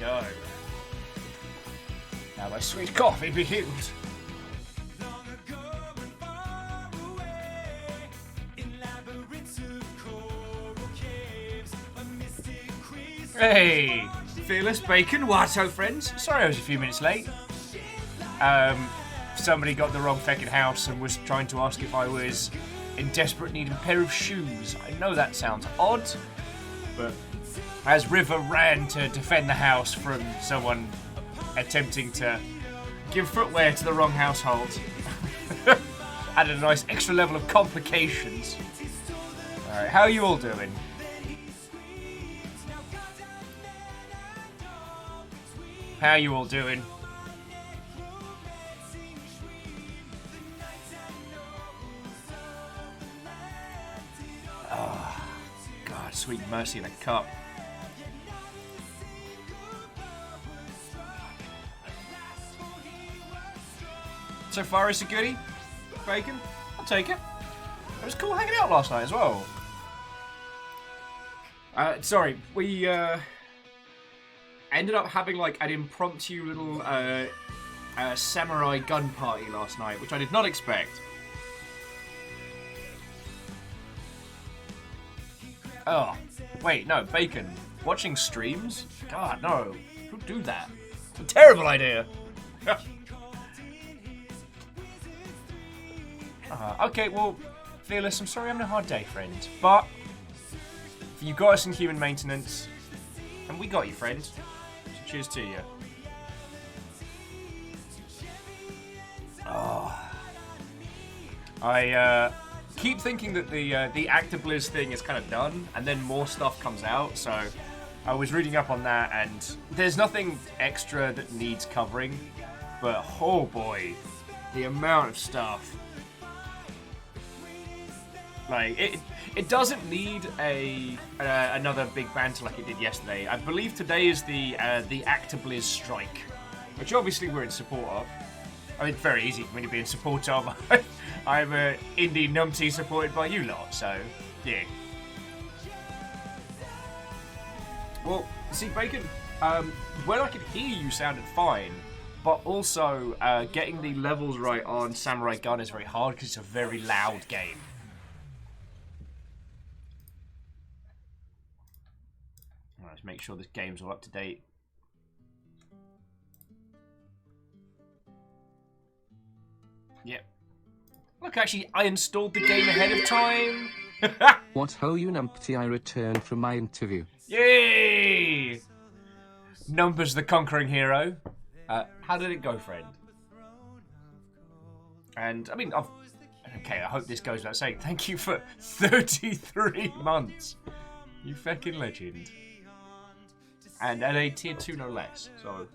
go. Now my sweet coffee begins. Hey, Fearless Bacon, Watto friends. Sorry I was a few minutes late. Somebody got the wrong feckin' house and was trying to ask if I was in desperate need of a pair of shoes. I know that sounds odd, but as River ran to defend the house from someone attempting to give footwear to the wrong household, added a nice extra level of complications. Alright, how are you all doing? How are you all doing? Oh, God, sweet mercy in a cup. So far, it's a goodie. Bacon, I'll take it. It was cool hanging out last night as well. Sorry, we ended up having like an impromptu little samurai gun party last night, which I did not expect. Oh, wait, no, Bacon. Watching streams? God, no. Who'd do that? It's a terrible idea. Okay, well, Fearless, I'm sorry I'm having a hard day, friend. But you got us in human maintenance, and we got you, friend. So cheers to you. Oh. I keep thinking that the Actabliz thing is kind of done, and then more stuff comes out, so I was reading up on that, and there's nothing extra that needs covering, but oh boy, the amount of stuff. Like, it doesn't need another big banter like it did yesterday. I believe today is the Actabliz strike, which obviously we're in support of. I mean, it's very easy for me to be in support of. I'm an indie numpty supported by you lot, so yeah. Well, see, Bacon, when I could hear you sounded fine, but also getting the levels right on Samurai Gun is very hard because it's a very loud game. Let's make sure this game's all up to date. Yep. Look, actually, I installed the game ahead of time. What ho, you numpty, I returned from my interview. Yay! Numbers the conquering hero. How did it go, friend? And, I mean, okay, I hope this goes without saying. Thank you for 33 months. You feckin' legend. And at a tier 2 no less. So,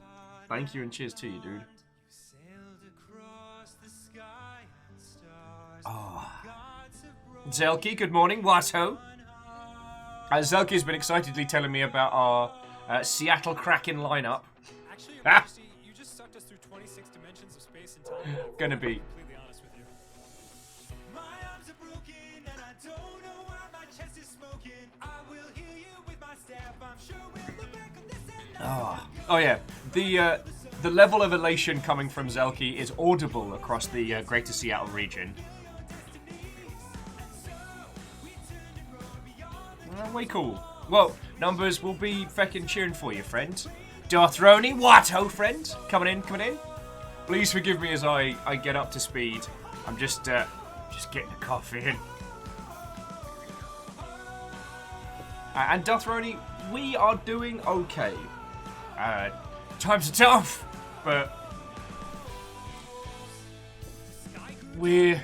thank you and cheers to you, dude. Oh. Zelky, good morning. Watto. Zelky's been excitedly telling me about our Seattle Kraken lineup. Actually, you just sucked us through 26 dimensions of space and time. Gonna be. Completely honest with you. My arms are broken and I don't know why my chest is smoking. I will heal you with my staff. I'm sure we'll look back on this and Oh yeah, the level of elation coming from Zelky is audible across the greater Seattle region. Way cool. Well, Numbers will be feckin' cheering for you, friend. Darthroni, Watto, friend, coming in. Please forgive me as I get up to speed. I'm just getting a coffee in. And Darthroni, we are doing okay. Times are tough, but we're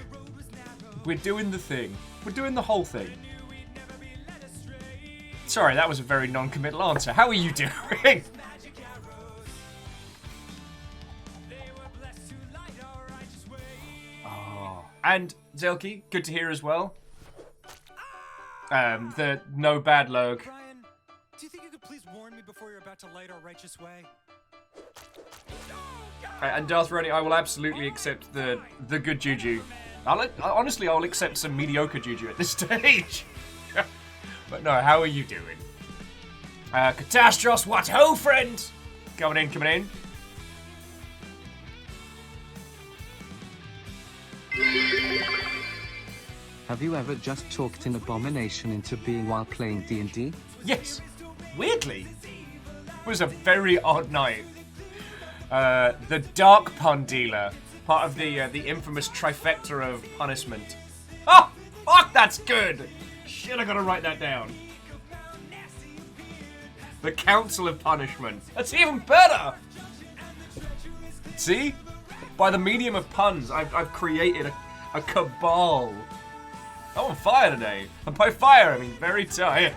doing the thing. We're doing the whole thing. Sorry, that was a very non-committal answer. How are you doing? Oh. And Zelky, good to hear as well. The no bad lurg. Brian, do you think you could please warn me before you're about to light our righteous way? And Darthroni, I will absolutely accept the good juju. Honestly, I'll accept some mediocre juju at this stage. But no, how are you doing? Catastros, what ho, friend? Coming in. Have you ever just talked an abomination into being while playing D&D? Yes. Weirdly. It was a very odd night. The Dark Pun Dealer, part of the infamous trifecta of punishment. Oh, fuck, that's good. Shit, I gotta write that down. The Council of Punishment. That's even better. See? By the medium of puns, I've created a cabal. I'm on fire today. And by fire, I mean very tired.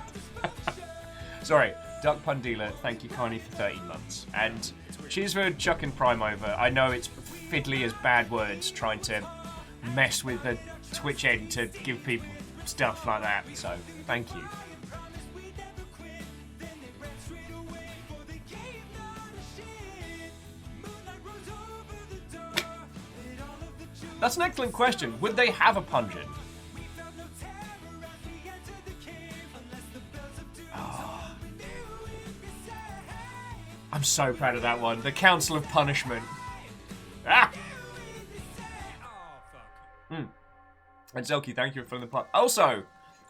Sorry, Dark Pun Dealer, thank you kindly for 13 months. And cheers for chucking Prime over. I know it's fiddly as bad words trying to mess with the Twitch end to give people stuff like that. So, thank you. That's an excellent question. Would they have a pungent? Oh. I'm so proud of that one. The Council of Punishment. Ah! And Zelky, thank you for filling the pot. Also,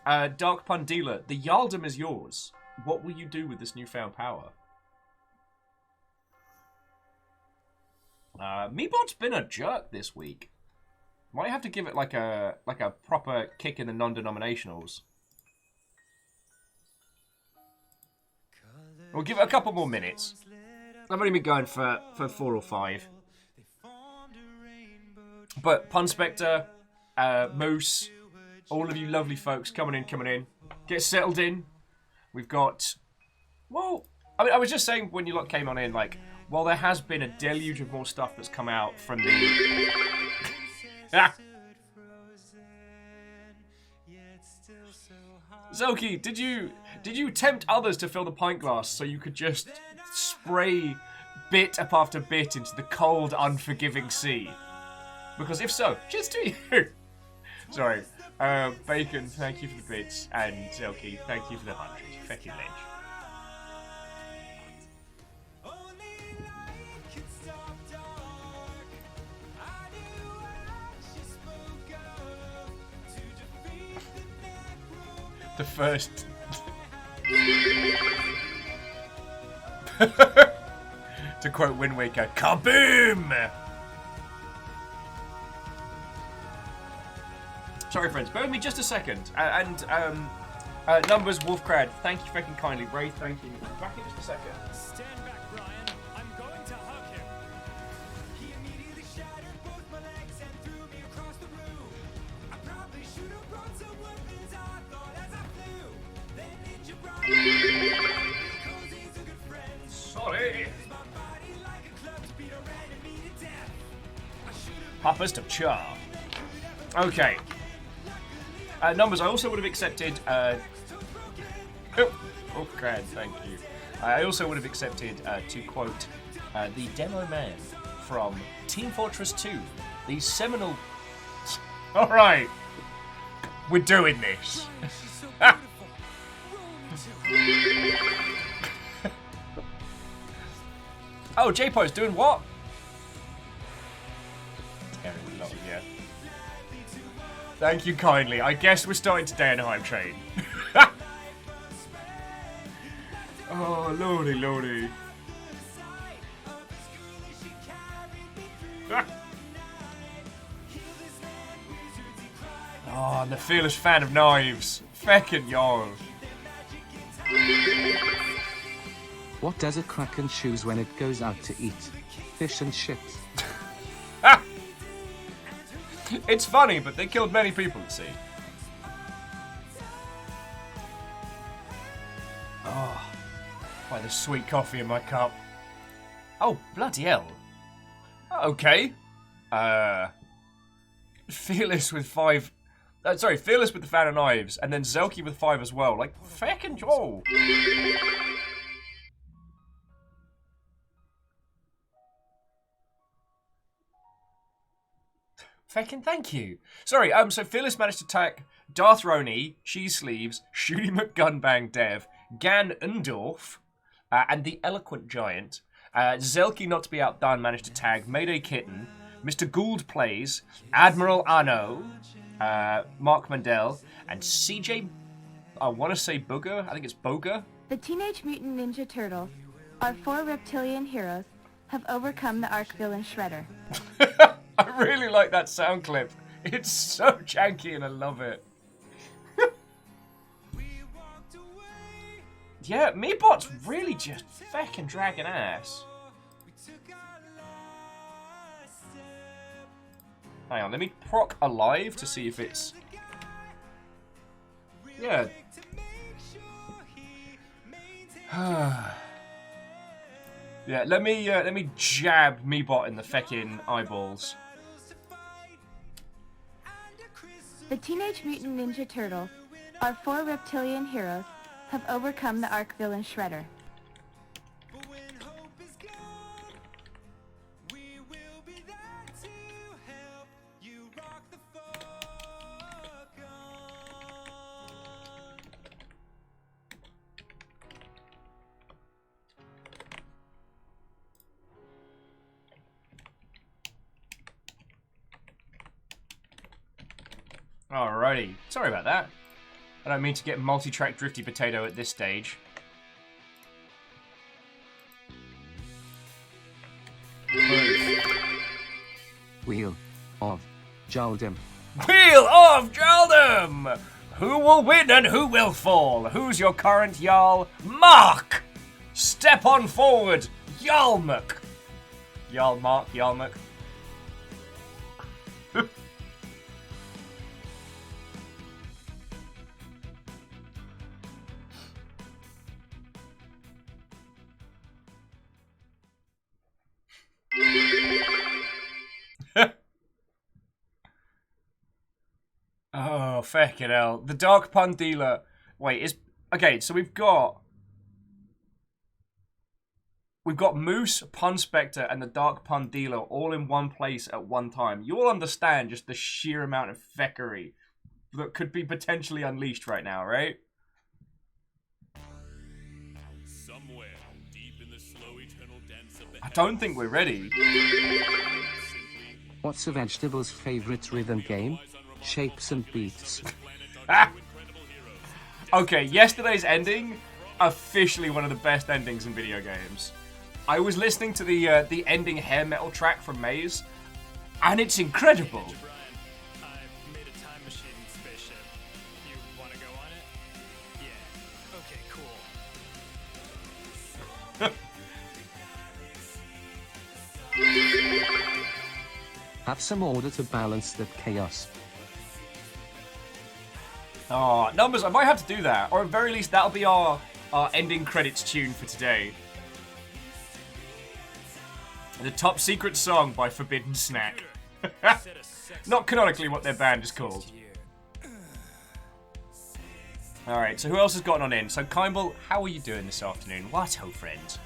Dark Pun Dealer, the Yaldom is yours. What will you do with this newfound power? Meebot's been a jerk this week. Might have to give it like a proper kick in the non-denominationals. We'll give it a couple more minutes. I've only been going for 4 or 5. But Pun Spectre, Moose, all of you lovely folks coming in. Get settled in. We've got... Well, I mean, I was just saying when you lot came on in, like, while there has been a deluge of more stuff that's come out from the... Zelky, did you tempt others to fill the pint glass so you could just spray bit after bit into the cold, unforgiving sea? Because if so, cheers to you. Sorry, Bacon, thank you for the bits, and Zelky, thank you for the 100. Feckin' Lynch. The first... to quote Wind Waker, kaboom! Sorry friends, bear with me just a second. Numbers, Wolfcrad, thank you fucking kindly. Ray, thank you. Back in just a second. Stand back, Brian. I'm going to hug him. He immediately shattered both my legs and threw me across the room. I probably should have brought some weapons, I thought as I flew. Then Ninja Brian, because he's a good friend. Sorry. My body like a club to beat a enemy to death. I should have Papa's to Char. Okay. Numbers, I also would have accepted... Oh, crap, thank you. I also would have accepted, to quote, the demo man from Team Fortress 2, the seminal... Alright, we're doing this. Oh, J-Po's doing what? Yeah. Thank you kindly. I guess we're starting today in a hype train. Oh, lordy. Oh, and the fearless fan of knives. Feckin' y'all. What does a kraken choose when it goes out to eat? Fish and shit. It's funny, but they killed many people at sea. Oh, by the sweet coffee in my cup. Oh, bloody hell. Okay. Fearless with 5... Fearless with the fan of knives, and then Zelky with 5 as well. Like, feckin' Joel. Feckin' thank you. Sorry, so Fearless managed to attack Darth Roni, Cheese Sleeves, Shooty McGunbang Dev, Gan Undorf, and the Eloquent Giant. Zelky, not to be outdone, managed to tag Mayday Kitten, Mr. Gould Plays, Admiral Anno, Mark Mandel, and CJ, I want to say Booger, I think it's Boga. The Teenage Mutant Ninja Turtles, our 4 reptilian heroes, have overcome the arch villain Shredder. I really like that sound clip. It's so janky and I love it. Yeah, Meebot's really just feckin' dragging ass. Hang on, let me proc alive to see if it's... Yeah. Yeah, let me jab Meebot in the feckin' eyeballs. The Teenage Mutant Ninja Turtles, our 4 reptilian heroes, have overcome the arch villain Shredder. Alrighty, sorry about that. I don't mean to get multi-track Drifty Potato at this stage. Wheel of Jaldum. Wheel of Jaldum! Who will win and who will fall? Who's your current Jarl? Mark! Step on forward, Jarlmuk! Jarl Mark, Jarlmuk. Oh, feckin' hell. The Dark Pun Dealer. Wait, is... Okay, so we've got Moose, Pun Spectre, and the Dark Pun Dealer all in one place at one time. You'll understand just the sheer amount of feckery that could be potentially unleashed right now, right? Somewhere deep in the slow eternal dance of the I don't think we're ready. What's a vegetable's favorite rhythm game? Shapes and beats. Okay, yesterday's ending, officially one of the best endings in video games. I was listening to the ending hair metal track from Maze, and it's incredible. I've made a time machine spaceship. You want to go on it? Yeah. Okay, cool. Have some order to balance that chaos. Oh, numbers, I might have to do that. Or at very least, that'll be our ending credits tune for today. The top secret song by Forbidden Snack. Not canonically what their band is called. Alright, so who else has gotten on in? So, Kimball, how are you doing this afternoon? What, ho friend?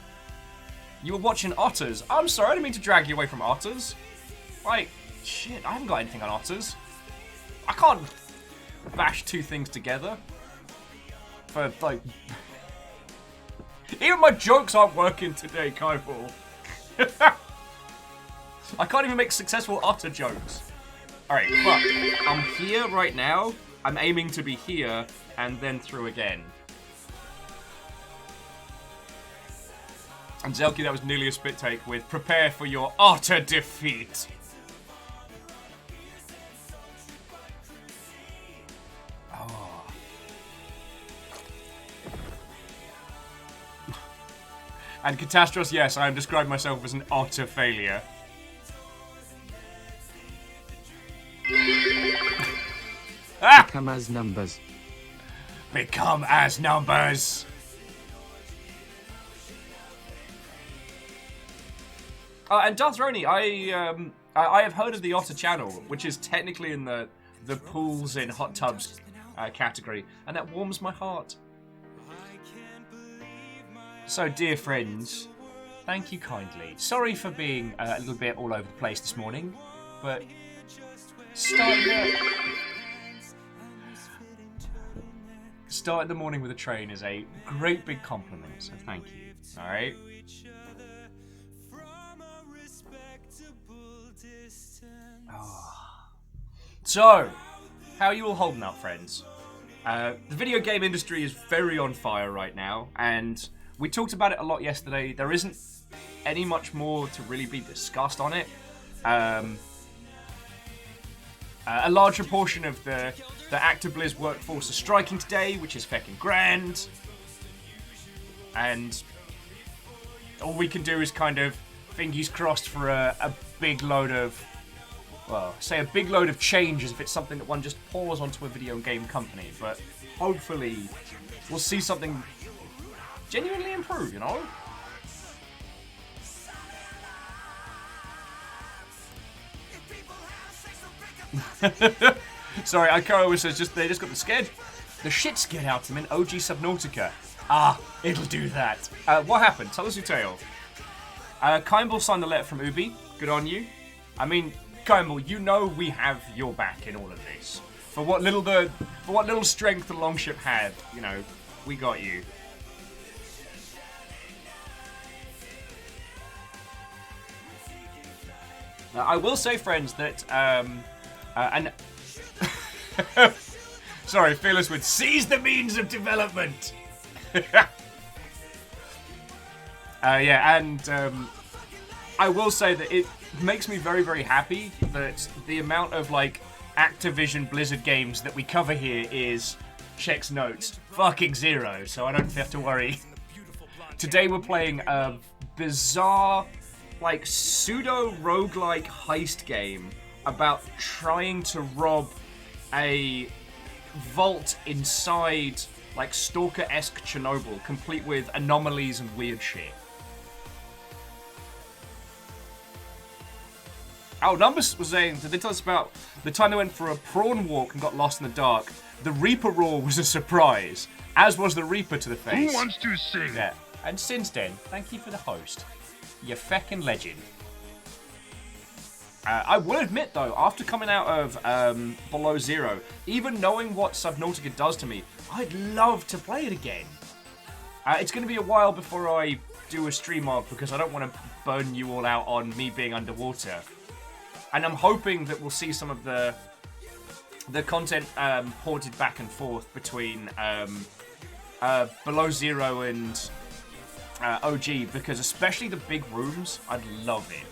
You were watching Otters. I'm sorry, I didn't mean to drag you away from Otters. Like, shit, I haven't got anything on Otters. I can't bash two things together. For, like... Even my jokes aren't working today, Kimball. I can't even make successful Otter jokes. Alright, but I'm here right now. I'm aiming to be here, and then through again. And Zelky, that was nearly a spit take with prepare for your utter defeat. Oh. And Catastros, yes, I am describing myself as an utter failure. Become as numbers. Become as numbers. And Darthroni, I have heard of the Otter channel, which is technically in the pools in hot tubs category, and that warms my heart. So, dear friends, thank you kindly. Sorry for being a little bit all over the place this morning, but starting the morning with a train is a great big compliment, so thank you. Alright? So, how are you all holding up, friends? The video game industry is very on fire right now, and we talked about it a lot yesterday. There isn't any much more to really be discussed on it. A larger portion of the Activision workforce are striking today, which is feckin' grand. And all we can do is kind of fingers crossed for a big load of, well, say a big load of change as if it's something that one just pours onto a video game company. But hopefully we'll see something genuinely improve, you know? Sorry, Ikoa says they just got the shit scared out of them in OG Subnautica. Ah, it'll do that. What happened? Tell us your tale. Kimball signed the letter from Ubi. Good on you. I mean, Kimball, you know we have your back in all of this. For what little strength the Longship had, you know, we got you. I will say, friends, that and sorry, Fearless would seize the means of development. Yeah, and I will say that it makes me very, very happy that the amount of like Activision Blizzard games that we cover here is checks notes fucking zero, so I don't have to worry. Today we're playing a bizarre, like pseudo roguelike heist game about trying to rob a vault inside like Stalker-esque Chernobyl, complete with anomalies and weird shit. Oh, Numbers was saying, did they tell us about the time they went for a prawn walk and got lost in the dark? The Reaper roar was a surprise, as was the Reaper to the face. Who wants to sing? Yeah. And since then, thank you for the host. You feckin' legend. I will admit, though, after coming out of Below Zero, even knowing what Subnautica does to me, I'd love to play it again. It's going to be a while before I do a stream of, because I don't want to burn you all out on me being underwater. And I'm hoping that we'll see some of the content ported back and forth between Below Zero and OG, because especially the big rooms, I'd love it.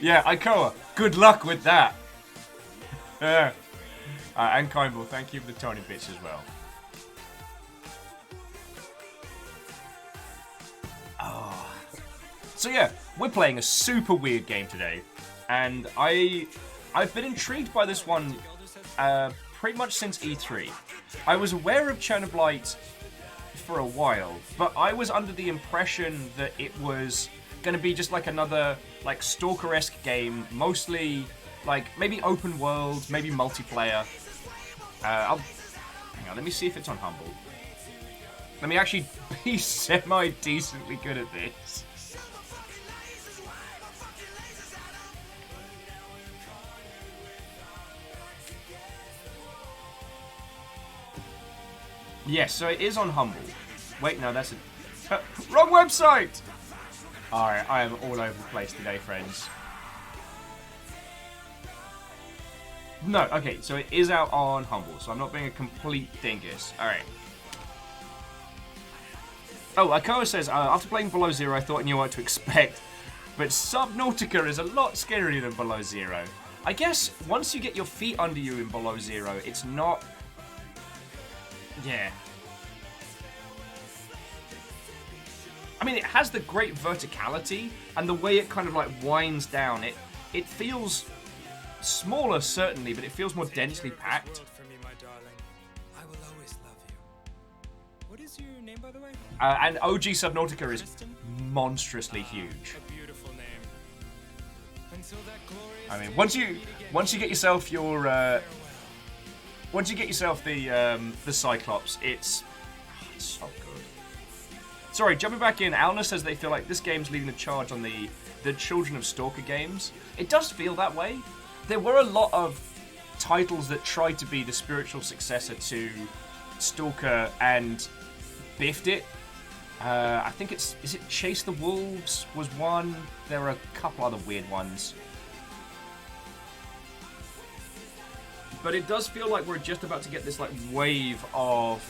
Yeah, Ikoa, good luck with that. And Kimball, thank you for the tiny bits as well. Oh. So yeah, we're playing a super weird game today, and I've been intrigued by this one pretty much since E3. I was aware of Chernobylite for a while, but I was under the impression that it was going to be just like another like Stalker-esque game, mostly like maybe open world, maybe multiplayer. Hang on, let me see if it's on Humble. Let me actually be semi-decently good at this. Yes, so it is on Humble. Wait, no, that's a... wrong website! Alright, I am all over the place today, friends. No, okay, so it is out on Humble, so I'm not being a complete dingus. Alright. Oh, Ikoa says, after playing Below Zero, I thought I knew what to expect, but Subnautica is a lot scarier than Below Zero. I guess once you get your feet under you in Below Zero, it's not... Yeah. I mean, it has the great verticality, and the way it kind of like winds down, it feels smaller certainly, but it feels more densely packed. For me, my darling, I will always love you. What is your name, by the way? And OG Subnautica is monstrously huge. A beautiful name. Until that glorious I mean, once you get yourself your once you get yourself the Cyclops, it's so good. Sorry, jumping back in, Alna says they feel like this game's leading the charge on the Children of Stalker games. It does feel that way. There were a lot of titles that tried to be the spiritual successor to Stalker and biffed it. I think is it Chase the Wolves was one. There are a couple other weird ones. But it does feel like we're just about to get this like wave of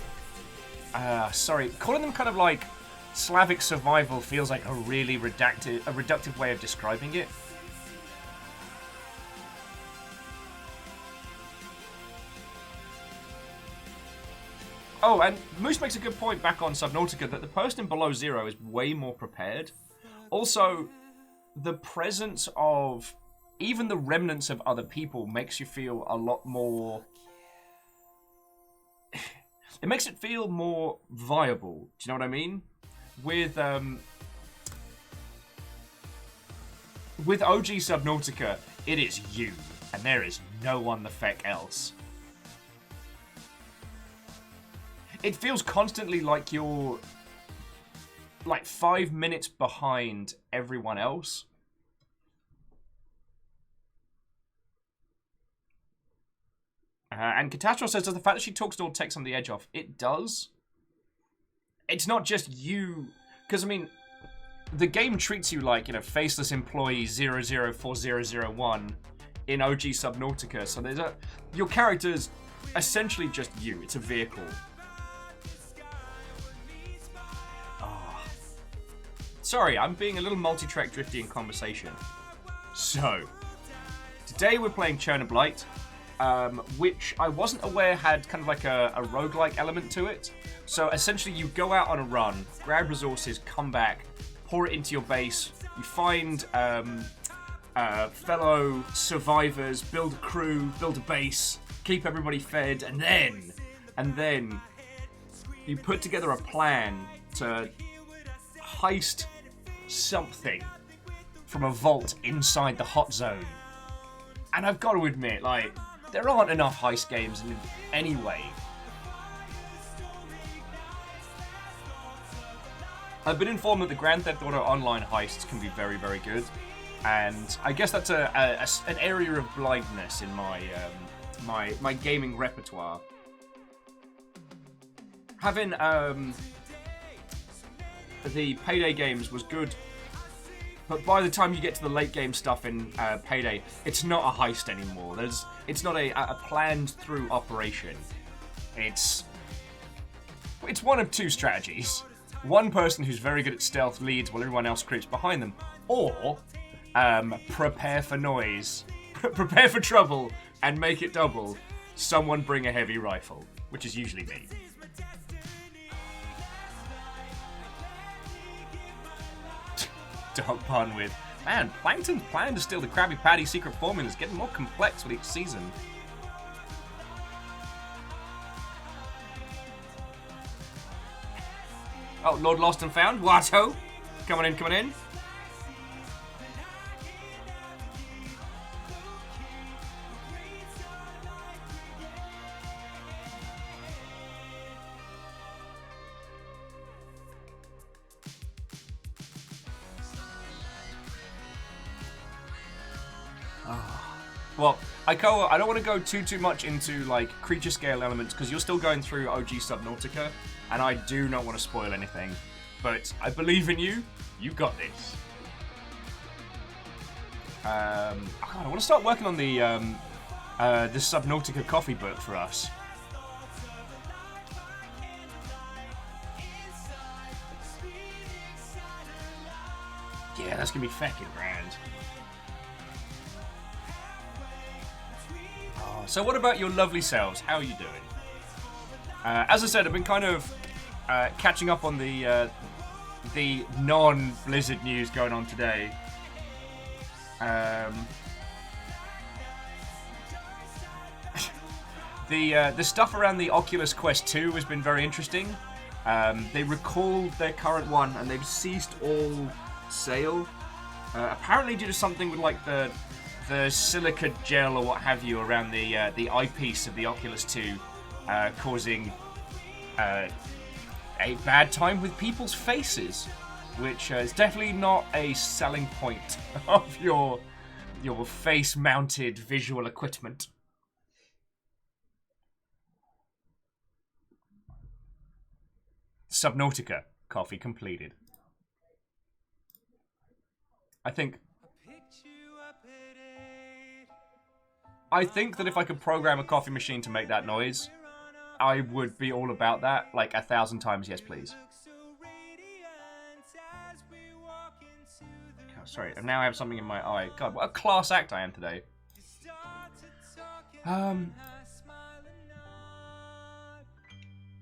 calling them kind of like Slavic survival feels like a really reductive way of describing it. Oh, and Moose makes a good point back on Subnautica that the person below zero is way more prepared. Also, the presence of even the remnants of other people makes you feel a lot more... It makes it feel more viable. Do you know what I mean? With OG Subnautica, it is you, and there is no one the feck else. It feels constantly like you're like 5 minutes behind everyone else. And Catastrophe says, does the fact that she talks to all takes some of the edge off? It does. It's not just you. Because, I mean, the game treats you like, you know, faceless employee 004001 in OG Subnautica. So there's your character's essentially just you. It's a vehicle. Sorry, I'm being a little multi-track drifty in conversation. So, today we're playing Chernobylite, which I wasn't aware had kind of like a roguelike element to it. So essentially you go out on a run, grab resources, come back, pour it into your base, you find fellow survivors, build a crew, build a base, keep everybody fed, and then you put together a plan to heist something from a vault inside the hot zone. And I've got to admit, like, there aren't enough heist games in any way. I've been informed that the Grand Theft Auto Online heists can be very, very good, and I guess that's an area of blindness in my my gaming repertoire. Having the Payday games was good, but by the time you get to the late game stuff in Payday, it's not a heist anymore. It's not a planned through operation. It's one of two strategies. One person who's very good at stealth leads while everyone else creeps behind them, or prepare for noise, prepare for trouble, and make it double. Someone bring a heavy rifle, which is usually me. Dog pun with, man, Plankton's plan to steal the Krabby Patty secret formula is getting more complex with each season. Oh, Lord Lost and Found, Watto. Coming in, coming in. Well, I don't want to go too much into like creature scale elements because you're still going through OG Subnautica, and I do not want to spoil anything. But I believe in you. You got this. God, I want to start working on the Subnautica coffee book for us. Yeah, that's gonna be fucking grand. So what about your lovely selves? How are you doing? As I said, I've been kind of catching up on the non-Blizzard news going on today. The stuff around the Oculus Quest 2 has been very interesting. They recalled their current one and they've ceased all sale. Apparently due to something with like the silica gel or what have you around the eyepiece of the Oculus 2 causing a bad time with people's faces, which is definitely not a selling point of your face-mounted visual equipment. Subnautica. Coffee completed. I think that if I could program a coffee machine to make that noise, I would be all about that, like 1,000 times yes please. God, sorry, and now I have something in my eye. God, what a class act I am today.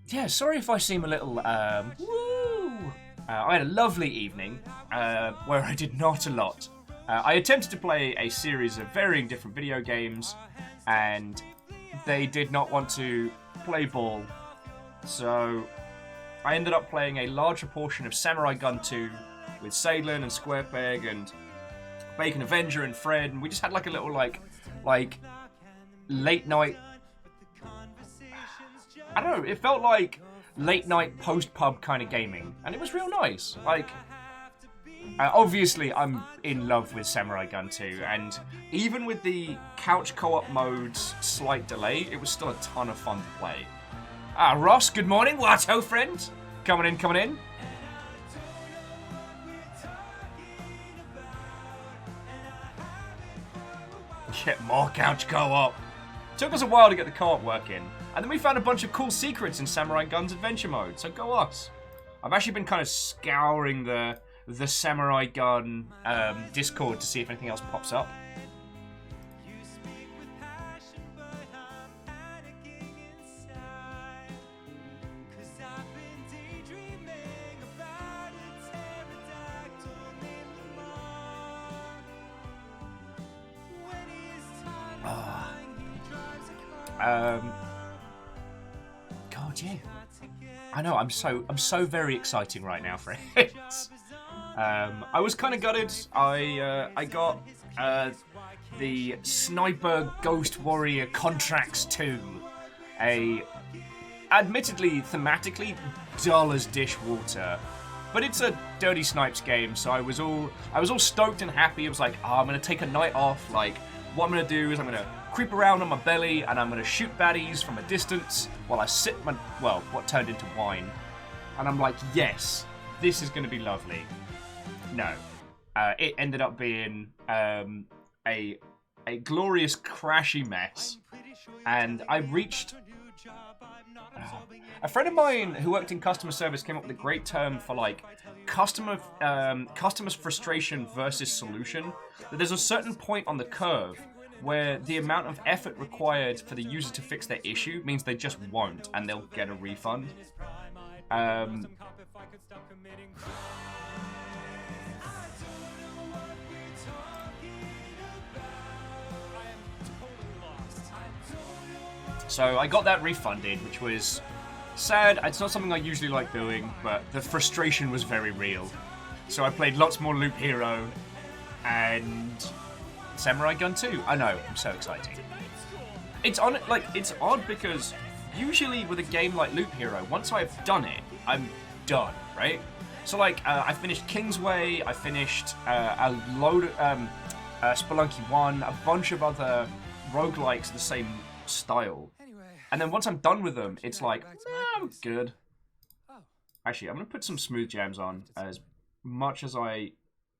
Yeah, sorry if I seem a little, woo! I had a lovely evening, where I did not a lot. I attempted to play a series of varying different video games, and they did not want to play ball. So, I ended up playing a larger portion of Samurai Gun 2 with Salin and Squarepeg and Bacon Avenger and Fred, and we just had like a little, like late night... I don't know, it felt like late night post-pub kind of gaming, and it was real nice. Like, obviously I'm in love with Samurai Gun 2, and even with the couch co-op mode's slight delay, it was still a ton of fun to play. Ah, Ross, good morning, what ho friend? Coming in, coming in. Get more couch co-op. Took us a while to get the co-op working, and then we found a bunch of cool secrets in Samurai Gun's adventure mode, so go us. I've actually been kind of scouring the Samurai Gun Discord to see if anything else pops up. God, yeah. I know. I'm so very exciting right now, friends. I was kind of gutted. I got the Sniper Ghost Warrior Contracts 2, a admittedly thematically dull as dishwater, but it's a Dirty Snipes game, so I was all stoked and happy. I was like, oh, I'm gonna take a night off. Like, what I'm gonna do is I'm gonna creep around on my belly and I'm gonna shoot baddies from a distance while I sip my, well, what turned into wine. And I'm like, yes, this is gonna be lovely. No. It ended up being a glorious crashy mess. And I reached... a friend of mine who worked in customer service came up with a great term for like customer's frustration versus solution. That there's a certain point on the curve where the amount of effort required for the user to fix their issue means they just won't, and they'll get a refund. So I got that refunded, which was sad. It's not something I usually like doing, but the frustration was very real. So I played lots more Loop Hero and Samurai Gun 2. I know, I'm so excited. It's odd because usually with a game like Loop Hero, once I've done it, I'm done, right? So like, I finished Kingsway, I finished a load of Spelunky 1, a bunch of other roguelikes the same style. And then once I'm done with them, it's like, I'm good. Actually, I'm going to put some smooth jams on as much as I...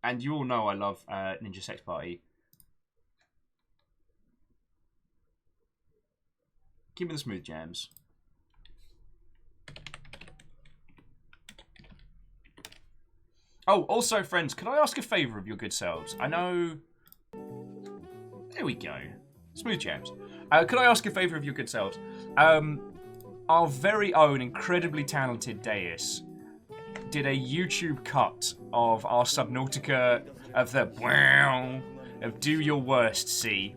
And you all know I love Ninja Sex Party. Give me the smooth jams. Oh, also, friends, can I ask a favour of your good selves? I know... There we go. Smooth jams. Could I ask a favour of your good selves? Our very own incredibly talented Deus did a YouTube cut of our Subnautica of the of Do Your Worst, see.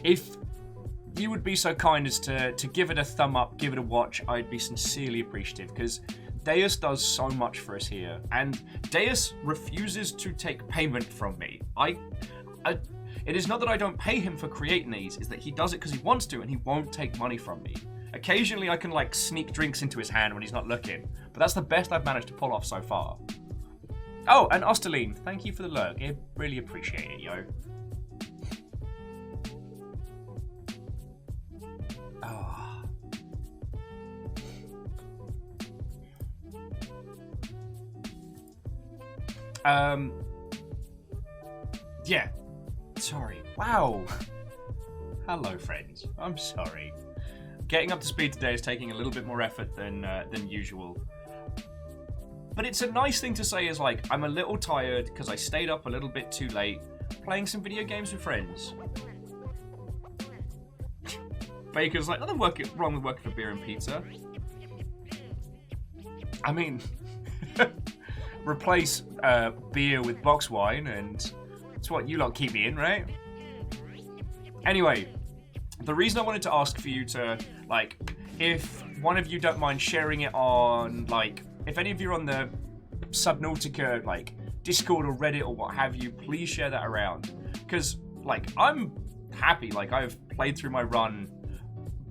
If you would be so kind as to give it a thumb up, give it a watch, I'd be sincerely appreciative, because Deus does so much for us here, and Deus refuses to take payment from me. It is not that I don't pay him for creating these, it's that he does it because he wants to and he won't take money from me. Occasionally I can like sneak drinks into his hand when he's not looking, but that's the best I've managed to pull off so far. Oh, and Osterline, thank you for the lurk. I really appreciate it, yo. Oh. Yeah. Sorry. Wow. Hello, friends. I'm sorry. Getting up to speed today is taking a little bit more effort than usual. But it's a nice thing to say is like, I'm a little tired because I stayed up a little bit too late playing some video games with friends. Baker's like, nothing wrong with working for beer and pizza. I mean, replace beer with box wine and it's what you lot keep me in, right? Anyway, the reason I wanted to ask for you to, like, if one of you don't mind sharing it on, like, if any of you are on the Subnautica, like, Discord or Reddit or what have you, please share that around. Because, like, I'm happy, like, I've played through my run,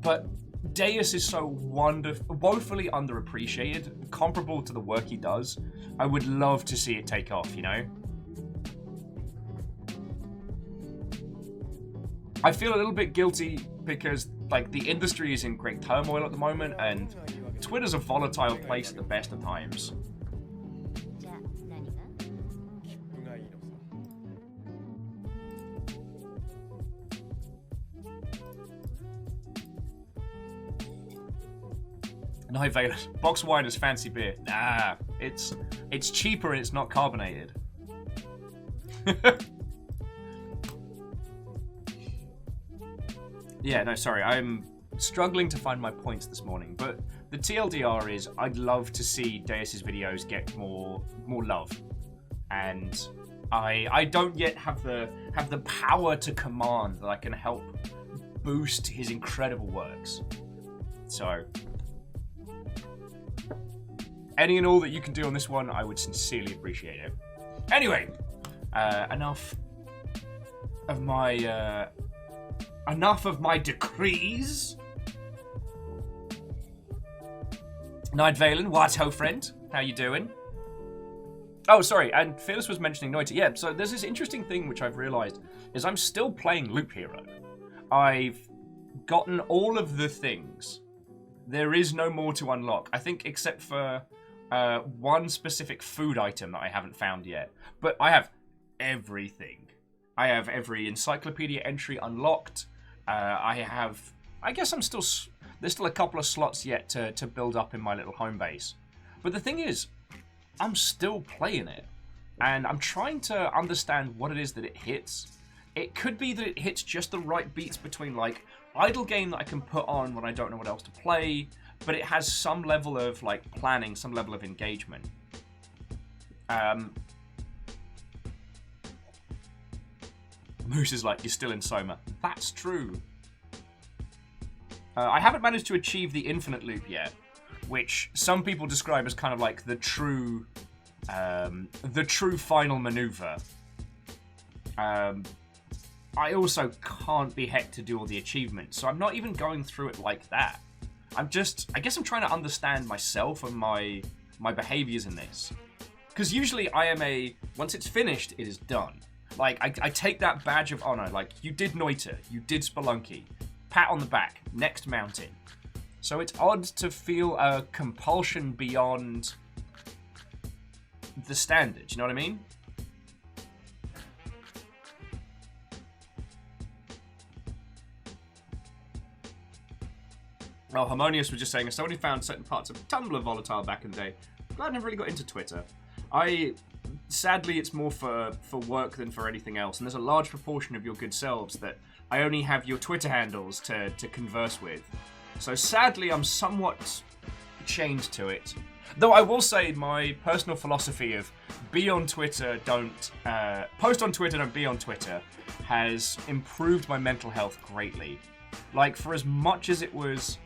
but Deus is so woefully underappreciated, comparable to the work he does. I would love to see it take off, you know? I feel a little bit guilty because, like, the industry is in great turmoil at the moment, and Twitter's a volatile place at the best of times. Night Vader. Box wine is fancy beer. Nah, it's cheaper and it's not carbonated. Yeah, no, sorry. I'm struggling to find my points this morning, but the TLDR is I'd love to see Deus's videos get more love, and I don't yet have the power to command that I can help boost his incredible works. So, any and all that you can do on this one, I would sincerely appreciate it. Anyway, enough of my decrees. Night Valen, what ho friend? How you doing? Oh, sorry, and Fearless was mentioning Noita. Yeah, so there's this interesting thing which I've realised, is I'm still playing Loop Hero. I've gotten all of the things. There is no more to unlock, I think, except for one specific food item that I haven't found yet. But I have everything. I have every encyclopedia entry unlocked. I guess there's still a couple of slots yet to build up in my little home base. But the thing is, I'm still playing it. And I'm trying to understand what it is that it hits. It could be that it hits just the right beats between, like, idle game that I can put on when I don't know what else to play, but it has some level of, like, planning, some level of engagement. Moose is like, you're still in Soma. That's true. I haven't managed to achieve the infinite loop yet, which some people describe as kind of like the true final maneuver. I also can't be hecked to do all the achievements, so I'm not even going through it like that. I guess I'm trying to understand myself and my behaviors in this. Because usually I am once it's finished, it is done. Like, I take that badge of honor, like, you did Noita, you did Spelunky, pat on the back, next mountain. So it's odd to feel a compulsion beyond the standard, you know what I mean? Oh, Harmonious was just saying, I only found certain parts of Tumblr volatile back in the day. Glad I never really got into Twitter. Sadly, it's more for work than for anything else, and there's a large proportion of your good selves that I only have your Twitter handles to converse with. So sadly, I'm somewhat chained to it. Though I will say my personal philosophy of be on Twitter, don't... post on Twitter, don't be on Twitter, has improved my mental health greatly. Like, for as much as it was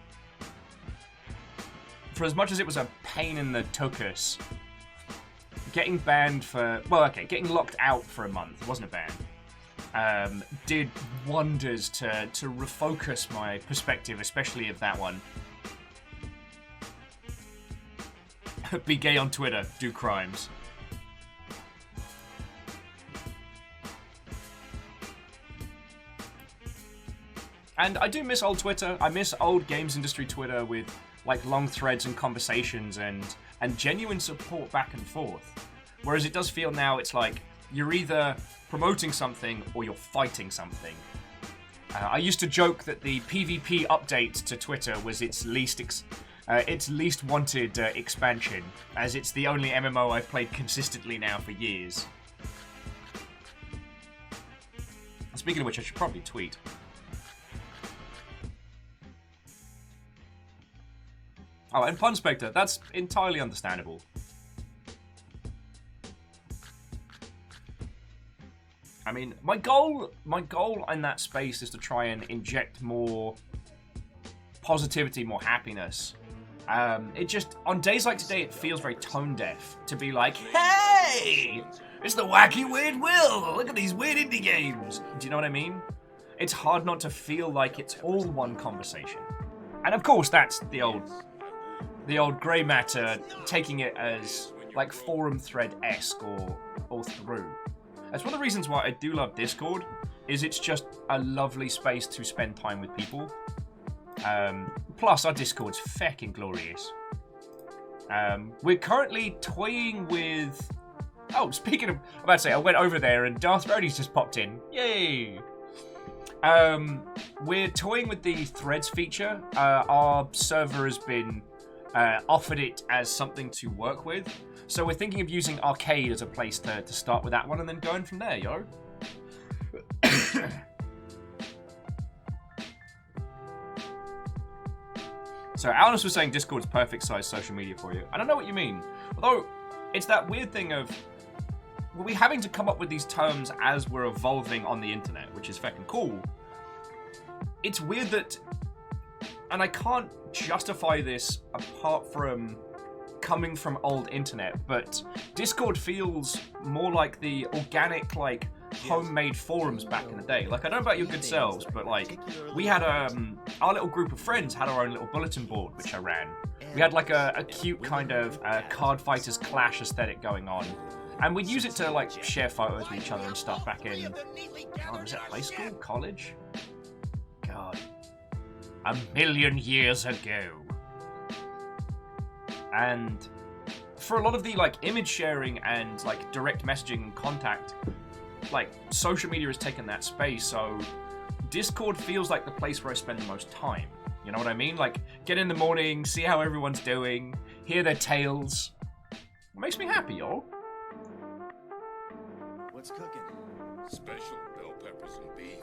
a pain in the tuchus, getting banned for... Well, okay, getting locked out for a month, it wasn't a ban, did wonders to refocus my perspective, especially of that one. Be gay on Twitter, do crimes. And I do miss old Twitter. I miss old games industry Twitter with, like, long threads and conversations and genuine support back and forth. Whereas it does feel now it's like you're either promoting something or you're fighting something. I used to joke that the PvP update to Twitter was its least wanted expansion, as it's the only MMO I've played consistently now for years. Speaking of which, I should probably tweet. Oh, and Pun Spectre, that's entirely understandable. I mean, my goal in that space is to try and inject more positivity, more happiness. It just, on days like today, it feels very tone deaf to be like, hey, it's the wacky weird Will. Look at these weird indie games. Do you know what I mean? It's hard not to feel like it's all one conversation. And of course, that's the old grey matter, taking it as like forum thread-esque or through. That's one of the reasons why I do love Discord, is it's just a lovely space to spend time with people. Plus, our Discord's feckin' glorious. We're currently toying with... Oh, speaking of... I'm about to say, I went over there and Darth Brody's just popped in. Yay! We're toying with the Threads feature. Our server has been offered it as something to work with. So we're thinking of using Arcade as a place to start with that one and then going from there, yo. So Alice was saying Discord's perfect size social media for you. I don't know what you mean. Although, it's that weird thing of... we're having to come up with these terms as we're evolving on the internet, which is fucking cool. It's weird that... and I can't justify this apart from coming from old internet, but Discord feels more like the organic, like, homemade forums back in the day. Like, I don't know about your good selves, but, like, we had, our little group of friends had our own little bulletin board, which I ran. We had, like, a cute kind of Card Fighters Clash aesthetic going on. And we'd use it to, like, share photos with each other and stuff back in... God, was it high school? College? God. A million years ago. And for a lot of the, like, image sharing and, like, direct messaging and contact, like, social media has taken that space, so Discord feels like the place where I spend the most time. You know what I mean? Like, get in the morning, see how everyone's doing, hear their tales. It makes me happy, y'all. What's cooking? Special bell peppers and beef.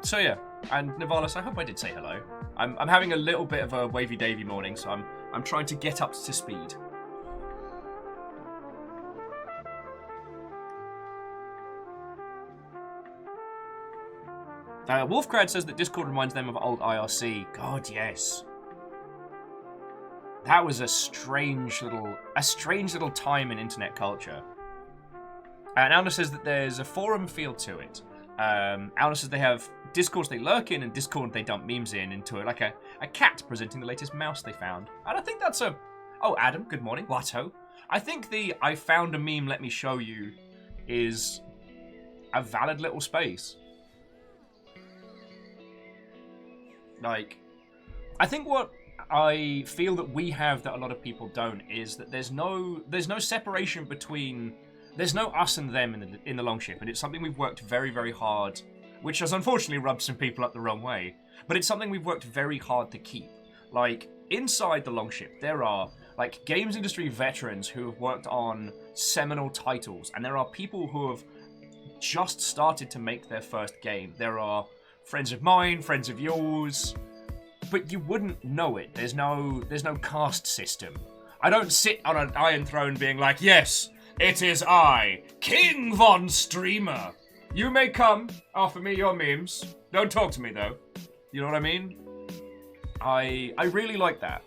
So yeah, and Nivalis, I hope I did say hello. I'm having a little bit of a wavy-davy morning, so I'm trying to get up to speed. Wolfcrad says that Discord reminds them of old IRC. God, yes. That was a strange little time in internet culture. And Alna says that there's a forum feel to it. Alna says they have Discords they lurk in and Discord they dump memes into it, like a cat presenting the latest mouse they found. And I think that's a... Oh, Adam, good morning. Watto. I think the I found a meme, let me show you is a valid little space. Like, I think what I feel that we have that a lot of people don't is that there's no separation between... There's no us and them in the Longship, and it's something we've worked very, very hard, which has unfortunately rubbed some people up the wrong way, but it's something we've worked very hard to keep. Like, inside the Longship, there are, like, games industry veterans who have worked on seminal titles, and there are people who have just started to make their first game. There are friends of mine, friends of yours, but you wouldn't know it. There's no caste system. I don't sit on an iron throne being like, yes, it is I, King Von Streamer. You may come, offer me your memes. Don't talk to me, though. You know what I mean? I really like that.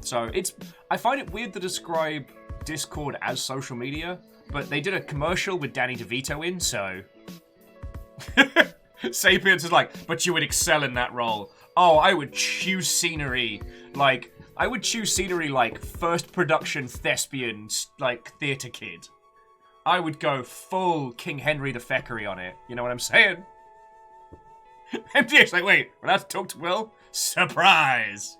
So, I find it weird to describe Discord as social media, but they did a commercial with Danny DeVito in, so... Sapiens is like, but you would excel in that role. Oh, I would choose scenery like first production thespian, like, theatre kid. I would go full King Henry the Feckery on it. You know what I'm saying? MD's like, wait, we're allowed to talk to Will? Surprise!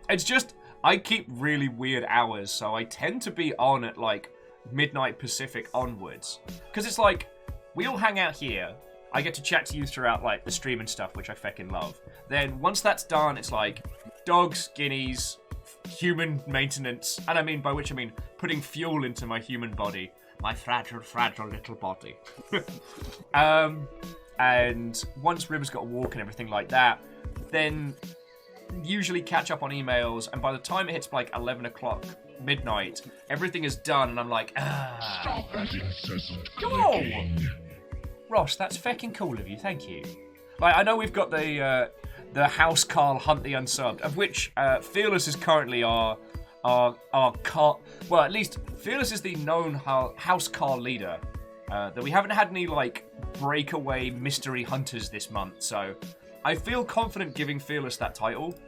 It's just, I keep really weird hours, so I tend to be on at, like, midnight Pacific onwards. Because it's like, we all hang out here. I get to chat to you throughout, like, the stream and stuff, which I feckin' love. Then, once that's done, it's like, dogs, guineas, human maintenance. And I mean, by which I mean, putting fuel into my human body. My fragile, fragile little body. And once River's got a walk and everything like that, then usually catch up on emails, and by the time it hits like 11 o'clock midnight, everything is done, and I'm like, Stop that incessant Go! clicking. Ross, that's feckin' cool of you, thank you. Like, I know we've got the House Carl Hunt the Unsubbed, of which Fearless is currently our Carl. Well, at least Fearless is the known House Carl leader. That we haven't had any like breakaway mystery hunters this month, so I feel confident giving Fearless that title.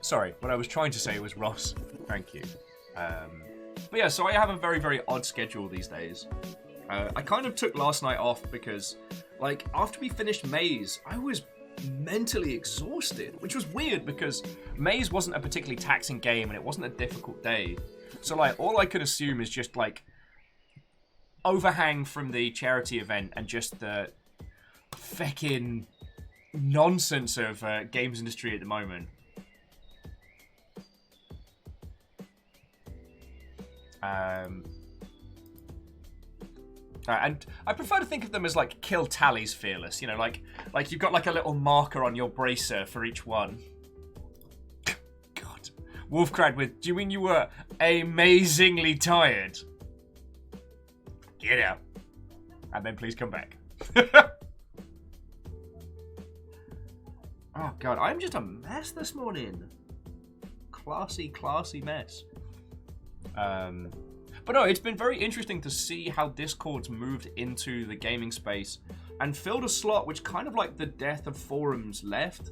Sorry, what I was trying to say was Ross. Thank you. But yeah, so I have a very, very odd schedule these days. I kind of took last night off because, like, after we finished Maze, I was mentally exhausted, which was weird because Maze wasn't a particularly taxing game and it wasn't a difficult day. So, like, all I could assume is just, like, overhang from the charity event and just the feckin' nonsense of games industry at the moment. And I prefer to think of them as like kill tallies, Fearless. You know, like you've got like a little marker on your bracer for each one. God, Wolfcrad with. Do you mean you were amazingly tired? Get out, and then please come back. Oh God, I'm just a mess this morning. Classy mess. But no, it's been very interesting to see how Discord's moved into the gaming space and filled a slot which kind of like the death of forums left.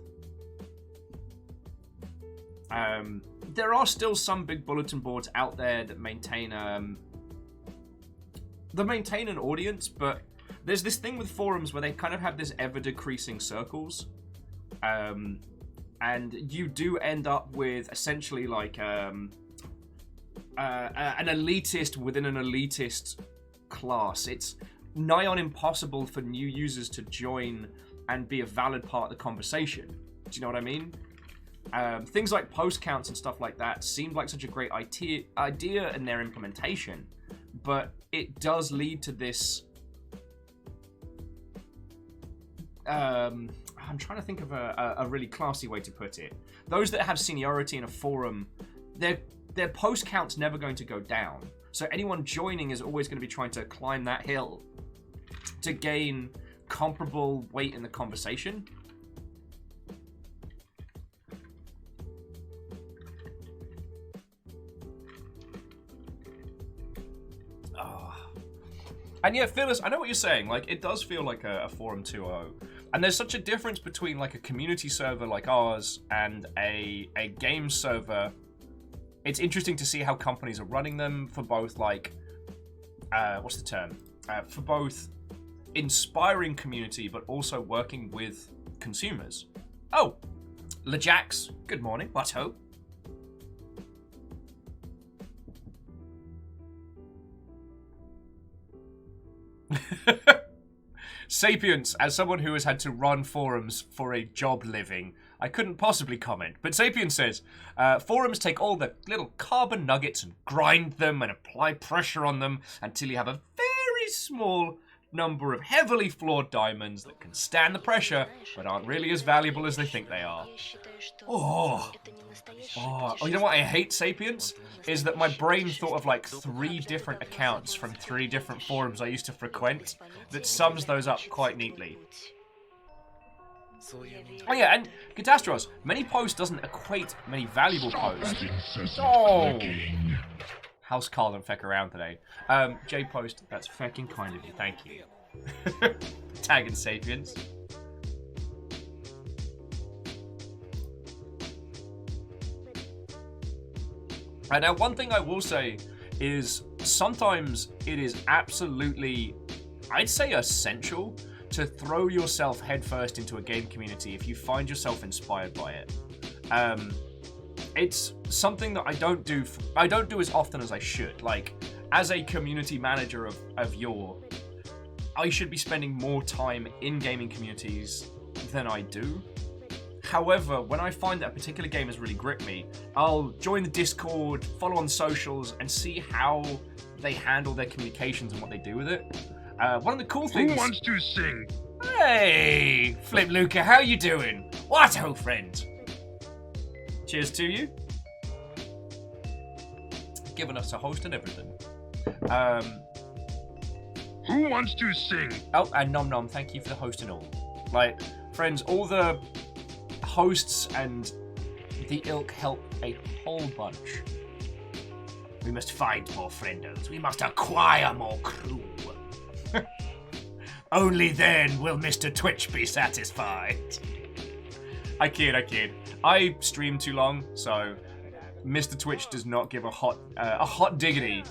There are still some big bulletin boards out there that maintain an audience, but there's this thing with forums where they kind of have this ever-decreasing circles. And you do end up with essentially like an elitist within an elitist class. It's nigh on impossible for new users to join and be a valid part of the conversation. Do you know what I mean? Things like post counts and stuff like that seemed like such a great idea in their implementation, but it does lead to this... I'm trying to think of a really classy way to put it. Those that have seniority in a forum, their post count's never going to go down. So anyone joining is always going to be trying to climb that hill to gain comparable weight in the conversation. Oh. And yeah, Phyllis, I know what you're saying. Like, it does feel like a Forum 2.0. And there's such a difference between like a community server like ours and a game server. It's interesting to see how companies are running them for both like, what's the term? For both inspiring community, but also working with consumers. Oh, LeJax, good morning. What's hope? Sapiens, as someone who has had to run forums for a job living, I couldn't possibly comment. But Sapiens says, forums take all the little carbon nuggets and grind them and apply pressure on them until you have a very small number of heavily flawed diamonds that can stand the pressure but aren't really as valuable as they think they are. Oh, you know what I hate, Sapiens? Is that my brain thought of like 3 different accounts from 3 different forums I used to frequent that sums those up quite neatly. Oh yeah, and Catastros, many posts doesn't equate many valuable posts. Oh! House Carl and feck around today. J Post, that's fecking kind of you, thank you. Tagging Sapiens. And now, one thing I will say is sometimes it is absolutely, I'd say, essential to throw yourself headfirst into a game community if you find yourself inspired by it. It's something that I don't do as often as I should. Like, as a community manager of yore, I should be spending more time in gaming communities than I do. However, when I find that a particular game has really gripped me, I'll join the Discord, follow on socials, and see how they handle their communications and what they do with it. One of the cool things... Who wants to sing? Hey, Flip Luca, how you doing? What ho, friend? Cheers to you. Giving us a host and everything. Who wants to sing? Oh, and Nom Nom, thank you for the host and all. Like, friends, all the hosts and the ilk help a whole bunch. We must find more friendos. We must acquire more crew. Only then will Mr. Twitch be satisfied. I kid. I stream too long, so Mr. Twitch does not give a hot diggity.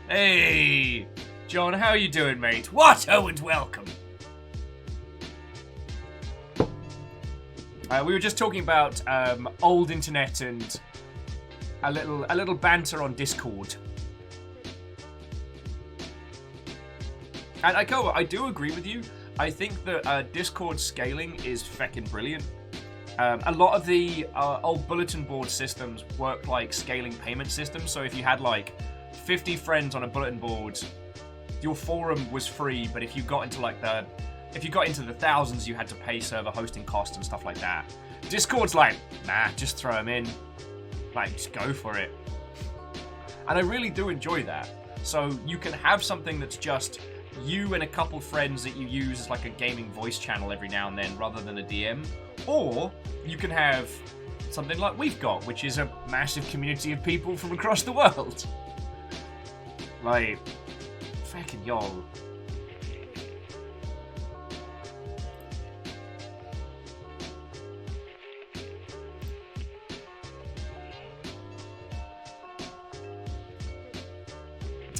Hey, John, how you doing, mate? What? Oh, and welcome. We were just talking about old internet and a little banter on Discord. And I do agree with you. I think that Discord scaling is feckin' brilliant. A lot of the old bulletin board systems work like scaling payment systems. So if you had like 50 friends on a bulletin board, your forum was free. But if you got into the thousands, you had to pay server hosting costs and stuff like that. Discord's like, nah, just throw them in. Like, just go for it. And I really do enjoy that. So you can have something that's just you and a couple friends that you use as like a gaming voice channel every now and then rather than a DM. Or you can have something like we've got, which is a massive community of people from across the world. Like, fucking y'all.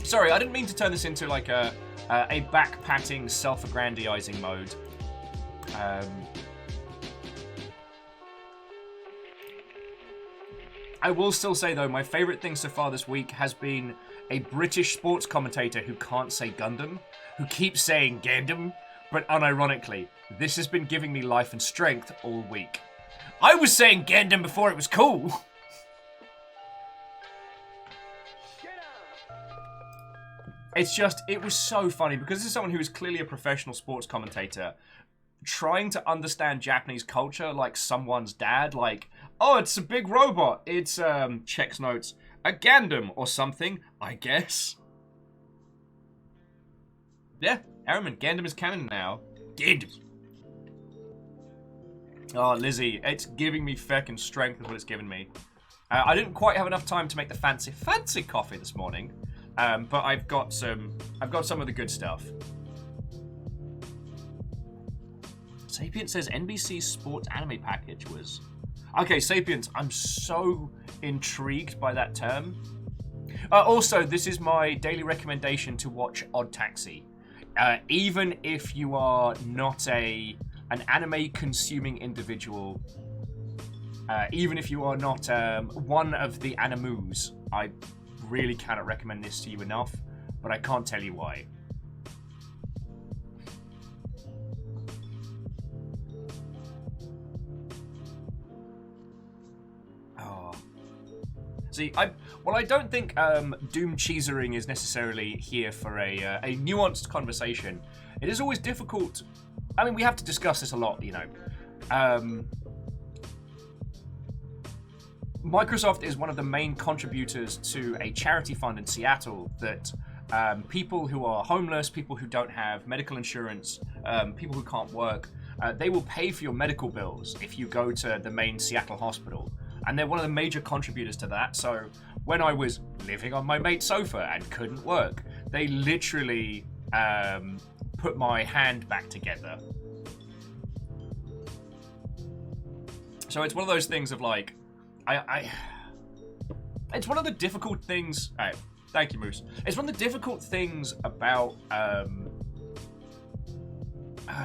Sorry, I didn't mean to turn this into like a back-patting, self-aggrandizing mode. I will still say, though, my favourite thing so far this week has been a British sports commentator who can't say Gundam, who keeps saying Gundam, but unironically, this has been giving me life and strength all week. I was saying Gundam before it was cool! It was so funny, because this is someone who is clearly a professional sports commentator, trying to understand Japanese culture like someone's dad, like, oh, it's a big robot, it's, checks notes, a Gundam or something, I guess. Yeah, Araman, Gundam is canon now. Gundam. Oh, Lizzie, it's giving me feckin' strength is what it's giving me. I didn't quite have enough time to make the fancy coffee this morning. But I've got some of the good stuff. Sapient says NBC's sports anime package was... Okay, Sapient, I'm so intrigued by that term. Also, this is my daily recommendation to watch Odd Taxi. Even if you are not an anime-consuming individual, even if you are not one of the animus, I really cannot recommend this to you enough, but I can't tell you why. Oh. See, I don't think Doom cheesering is necessarily here for a nuanced conversation. It is always difficult. I mean, we have to discuss this a lot, you know. Microsoft is one of the main contributors to a charity fund in Seattle that people who are homeless, people who don't have medical insurance, people who can't work, they will pay for your medical bills if you go to the main Seattle hospital. And they're one of the major contributors to that. So when I was living on my mate's sofa and couldn't work, they literally put my hand back together. So it's one of those things of like, it's one of the difficult things. All right, thank you, Moose. It's one of the difficult things about.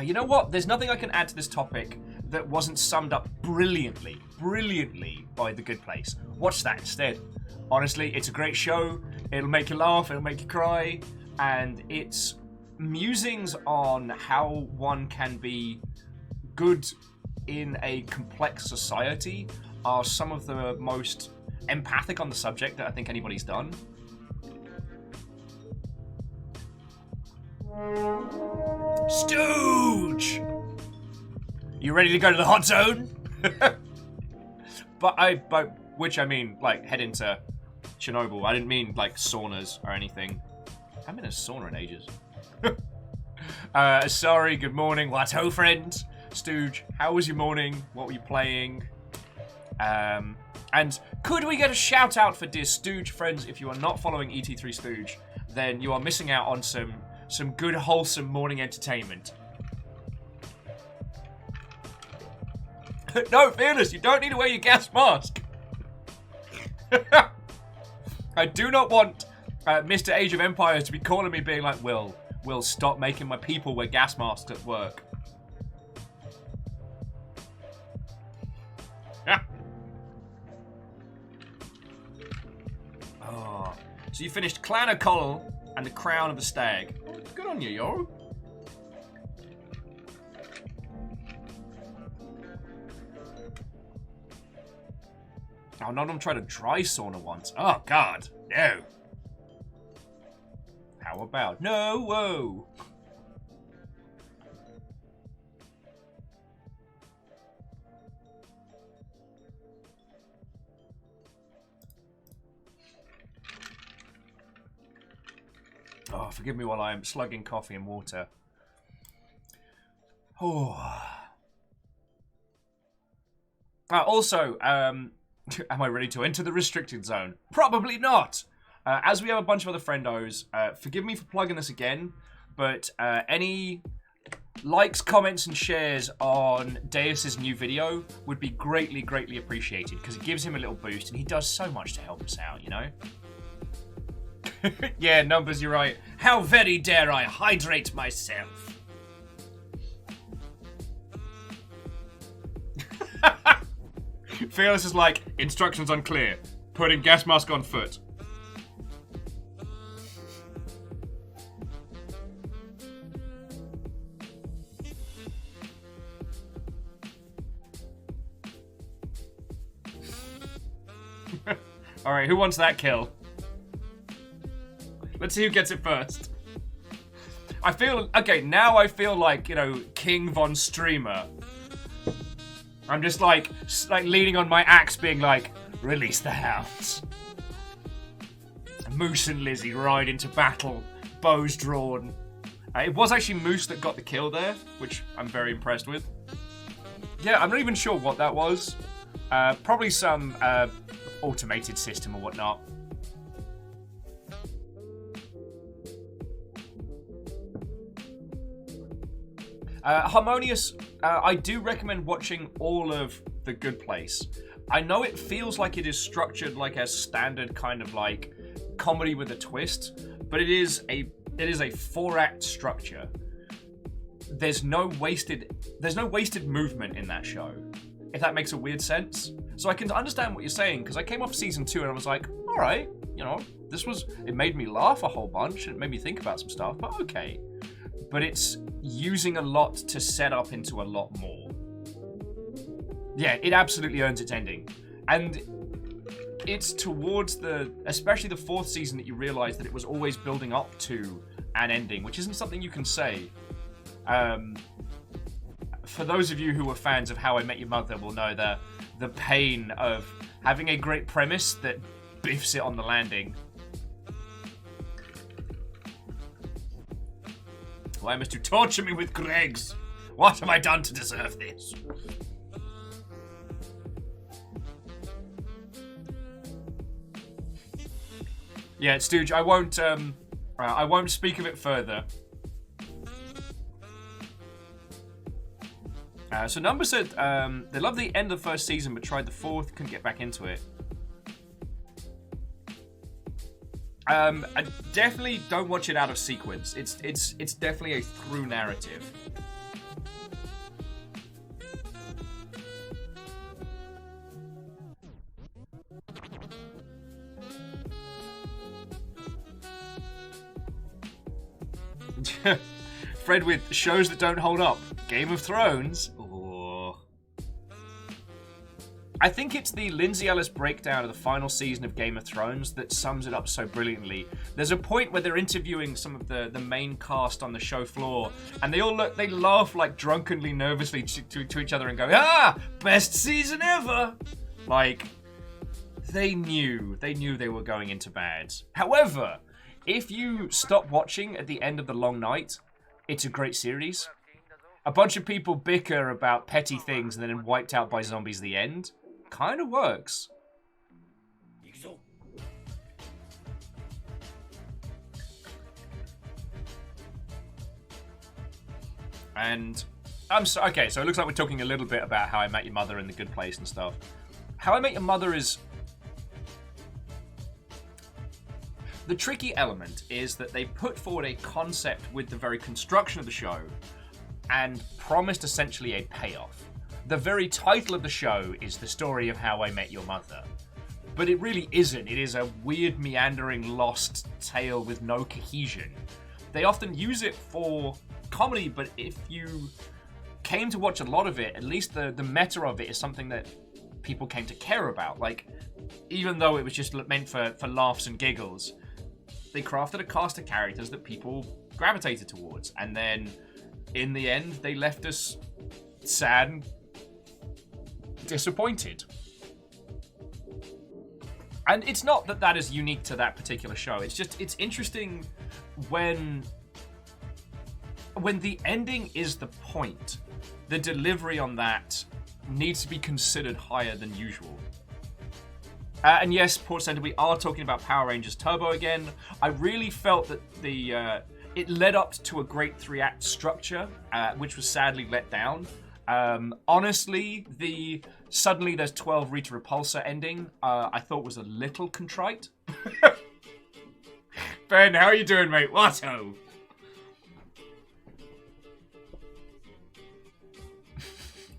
You know what? There's nothing I can add to this topic that wasn't summed up brilliantly by The Good Place. Watch that instead. Honestly, it's a great show. It'll make you laugh, it'll make you cry, and it's musings on how one can be good in a complex society are some of the most empathic on the subject that I think anybody's done. Stooge! You ready to go to the hot zone? By which I mean, like, head into Chernobyl. I didn't mean, like, saunas or anything. I haven't been in a sauna in ages. Sorry, good morning. What ho, friend? Stooge, how was your morning? What were you playing? And could we get a shout out for dear Stooge friends? If you are not following ET3 Stooge, then you are missing out on some good wholesome morning entertainment. No, Fearless, you don't need to wear your gas mask. I do not want Mr. Age of Empires to be calling me being like, Will, stop making my people wear gas masks at work. Oh. So you finished Clan of Coll and the Crown of the Stag. Good on you, yo. Oh, none of them tried a dry sauna once. Oh, God. No. How about no? Whoa. Oh, forgive me while I am slugging coffee and water. Oh. Also, am I ready to enter the restricted zone? Probably not. As we have a bunch of other friendos, forgive me for plugging this again, but any likes, comments, and shares on Deus's new video would be greatly, greatly appreciated, because it gives him a little boost, and he does so much to help us out, you know? Yeah, Numbers, you're right. How very dare I hydrate myself? Fearless is like, instructions unclear. Putting gas mask on foot. Alright, who wants that kill? Let's see who gets it first. Now I feel like, you know, King Von Streamer. I'm just like leaning on my axe being like, release the hounds. Moose and Lizzie ride into battle, bows drawn. It was actually Moose that got the kill there, which I'm very impressed with. Yeah, I'm not even sure what that was. Probably some automated system or whatnot. Harmonious, I do recommend watching all of The Good Place. I know it feels like it is structured like a standard kind of like comedy with a twist, but it is a 4-act structure. There's no wasted movement in that show, if that makes a weird sense. So I can understand what you're saying, because I came off season 2 and I was like, all right, you know, it made me laugh a whole bunch and it made me think about some stuff, but okay. But it's using a lot to set up into a lot more. Yeah, it absolutely earns its ending. And it's towards especially the 4th season that you realise that it was always building up to an ending, which isn't something you can say. For those of you who were fans of How I Met Your Mother will know the pain of having a great premise that biffs it on the landing. Why must you torture me with Greg's? What have I done to deserve this? Yeah, Stooge, I won't speak of it further. So Number said they loved the end of the first season, but tried the fourth, couldn't get back into it. I definitely don't watch it out of sequence. It's definitely a through narrative. Fred with shows that don't hold up. Game of Thrones. Ooh. I think it's the Lindsay Ellis breakdown of the final season of Game of Thrones that sums it up so brilliantly. There's a point where they're interviewing some of the main cast on the show floor, and they laugh like drunkenly, nervously to each other and go, "Ah, best season ever!" Like, they knew they were going into bad. However, if you stop watching at the end of the long night, it's a great series. A bunch of people bicker about petty things and then wiped out by zombies at the end. Kind of works. And okay, so it looks like we're talking a little bit about How I Met Your Mother and The Good Place and stuff. How I Met Your Mother is... The tricky element is that they put forward a concept with the very construction of the show and promised essentially a payoff. The very title of the show is The Story of How I Met Your Mother. But it really isn't. It is a weird, meandering, lost tale with no cohesion. They often use it for comedy, but if you came to watch a lot of it, at least the meta of it is something that people came to care about. Like, even though it was just meant for laughs and giggles, they crafted a cast of characters that people gravitated towards. And then, in the end, they left us sad and disappointed. And it's not that that is unique to that particular show. It's just, it's interesting when the ending is the point, the delivery on that needs to be considered higher than usual. And yes, Port Center, we are talking about Power Rangers Turbo again. I really felt that it led up to a great 3-act structure, which was sadly let down. Honestly, the suddenly there's 12 Rita Repulsa ending, I thought was a little contrite. Ben, how are you doing, mate? Watto.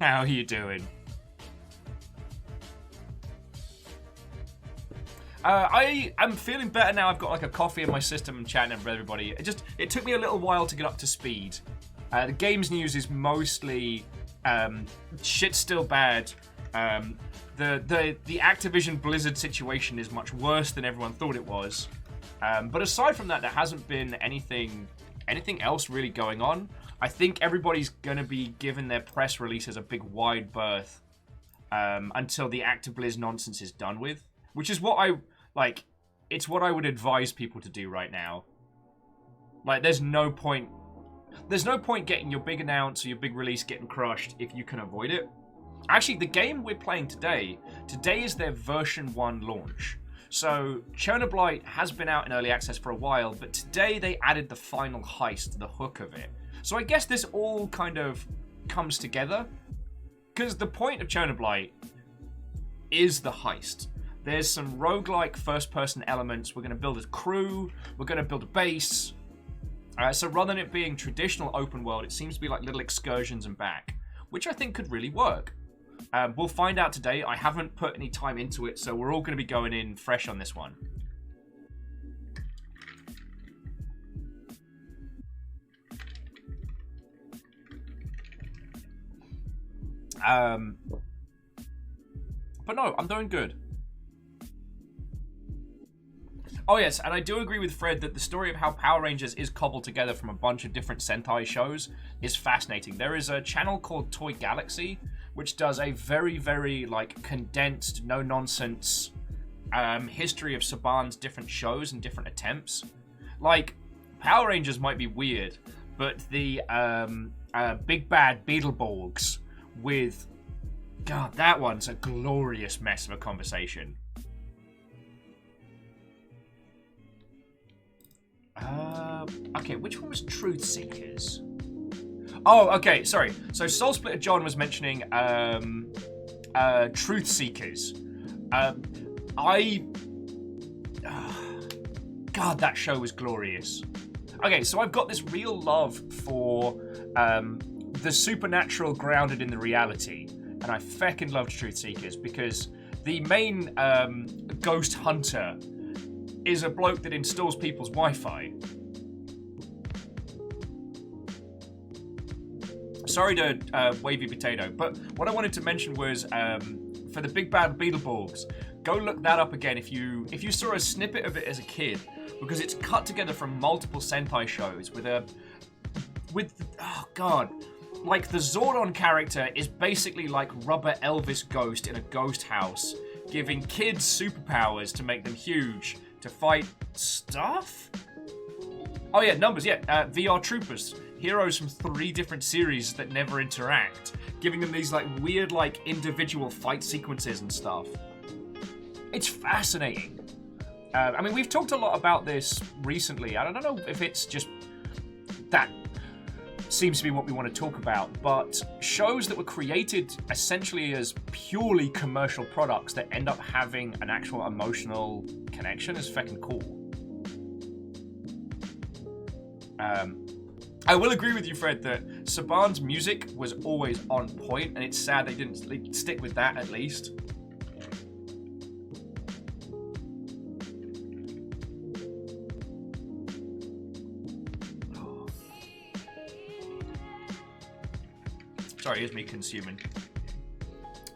How are you doing? I'm feeling better now. I've got like a coffee in my system and chatting with everybody. It took me a little while to get up to speed. The games news is mostly shit's still bad. The Activision Blizzard situation is much worse than everyone thought it was. But aside from that, there hasn't been anything else really going on. I think everybody's gonna be giving their press releases a big wide berth until the ActiBliz nonsense is done with, which is what it's what I would advise people to do right now. Like, there's no point getting your big announce or your big release getting crushed if you can avoid it. Actually, the game we're playing today is their version 1 launch. So, Chernobylite has been out in early access for a while, but today they added the final heist, the hook of it. So I guess this all kind of comes together, because the point of Chernobylite is the heist. There's some roguelike first-person elements. We're going to build a crew. We're going to build a base. So rather than it being traditional open world, it seems to be like little excursions and back, which I think could really work. We'll find out today. I haven't put any time into it, so we're all going to be going in fresh on this one. But no, I'm doing good. Oh yes, and I do agree with Fred that the story of how Power Rangers is cobbled together from a bunch of different Sentai shows is fascinating. There is a channel called Toy Galaxy, which does a very, very, like, condensed, no-nonsense history of Saban's different shows and different attempts. Like, Power Rangers might be weird, but the Big Bad Beetleborgs with... God, that one's a glorious mess of a conversation. Okay, which one was Truth Seekers? Oh, okay, sorry. So Soul Splitter John was mentioning Truth Seekers. God, that show was glorious. Okay, so I've got this real love for the supernatural grounded in the reality, and I feckin' loved Truth Seekers because the main ghost hunter is a bloke that installs people's Wi-Fi. Sorry to wavy potato, but what I wanted to mention was for the Big Bad Beetleborgs, go look that up again if you saw a snippet of it as a kid, because it's cut together from multiple Sentai shows with oh god, like the Zordon character is basically like Rubber Elvis Ghost in a ghost house, giving kids superpowers to make them huge to fight stuff. Oh yeah, numbers, yeah. VR Troopers, heroes from 3 different series that never interact, giving them these like weird like individual fight sequences and stuff. It's fascinating. I mean, we've talked a lot about this recently. I don't know if it's just that seems to be what we want to talk about, but shows that were created essentially as purely commercial products that end up having an actual emotional connection is fucking cool. I will agree with you, Fred, that Saban's music was always on point, and it's sad they didn't stick with that at least. Sorry, here's me consuming.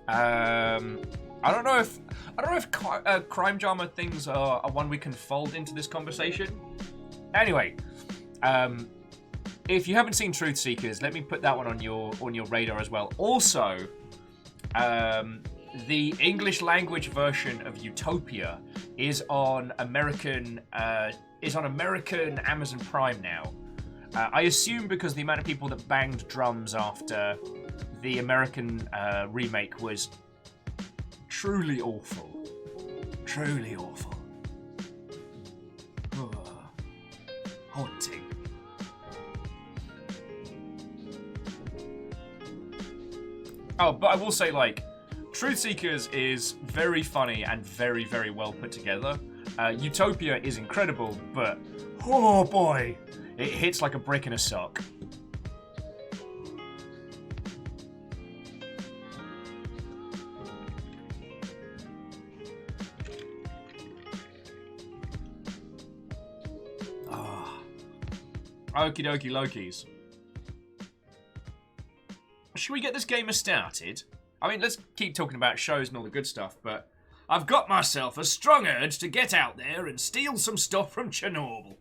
I don't know if crime drama things are one we can fold into this conversation. Anyway, if you haven't seen Truth Seekers, let me put that one on your radar as well. Also, the English language version of Utopia is on American Amazon Prime now. I assume because the amount of people that banged drums after the American remake was truly awful. Truly awful. Haunting. Oh, but I will say, like, Truth Seekers is very funny and very, very well put together. Utopia is incredible, but oh boy, it hits like a brick in a sock. Okie dokie Lokis. Should we get this gamer started? I mean, let's keep talking about shows and all the good stuff, but I've got myself a strong urge to get out there and steal some stuff from Chernobyl.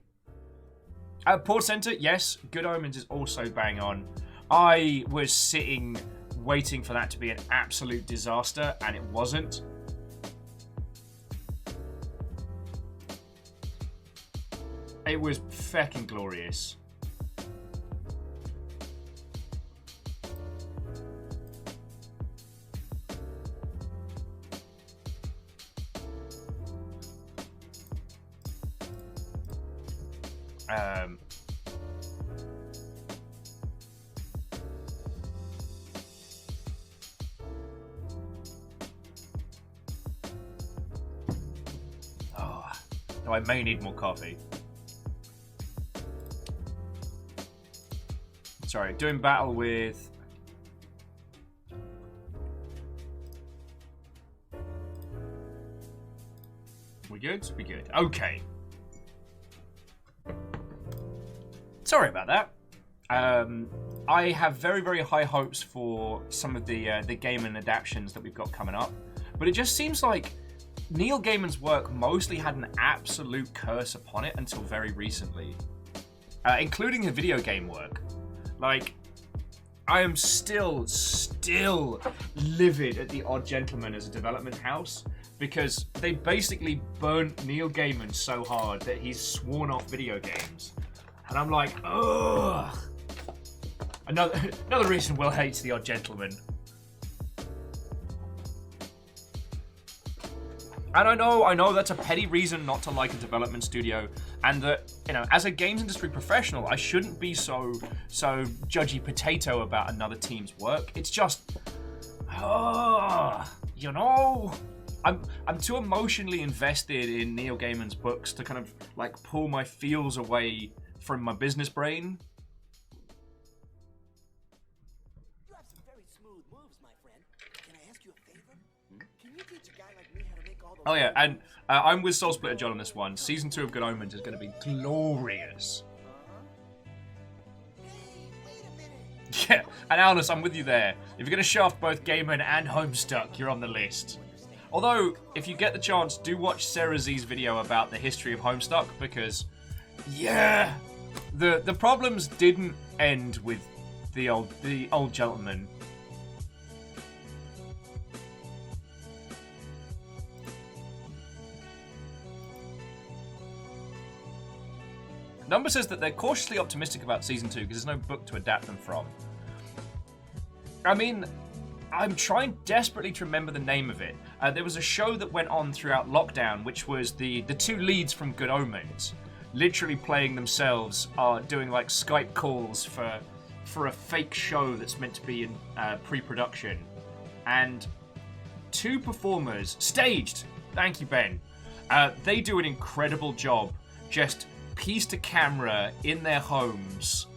Port Center, yes. Good Omens is also bang on. I was sitting waiting for that to be an absolute disaster, and it wasn't. It was feckin' glorious. Oh, I may need more coffee. Sorry, doing battle with... We good? We good. Okay. Sorry about that. I have very, very high hopes for some of the Gaiman adaptations that we've got coming up, but it just seems like Neil Gaiman's work mostly had an absolute curse upon it until very recently, including the video game work. Like, I am still livid at The Odd Gentleman as a development house because they basically burnt Neil Gaiman so hard that he's sworn off video games. And I'm like, ugh. Another reason Will hates The Odd Gentleman. And I know that's a petty reason not to like a development studio, and that, you know, as a games industry professional, I shouldn't be so judgy potato about another team's work. It's just, you know, I'm too emotionally invested in Neil Gaiman's books to kind of like pull my feels away from my business brain. You have some very smooth moves, my friend. Can I ask you a favor? Can you teach a guy like me how to make all those... Oh yeah, and I'm with Soul Splitter John on this one. Season 2 of Good Omens is going to be glorious. Hey, wait a minute. Yeah, and Alice, I'm with you there. If you're going to shaft both Gaiman and Homestuck, you're on the list. Although, if you get the chance, do watch Sarah Z's video about the history of Homestuck, because, yeah, the problems didn't end with the old gentleman. Number says that they're cautiously optimistic about Season 2 because there's no book to adapt them from. I mean, I'm trying desperately to remember the name of it. There was a show that went on throughout lockdown, which was the two leads from Good Omens, literally playing themselves, doing like Skype calls for a fake show that's meant to be in pre-production. And two performers, staged, thank you, Ben, they do an incredible job just piece to camera in their homes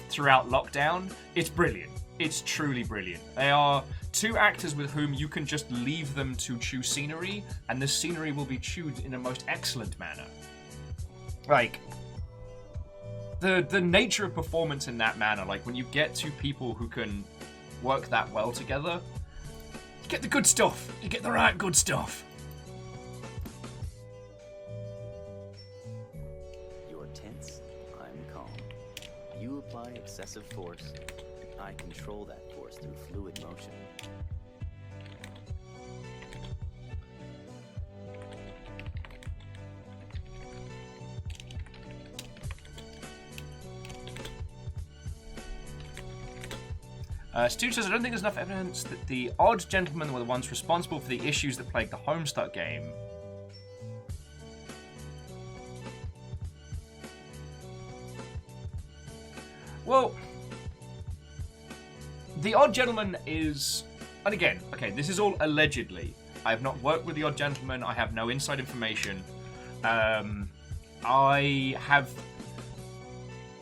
throughout lockdown. It's brilliant. It's truly brilliant. They are two actors with whom you can just leave them to chew scenery, and the scenery will be chewed in a most excellent manner. Like, the nature of performance in that manner, like when you get two people who can work that well together, you get the good stuff. You get the right good stuff. You're tense, I'm calm. You apply excessive force. I control that force through fluid motion. Stu says, I don't think there's enough evidence that the odd gentlemen were the ones responsible for the issues that plagued the Homestuck game. Well, the Odd Gentleman is... And again, okay, this is all allegedly. I have not worked with the Odd Gentleman. I have no inside information. I have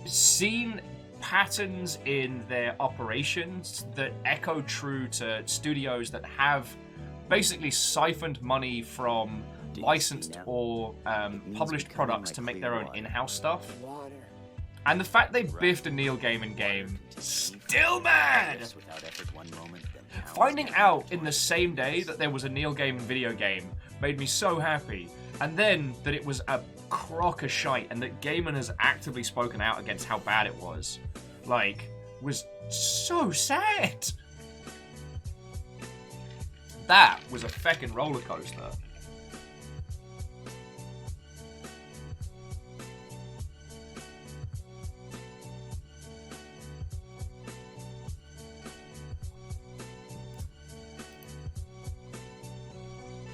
seen patterns in their operations that echo true to studios that have basically siphoned money from licensed or published products to make their own in-house stuff. And the fact they biffed a Neil Gaiman game, still mad! Finding out in the same day that there was a Neil Gaiman video game made me so happy. And then that it was a crock of shite and that Gaiman has actively spoken out against how bad it was. Like, was so sad. That was a feckin' roller coaster.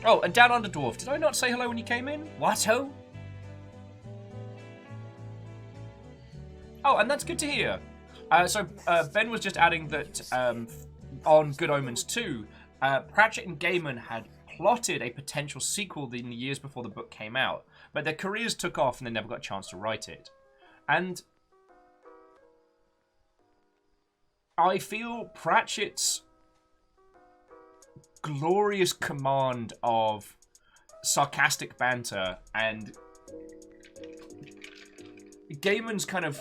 Oh, and Down Under Dwarf. Did I not say hello when you came in? What-ho? Oh, and that's good to hear. So Ben was just adding that on Good Omens 2, Pratchett and Gaiman had plotted a potential sequel in the years before the book came out, but their careers took off and they never got a chance to write it. And I feel Pratchett's glorious command of sarcastic banter and Gaiman's kind of,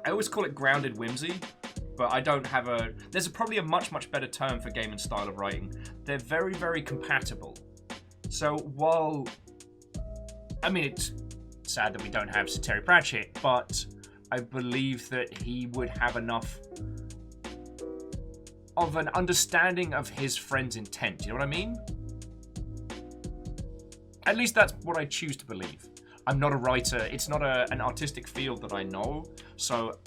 I always call it grounded whimsy, but I don't have a, there's probably a much better term for Gaiman's style of writing. They're very, very compatible. So while, I mean, it's sad that we don't have Sir Terry Pratchett, but I believe that he would have enough of an understanding of his friend's intent. You know what I mean? At least that's what I choose to believe. I'm not a writer. It's not an artistic field that I know. So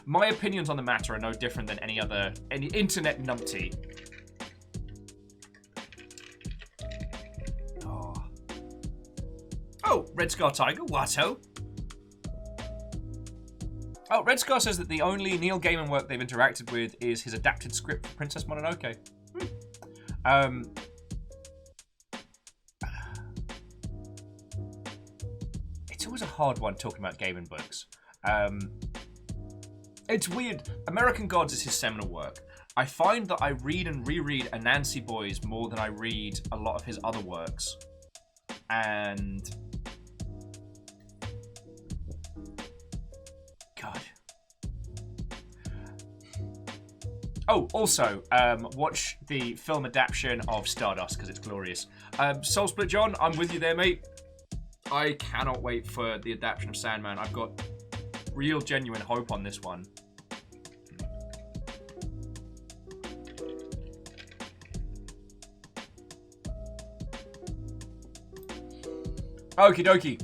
my opinions on the matter are no different than any internet numpty. Oh. Red Scar Tiger, Watto. Oh, Red Scar says that the only Neil Gaiman work they've interacted with is his adapted script for Princess Mononoke. It's always a hard one talking about Gaiman books. It's weird. American Gods is his seminal work. I find that I read and reread Anansi Boys more than I read a lot of his other works. And... God. Oh, also, watch the film adaptation of Stardust, because it's glorious. Soul Split John, I'm with you there, mate. I cannot wait for the adaptation of Sandman. I've got real, genuine hope on this one. Okie dokie.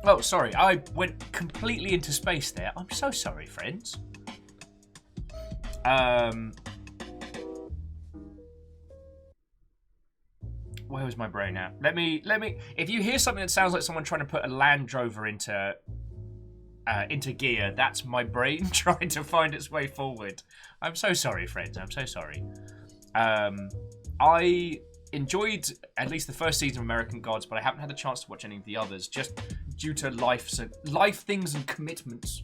Oh, sorry, I went completely into space there. I'm so sorry, friends. Where was my brain at? Let me. If you hear something that sounds like someone trying to put a Land Rover into gear, that's my brain trying to find its way forward. I'm so sorry, friends. I'm so sorry. I enjoyed at least the first season of American Gods, but I haven't had the chance to watch any of the others, just due to life things and commitments.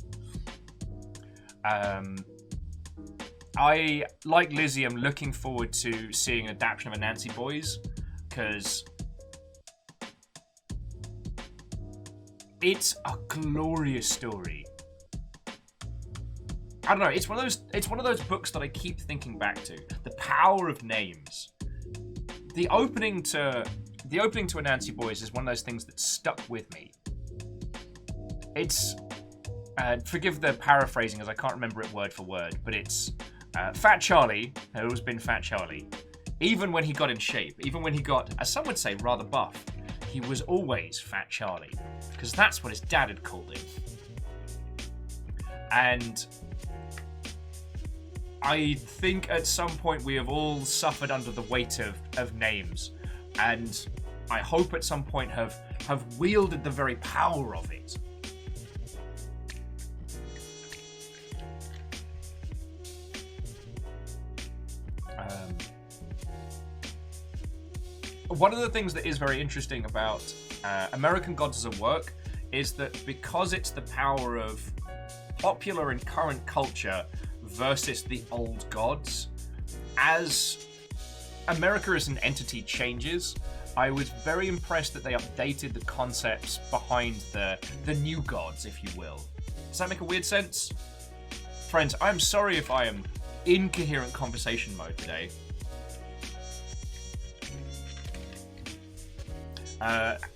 I, like Lizzie, am looking forward to seeing an adaptation of Anansi Boys, because it's a glorious story. I don't know, it's one of those books that I keep thinking back to. The power of names. The opening to Anansi Boys is one of those things that stuck with me. It's forgive the paraphrasing as I can't remember it word for word, but it's Fat Charlie had always been Fat Charlie. Even when he got in shape, even when he got, as some would say, rather buff, he was always Fat Charlie, because that's what his dad had called him. And I think at some point we have all suffered under the weight of names, and I hope at some point have wielded the very power of it. One of the things that is very interesting about American Gods as a work is that because it's the power of popular and current culture versus the old gods, as America as an entity changes, I was very impressed that they updated the concepts behind the new gods, if you will. Does that make a weird sense? Friends, I'm sorry if I am incoherent conversation mode today.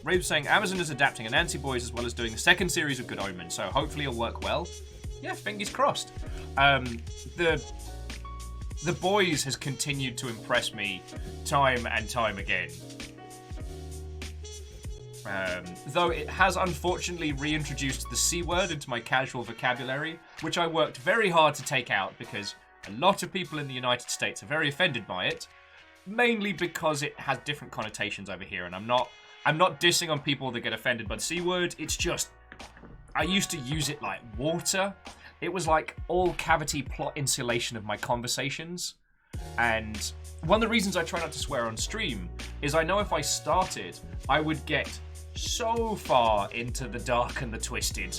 Rave's saying Amazon is adapting Anansi Boys as well as doing the second series of Good Omen, so hopefully it'll work well. Yeah, fingers crossed. The Boys has continued to impress me time and time again. Though it has unfortunately reintroduced the C word into my casual vocabulary, which I worked very hard to take out because a lot of people in the United States are very offended by it, mainly because it has different connotations over here, and I'm not dissing on people that get offended by the C word. It's just, I used to use it like water. It was like all cavity plot insulation of my conversations. And one of the reasons I try not to swear on stream is I know if I started, I would get so far into the dark and the twisted.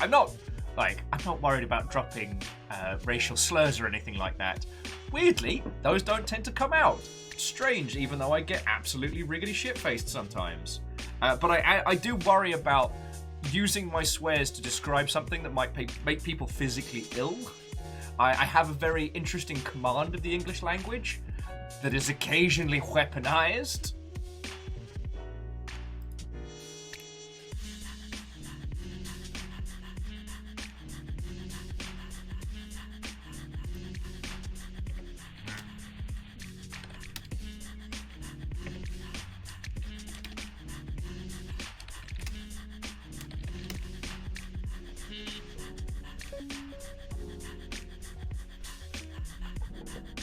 I'm not worried about dropping racial slurs or anything like that. Weirdly, those don't tend to come out. Strange, even though I get absolutely riggedy shit-faced sometimes. But I do worry about using my swears to describe something that might make people physically ill. I have a very interesting command of the English language that is occasionally weaponized.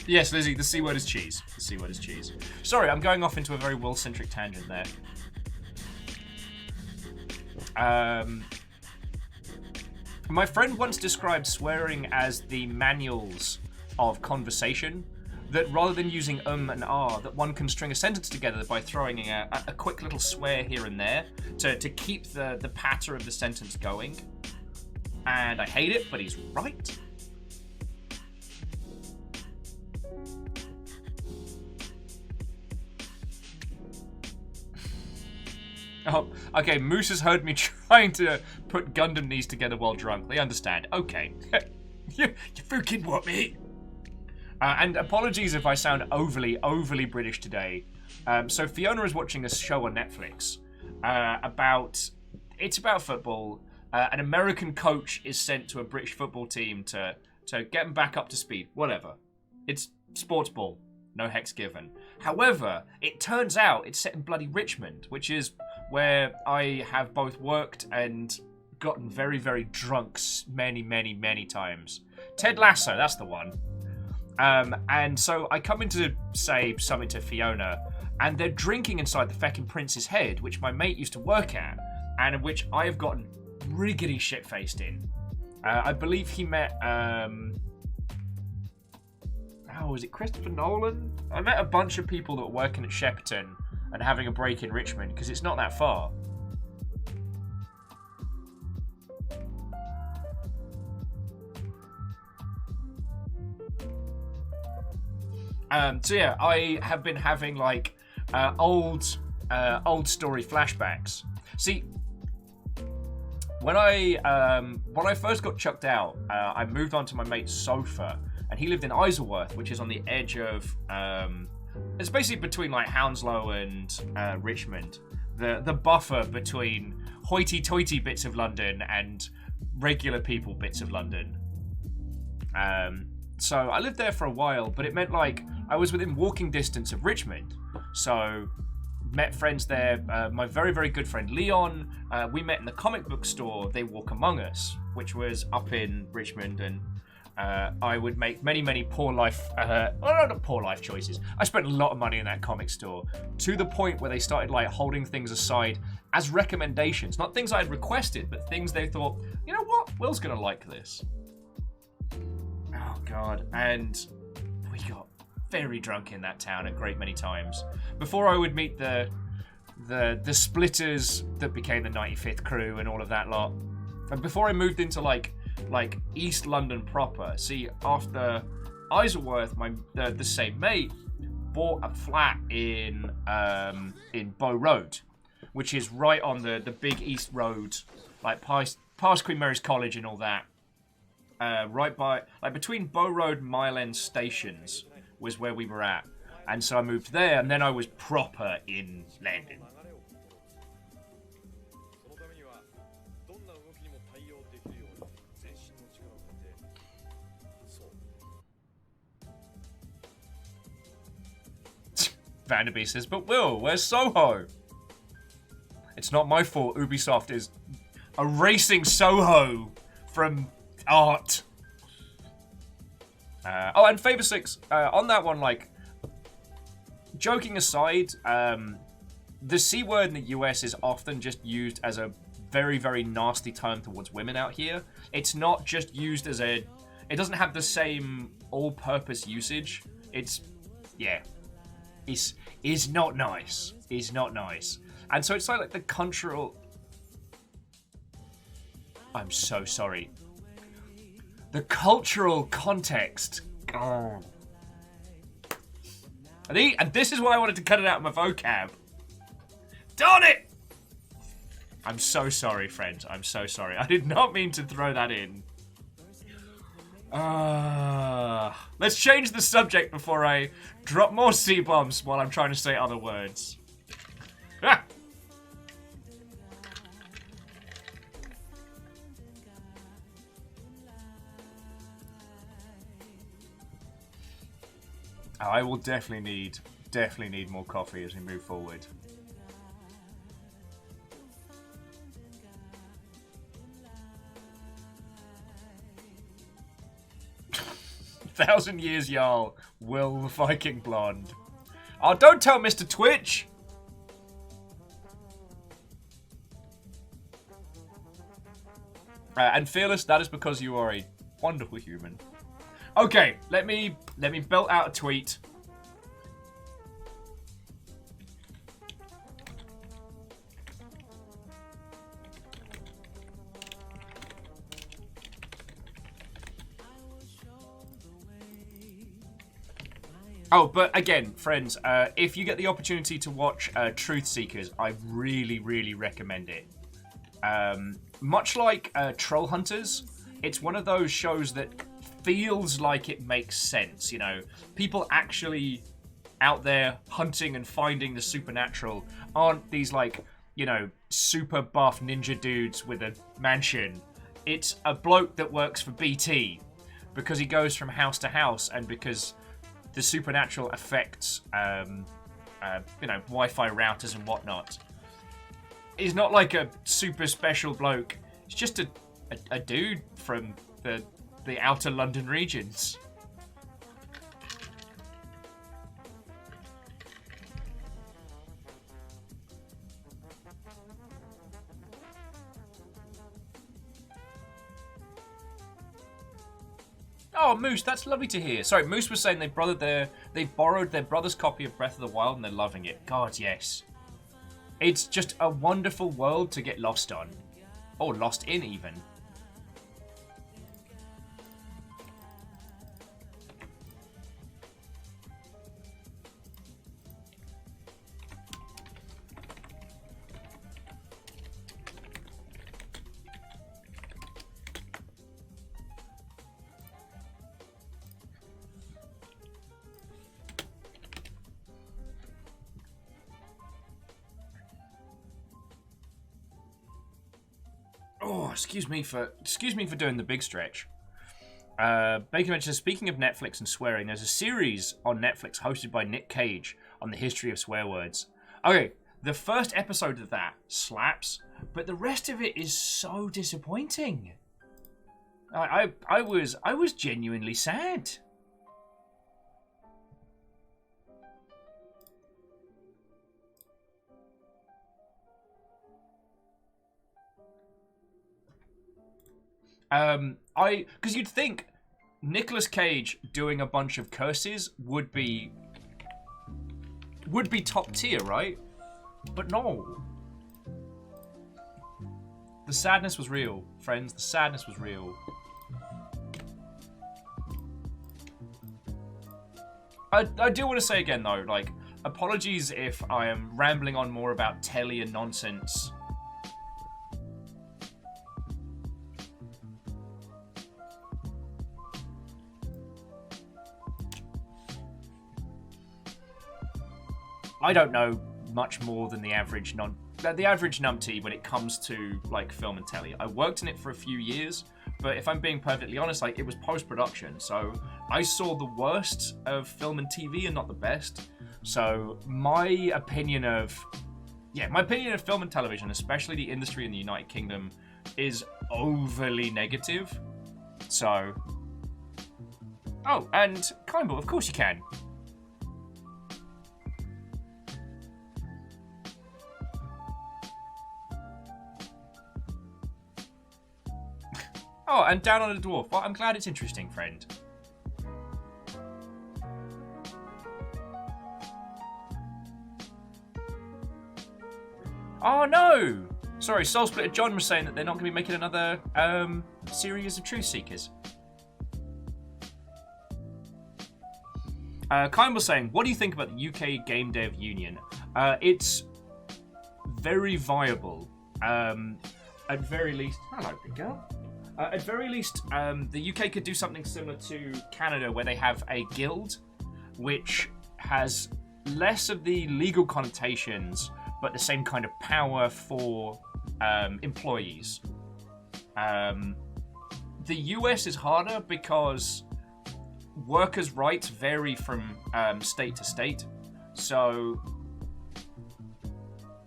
Yes, Lizzie, the C word is cheese. The C word is cheese. Sorry, I'm going off into a very Will-centric tangent there. My friend once described swearing as the manuals of conversation, that rather than using and ah, that one can string a sentence together by throwing in a quick little swear here and there to keep the patter of the sentence going. And I hate it, but he's right. Oh, okay, Moose has heard me trying to put Gundam knees together while drunk. They understand. Okay. you freaking what, me? And apologies if I sound overly British today. So Fiona is watching a show on Netflix about football. An American coach is sent to a British football team to get them back up to speed. Whatever. It's sports ball. No hex given. However, it turns out it's set in bloody Richmond, which is where I have both worked and gotten very, very drunk many times. Ted Lasso, that's the one. And so I come in to say something to Fiona, and they're drinking inside the feckin' Prince's Head, which my mate used to work at, and in which I have gotten riggedy shit-faced in. I believe he met, was it Christopher Nolan? I met a bunch of people that were working at Shepperton and having a break in Richmond, because it's not that far. So yeah, I have been having like old story flashbacks. See, when I first got chucked out, I moved onto my mate's sofa, and he lived in Isleworth, which is on the edge of it's basically between like Hounslow and Richmond, the buffer between hoity-toity bits of London and regular people bits of London. So I lived there for a while, but it meant like I was within walking distance of Richmond. So met friends there. My very, very good friend Leon, we met in the comic book store They Walk Among Us, which was up in Richmond, and I would make many poor life, not poor life choices. I spent a lot of money in that comic store, to the point where they started like holding things aside as recommendations, not things I had requested, but things they thought, you know what, Will's gonna like this. Oh god, and we got very drunk in that town a great many times before I would meet the splitters that became the 95th crew and all of that lot, and before I moved into like East London proper. See, after Isleworth, the same mate bought a flat in Bow Road, which is right on the big East Road, like past Queen Mary's College and all that. Right by, like between Bow Road and Mile End stations was where we were at. And so I moved there, and then I was proper in London. Vanderby says, but Will, where's Soho? It's not my fault Ubisoft is erasing Soho from art. And Favor 6, on that one, like, joking aside, the C word in the US is often just used as a very, very nasty term towards women out here. It's not just used as it doesn't have the same all-purpose usage. It's, yeah, is not nice. Is not nice. And so it's like the cultural... I'm so sorry. The cultural context. Oh. And this is why I wanted to cut it out of my vocab. Darn it! I'm so sorry, friends. I'm so sorry. I did not mean to throw that in. Let's change the subject before I drop more C-bombs while I'm trying to say other words. Ah! I will definitely need more coffee as we move forward. 1,000 years Jarl, Will the Viking Blonde. Oh, don't tell Mr. Twitch! And Fearless, that is because you are a wonderful human. Okay, let me belt out a tweet. Oh, but again, friends, if you get the opportunity to watch Truth Seekers, I really, really recommend it. Much like Troll Hunters, it's one of those shows that feels like it makes sense, you know. People actually out there hunting and finding the supernatural aren't these, like, you know, super buff ninja dudes with a mansion. It's a bloke that works for BT because he goes from house to house and because the supernatural affects, you know, Wi-Fi routers and whatnot. He's not like a super special bloke. He's just a dude from the outer London regions. Oh, Moose, that's lovely to hear. Sorry, Moose was saying they borrowed their brother's copy of Breath of the Wild and they're loving it. God, yes. It's just a wonderful world to get lost on. Or lost in, even. Oh, excuse me for doing the big stretch. Bacon mentions, speaking of Netflix and swearing, there's a series on Netflix hosted by Nick Cage on the history of swear words. Okay, the first episode of that slaps, but the rest of it is so disappointing. I was genuinely sad. Because you'd think Nicolas Cage doing a bunch of curses would be top tier, right? But no. The sadness was real, friends. The sadness was real. I do want to say again, though, like, apologies if I am rambling on more about telly and nonsense. I don't know much more than the average numpty when it comes to, like, film and telly. I worked in it for a few years, but if I'm being perfectly honest, like, it was post-production, so I saw the worst of film and TV and not the best. So my opinion of film and television, especially the industry in the United Kingdom, is overly negative. So, oh, and Kindle, of course you can. Oh, and Down on a Dwarf. Well, I'm glad it's interesting, friend. Oh, no! Sorry, Soul Splitter John was saying that they're not going to be making another series of Truth Seekers. Kyle was saying, what do you think about the UK Game Dev Union? It's very viable. At very least... Hello, big girl. At very least, the UK could do something similar to Canada, where they have a guild, which has less of the legal connotations, but the same kind of power for employees. The US is harder because workers' rights vary from state to state. So,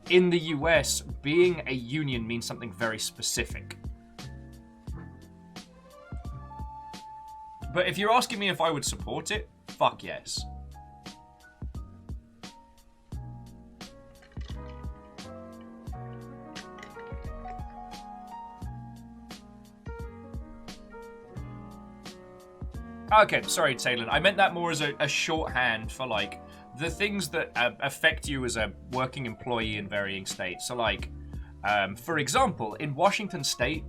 in the US, being a union means something very specific. But if you're asking me if I would support it, fuck yes. Okay, sorry, Talon. I meant that more as a shorthand for, like, the things that affect you as a working employee in varying states. So, like, for example, in Washington State,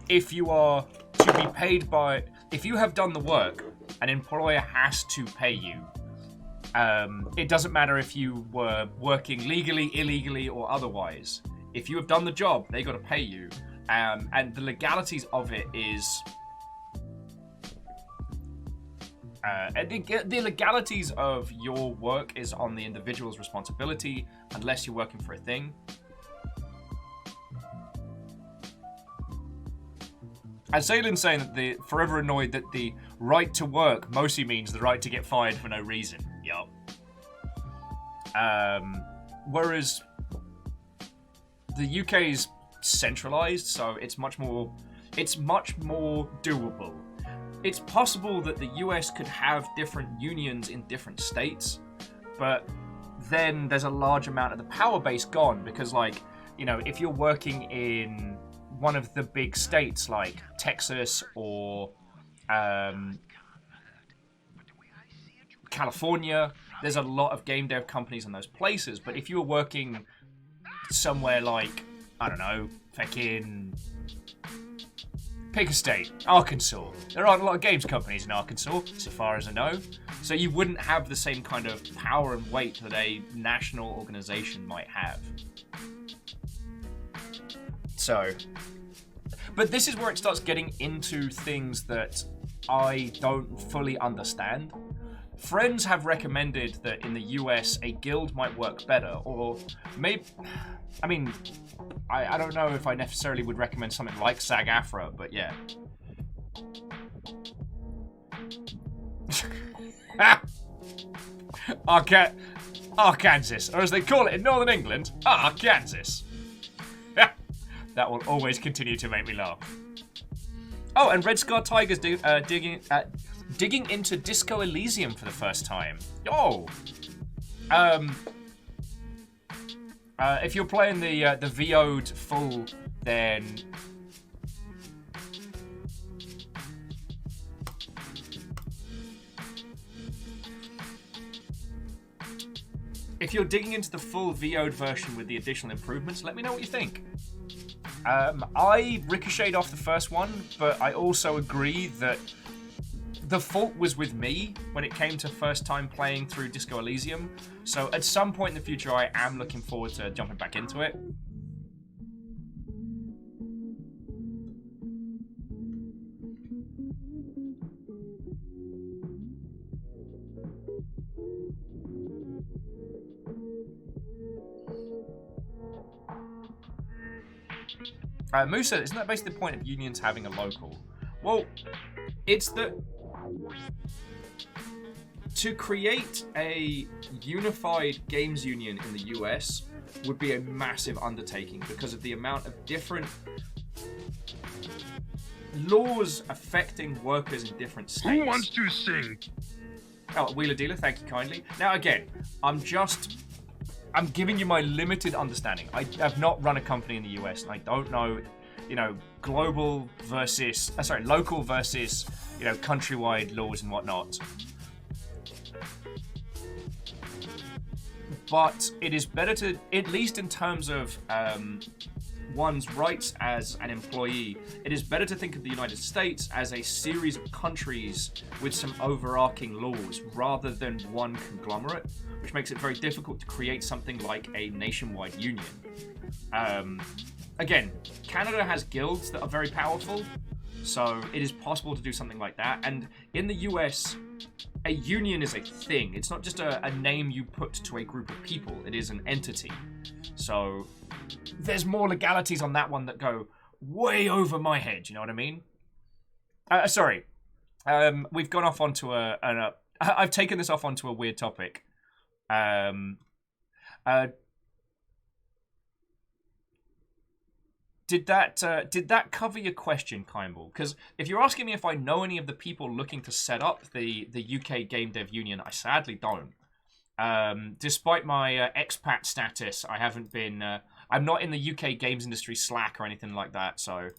if you are to be paid by... If you have done the work, an employer has to pay you. It doesn't matter if you were working legally, illegally, or otherwise. If you have done the job, they got to pay you. And the legalities of it is... the legalities of your work is on the individual's responsibility, unless you're working for a thing. And Salin's saying that the forever annoyed that the right to work mostly means the right to get fired for no reason. Yup. Whereas the UK's centralized, so it's much more doable. It's possible that the US could have different unions in different states, but then there's a large amount of the power base gone because, like, you know, if you're working in one of the big states like Texas or California, there's a lot of game dev companies in those places. But if you were working somewhere like, I don't know, fucking... pick a state, Arkansas. There aren't a lot of games companies in Arkansas, so far as I know. So you wouldn't have the same kind of power and weight that a national organization might have. So, but this is where it starts getting into things that I don't fully understand. Friends have recommended that in the US a guild might work better, or maybe, I mean, I don't know if I necessarily would recommend something like SAG-AFTRA, but yeah. Arkansas, or as they call it in Northern England, Arkansas. That will always continue to make me laugh. Oh, and Red Scar Tiger's digging into Disco Elysium for the first time. Oh! If you're playing the VO'd full, then... If you're digging into the full VO'd version with the additional improvements, let me know what you think. I ricocheted off the first one, but I also agree that the fault was with me when it came to first time playing through Disco Elysium. So at some point in the future, I am looking forward to jumping back into it. Musa, isn't that basically the point of unions having a local? Well, it's that to create a unified games union in the US would be a massive undertaking because of the amount of different laws affecting workers in different states. Who wants to sing? Oh, Wheeler Dealer, thank you kindly. Now again, I'm giving you my limited understanding. I have not run a company in the US, and I don't know, you know, local versus, you know, countrywide laws and whatnot. But it is better to, at least in terms of one's rights as an employee, it is better to think of the United States as a series of countries with some overarching laws rather than one conglomerate, which makes it very difficult to create something like a nationwide union. Again, Canada has guilds that are very powerful, so it is possible to do something like that. And in the US, a union is a thing. It's not just a name you put to a group of people. It is an entity. So there's more legalities on that one that go way over my head. You know what I mean? Sorry. We've gone off onto I've taken this off onto a weird topic. did that cover your question, Kimball? Because if you're asking me if I know any of the people looking to set up the UK Game Dev Union, I sadly don't. Despite my expat status, I haven't been. I'm not in the UK games industry Slack or anything like that, so.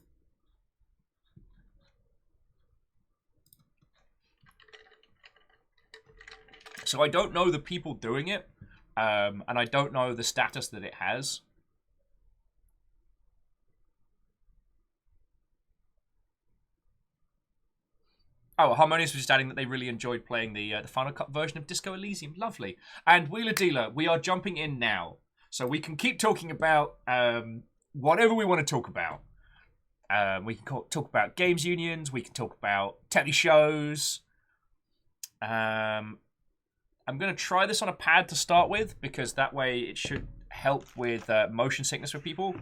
So I don't know the people doing it, and I don't know the status that it has. Oh, Harmonious was just adding that they really enjoyed playing the Final Cut version of Disco Elysium. Lovely. And Wheeler Dealer, we are jumping in now. So we can keep talking about whatever we want to talk about. We can talk about games unions. We can talk about telly shows. I'm going to try this on a pad to start with, because that way it should help with motion sickness for people.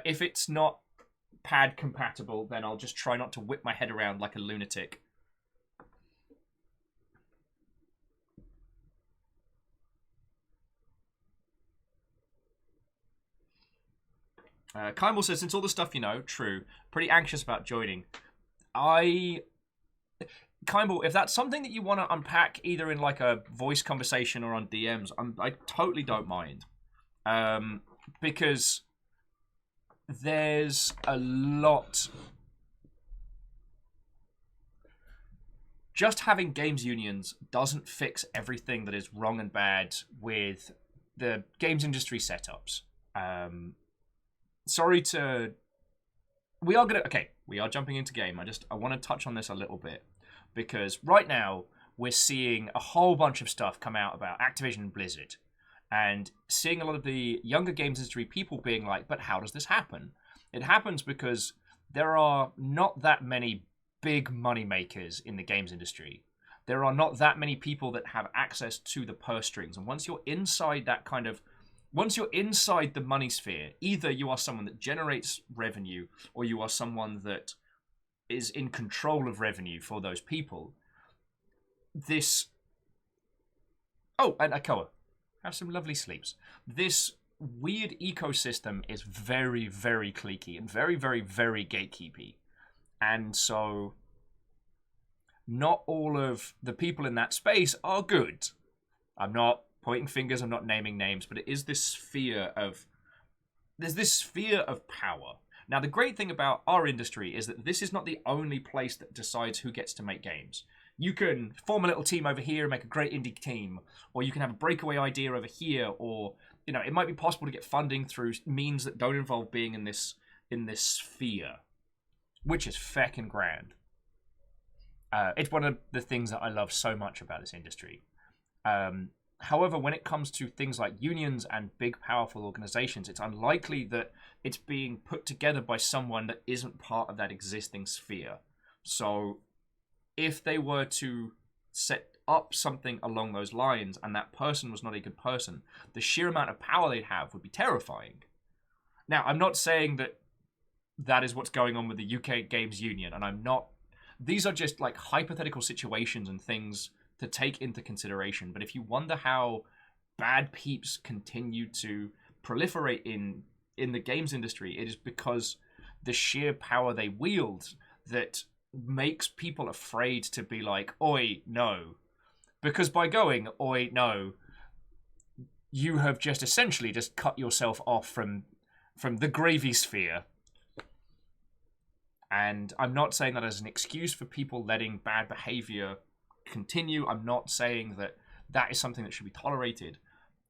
If it's not pad compatible, then I'll just try not to whip my head around like a lunatic. Kimball says, since all the stuff you know, true, pretty anxious about joining. Kimball, if that's something that you want to unpack either in like a voice conversation or on DMs, I totally don't mind. Because there's a lot. Just having games unions doesn't fix everything that is wrong and bad with the games industry setups. Sorry to... We are jumping into game. I want to touch on this a little bit. Because right now, we're seeing a whole bunch of stuff come out about Activision and Blizzard. And seeing a lot of the younger games industry people being like, but how does this happen? It happens because there are not that many big money makers in the games industry. There are not that many people that have access to the purse strings. And once you're inside the money sphere, either you are someone that generates revenue or you are someone that is in control of revenue for those people. Oh, and Akoa. Have some lovely sleeps. This weird ecosystem is very, very cliquey and very, very, very gatekeepy. And so not all of the people in that space are good. I'm not pointing fingers, I'm not naming names, but it is this sphere of... There's this sphere of power. Now, the great thing about our industry is that this is not the only place that decides who gets to make games. You can form a little team over here and make a great indie team, or you can have a breakaway idea over here, or, you know, it might be possible to get funding through means that don't involve being in this sphere, which is feckin' grand. It's one of the things that I love so much about this industry. However, when it comes to things like unions and big, powerful organizations, it's unlikely that it's being put together by someone that isn't part of that existing sphere. So if they were to set up something along those lines and that person was not a good person, the sheer amount of power they'd have would be terrifying. Now, I'm not saying that that is what's going on with the UK Games Union, and I'm not... These are just like hypothetical situations and things to take into consideration. But if you wonder how bad peeps continue to proliferate in the games industry, it is because the sheer power they wield that makes people afraid to be like, oi, no. Because by going, oi, no, you have just essentially just cut yourself off from the gravy sphere. And I'm not saying that as an excuse for people letting bad behavior continue. I'm not saying that that is something that should be tolerated.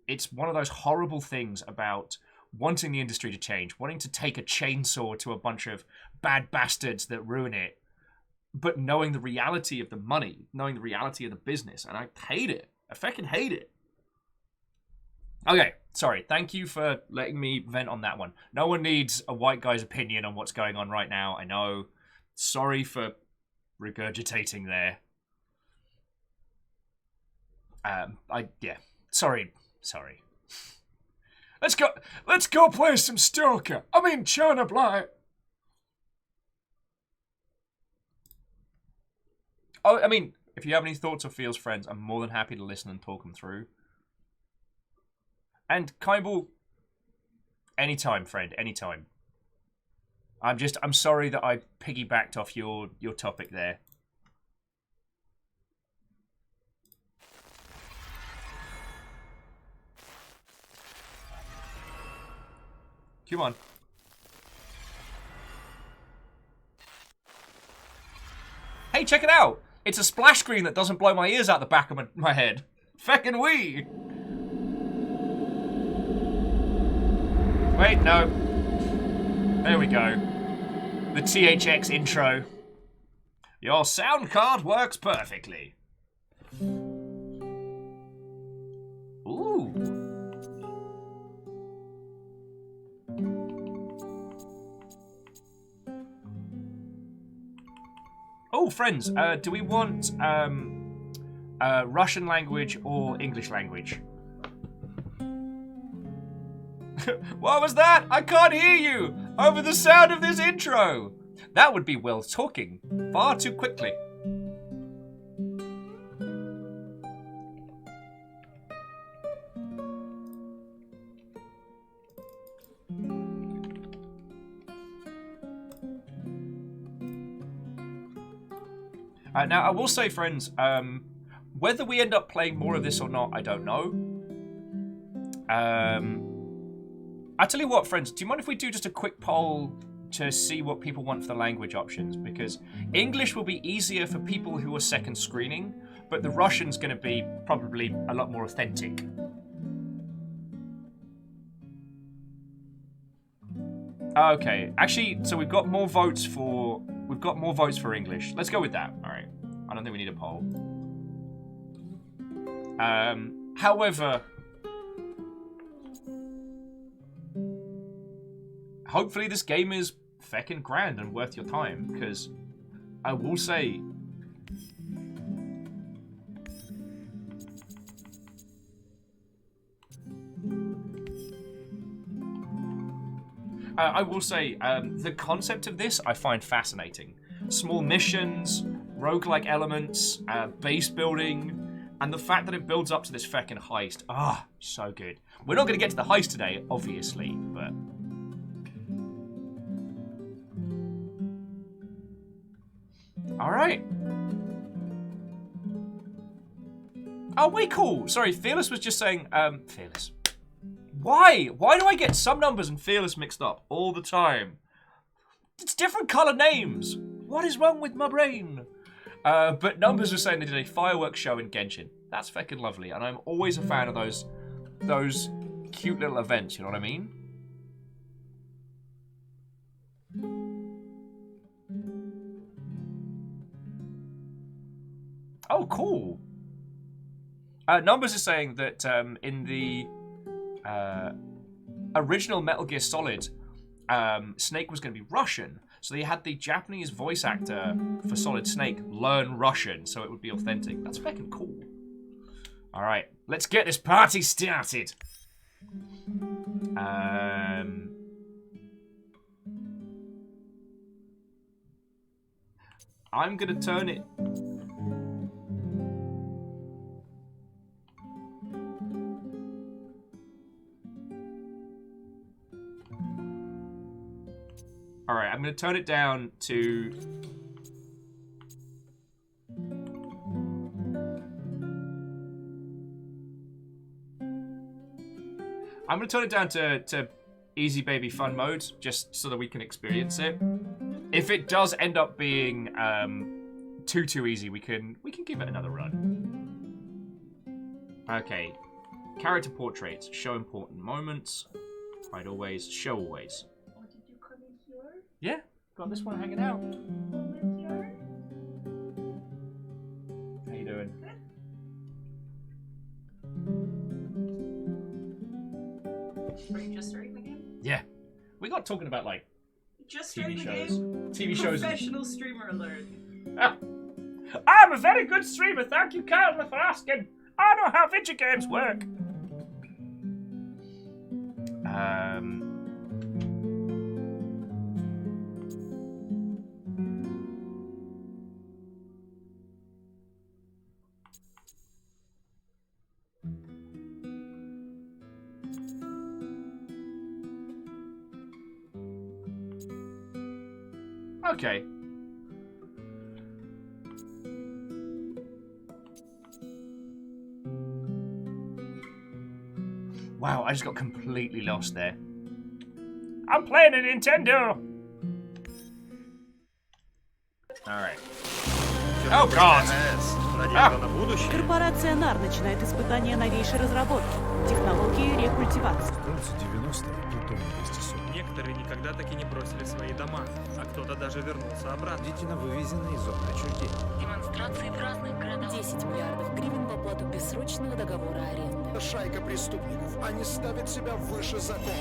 It's one of those horrible things about wanting the industry to change, wanting to take a chainsaw to a bunch of bad bastards that ruin it, but knowing the reality of the money, knowing the reality of the business, and I hate it. I fucking hate it. Okay, sorry. Thank you for letting me vent on that one. No one needs a white guy's opinion on what's going on right now. I know. Sorry for regurgitating there. Sorry. Let's go play some Stalker. I mean, Chernobylite. Oh, I mean, if you have any thoughts or feels, friends, I'm more than happy to listen and talk them through. And Kimball, anytime, friend, anytime. I'm sorry that I piggybacked off your topic there. Come on. Hey, check it out! It's a splash screen that doesn't blow my ears out the back of my head. Feckin' wee! Wait, no. There we go. The THX intro. Your sound card works perfectly. Ooh. Oh, friends, do we want Russian language or English language? What was that? I can't hear you over the sound of this intro. That would be Will talking far too quickly. Now, I will say, friends, whether we end up playing more of this or not, I don't know. I tell you what, friends, do you mind if we do just a quick poll to see what people want for the language options? Because English will be easier for people who are second screening, but the Russian's going to be probably a lot more authentic. Okay, actually, so we've got more votes for English. Let's go with that. All right. I don't think we need a poll. However, hopefully this game is feckin' grand and worth your time, because I will say, the concept of this I find fascinating. Small missions, roguelike elements, base building, and the fact that it builds up to this feckin' heist. Ah, so good. We're not going to get to the heist today, obviously, but... Alright. Oh, way cool. Sorry, Fearless was just saying, Fearless. Why? Why do I get some numbers and Fearless mixed up all the time? It's different color names. What is wrong with my brain? But Numbers was saying they did a fireworks show in Genshin. That's feckin' lovely, and I'm always a fan of those cute little events, you know what I mean? Oh, cool. Numbers is saying that in the original Metal Gear Solid, Snake was going to be Russian, so they had the Japanese voice actor for Solid Snake learn Russian, so it would be authentic. That's fucking cool. All right, let's get this party started. I'm gonna turn it. All right, I'm going to turn it down to... I'm going to turn it down to easy baby fun mode, just so that we can experience it. If it does end up being too easy, we can give it another run. Okay, character portraits, show important moments. Hide always, show always. Yeah, got this one hanging out. How you doing? Are you just starting the game? Yeah. We got talking about, like, Just TV starting shows. the game? TV shows. Professional streamer alert. I'm a very good streamer, thank you kindly for asking. I know how video games work. Okay. Wow, I just got completely lost there. I'm playing a Nintendo! Alright. Oh, God! Корпорация НАР начинает испытания новейшей разработки. Технологии рекультивации. Кажется, 90-е, Плутон 240. Некоторые никогда так и не бросили свои дома, а кто-то даже вернулся обратно. Детина вывезена из зоны отчуждения. Демонстрации в разных городах. 10 миллиардов гривен в оплату бессрочного договора аренды. Шайка преступников. Они ставят себя выше закона.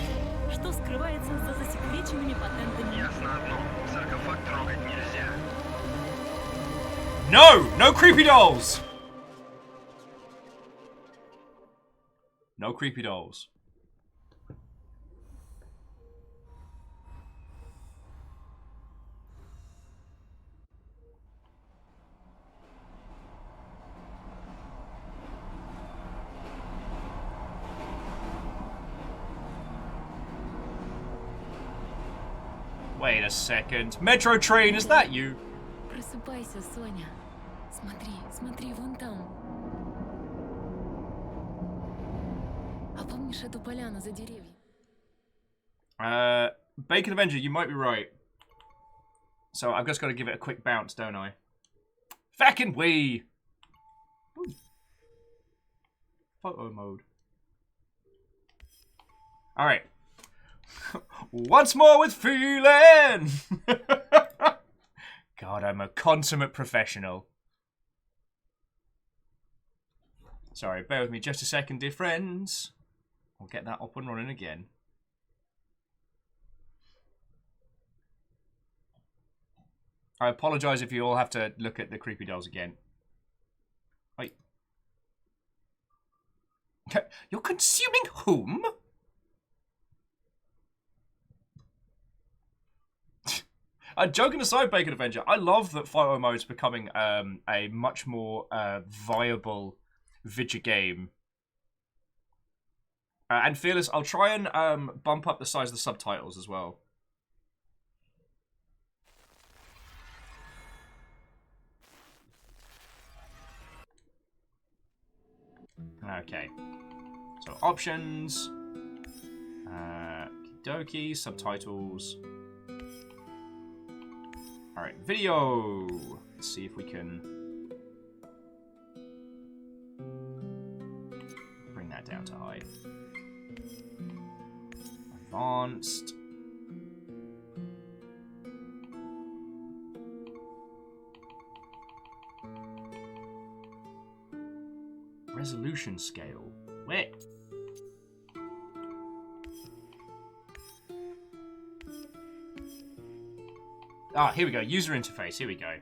Что скрывается за засекреченными патентами? Ясно одно. Саркофаг трогать нельзя. No! No creepy dolls! No creepy dolls. Wait a second. Metro Train, is that you? Просыпайся, Соня. Смотри, смотри, вон там. А помнишь эту поляну за деревьями? Bacon Avenger, you might be right. So I've just got to give it a quick bounce, don't I? Fucking wee! Ooh. Photo mode. Alright. Once more with feeling! God, I'm a consummate professional. Sorry, bear with me just a second, dear friends. I'll get that up and running again. I apologise if you all have to look at the creepy dolls again. Wait. You're consuming whom? Joking aside, Bacon Avenger, I love that photo mode's becoming a much more viable video game. And Fearless, I'll try and bump up the size of the subtitles as well. Okay. So options. Doki, subtitles. Alright, video. Let's see if we can bring that down to high. Advanced. Resolution scale. Where? Ah, here we go. User interface. Here we go.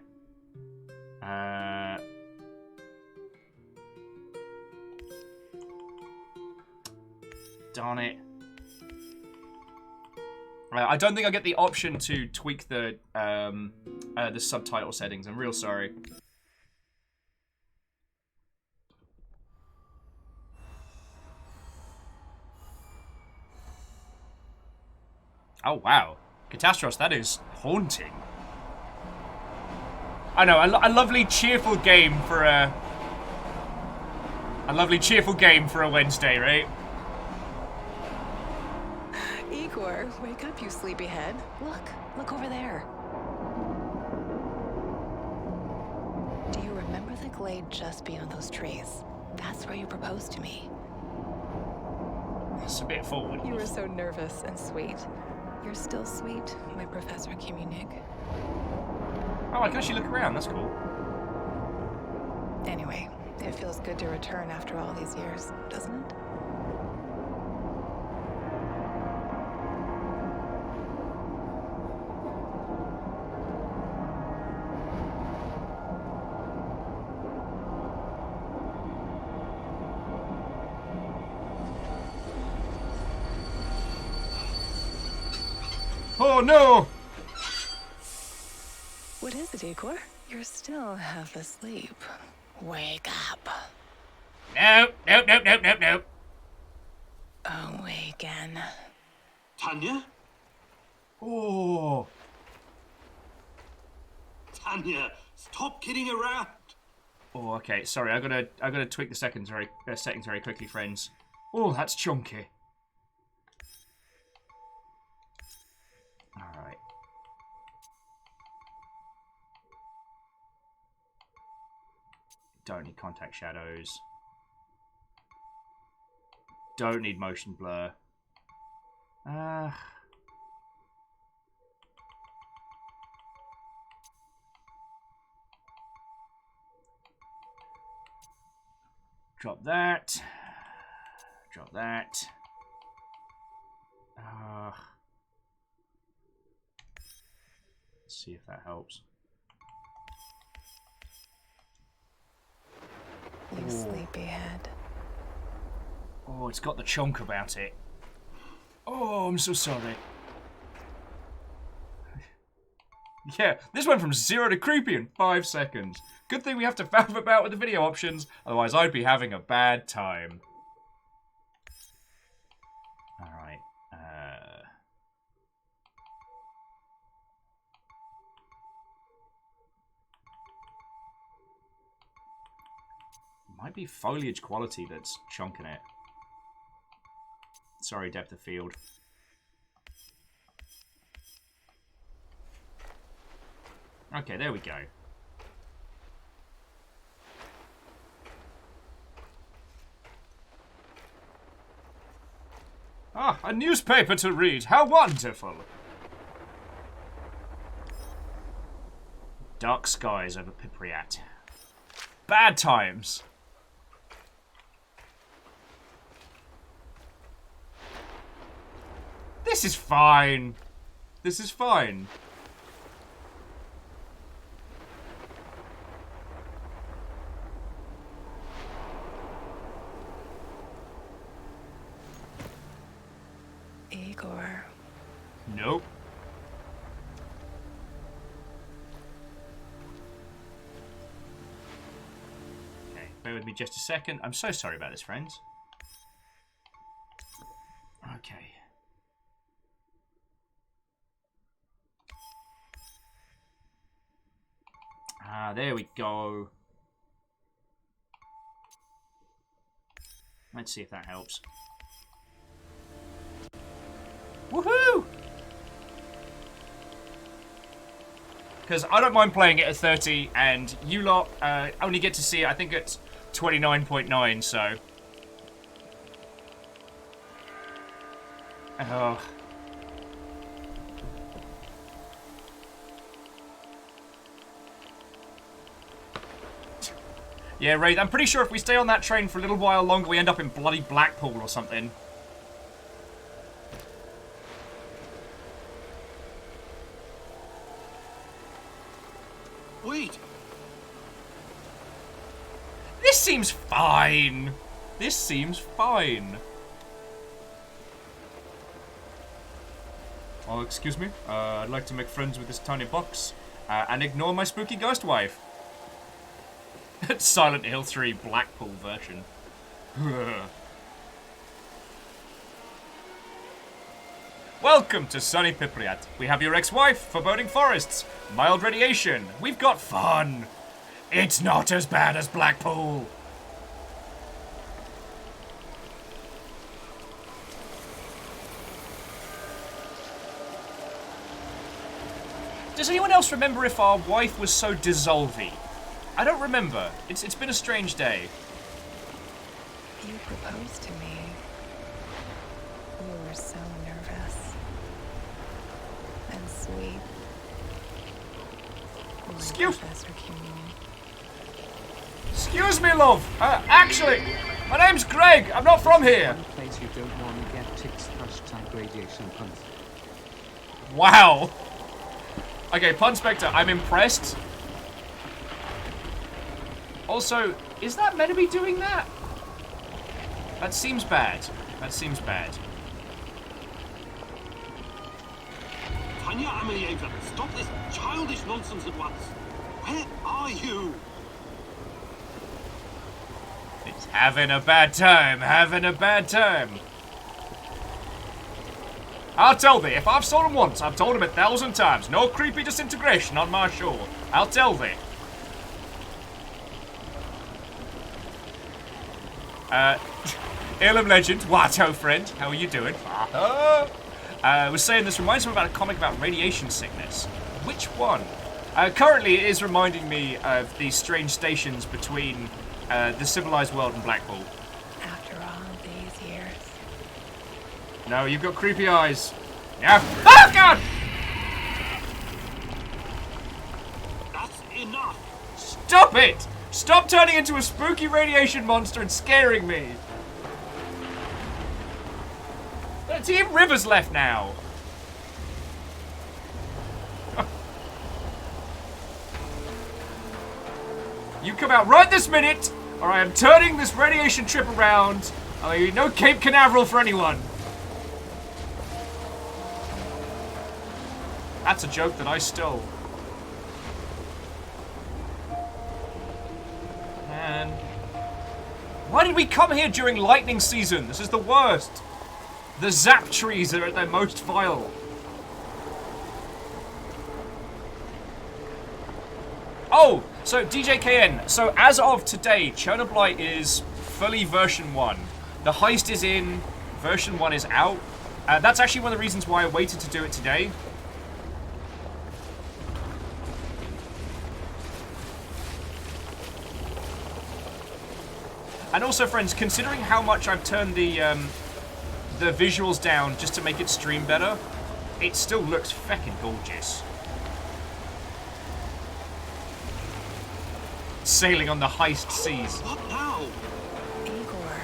Darn it. I don't think I get the option to tweak the subtitle settings. I'm real sorry. Oh wow, Catastros, that is haunting. I know, a lovely cheerful game for a Wednesday, right? Igor, wake up, you sleepyhead. Look over there. Do you remember the glade just beyond those trees? That's where you proposed to me. It's a bit forward. You were so nervous and sweet. You're still sweet, my Professor Kimunik. Oh, I can actually look around. That's cool. Anyway, it feels good to return after all these years, doesn't it? Oh no! What is it, Igor? You're still half asleep. Wake up. Nope. Awaken. Tanya? Oh. Oh, okay. Sorry, I gotta tweak the settings very quickly, friends. Oh, that's chunky. All right. Don't need contact shadows. Don't need motion blur. Drop that. Drop that. Let's see if that helps. You sleepyhead. Oh, it's got the chunk about it. Oh, I'm so sorry. Yeah, this went from 0 to creepy in 5 seconds. Good thing we have to faff about with the video options, otherwise I'd be having a bad time. Alright, might be foliage quality that's chunking it. Sorry, depth of field. Okay, there we go. Ah, a newspaper to read. How wonderful. Dark skies over Pipriat. Bad times. This is fine. This is fine. Igor. Nope. Okay, bear with me just a second. I'm so sorry about this, friends. Okay. Ah, there we go. Let's see if that helps. Woohoo! Because I don't mind playing it at 30, and you lot only get to see it, I think it's 29.9, so... Oh. Yeah, Wraith, I'm pretty sure if we stay on that train for a little while longer, we end up in bloody Blackpool or something. Wait! This seems fine. This seems fine. Oh, excuse me. I'd like to make friends with this tiny box. And ignore my spooky ghost wife. Silent Hill 3 Blackpool version. Welcome to sunny Pipriat. We have your ex-wife, foreboding forests, mild radiation. We've got fun. It's not as bad as Blackpool. Does anyone else remember if our wife was so dissolvey? I don't remember. It's been a strange day. You proposed to me. You were so nervous. And sweet. Excuse me, love. Actually, my name's Greg. I'm not from here. One place you don't want to get ticks. #radiation punt. Wow. Okay, Pun Spectre, I'm impressed. Also, is that meant to be doing that? That seems bad. That seems bad. Tanya Amelieva, stop this childish nonsense at once. Where are you? It's having a bad time, having a bad time. I'll tell thee, if I've told him once, I've told him 1,000 times. No creepy disintegration on my shore. I'll tell thee. Ilum Legend, Watto friend, how are you doing? Was saying this reminds me about a comic about radiation sickness. Which one? Currently, it is reminding me of the strange stations between the civilized world and Blackpool. After all these years. No, you've got creepy eyes. Yeah. Oh, God! That's enough. Stop it! Stop turning into a spooky radiation monster and scaring me. Team River's left now. You come out right this minute, or I am turning this radiation trip around. I mean, no Cape Canaveral for anyone. That's a joke that I stole. Man. Why did we come here during lightning season? This is the worst. The zap trees are at their most vile. Oh, so DJKN. So as of today, Chernobylite is fully version 1. The Heist is in, version 1 is out. That's actually one of the reasons why I waited to do it today. And also, friends, considering how much I've turned the visuals down just to make it stream better, it still looks feckin' gorgeous. Sailing on the Heist seas. What now? Igor.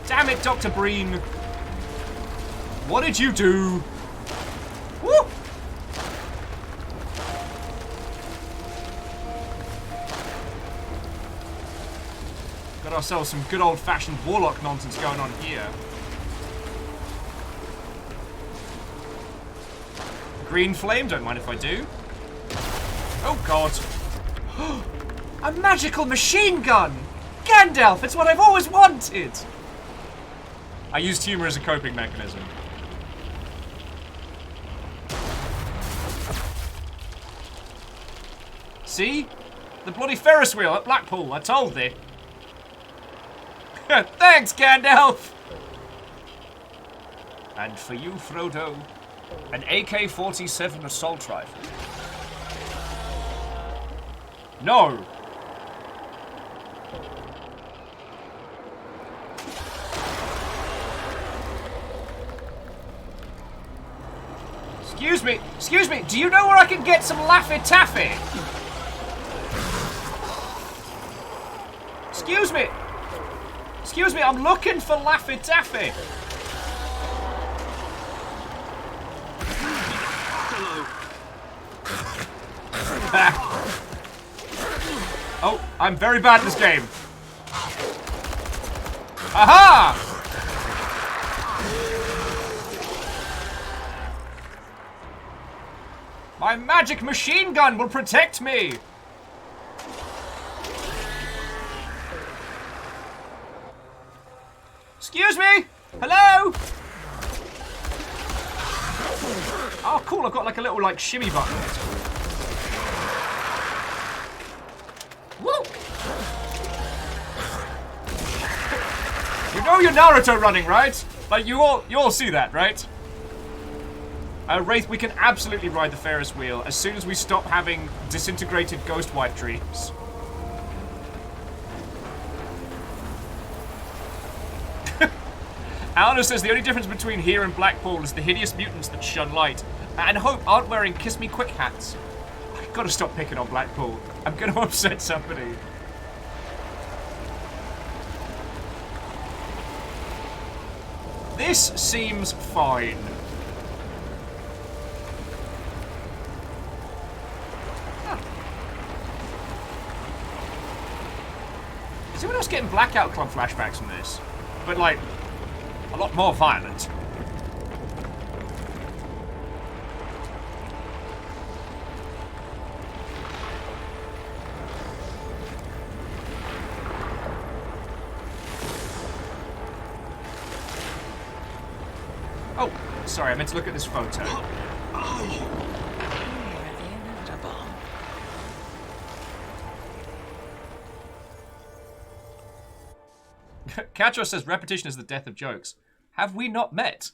Damn it, Dr. Breen. What did you do? Woo! Got ourselves some good old-fashioned warlock nonsense going on here. Green flame, don't mind if I do. Oh god. A magical machine gun! Gandalf, it's what I've always wanted! I used humor as a coping mechanism. See? The bloody Ferris wheel at Blackpool, I told thee. Thanks, Gandalf! And for you, Frodo, an AK-47 assault rifle. No! Excuse me, do you know where I can get some Laffy Taffy? Excuse me, I'm looking for Laffy Taffy. Oh, I'm very bad at this game. Aha! My magic machine gun will protect me! Excuse me! Hello? Oh, cool, I've got like a little like shimmy button. Woo! You know you're Naruto running, right? Like you all see that, right? Wraith, we can absolutely ride the Ferris wheel as soon as we stop having disintegrated ghost wife dreams. Alana says the only difference between here and Blackpool is the hideous mutants that shun light and Hope aren't wearing Kiss Me Quick hats. I've got to stop picking on Blackpool. I'm going to upset somebody. This seems fine. Is anyone else getting Blackout Club flashbacks from this? But like, a lot more violent. Oh, sorry, I meant to look at this photo. You're the inevitable. Catcher says repetition is the death of jokes. Have we not met?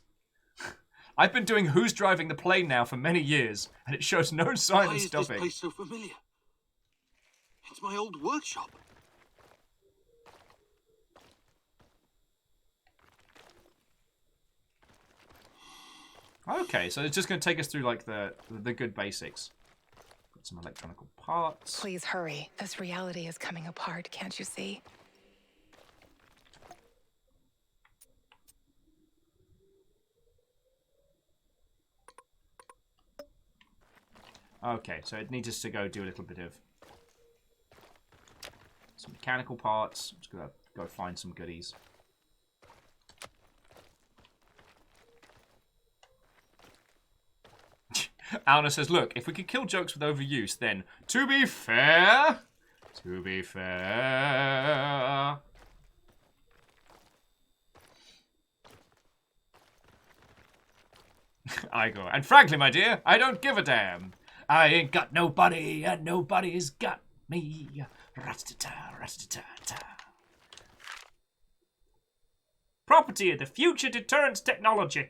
I've been doing Who's Driving the Plane now for many years, and it shows no sign Why of is stopping. this place so familiar? It's my old workshop. Okay, so it's just going to take us through like the good basics. Got some electronical parts. Please hurry. This reality is coming apart, can't you see? Okay, so it needs us to go do a little bit of some mechanical parts. I'm just going to go find some goodies. Alna says, look, if we could kill jokes with overuse, then, to be fair... I go, and frankly, my dear, I don't give a damn. I ain't got nobody, and nobody's got me. Rat-ta-ta, rat-ta-ta-ta. Property of the future deterrence technology.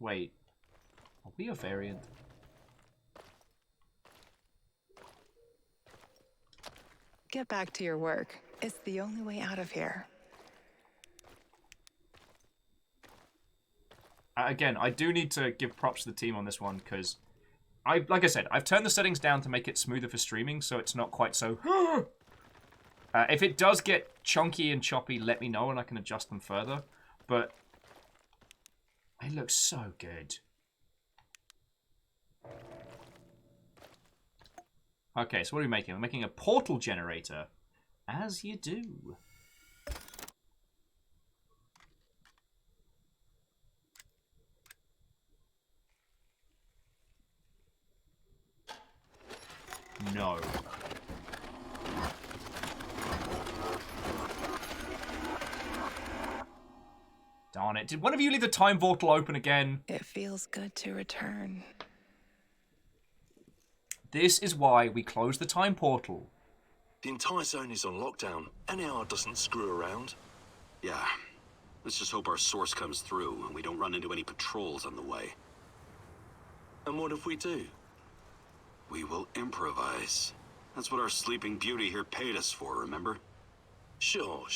Wait, are we a variant? Get back to your work. It's the only way out of here. Again, I do need to give props to the team on this one, because, like I said, I've turned the settings down to make it smoother for streaming, so it's not quite so... if it does get chunky and choppy, let me know, and I can adjust them further. But it looks so good. Okay, so what are we making? We're making a portal generator. As you do. No. Darn it. Did one of you leave the time portal open again? It feels good to return. This is why we close the time portal. The entire zone is on lockdown. NAR doesn't screw around. Yeah. Let's just hope our source comes through and we don't run into any patrols on the way. And what if we do? We will improvise. That's what our sleeping beauty here paid us for, remember? Sure.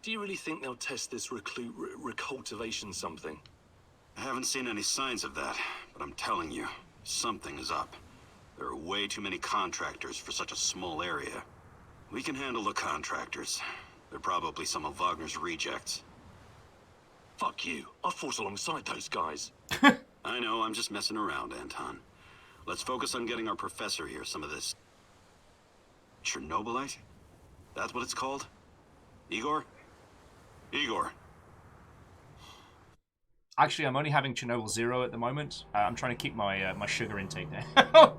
Do you really think they'll test this recultivation something? I haven't seen any signs of that, but I'm telling you, something is up. There are way too many contractors for such a small area. We can handle the contractors. They're probably some of Wagner's rejects. Fuck you. I fought alongside those guys. I know, I'm just messing around, Anton. Let's focus on getting our professor here some of this... Chernobylite? That's what it's called? Igor? Igor. Actually, I'm only having Chernobyl 0 at the moment. I'm trying to keep my my sugar intake there.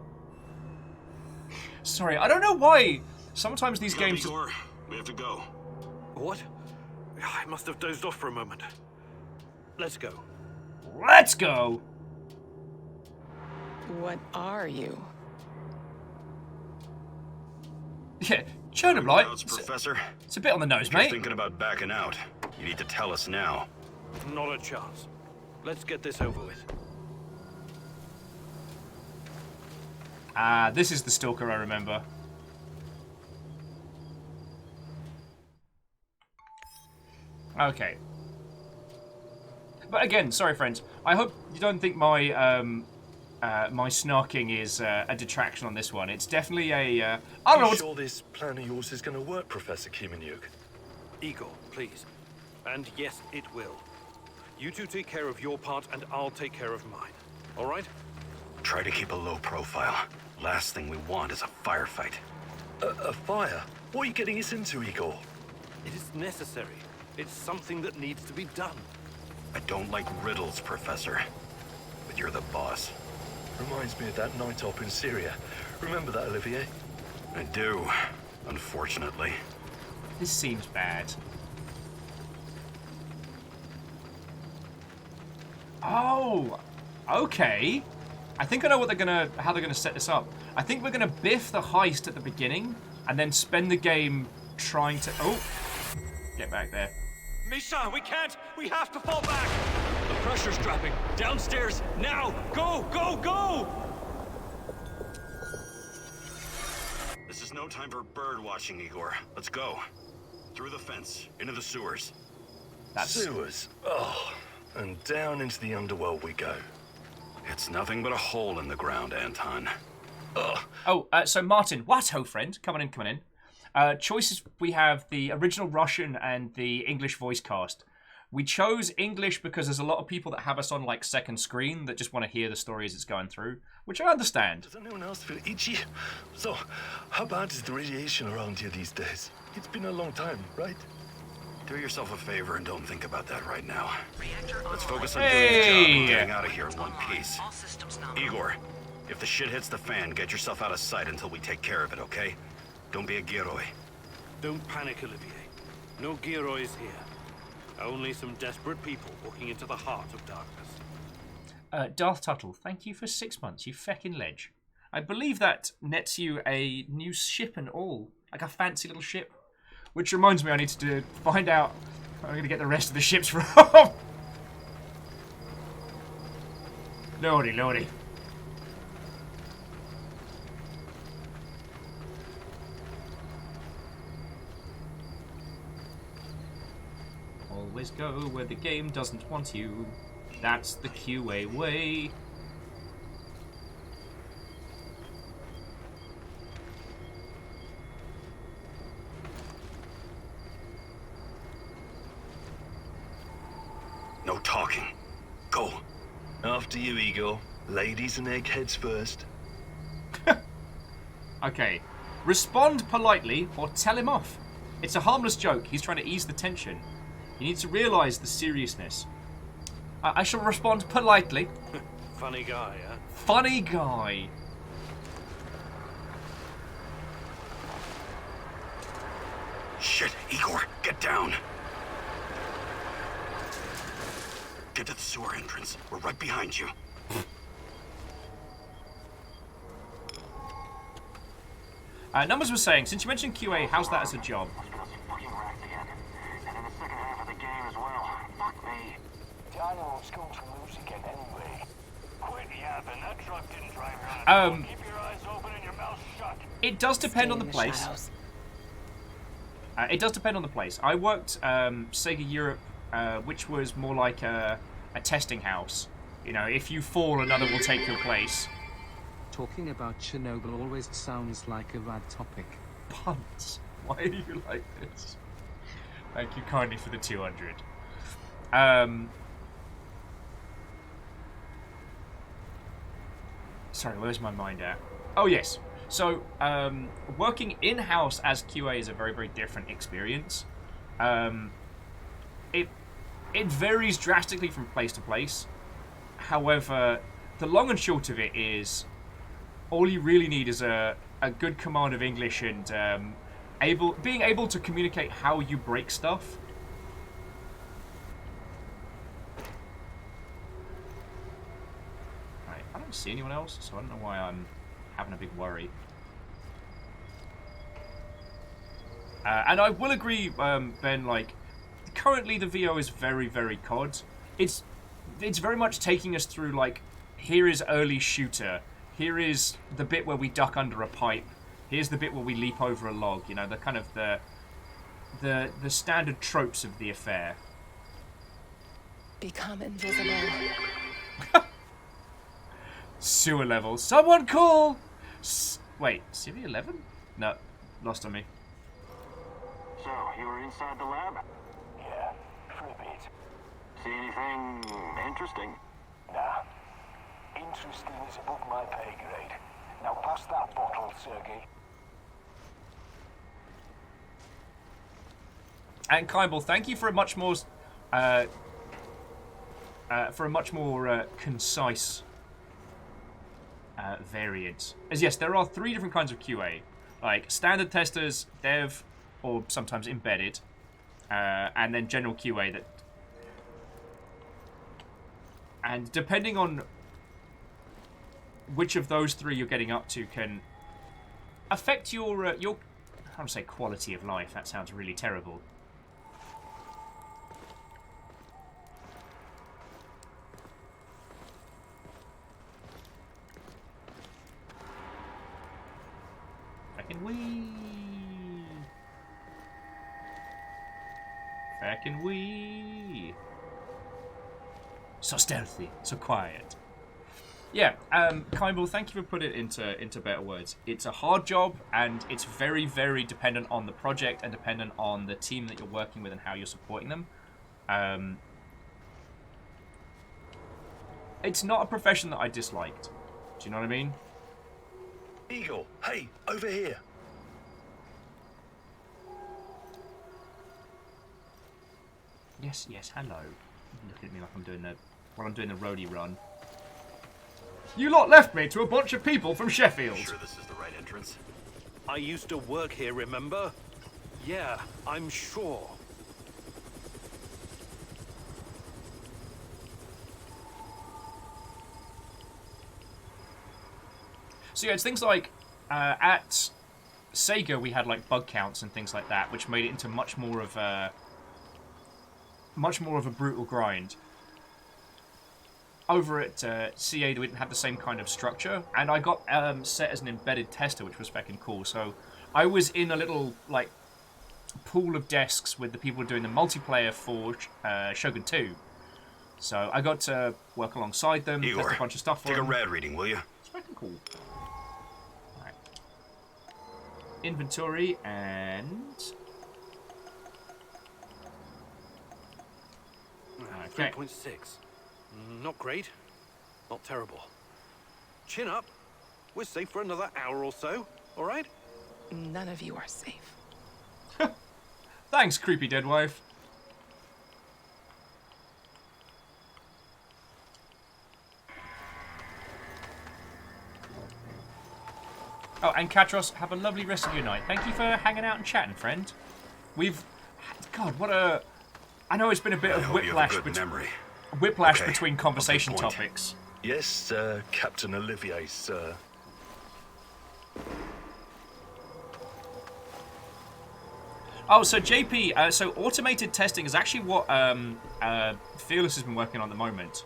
Sorry, I don't know why. Sometimes these games... Igor, we have to go. What? I must have dozed off for a moment. Let's go. Let's go! What are you? Yeah, Chernobylite. Notes, Professor. It's a bit on the nose, If you're mate. thinking about backing out, you need to tell us now. Not a chance. Let's get this over with. Ah, this is the Stalker I remember. Okay. But again, sorry friends, I hope you don't think my my snarking is a detraction on this one. It's definitely a... I don't know You sure this plan of yours is going to work, Professor Kimenyuk? Igor, please. And yes, it will. You two take care of your part, and I'll take care of mine. All right? Try to keep a low profile. Last thing we want is a firefight. A fire? What are you getting us into, Igor? It is necessary. It's something that needs to be done. I don't like riddles, Professor. But you're the boss. Reminds me of that night op in Syria. Remember that, Olivier? I do, unfortunately. This seems bad. Oh, okay. I think I know what how they're gonna set this up. I think we're gonna biff the heist at the beginning and then spend the game trying to. Oh, get back there. Misha, we can't! We have to fall back! The pressure's dropping. Downstairs, now! Go, go, go! This is no time for bird watching, Igor. Let's go. Through the fence, into the sewers. Sewers? Oh, and down into the underworld we go. It's nothing but a hole in the ground, Anton. Ugh. Oh, so Martin, what, ho friend? Come on in. Choices, we have the original Russian and the English voice cast. We chose English because there's a lot of people that have us on like second screen that just want to hear the stories it's going through, which I understand. Does anyone else feel itchy? So, how bad is the radiation around here these days? It's been a long time, right? Do yourself a favor and don't think about that right now. Let's focus on Hey! doing the job and getting out of here in one piece. Igor, if the shit hits the fan, get yourself out of sight until we take care of it, okay? Don't be a Giroi. Don't panic, Olivier. No Giroids here. Only some desperate people walking into the heart of darkness. Darth Tuttle, thank you for 6 months, you feckin' ledge. I believe that nets you a new ship and all. Like a fancy little ship. Which reminds me I need to find out where I'm going to get the rest of the ships from. Lordy. Always go where the game doesn't want you. That's the QA way. No talking. Go. After you, Igor. Ladies and eggheads first. Okay. Respond politely or tell him off. It's a harmless joke. He's trying to ease the tension. You need to realise the seriousness. I shall respond politely. Funny guy, huh? Funny guy. Shit, Igor, get down. Get to the sewer entrance. We're right behind you. Numbers was saying, since you mentioned QA, how's that as a job? Dynamos going to lose again anyway. Quit yapping. That truck didn't drive around. Keep your eyes open and your mouth shut. It does depend on the place. It does depend on the place. I worked Sega Europe, which was more like a testing house. You know, if you fall, another will take your place. Talking about Chernobyl always sounds like a rad topic. Puns. Why are you like this? Thank you kindly for the 200. Sorry, where's my mind at? Oh, yes. So, working in-house as QA is a very, very different experience. It varies drastically from place to place. However, the long and short of it is, all you really need is a good command of English and being able to communicate how you break stuff. Right, I don't see anyone else, so I don't know why I'm having a big worry. And I will agree, Ben, like, currently the VO is very, very COD. It's very much taking us through, like, here is early shooter. Here is the bit where we duck under a pipe. Here's the bit where we leap over a log. You know, the kind of the standard tropes of the affair. Become invisible. Sewer level. Someone call! Wait, CV11? No, lost on me. So, you were inside the lab? Yeah, for a bit. See anything interesting? Nah. Interesting is above my pay grade. Now pass that bottle, Sergey. And Kybal, thank you for a much more concise variant. As yes, there are 3 different kinds of QA, like standard testers, dev, or sometimes embedded, and then general QA. That, and depending on which of those three you're getting up to can affect your I don't want to say quality of life. That sounds really terrible. Fucking wee. Fucking wee. So stealthy, so quiet. Yeah, Kimball, thank you for putting it into better words. It's a hard job, and it's very, very dependent on the project and dependent on the team that you're working with and how you're supporting them. It's not a profession that I disliked. Do you know what I mean? Eagle, hey, over here. Yes, hello. Look at me like I'm doing the roadie run. You lot left me to a bunch of people from Sheffield. Sure this is the right entrance? I used to work here, remember? Yeah, I'm sure. So yeah, it's things like at Sega we had like bug counts and things like that, which made it into much more of a brutal grind. Over at CA, they didn't have the same kind of structure, and I got set as an embedded tester, which was fucking cool. So I was in a little like pool of desks with the people doing the multiplayer for Shogun 2. So I got to work alongside them, test a bunch of stuff for take them. a rad reading, will you? It's fucking cool. Right. Inventory and... Okay. 3.6. Not great. Not terrible. Chin up. We're safe for another hour or so, all right? None of you are safe. Thanks, creepy dead wife. Oh, and Katros, have a lovely rest of your night. Thank you for hanging out and chatting, friend. God, what a... I know it's been a bit of whiplash between conversation topics. Yes, Captain Olivier, sir. Oh, so JP, so automated testing is actually what Fearless has been working on at the moment.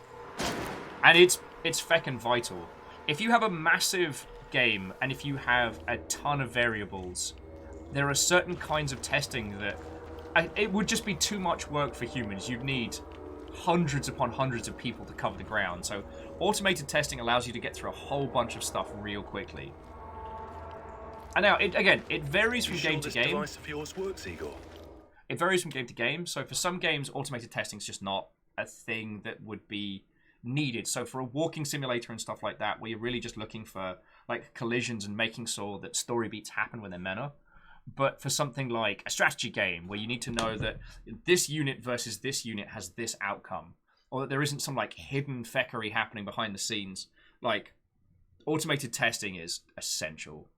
And it's feckin' vital. If you have a massive game and if you have a ton of variables, there are certain kinds of testing that it would just be too much work for humans. You'd need hundreds upon hundreds of people to cover the ground. So automated testing allows you to get through a whole bunch of stuff real quickly. And now, it varies from game to game. Device of yours works, Igor? It varies from game to game. So for some games, automated testing is just not a thing that would be needed. So for a walking simulator and stuff like that, where you're really just looking for like collisions and making sure that story beats happen when they're meant to. But for something like a strategy game, where you need to know that this unit versus this unit has this outcome, or that there isn't some like hidden feckery happening behind the scenes, like automated testing is essential.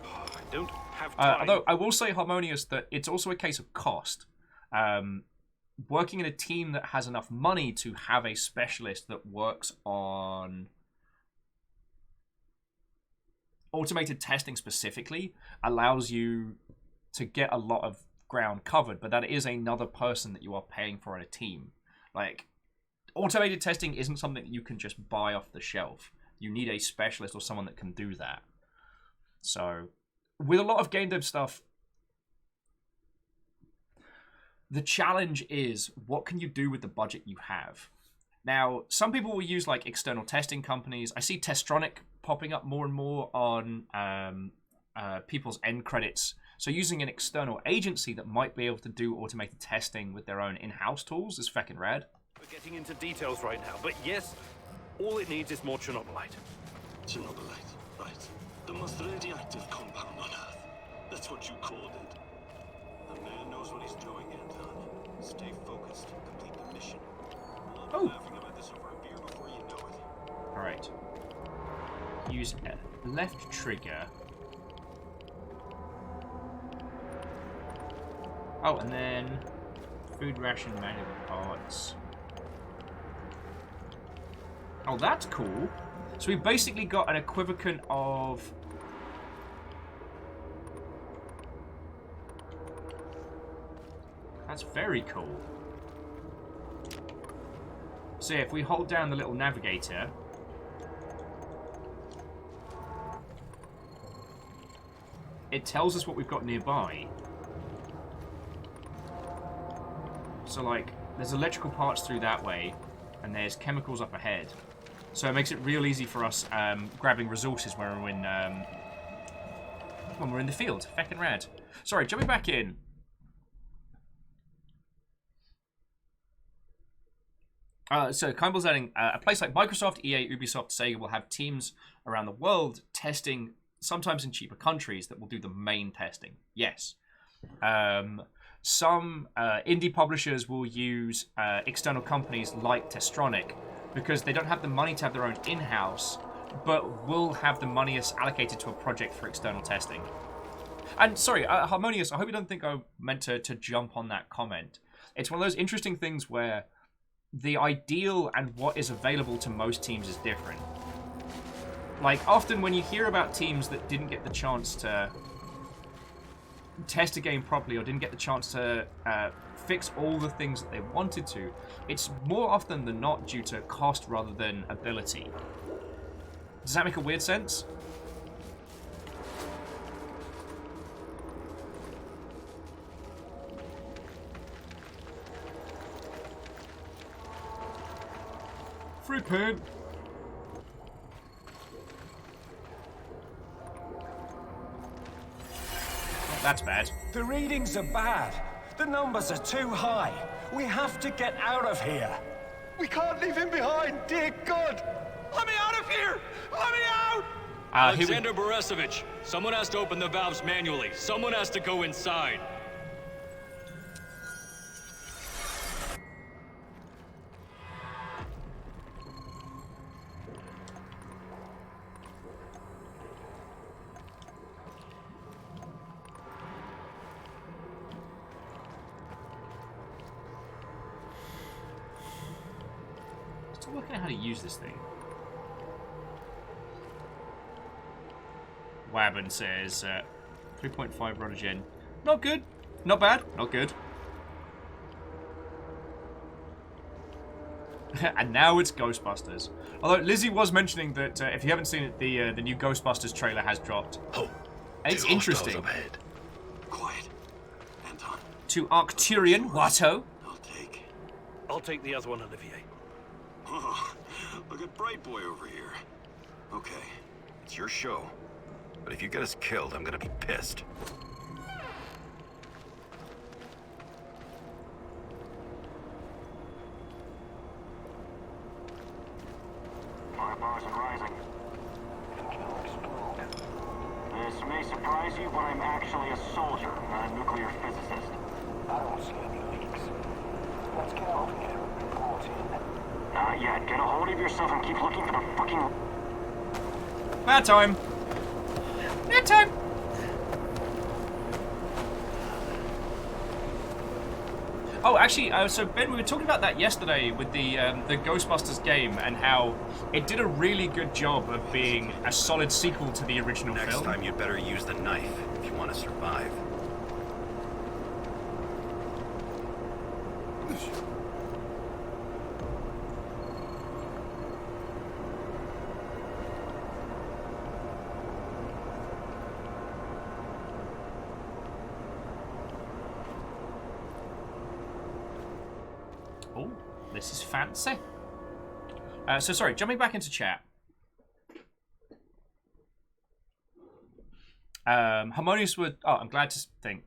I don't have time. Although I will say, Harmonious, that it's also a case of cost. Working in a team that has enough money to have a specialist that works on automated testing specifically allows you to get a lot of ground covered, but that is another person that you are paying for in a team. Like, automated testing isn't something that you can just buy off the shelf. You need a specialist or someone that can do that. So, with a lot of game dev stuff, the challenge is, what can you do with the budget you have? Now, some people will use like external testing companies. I see Testronic popping up more and more on people's end credits. So using an external agency that might be able to do automated testing with their own in-house tools is feckin' rad. We're getting into details right now, but yes, all it needs is more Chernobylite. Chernobylite, right. The most radioactive compound on Earth. That's what you called it. The man knows what he's doing, Anton. Stay focused. Complete the mission. We'll be laughing about this over a beer before you know it. Alright. Use left trigger. Oh, and then Food ration, manual parts. Oh, that's cool. So we've basically got an equivalent of... That's very cool. So yeah, if we hold down the little navigator... It tells us what we've got nearby. So like, there's electrical parts through that way, and there's chemicals up ahead. So it makes it real easy for us grabbing resources when we're in the field. Feckin' rad. Sorry, jumping back in. So Kimball's adding, a place like Microsoft, EA, Ubisoft, Sega will have teams around the world testing, sometimes in cheaper countries, that will do the main testing. Yes. Some indie publishers will use external companies like Testronic because they don't have the money to have their own in-house, but will have the money allocated to a project for external testing. And sorry, Harmonious, I hope you don't think I meant to jump on that comment. It's one of those interesting things where the ideal and what is available to most teams is different. Like, often when you hear about teams that didn't get the chance to test a game properly or didn't get the chance to fix all the things that they wanted to, it's more often than not due to cost rather than ability. Does that make a weird sense? Free pen. That's bad. The readings are bad. The numbers are too high. We have to get out of here. We can't leave him behind, dear God! Let me out of here! Let me out! Alexander Borisovich, someone has to open the valves manually. Someone has to go inside. Still working out how to use this thing. Wabben says 3.5 Rotogen. Not good. Not bad. Not good. And now it's Ghostbusters. Although Lizzie was mentioning that if you haven't seen it, the new Ghostbusters trailer has dropped. Oh, and it's interesting. Quiet. Anton. To Arcturian, Watto. I'll take the other one, Olivier. Oh, look at Bright Boy over here. Okay, it's your show. But if you get us killed, I'm gonna be pissed. Fire bars and rising. This may surprise you, but I'm actually a soldier, not a nuclear physicist. I don't see any leaks. Let's get over here and report in. Not yet. Get a hold of yourself and keep looking for the fucking... Nap time. Nap time. Oh, actually, so Ben, we were talking about that yesterday with the Ghostbusters game and how it did a really good job of being a solid sequel to the original film. Next time, you'd better use the knife if you want to survive. Oh, this is fancy. So sorry, jumping back into chat. Harmonious would... Oh, I'm glad to think.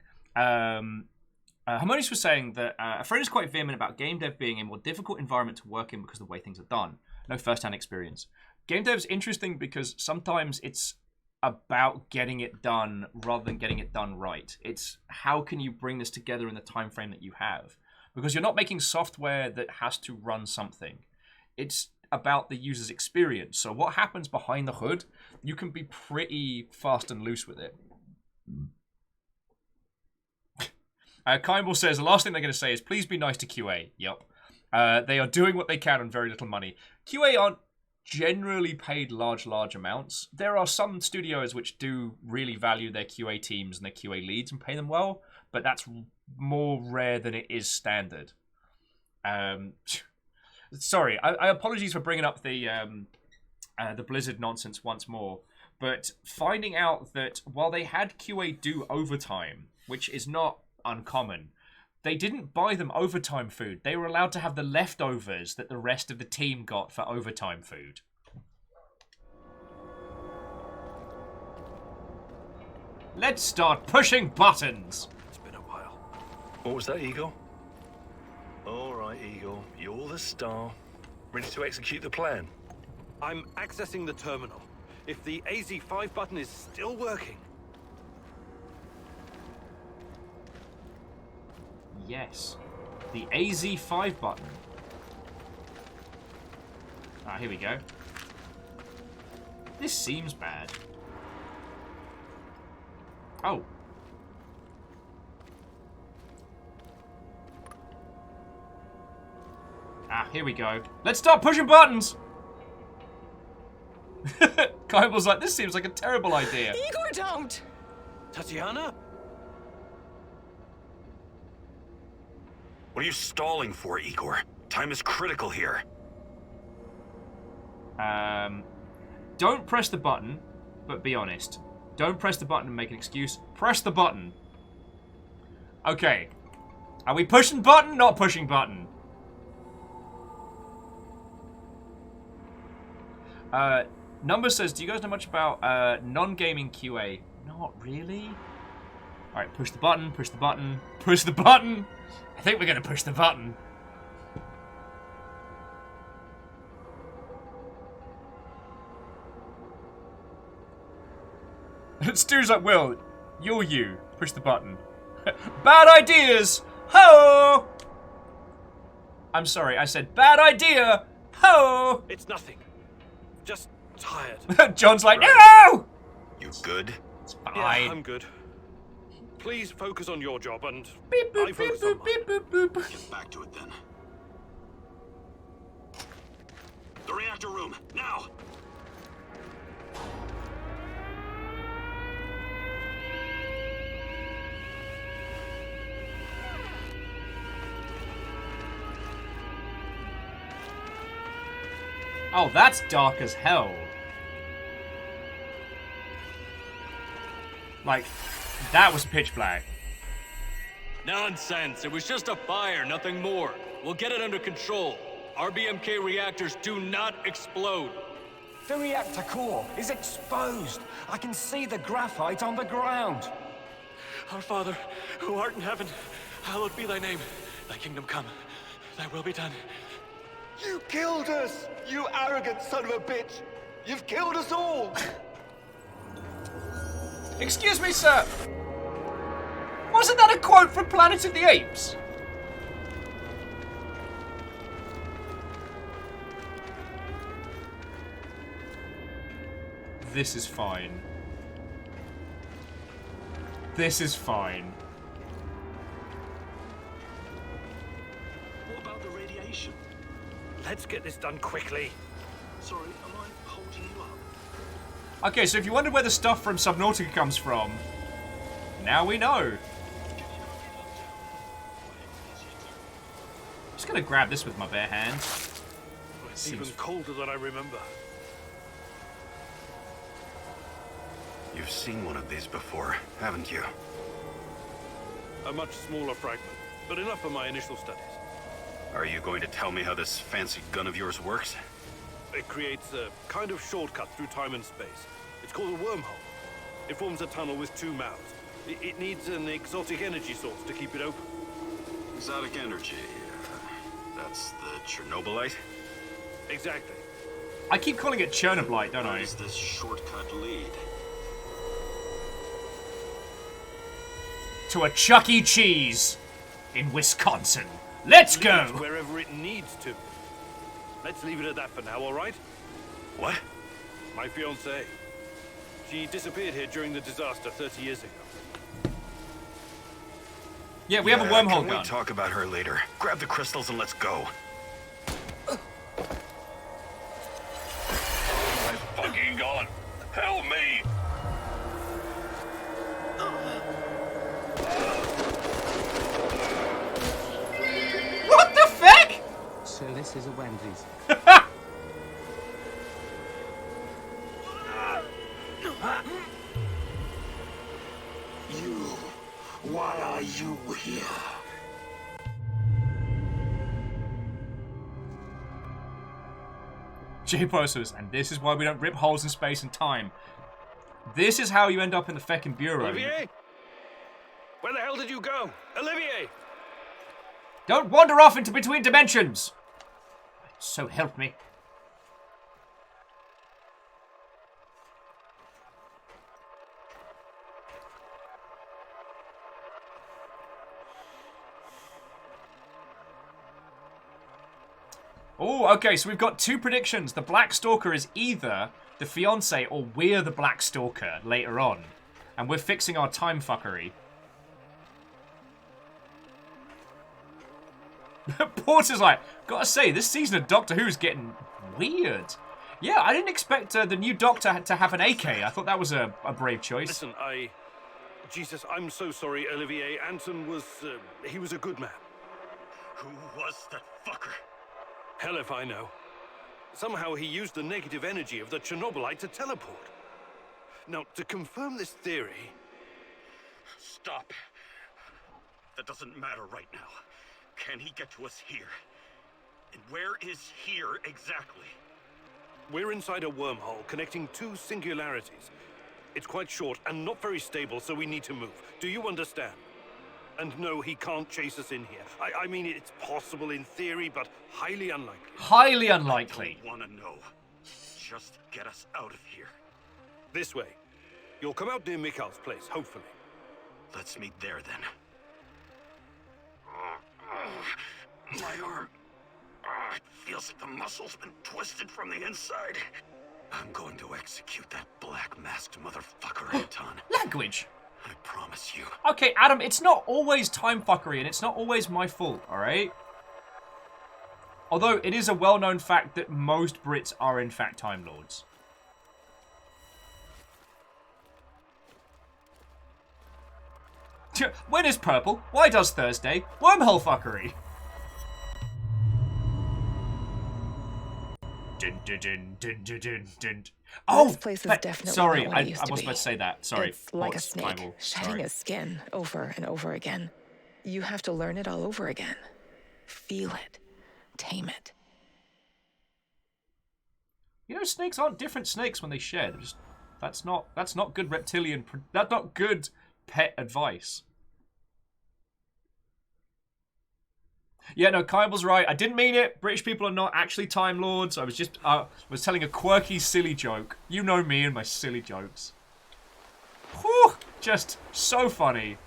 Harmonious was saying that a friend is quite vehement about game dev being a more difficult environment to work in because of the way things are done. No first-hand experience. Game dev's interesting because sometimes it's about getting it done rather than getting it done right. It's how can you bring this together in the time frame that you have? Because you're not making software that has to run something. It's about the user's experience. So what happens behind the hood, you can be pretty fast and loose with it. Kimball says the last thing they're going to say is please be nice to QA. Yep. They are doing what they can on very little money. QA aren't generally paid large amounts. There are some studios which do really value their QA teams and their QA leads and pay them well, but that's more rare than it is standard. Sorry, I apologies for bringing up the Blizzard nonsense once more, but finding out that while they had QA do overtime, which is not uncommon, they didn't buy them overtime food. They were allowed to have the leftovers that the rest of the team got for overtime food. Let's start pushing buttons! It's been a while. What was that, Eagle? All right, Eagle. You're the star. Ready to execute the plan? I'm accessing the terminal. If the AZ5 button is still working... Yes. The AZ5 button. Ah, here we go. This seems bad. Oh. Ah, here we go. Let's start pushing buttons! Kimball's like, this seems like a terrible idea. Igor, don't! Tatiana? What are you stalling for, Igor? Time is critical here. Don't press the button, but be honest. Don't press the button and make an excuse. Press the button. Okay. Are we pushing button? Not pushing button. Number says, do you guys know much about non-gaming QA? Not really. Alright, push the button, push the button, push the button. I think we're going to push the button. Stu's like, Will, you're you. Push the button. Bad ideas! Ho! I'm sorry, I said bad idea! Ho! It's nothing. Just tired. John's like, no! You good? It's fine. Yeah, I'm good. Please focus on your job and I focus on mine. Get back to it then. The reactor room, now! Oh, that's dark as hell. Like, that was pitch black. Nonsense. It was just a fire, nothing more. We'll get it under control. RBMK reactors do not explode. The reactor core is exposed. I can see the graphite on the ground. Our Father, who art in heaven, hallowed be thy name. Thy kingdom come. Thy will be done. You killed us, you arrogant son of a bitch. You've killed us all. Excuse me, sir. Wasn't that a quote from Planet of the Apes? This is fine. This is fine. What about the radiation? Let's get this done quickly. Sorry, am I holding you up? Okay, so if you wondered where the stuff from Subnautica comes from, now we know. I'm just gonna grab this with my bare hands. It's even colder than I remember. You've seen one of these before, haven't you? A much smaller fragment, but enough for my initial studies. Are you going to tell me how this fancy gun of yours works? It creates a kind of shortcut through time and space. It's called a wormhole. It forms a tunnel with two mouths. It needs an exotic energy source to keep it open. Exotic energy. That's the Chernobylite? Exactly. I keep calling it Chernobylite, don't I? Where does this shortcut lead? To a Chuck E. Cheese in Wisconsin. Let's go! Leads wherever it needs to. Let's leave it at that for now, all right? What? My fiancée. She disappeared here during the disaster 30 years ago. Yeah, we have a wormhole Can gun. we talk about her later? Grab the crystals and let's go. My fucking gun! Help me! What the fuck? So this is a Wendy's. You. Why are you here? J-Posters, and this is why we don't rip holes in space and time. This is how you end up in the feckin' bureau. Olivier? Where the hell did you go? Olivier! Don't wander off into between dimensions! So help me. Oh, okay, so we've got two predictions. The Black Stalker is either the fiancé or we're the Black Stalker later on. And we're fixing our time fuckery. Porter's like, gotta say, this season of Doctor Who is getting weird. Yeah, I didn't expect the new Doctor to have an AK. I thought that was a brave choice. Listen, Jesus, I'm so sorry, Olivier. Anton was... he was a good man. Who was that fucker? Hell if I know. Somehow he used the negative energy of the Chernobylite to teleport. Now, to confirm this theory... Stop. That doesn't matter right now. Can he get to us here? And where is here exactly? We're inside a wormhole connecting two singularities. It's quite short and not very stable, so we need to move. Do you understand? And no, he can't chase us in here. I mean, it's possible in theory, but highly unlikely. Highly unlikely. I don't want to know. Just get us out of here. This way. You'll come out near Mikhail's place, hopefully. Let's meet there, then. My arm. It feels like the muscle's been twisted from the inside. I'm going to execute that black-masked motherfucker, Anton. Language. I promise you. Okay, Adam, it's not always time fuckery, and it's not always my fault, alright? Although, it is a well-known fact that most Brits are in fact Time Lords. When is purple? Why does Thursday? Wormhole fuckery! Dun, dun, dun, dun, dun, dun, dun. Oh, this place is definitely sorry, not what I it used to was be. about to say that. Sorry. It's like a What's snake, Bible? shedding Sorry. its skin over and over again. You have to learn it all over again. Feel it. Tame it. You know, snakes aren't different snakes when they shed. Just, that's not good reptilian. That's not good pet advice. Yeah, no, Kyle's right. I didn't mean it. British people are not actually Time Lords. I was just was telling a quirky, silly joke. You know me and my silly jokes. Whew, just so funny.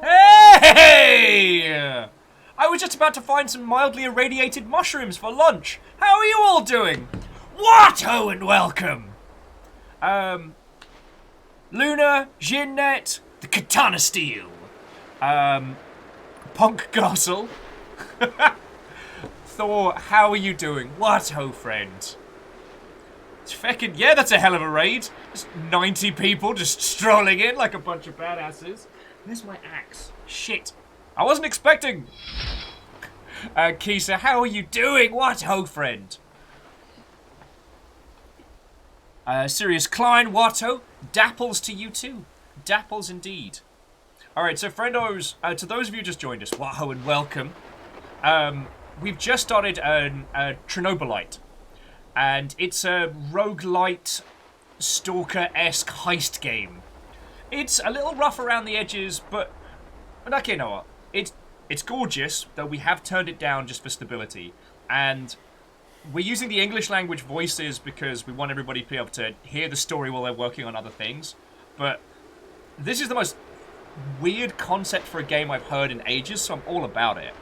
Hey! I was just about to find some mildly irradiated mushrooms for lunch. How are you all doing? What? Oh, and welcome. Luna, Jeanette, the Katana Steel, Punk Gossel, Thor, how are you doing? What, ho, friend? It's feckin', yeah, that's a hell of a raid. Just 90 people just strolling in like a bunch of badasses. Where's my axe? Shit. I wasn't expecting. Kisa, how are you doing? What, ho, friend? Sirius Klein, Watto, dapples to you too. Dapples indeed. Alright, so friendos, to those of you who just joined us, wahoo and welcome. We've just started a Chernobylite. And it's a roguelite, Stalker-esque heist game. It's a little rough around the edges, but okay, you know what? It's gorgeous, though we have turned it down just for stability. And we're using the English language voices because we want everybody to be able to hear the story while they're working on other things. But this is the most weird concept for a game I've heard in ages, so I'm all about it.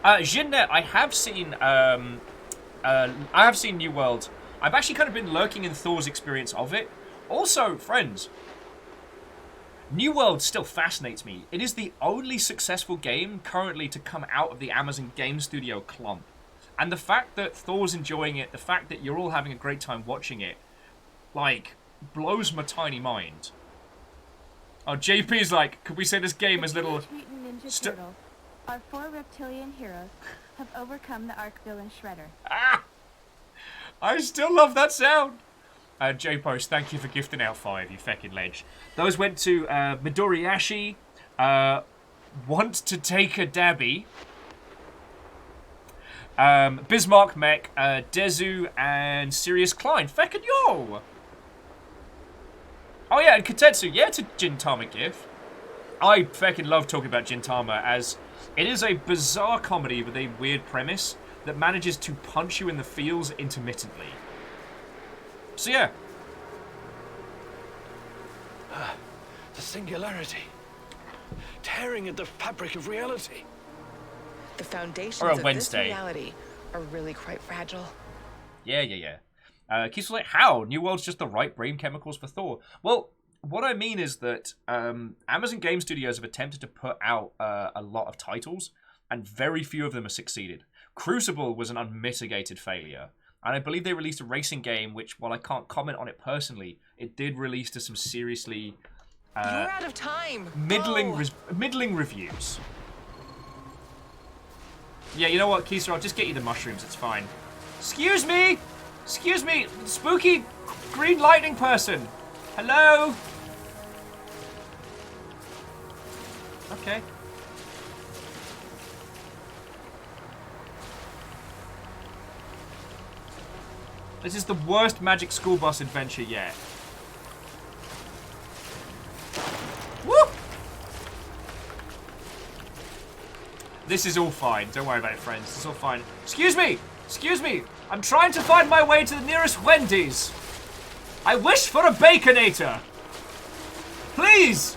Jinnet, I have seen New World. I've actually kind of been lurking in Thor's experience of it. Also, friends, New World still fascinates me. It is the only successful game currently to come out of the Amazon Game Studio clump. And the fact that Thor's enjoying it, the fact that you're all having a great time watching it, like, blows my tiny mind. Oh, JP's like, could we say this game as little... Teenage Mutant Ninja Turtles, our 4 reptilian heroes, have overcome the arch villain Shredder. Ah! I still love that sound! J-Post, thank you for gifting out 5, you feckin' ledge. Those went to Midoriyashi, Want to Take a Dabby, Bismarck Mech, Dezu, and Sirius Klein. Feckin' yo! Oh yeah, and Katetsu, yeah, to Gintama GIF. I feckin' love talking about Gintama, as it is a bizarre comedy with a weird premise that manages to punch you in the feels intermittently. So yeah. The singularity. Tearing at the fabric of reality. The foundations Or a of Wednesday. this reality are really quite fragile. Yeah. Keith was like, how? New World's just the right brain chemicals for Thor. Well, what I mean is that Amazon Game Studios have attempted to put out a lot of titles, and very few of them have succeeded. Crucible was an unmitigated failure. And I believe they released a racing game, which, while I can't comment on it personally, it did release to some seriously... You're out of time! Middling reviews. Yeah, you know what, Keisha, I'll just get you the mushrooms, it's fine. Excuse me! Excuse me! Spooky green lightning person! Hello? Okay. This is the worst Magic School Bus adventure yet. Woo! This is all fine. Don't worry about it, friends. It's all fine. Excuse me! Excuse me! I'm trying to find my way to the nearest Wendy's. I wish for a Baconator. Please!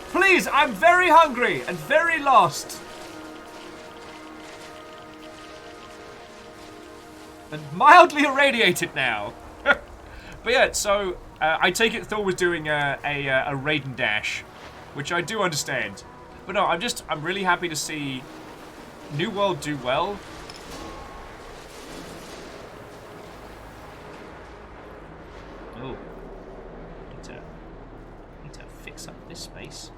Please, I'm very hungry and very lost. And mildly irradiated now. But yeah, so I take it Thor was doing a Raiden dash, which I do understand. But no, I'm really happy to see New World do well. Oh, need to fix up this space.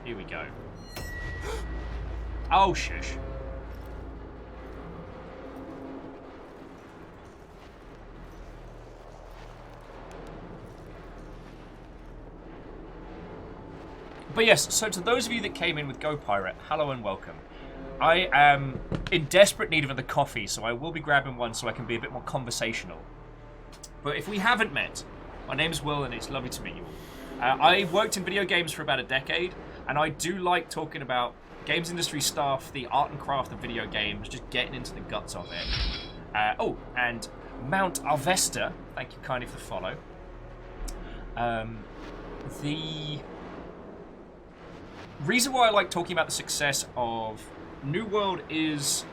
Here we go. Oh shush. But yes, so to those of you that came in with Go Pirate, hello and welcome. I am in desperate need of another coffee, so I will be grabbing one so I can be a bit more conversational. But if we haven't met, my name's Will and it's lovely to meet you all. I worked in video games for about a decade, and I do like talking about games industry stuff, the art and craft of video games, just getting into the guts of it. Oh, and Mount Arvesta, thank you kindly for the follow. The reason why I like talking about the success of New World is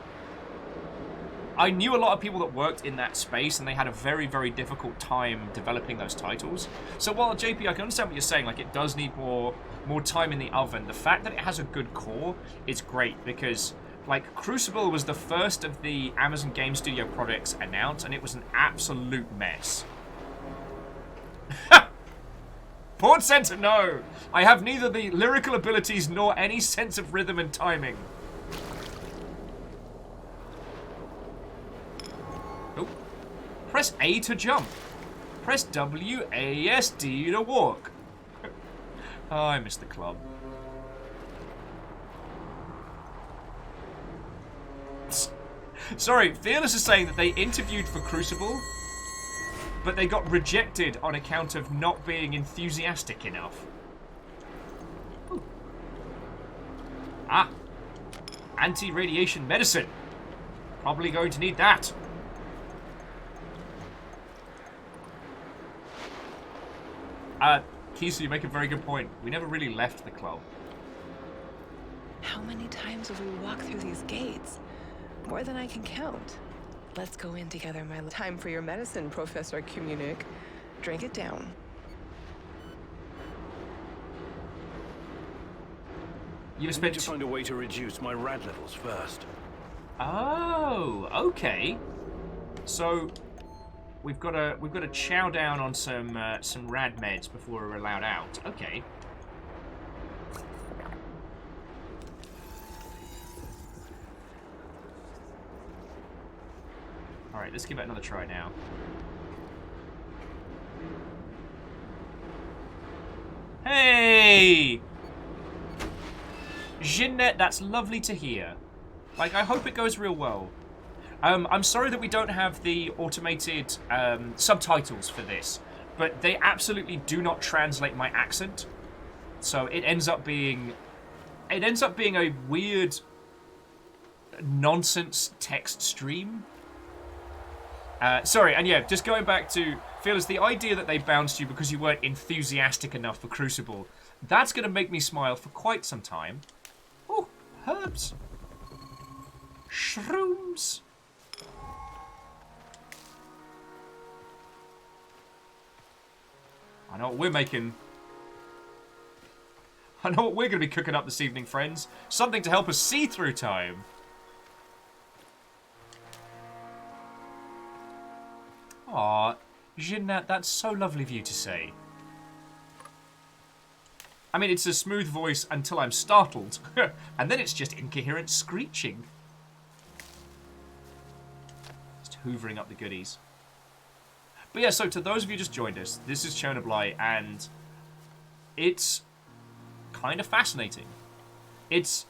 I knew a lot of people that worked in that space and they had a very, very difficult time developing those titles. So while JP, I can understand what you're saying, like it does need more time in the oven, the fact that it has a good core is great because like Crucible was the first of the Amazon Game Studio products announced and it was an absolute mess. Port Center, no! I have neither the lyrical abilities nor any sense of rhythm and timing. Oh. Press A to jump. Press WASD to walk. Oh, I missed the club. Sorry, Fearless is saying that they interviewed for Crucible, but they got rejected on account of not being enthusiastic enough. Ooh. Ah. Anti-radiation medicine. Probably going to need that. Kisu, you make a very good point. We never really left the club. How many times have we walked through these gates? More than I can count. Let's go in together, my time for your medicine, Professor Communic. Drink it down. You I need to find a way to reduce my rad levels first. Oh, okay. So we've got to chow down on some rad meds before we're allowed out. Okay. All right, let's give it another try now. Hey! Jeanette, that's lovely to hear. Like, I hope it goes real well. I'm sorry that we don't have the automated subtitles for this, but they absolutely do not translate my accent. So it ends up being a weird nonsense text stream. Sorry, and yeah, just going back to Phyllis, the idea that they bounced you because you weren't enthusiastic enough for Crucible, that's going to make me smile for quite some time. Oh, herbs. Shrooms. I know what we're making. I know what we're going to be cooking up this evening, friends. Something to help us see through time. Aw, Jeanette, that's so lovely of you to say. I mean, it's a smooth voice until I'm startled. And then it's just incoherent screeching. Just hoovering up the goodies. But yeah, so to those of you who just joined us, this is Chernobylite, and it's kind of fascinating. It's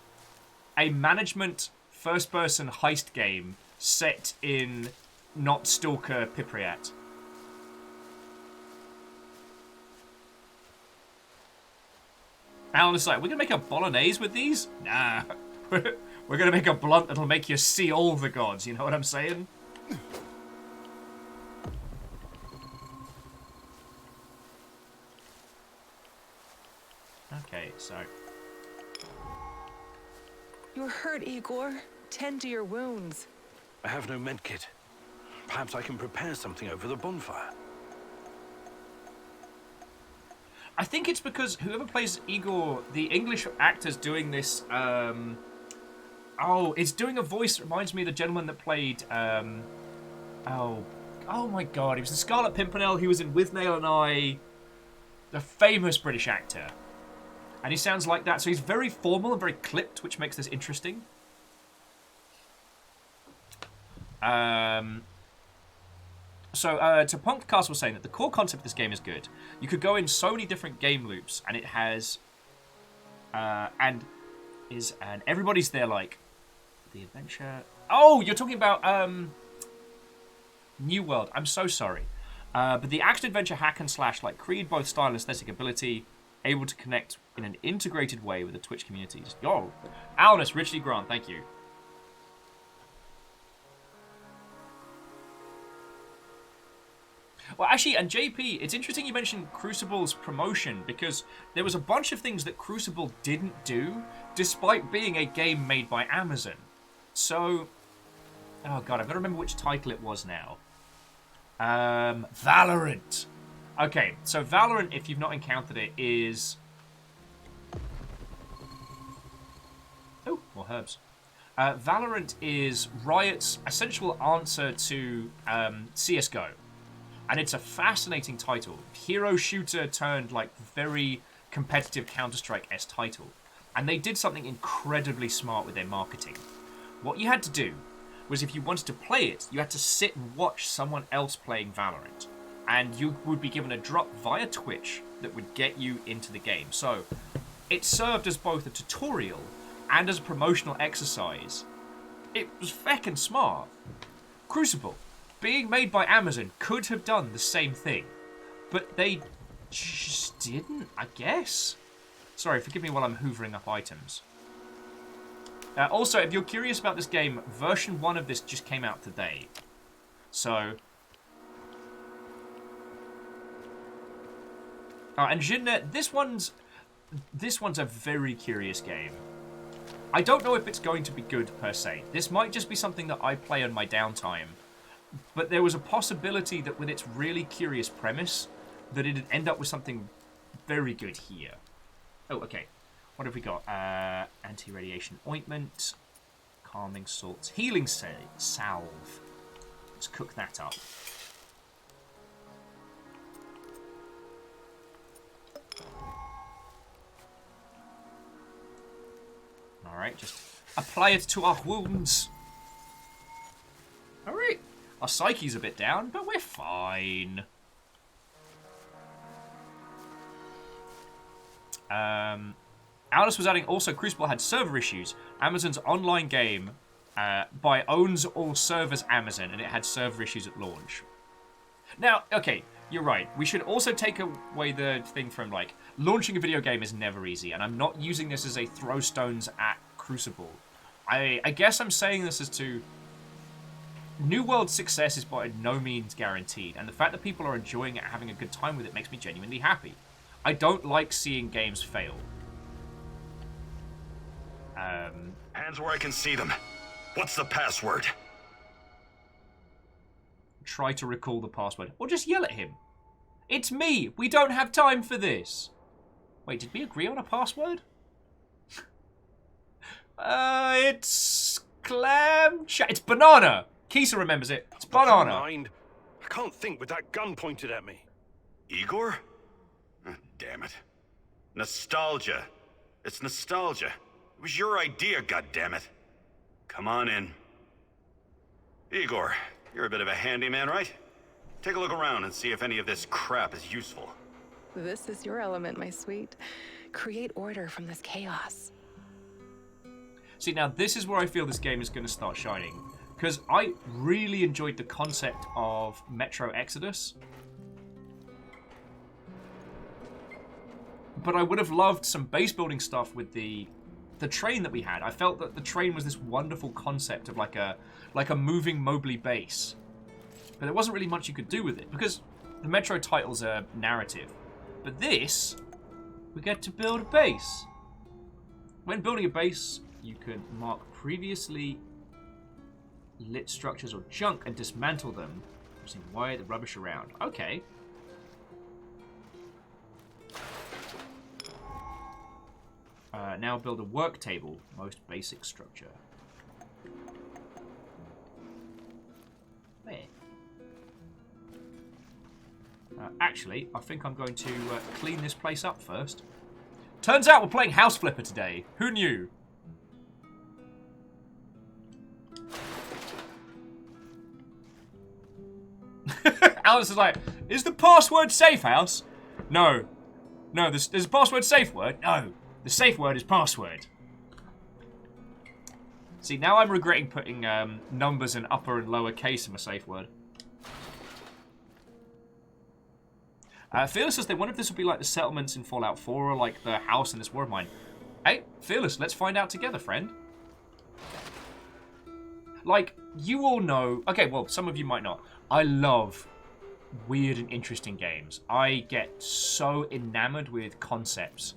a management first-person heist game set in not Stalker Pipriat. Alan is like, we're going to make a bolognese with these? Nah. We're going to make a blunt that'll make you see all the gods, you know what I'm saying? Okay, so... You're hurt, Igor. Tend to your wounds. I have no medkit. Perhaps I can prepare something over the bonfire. I think it's because whoever plays Igor, the English actor's doing this, oh, it's doing a voice that reminds me of the gentleman that played, oh my god, he was the Scarlet Pimpernel, he was in Withnail and I, the famous British actor. And he sounds like that, so he's very formal and very clipped, which makes this interesting. So, to Punked Castle was saying that the core concept of this game is good. You could go in so many different game loops, and it has... and everybody's there, like... The adventure... Oh, you're talking about, New World. I'm so sorry. But the action-adventure hack-and-slash, like, create both style and aesthetic ability, able to connect in an integrated way with the Twitch communities. Yo! Alanus, Richly Grant, thank you. Well, actually, and JP, it's interesting you mentioned Crucible's promotion, because there was a bunch of things that Crucible didn't do, despite being a game made by Amazon. So, oh god, I've got to remember which title it was now. Valorant. Okay, so Valorant, if you've not encountered it, is... Oh, more herbs. Valorant is Riot's essential answer to CSGO. And it's a fascinating title. Hero shooter turned, like, very competitive Counter-Strike-esque title. And they did something incredibly smart with their marketing. What you had to do was, if you wanted to play it, you had to sit and watch someone else playing Valorant. And you would be given a drop via Twitch that would get you into the game. So, it served as both a tutorial and as a promotional exercise. It was feckin' smart. Crucible, being made by Amazon, could have done the same thing. But they just didn't, I guess. Sorry, forgive me while I'm hoovering up items. Also, if you're curious about this game, version 1 of this just came out today. So... and Jeanette, this one's a very curious game. I don't know if it's going to be good per se. This might just be something that I play on my downtime. But there was a possibility that with its really curious premise, that it'd end up with something very good here. Oh, okay. What have we got? Anti-radiation ointment, calming salts, healing salve. Let's cook that up. Alright, just apply it to our wounds. Alright. Our psyche's a bit down, but we're fine. Alice was adding also Crucible had server issues. Amazon's online game owns all servers Amazon, and it had server issues at launch. Now, okay, you're right. We should also take away the thing from, like, launching a video game is never easy, and I'm not using this as a throw stones at Crucible. I guess I'm saying this as to... New World's success is by no means guaranteed, and the fact that people are enjoying it and having a good time with it makes me genuinely happy. I don't like seeing games fail. Hands where I can see them. What's the password? Try to recall the password. Or just yell at him. It's me! We don't have time for this! Wait, did we agree on a password? It's... It's banana! Kisa remembers it. It's banana. Mind. I can't think with that gun pointed at me. Igor? Oh, damn it. Nostalgia. It's nostalgia. It was your idea, goddammit. Come on in. Igor, you're a bit of a handyman, right? Take a look around and see if any of this crap is useful. This is your element, my sweet. Create order from this chaos. See, now this is where I feel this game is going to start shining. Because I really enjoyed the concept of Metro Exodus. But I would have loved some base building stuff with the train that we had. I felt that the train was this wonderful concept of like a moving Mobley base. But there wasn't really much you could do with it. Because the Metro titles are narrative. But this, we get to build a base. When building a base, you can mark previously lit structures or junk and dismantle them, using wire the rubbish around. Okay. Now build a work table, most basic structure. There. Actually, I think I'm going to clean this place up first. Turns out we're playing House Flipper today. Who knew? Alice is like, is the password safe house? No. No, there's a password safe word? No. The safe word is password. See, now I'm regretting putting numbers in upper and lower case in my safe word. Fearless says they wonder if this would be like the settlements in Fallout 4 or like the house in this war of mine. Hey, Fearless, let's find out together, friend. Like, you all know... Okay, well, some of you might not. I love weird and interesting games. I get so enamored with concepts.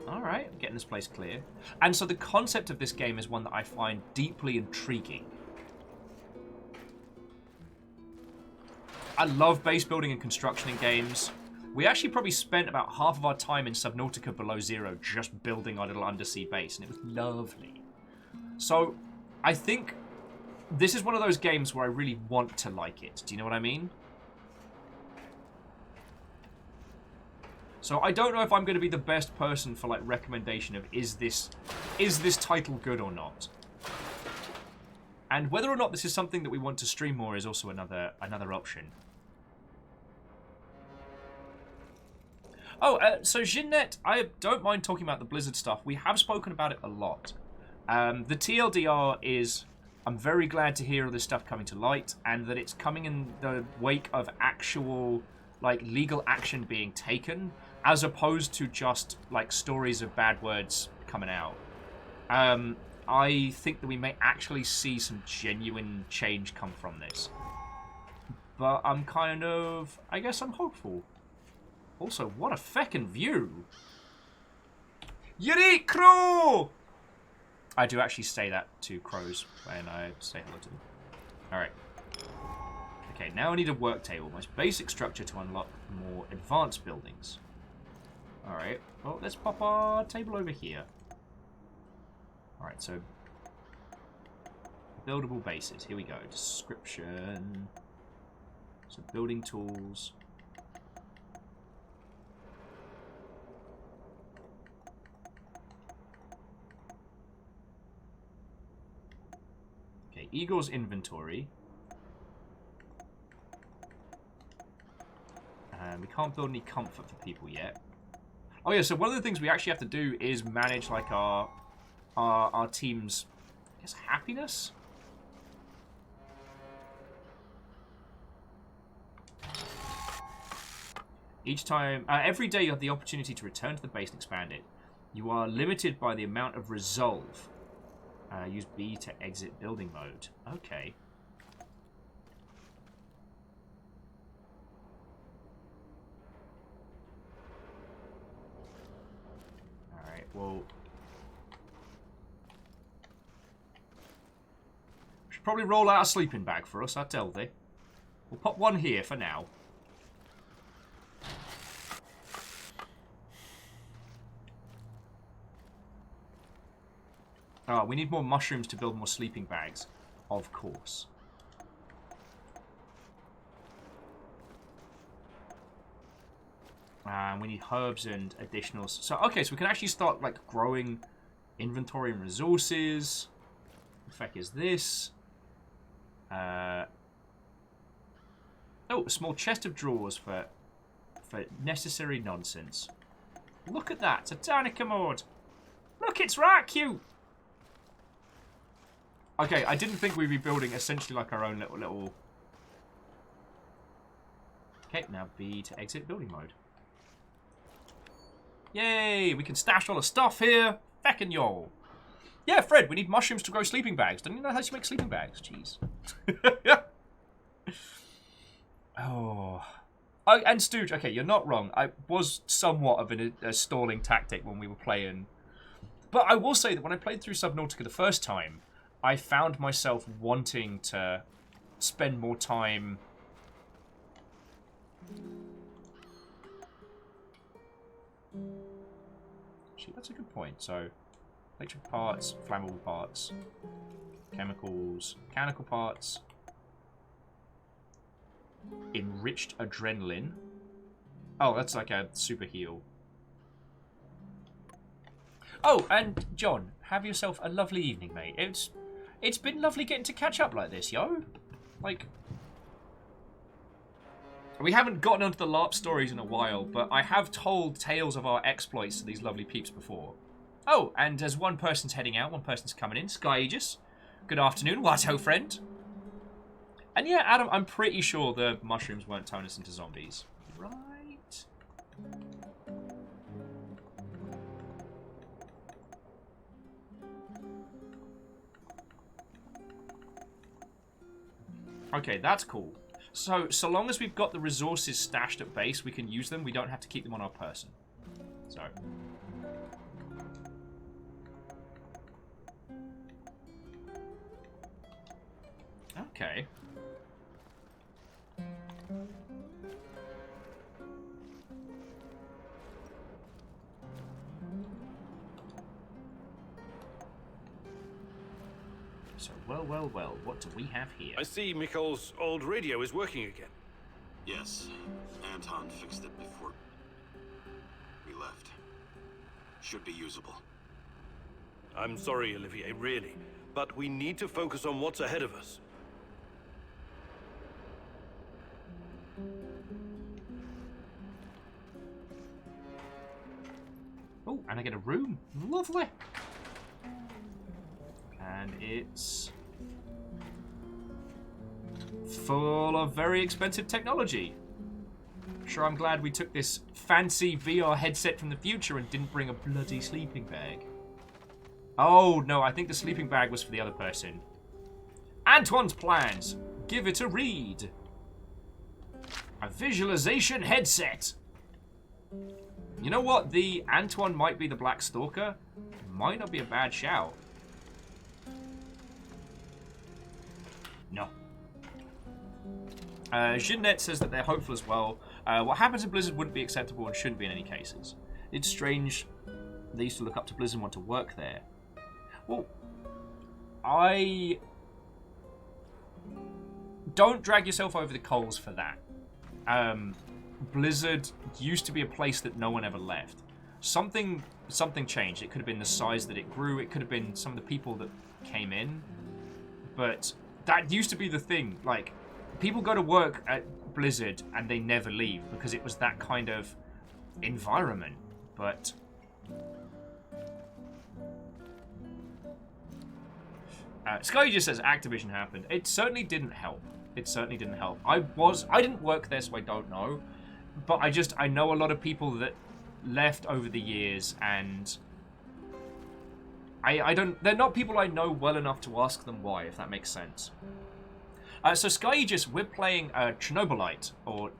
Alright, getting this place clear. And so the concept of this game is one that I find deeply intriguing. I love base building and construction in games. We actually probably spent about half of our time in Subnautica Below Zero just building our little undersea base, and it was lovely. So, I think this is one of those games where I really want to like it. Do you know what I mean? So I don't know if I'm going to be the best person for like recommendation of is this title good or not. And whether or not this is something that we want to stream more is also another option. Oh, so Jeanette, I don't mind talking about the Blizzard stuff. We have spoken about it a lot. The TLDR is, I'm very glad to hear all this stuff coming to light, and that it's coming in the wake of actual, like, legal action being taken, as opposed to just, like, stories of bad words coming out. I think that we may actually see some genuine change come from this. But I'm kind of, I guess I'm hopeful. Also, what a feckin' view. Yuri crow! I do actually say that to crows when I say hello to them. Alright. Okay, now I need a work table. Most basic structure to unlock more advanced buildings. Alright, well, let's pop our table over here. Alright, so buildable bases. Here we go. Description. So building tools. Okay, Eagle's inventory. And we can't build any comfort for people yet. Oh yeah, so one of the things we actually have to do is manage like our team's, I guess, happiness. Each time, every day you have the opportunity to return to the base and expand it. You are limited by the amount of resolve. Use B to exit building mode. Okay. Alright, well... should probably roll out a sleeping bag for us, I tell thee. We'll pop one here for now. Oh, we need more mushrooms to build more sleeping bags. Of course. And we need herbs and additionals. So, okay, so we can actually start, like, growing inventory and resources. What the heck is this? Oh, a small chest of drawers for necessary nonsense. Look at that. It's a tiny commode. Look, it's right cute. Okay, I didn't think we'd be building essentially like our own little... Okay, now B to exit building mode. Yay! We can stash all the stuff here. Feckin' y'all. Yeah, Fred, we need mushrooms to grow sleeping bags. Don't you know how to make sleeping bags? Jeez. Oh. And Stooge, okay, you're not wrong. I was somewhat of a stalling tactic when we were playing. But I will say that when I played through Subnautica the first time, I found myself wanting to spend more time... Actually, that's a good point. So, electric parts, flammable parts, chemicals, mechanical parts, enriched adrenaline. Oh, that's like a super heal. Oh, and John, have yourself a lovely evening, mate. It's been lovely getting to catch up like this, yo. Like, we haven't gotten onto the LARP stories in a while, but I have told tales of our exploits to these lovely peeps before. Oh, and as one person's heading out, one person's coming in. Sky Aegis. Good afternoon, what-ho, friend. And yeah, Adam, I'm pretty sure the mushrooms won't turn us into zombies. Right? Okay, that's cool. So long as we've got the resources stashed at base, we can use them. We don't have to keep them on our person. So. Okay. So, well, what do we have here? I see Mikhail's old radio is working again. Yes. Anton fixed it before we left. Should be usable. I'm sorry, Olivier, really. But we need to focus on what's ahead of us. Oh, and I get a room. Lovely. And it's full of very expensive technology. Sure, I'm glad we took this fancy VR headset from the future and didn't bring a bloody sleeping bag. Oh, no, I think the sleeping bag was for the other person. Antoine's plans. Give it a read. A visualization headset. You know what? The Antoine might be the Black Stalker. Might not be a bad shout. No. Jeanette says that they're hopeful as well. What happens in Blizzard wouldn't be acceptable and shouldn't be in any cases. It's strange they used to look up to Blizzard and want to work there. Well, don't drag yourself over the coals for that. Blizzard used to be a place that no one ever left. Something changed. It could have been the size that it grew. It could have been some of the people that came in. But that used to be the thing. Like, people go to work at Blizzard and they never leave because it was that kind of environment. But Sky just says Activision happened. It certainly didn't help. It certainly didn't help. I didn't work there, so I don't know. But I know a lot of people that left over the years, and they're not people I know well enough to ask them why, if that makes sense. So Sky Aegis, we're playing Chernobylite, or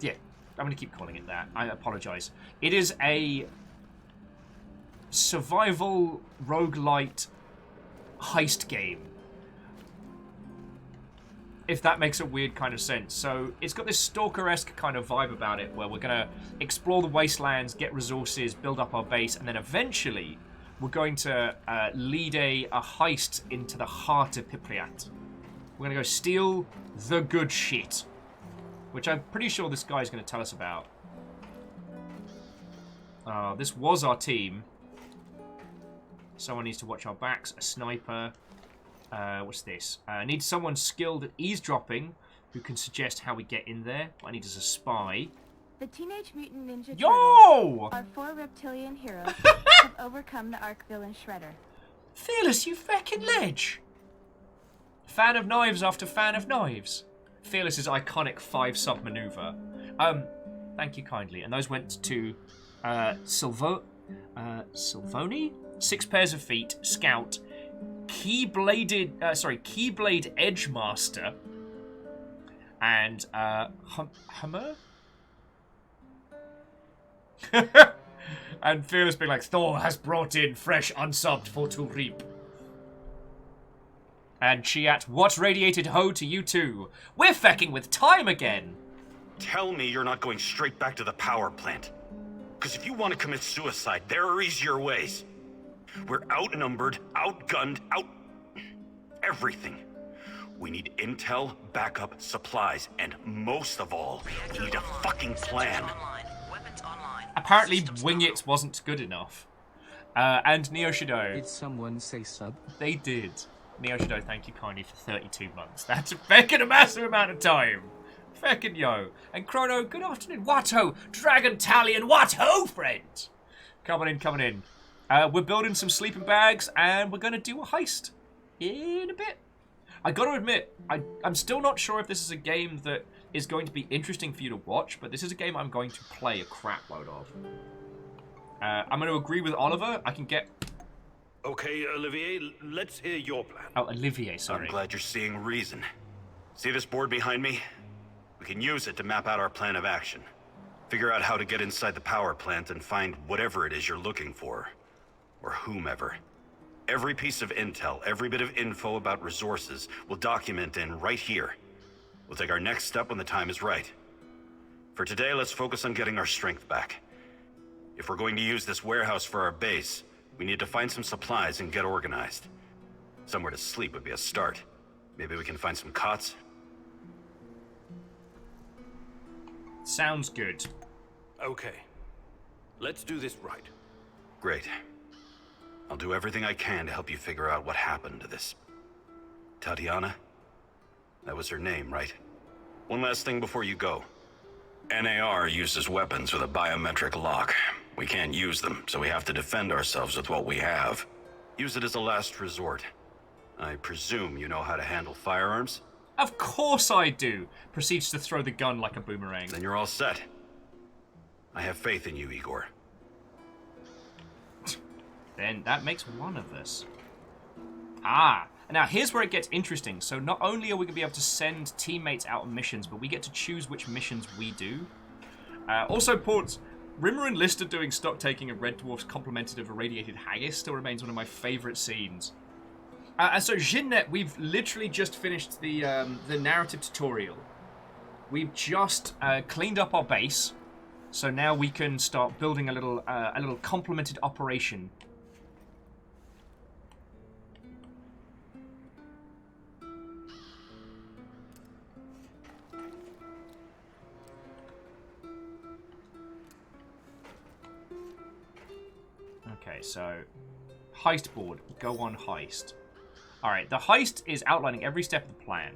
yeah, I'm gonna keep calling it that. I apologize. It is a survival roguelite heist game, if that makes a weird kind of sense. So it's got this Stalker-esque kind of vibe about it, where we're going to explore the wastelands, get resources, build up our base, and then eventually we're going to lead a heist into the heart of Pripyat. We're going to go steal the good shit, which I'm pretty sure this guy's going to tell us about. This was our team. Someone needs to watch our backs. A sniper. What's this? I need someone skilled at eavesdropping who can suggest how we get in there. What I need is a spy. The Teenage Mutant Ninja Yo! Turtles, our 4 reptilian heroes, have overcome the arch villain Shredder. Fearless, you feckin' ledge! Fan of knives after fan of knives. Fearless's iconic 5-sub maneuver. Thank you kindly. And those went to Silvoni? 6 pairs of feet, scout, Keyblade Edgemaster, and Hummer? And Fearless being like, Thor has brought in fresh unsubbed for to reap. And Chiat, what radiated ho to you two? We're fecking with time again! Tell me you're not going straight back to the power plant. Because if you want to commit suicide, there are easier ways. We're outnumbered, outgunned, everything. We need intel, backup, supplies, and most of all, we need a fucking plan. Apparently, Wing It wasn't good enough. And Neo Shadow. Did someone say sub? They did. Neo Shadow, thank you kindly for 32 months. That's a feckin' a massive amount of time. Feckin' yo. And Chrono, good afternoon. What ho? Dragon Talion, what ho, friend? Coming in. We're building some sleeping bags, and we're going to do a heist in a bit. I got to admit, I'm still not sure if this is a game that is going to be interesting for you to watch, but this is a game I'm going to play a crap load of. I'm going to agree with Oliver. I can get... Okay, Olivier, let's hear your plan. Oh, Olivier, sorry. I'm glad you're seeing reason. See this board behind me? We can use it to map out our plan of action. Figure out how to get inside the power plant and find whatever it is you're looking for. Or whomever. Every piece of intel, every bit of info about resources, we'll document in right here. We'll take our next step when the time is right. For today, let's focus on getting our strength back. If we're going to use this warehouse for our base, we need to find some supplies and get organized. Somewhere to sleep would be a start. Maybe we can find some cots? Sounds good. Okay. Let's do this right. Great. I'll do everything I can to help you figure out what happened to this... Tatiana? That was her name, right? One last thing before you go. NAR uses weapons with a biometric lock. We can't use them, so we have to defend ourselves with what we have. Use it as a last resort. I presume you know how to handle firearms? Of course I do! Proceeds to throw the gun like a boomerang. Then you're all set. I have faith in you, Igor. Then that makes one of us. Ah, now here's where it gets interesting. So not only are we going to be able to send teammates out on missions, but we get to choose which missions we do. Also, Ports, Rimmer and Lister doing stock taking of Red Dwarf's complemented of irradiated haggis still remains one of my favourite scenes. And so Jinnet, we've literally just finished the narrative tutorial. We've just cleaned up our base, so now we can start building a little complemented operation. Okay, so heist board. Go on heist. Alright, the heist is outlining every step of the plan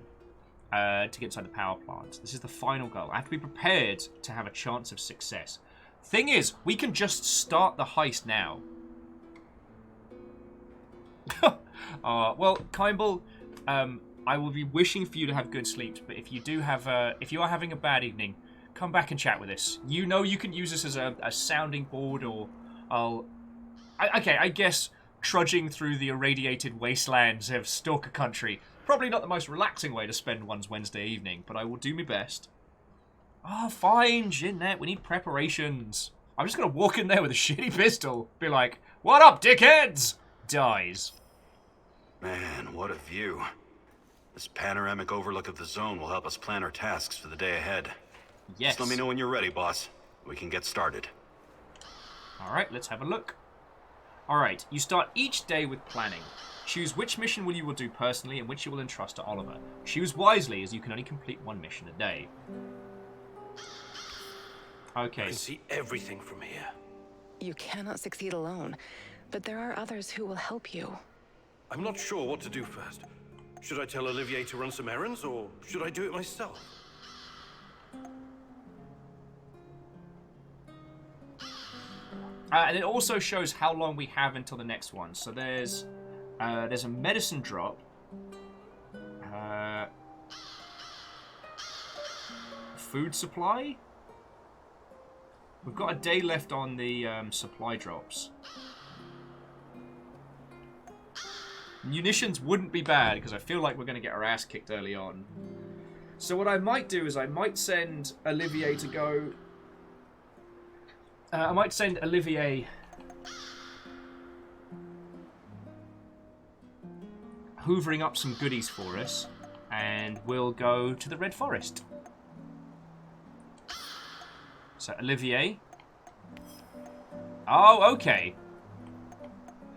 to get inside the power plant. This is the final goal. I have to be prepared to have a chance of success. Thing is, we can just start the heist now. Well, Kimball, I will be wishing for you to have good sleeps, but if you do have if you are having a bad evening, come back and chat with us. You know you can use this as a sounding board, or I guess trudging through the irradiated wastelands of Stalker Country. Probably not the most relaxing way to spend one's Wednesday evening, but I will do my best. Oh, fine, Jinnet, we need preparations. I'm just going to walk in there with a shitty pistol. Be like, what up, dickheads? Dies. Man, what a view. This panoramic overlook of the zone will help us plan our tasks for the day ahead. Yes. Just let me know when you're ready, boss. We can get started. Alright, let's have a look. Alright, you start each day with planning. Choose which mission you will do personally and which you will entrust to Oliver. Choose wisely, as you can only complete one mission a day. Okay. I can see everything from here. You cannot succeed alone, but there are others who will help you. I'm not sure what to do first. Should I tell Olivier to run some errands, or should I do it myself? And it also shows how long we have until the next one. So there's a medicine drop. Food supply. We've got a day left on the supply drops. Munitions wouldn't be bad, because I feel like we're going to get our ass kicked early on. So what I might do is I might send Olivier to go... I might send Olivier hoovering up some goodies for us, and we'll go to the Red Forest. So, Olivier. Oh, okay.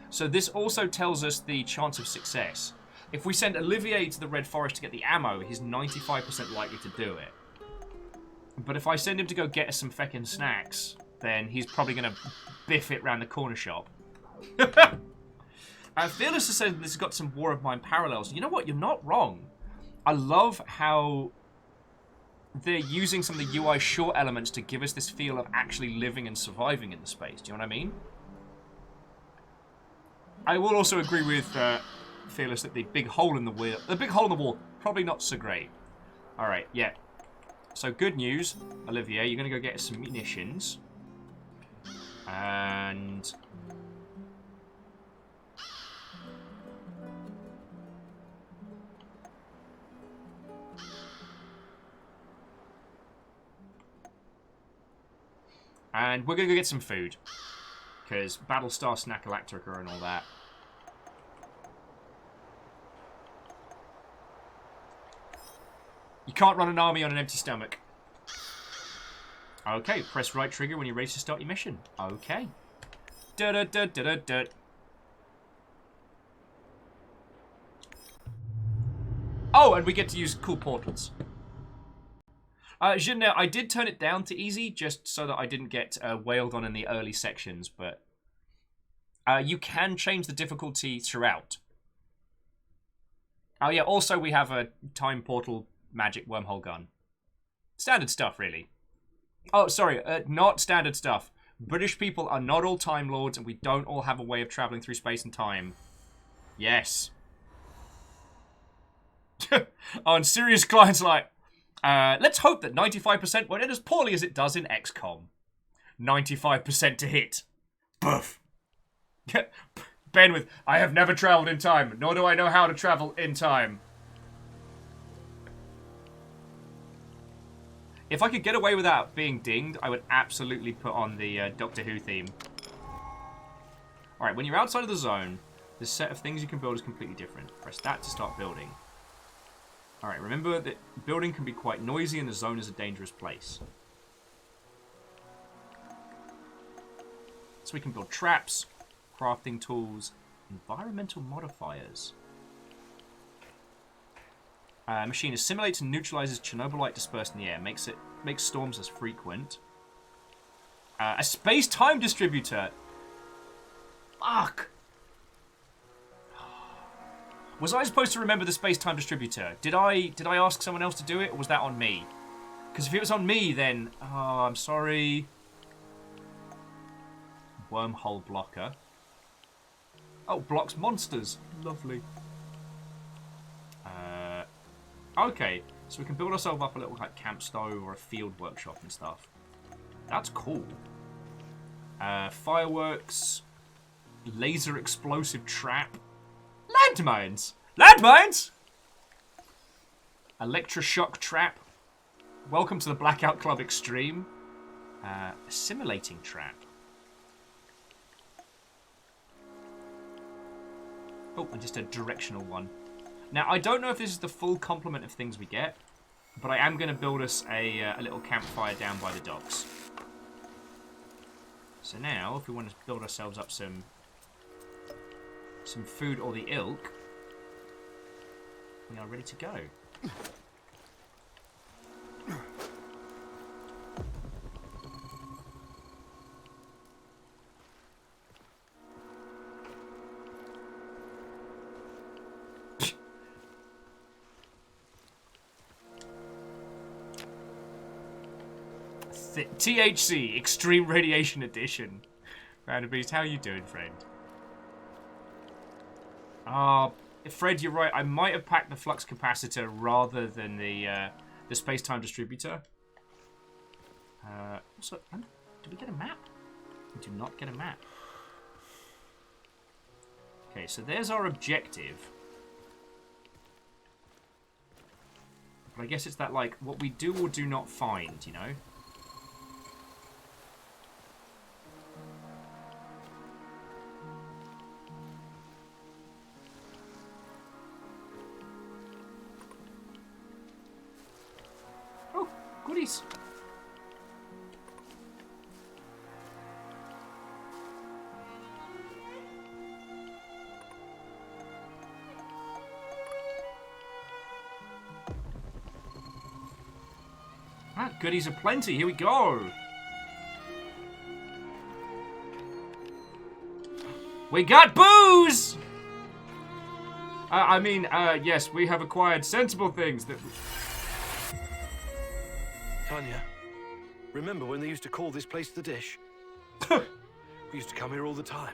So this also tells us the chance of success. If we send Olivier to the Red Forest to get the ammo, he's 95% likely to do it. But if I send him to go get us some feckin' snacks, then he's probably going to biff it round the corner shop. Fearless has said this has got some War of Mine parallels. You know what? You're not wrong. I love how they're using some of the UI short elements to give us this feel of actually living and surviving in the space. Do you know what I mean? I will also agree with Fearless that the big hole in the wall, probably not so great. All right, yeah. So good news, Olivier. You're going to go get some munitions. And we're going to go get some food. Because Battlestar Snack Electrica and all that. You can't run an army on an empty stomach. Okay, press right trigger when you're ready to start your mission. Okay. Da-da-da-da-da-da. Oh, and we get to use cool portals. Jinnet, I did turn it down to easy just so that I didn't get wailed on in the early sections, but you can change the difficulty throughout. Oh yeah, also we have a time portal magic wormhole gun. Standard stuff, really. Oh, sorry, not standard stuff. British people are not all Time Lords, and we don't all have a way of traveling through space and time. Yes. Oh, and serious clients like, let's hope that 95% won't end as poorly as it does in XCOM. 95% to hit. Boof. Ben with, I have never traveled in time, nor do I know how to travel in time. If I could get away without being dinged, I would absolutely put on the Doctor Who theme. Alright, when you're outside of the zone, the set of things you can build is completely different. Press that to start building. Alright, remember that building can be quite noisy and the zone is a dangerous place. So we can build traps, crafting tools, environmental modifiers. Machine assimilates and neutralizes Chernobylite dispersed in the air. Makes storms less frequent. A space-time distributor. Fuck. Was I supposed to remember the space-time distributor? Did I ask someone else to do it, or was that on me? Because if it was on me, then I'm sorry. Wormhole blocker. Oh, blocks monsters. Lovely. Okay, so we can build ourselves up a little like camp stove or a field workshop and stuff. That's cool. Fireworks, laser explosive trap, landmines, landmines, electroshock trap. Welcome to the Blackout Club Extreme. Assimilating trap. Oh, and just a directional one. Now, I don't know if this is the full complement of things we get, but I am going to build us a little campfire down by the docks. So now, if we want to build ourselves up some food or the ilk, we are ready to go. THC, Extreme Radiation Edition. Beast, how you doing, friend? Fred, you're right. I might have packed the flux capacitor rather than the space-time distributor. Also, do we get a map? We do not get a map. Okay, so there's our objective. But I guess it's that, like, what we do or do not find, you know? Goodies. Ah, goodies aplenty. Here we go. We got booze! Yes, we have acquired sensible things that... Tanya, remember when they used to call this place the Dish? We used to come here all the time.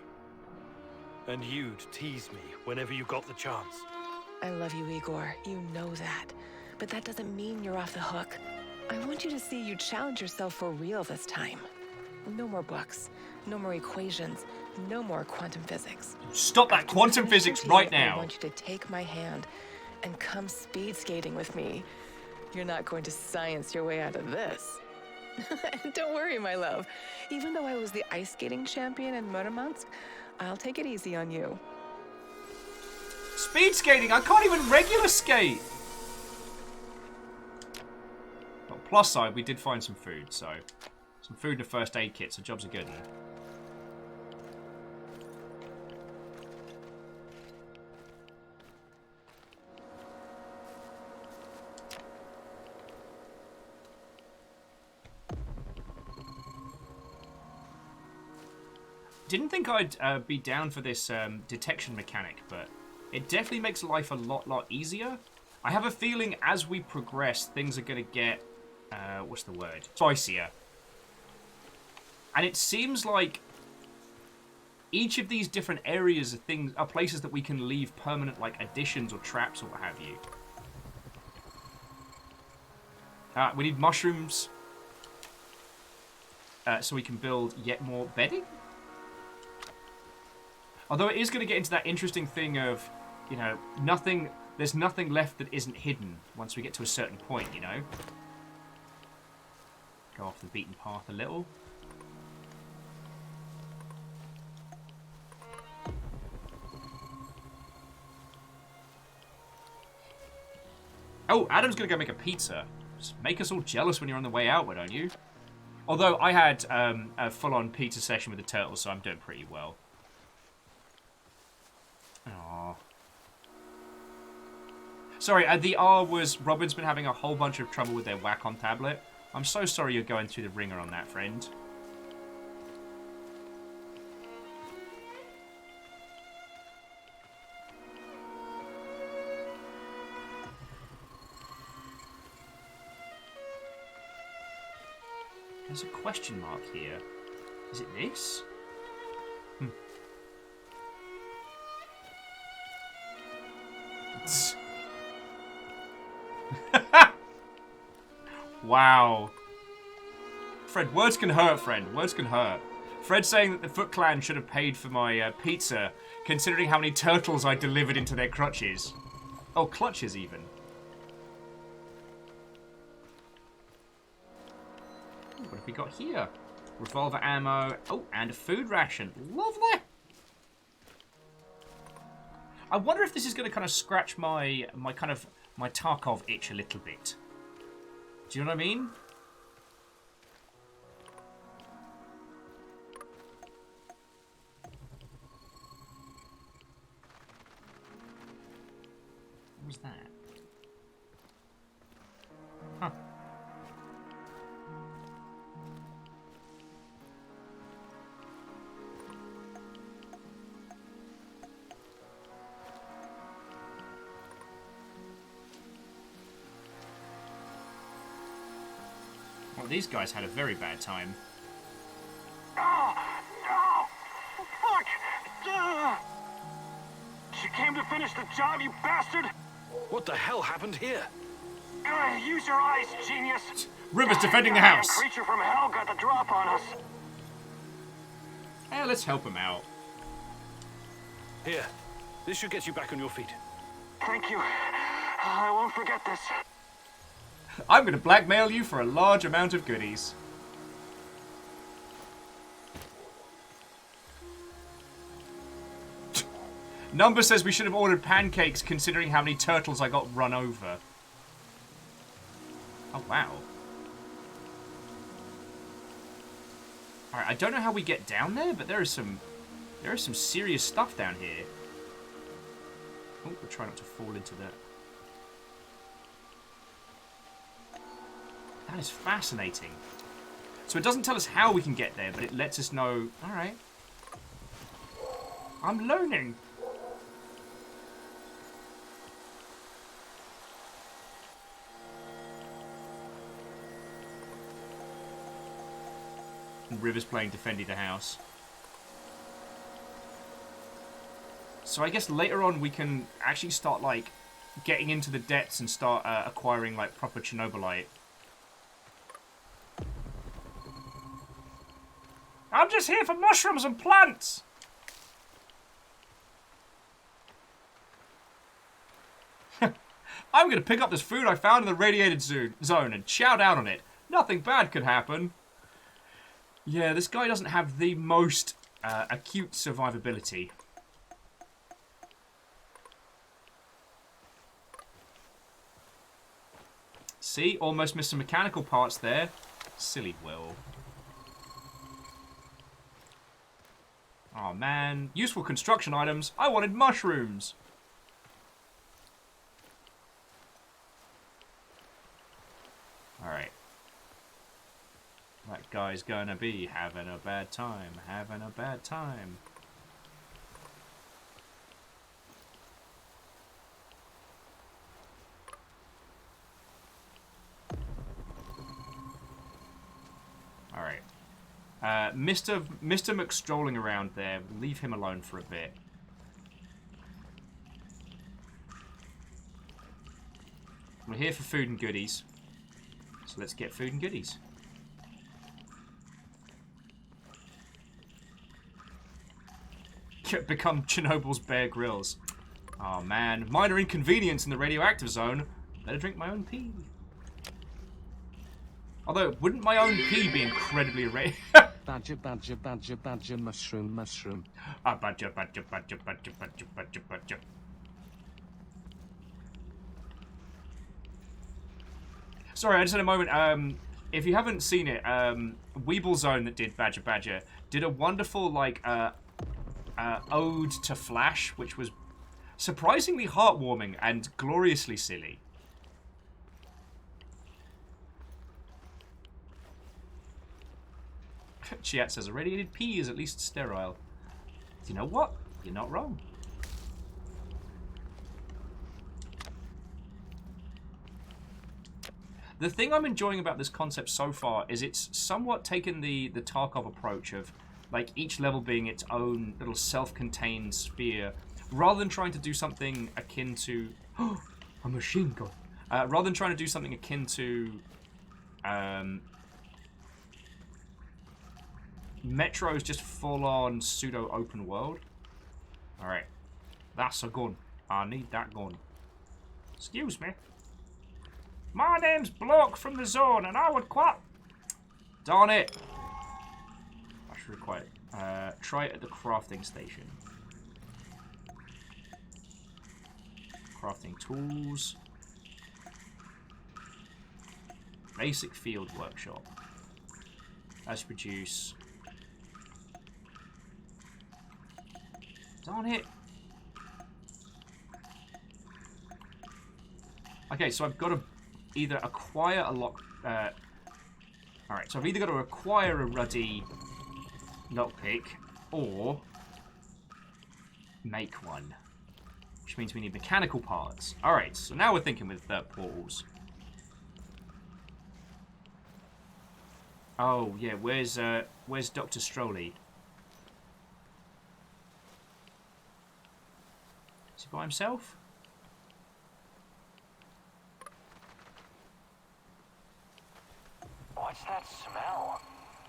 And you'd tease me whenever you got the chance. I love you, Igor. You know that. But that doesn't mean you're off the hook. I want you to see you challenge yourself for real this time. No more books. No more equations. No more quantum physics. Stop that quantum physics right now. I want you to take my hand and come speed skating with me. You're not going to science your way out of this. Don't worry, my love. Even though I was the ice skating champion in Murmansk, I'll take it easy on you. Speed skating? I can't even regular skate! Well, plus side, we did find some food, so... Some food and a first aid kit, so jobs are good. Didn't think I'd be down for this detection mechanic, but it definitely makes life a lot easier. I have a feeling as we progress, things are going to get, what's the word? Spicier. And it seems like each of these different areas are places that we can leave permanent, like, additions or traps or what have you. We need mushrooms so we can build yet more bedding. Although it is going to get into that interesting thing of, you know, there's nothing left that isn't hidden once we get to a certain point, you know? Go off the beaten path a little. Oh, Adam's gonna go make a pizza. Just make us all jealous when you're on the way out, why don't you? Although I had a full-on pizza session with the turtles, so I'm doing pretty well. Aww. Sorry, the R was Robin's been having a whole bunch of trouble with their Wacom tablet. I'm so sorry you're going through the ringer on that, friend. There's a question mark here. Is it this? Wow. Fred, words can hurt, friend. Words can hurt. Fred saying that the Foot Clan should have paid for my pizza, considering how many turtles I delivered into their crutches. Oh, clutches even. What have we got here? Revolver ammo. Oh, and a food ration. Lovely. I wonder if this is going to kind of scratch my Tarkov itch a little bit. Do you know what I mean? What was that? Huh. Well, these guys had a very bad time. Fuck! She came to finish the job, you bastard! What the hell happened here? Use your eyes, genius! River's defending the house. That creature from hell got the drop on us. Yeah, let's help him out. Here, this should get you back on your feet. Thank you. I won't forget this. I'm going to blackmail you for a large amount of goodies. Number says we should have ordered pancakes considering how many turtles I got run over. Oh, wow. Alright, I don't know how we get down there, but there is some serious stuff down here. Oh, we'll try not to fall into that. That is fascinating. So it doesn't tell us how we can get there, but it lets us know... Alright. I'm learning. And River's playing Defending the House. So I guess later on we can actually start, like, getting into the depths and start acquiring, like, proper Chernobylite. I'm just here for mushrooms and plants! I'm gonna pick up this food I found in the radiated zone and chow down on it. Nothing bad could happen. Yeah, this guy doesn't have the most acute survivability. See? Almost missed some mechanical parts there. Silly Will. Oh man. Useful construction items. I wanted mushrooms. Alright. That guy's gonna be having a bad time. Having a bad time. Alright. Mr. McStrolling around there. Leave him alone for a bit. We're here for food and goodies. So let's get food and goodies. Become Chernobyl's Bear Grylls. Oh man. Minor inconvenience in the radioactive zone. Better drink my own pee. Although, wouldn't my own pee be incredibly rare? Badger, badger, badger, badger, mushroom, mushroom. Ah, badger, badger, badger, badger, badger, badger, badger. Sorry, I just had a moment. If you haven't seen it, Weeble Zone that did Badger Badger did a wonderful like ode to Flash, which was surprisingly heartwarming and gloriously silly. Chiat says, irradiated pee is at least sterile. You know what? You're not wrong. The thing I'm enjoying about this concept so far is it's somewhat taken the Tarkov approach of like each level being its own little self-contained sphere, rather than trying to do something akin to a machine gun. Rather than trying to do something akin to Metro's just full-on pseudo-open world. Alright. That's a gun. I need that gun. Excuse me. My name's Bloke from the Zone, and I would quite... Darn it. I should require it. Try it at the crafting station. Crafting tools. Basic field workshop. Let's produce... Darn it. Okay, so I've got to either acquire a lock... Alright, so I've either got to acquire a ruddy lockpick or make one. Which means we need mechanical parts. Alright, so now we're thinking with portals. Oh, yeah, where's Dr. Stroley? Is he by himself? What's that smell?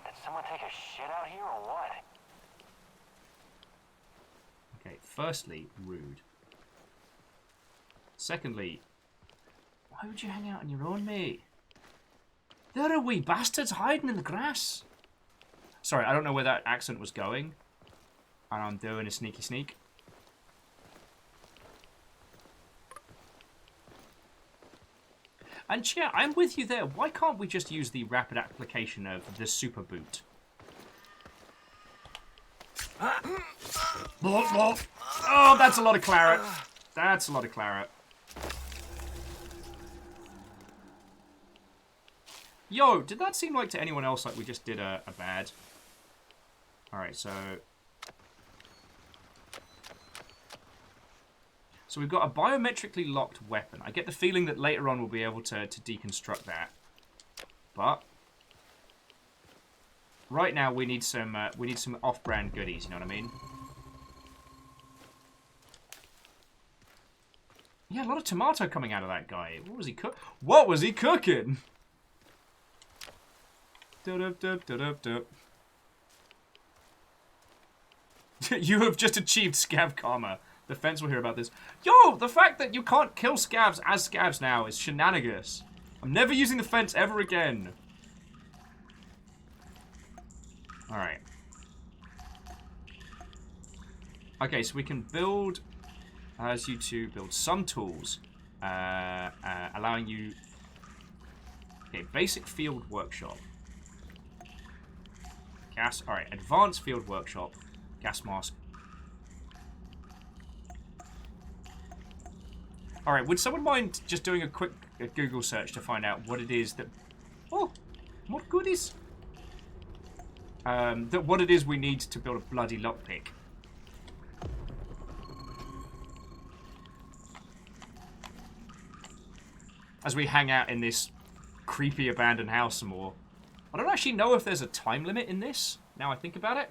Did someone take a shit out here or what? Okay, firstly, rude. Secondly, why would you hang out on your own, mate? There are wee bastards hiding in the grass. Sorry, I don't know where that accent was going. And I'm doing a sneaky sneak. And yeah, I'm with you there. Why can't we just use the rapid application of the super boot? Oh, that's a lot of claret. That's a lot of claret. Yo, did that seem like to anyone else like we just did a bad? Alright, so we've got a biometrically locked weapon. I get the feeling that later on we'll be able to deconstruct that. But right now we need some off-brand goodies, you know what I mean? Yeah, a lot of tomato coming out of that guy. What was he cooking? You have just achieved scav karma. The fence will hear about this. Yo, the fact that you can't kill scavs as scavs now is shenanigans. I'm never using the fence ever again. Alright. Okay, so we can build... allows you to build some tools. Allowing you... Okay, basic field workshop. Gas... Alright, advanced field workshop. Gas mask. Alright, would someone mind just doing a quick Google search to find out what it is that... Oh! What goodies? What it is we need to build a bloody lockpick. As we hang out in this creepy abandoned house some more. I don't actually know if there's a time limit in this, now I think about it.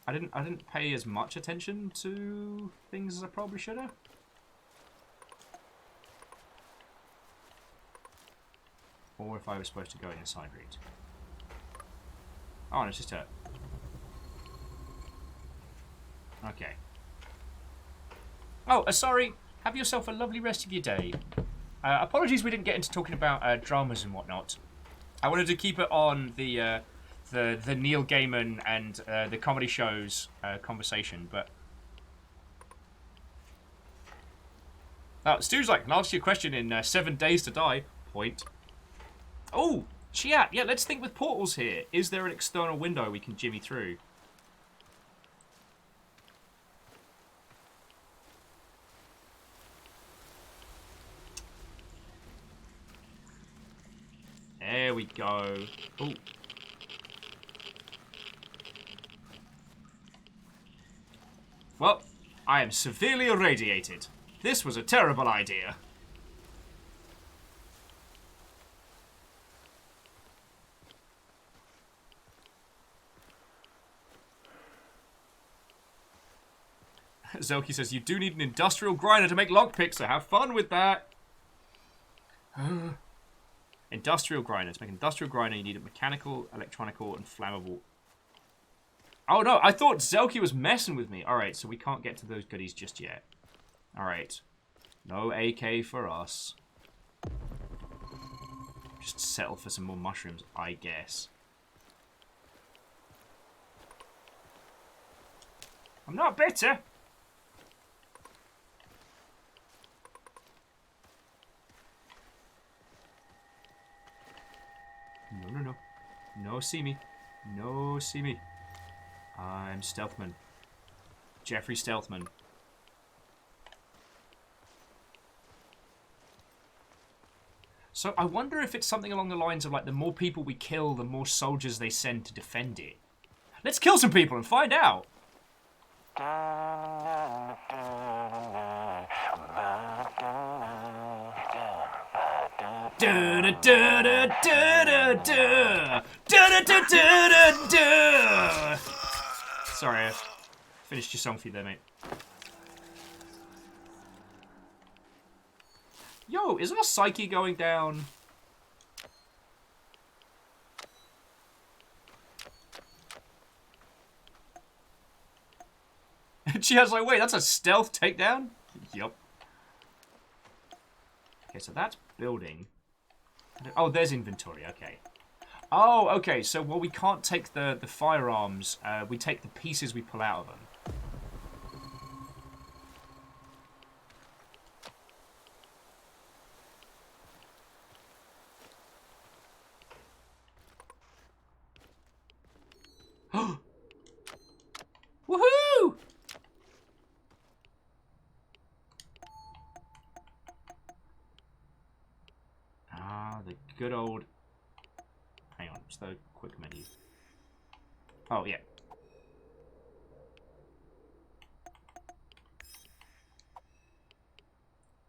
I didn't pay as much attention to things as I probably should have. Or if I was supposed to go in a side route. Oh, and it's just a... Okay. Oh, sorry. Have yourself a lovely rest of your day. Apologies we didn't get into talking about dramas and whatnot. I wanted to keep it on the Neil Gaiman and the comedy shows conversation, but Stu's like, can I ask you a question in 7 days to die? Point. Oh, chat. Yeah, let's think with portals here. Is there an external window we can jimmy through? There we go. Ooh. Well, I am severely irradiated. This was a terrible idea. Zelky says, you do need an industrial grinder to make lockpicks, so have fun with that. Industrial grinder. To make an industrial grinder, you need a mechanical, electronical, and flammable. Oh, no. I thought Zelky was messing with me. All right, so we can't get to those goodies just yet. All right. No AK for us. Just settle for some more mushrooms, I guess. I'm not bitter. No, no, no. No, see me. No, see me. I'm Stealthman. Jeffrey Stealthman. So I wonder if it's something along the lines of like the more people we kill, the more soldiers they send to defend it. Let's kill some people and find out. Sorry, I finished your song for you there, mate. Yo, is our psyche going down? She has like, wait, that's a stealth takedown? Yup. Okay, so that's building. Oh, there's inventory, okay. Oh, okay, so, well, we can't take the firearms. We take the pieces we pull out of them. Woohoo! Ah, the good old... Hang on, it's the quick menu. Oh, yeah.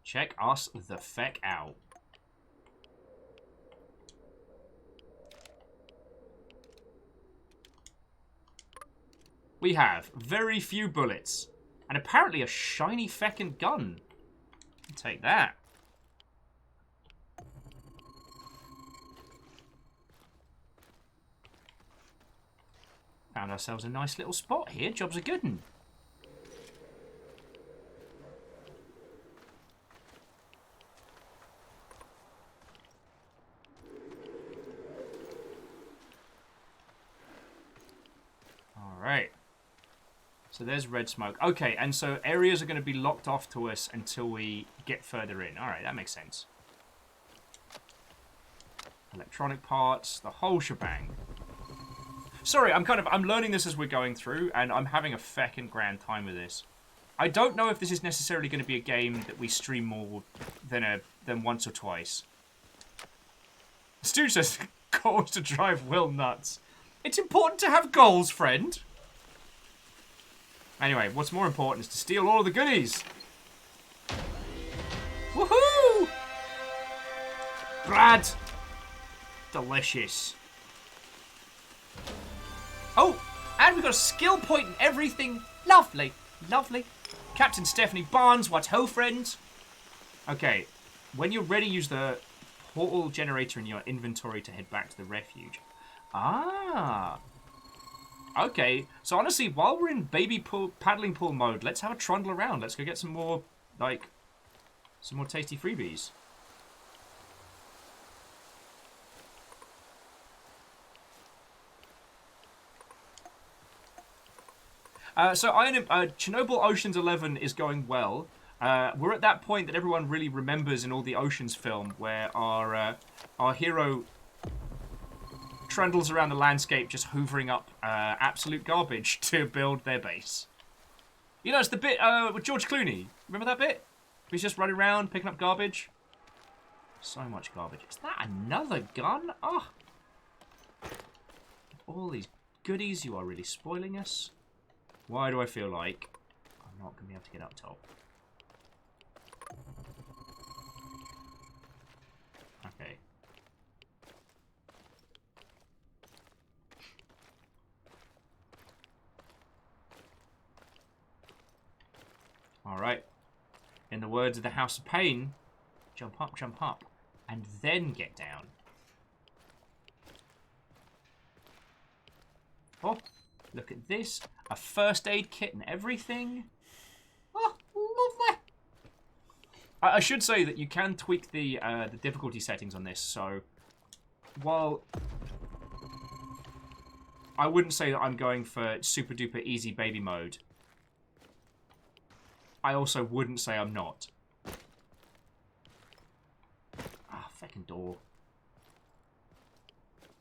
Check us the feck out. We have very few bullets. And apparently a shiny feckin' gun. I'll take that. Found ourselves a nice little spot here. Job's a good one. Alright. So there's red smoke. Okay, and so areas are going to be locked off to us until we get further in. Alright, that makes sense. Electronic parts, the whole shebang. Sorry, I'm learning this as we're going through, and I'm having a feckin' grand time with this. I don't know if this is necessarily going to be a game that we stream more than once or twice. Stu says, goals to drive Will nuts. It's important to have goals, friend. Anyway, what's more important is to steal all of the goodies. Woohoo! Brad. Delicious. Oh, and we've got a skill point and everything. Lovely, lovely. Captain Stephanie Barnes, what ho, friends? Okay, when you're ready, use the portal generator in your inventory to head back to the refuge. Ah. Okay, so honestly, while we're in baby pool, paddling pool mode, let's have a trundle around. Let's go get some more, like, some more tasty freebies. So Chernobyl Ocean's 11 is going well. We're at that point that everyone really remembers in all the Oceans film, where our hero trundles around the landscape just hoovering up absolute garbage to build their base. You know, it's the bit with George Clooney. Remember that bit? He's just running around picking up garbage. So much garbage. Is that another gun? Oh. All these goodies, you are really spoiling us. Why do I feel like I'm not going to be able to get up top? Okay. Alright. In the words of the House of Pain, jump up, and then get down. Oh, look at this. A first aid kit and everything. Oh, lovely. I should say that you can tweak the difficulty settings on this, so while I wouldn't say that I'm going for super duper easy baby mode, I also wouldn't say I'm not. Ah, fucking door.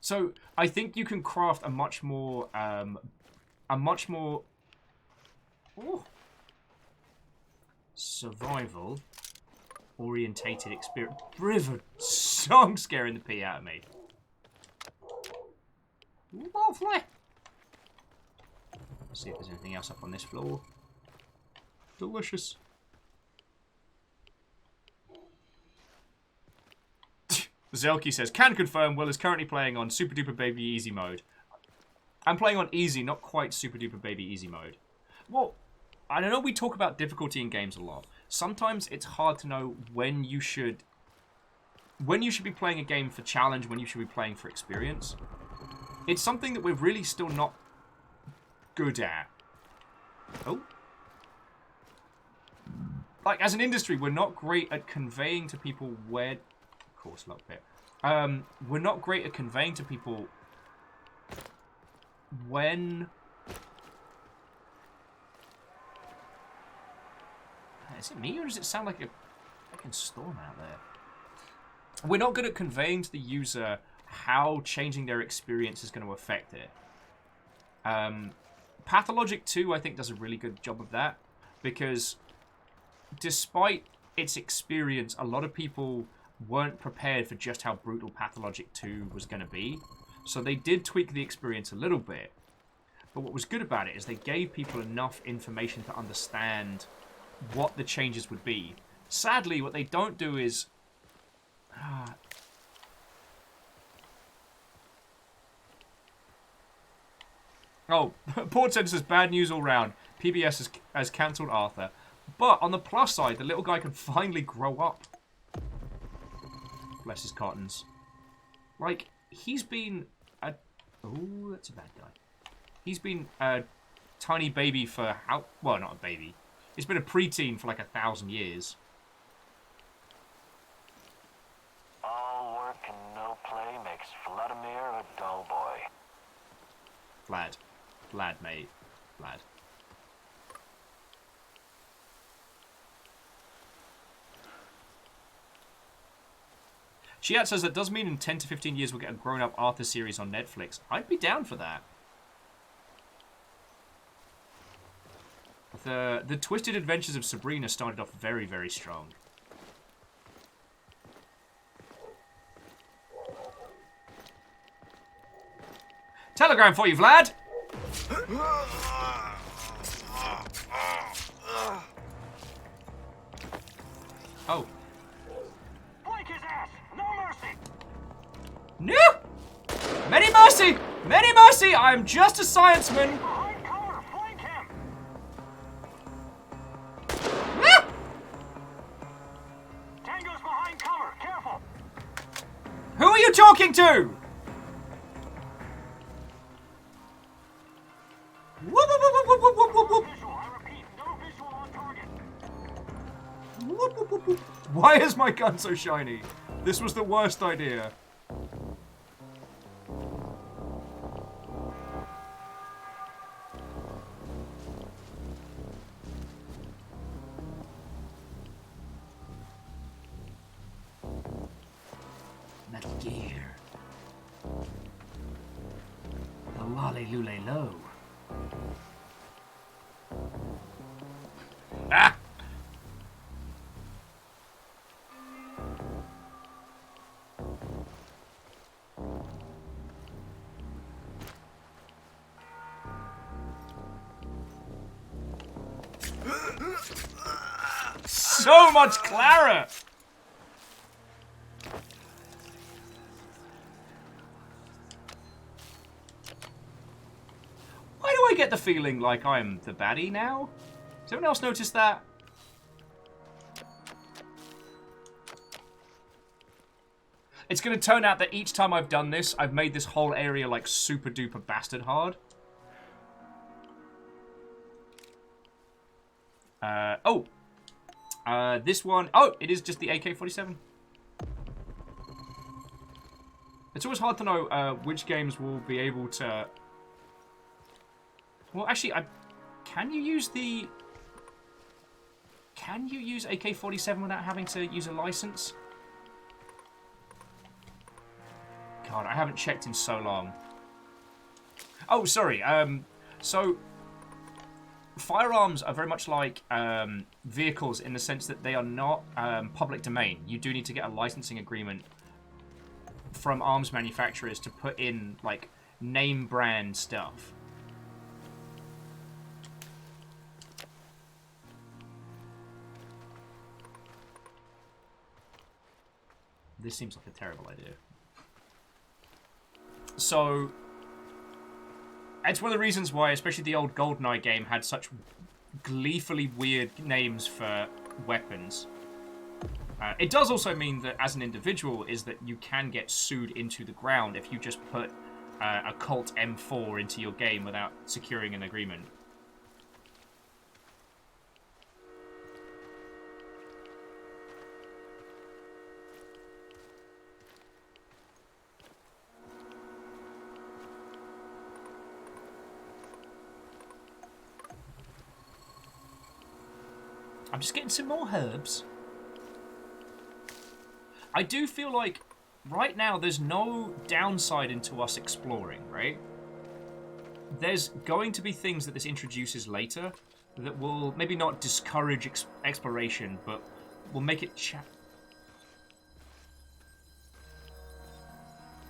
So I think you can craft a much more survival orientated experience. River song scaring the pee out of me. Lovely. Let's see if there's anything else up on this floor. Delicious. Zelky says, can confirm Will is currently playing on Super Duper Baby Easy mode. I'm playing on easy, not quite Super Duper Baby Easy mode. Well, I don't know, we talk about difficulty in games a lot. Sometimes it's hard to know when you should be playing a game for challenge, when you should be playing for experience. It's something that we're really still not good at. Oh. Like, as an industry, we're not great at conveying to people where... Of course, lockpick. We're not great at conveying to people when... Is it me, or does it sound like a fucking storm out there? We're not good at conveying to the user how changing their experience is going to affect it. Pathologic 2, I think, does a really good job of that, because despite its experience, a lot of people weren't prepared for just how brutal Pathologic 2 was going to be. So they did tweak the experience a little bit. But what was good about it is they gave people enough information to understand what the changes would be. Sadly, what they don't do is... Oh, Port Center says, bad news all round. PBS has cancelled Arthur. But on the plus side, the little guy can finally grow up. Bless his cottons. Like, he's been a... Oh, that's a bad guy. He's been a tiny baby for how... Well, not a baby. He's been a preteen for like 1,000 years. All work and no play makes Vladimir a dull boy. Vlad. Vlad, mate. Vlad. Shiat says that does mean in 10 to 15 years we'll get a grown-up Arthur series on Netflix. I'd be down for that. The Twisted Adventures of Sabrina started off very, very strong. Telegram for you, Vlad! Oh. Flank his ass! No mercy! No! Many mercy! Many mercy! I'm just a scienceman! Behind cover! Flank him! Ah! Tango's behind cover! Careful! Who are you talking to? Whoop, whoop, whoop, whoop, whoop, whoop, whoop. Visual, I repeat, no visual on target. Whoop, whoop, whoop, whoop. Why is my gun so shiny? This was the worst idea. gear. The lolly lule low. Ah! So much claret! Why do I get the feeling like I'm the baddie now? Has anyone else noticed that? It's going to turn out that each time I've done this, I've made this whole area like super duper bastard hard. This one... Oh, it is just the AK-47. It's always hard to know which games will be able to... Well, actually, can you use the... Can you use AK-47 without having to use a license? God, I haven't checked in so long. Oh, sorry. So... Firearms are very much like vehicles in the sense that they are not public domain. You do need to get a licensing agreement from arms manufacturers to put in, like, name brand stuff. This seems like a terrible idea. So... It's one of the reasons why, especially the old GoldenEye game, had such gleefully weird names for weapons. It does also mean that, as an individual, is that you can get sued into the ground if you just put a Colt M4 into your game without securing an agreement. I'm just getting some more herbs. I do feel like right now there's no downside into us exploring, right? There's going to be things that this introduces later that will maybe not discourage exploration, but will make it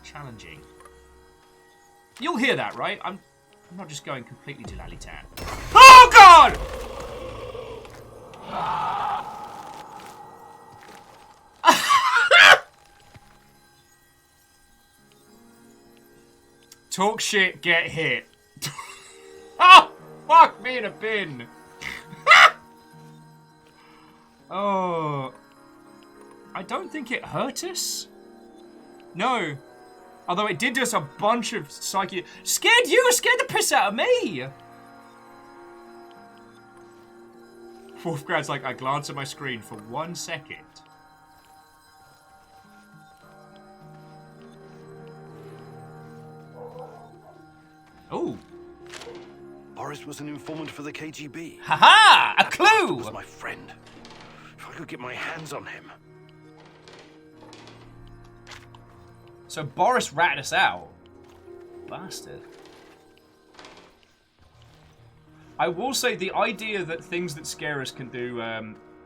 challenging. You'll hear that, right? I'm not just going completely dilally-tan. Oh, God! Talk shit, get hit. Oh, fuck me in a bin. Oh, I don't think it hurt us. No, although it did do us a bunch of psyche. Scared you? Scared the piss out of me. Wolfgrad's like, I glance at my screen for 1 second. Oh. Boris was an informant for the KGB. Haha! A clue! He was my friend. If I could get my hands on him. So Boris ratted us out. Bastard. I will say the idea that things that scare us can do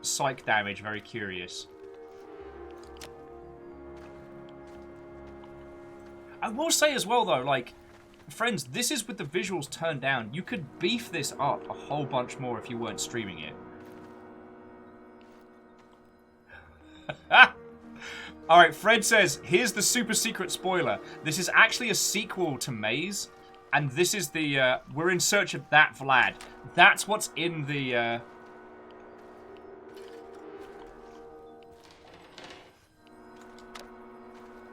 psych damage, very curious. I will say as well though, like, friends, this is with the visuals turned down. You could beef this up a whole bunch more if you weren't streaming it. Alright, Fred says, here's the super secret spoiler. This is actually a sequel to Maze. And this is the, we're in search of that Vlad. That's what's in the,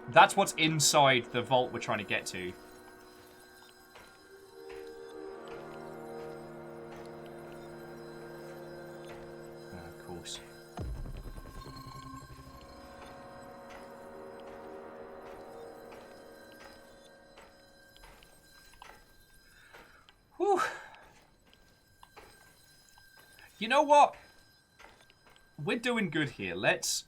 that's what's inside the vault we're trying to get to. Of course. Whew. You know what? We're doing good here. Let's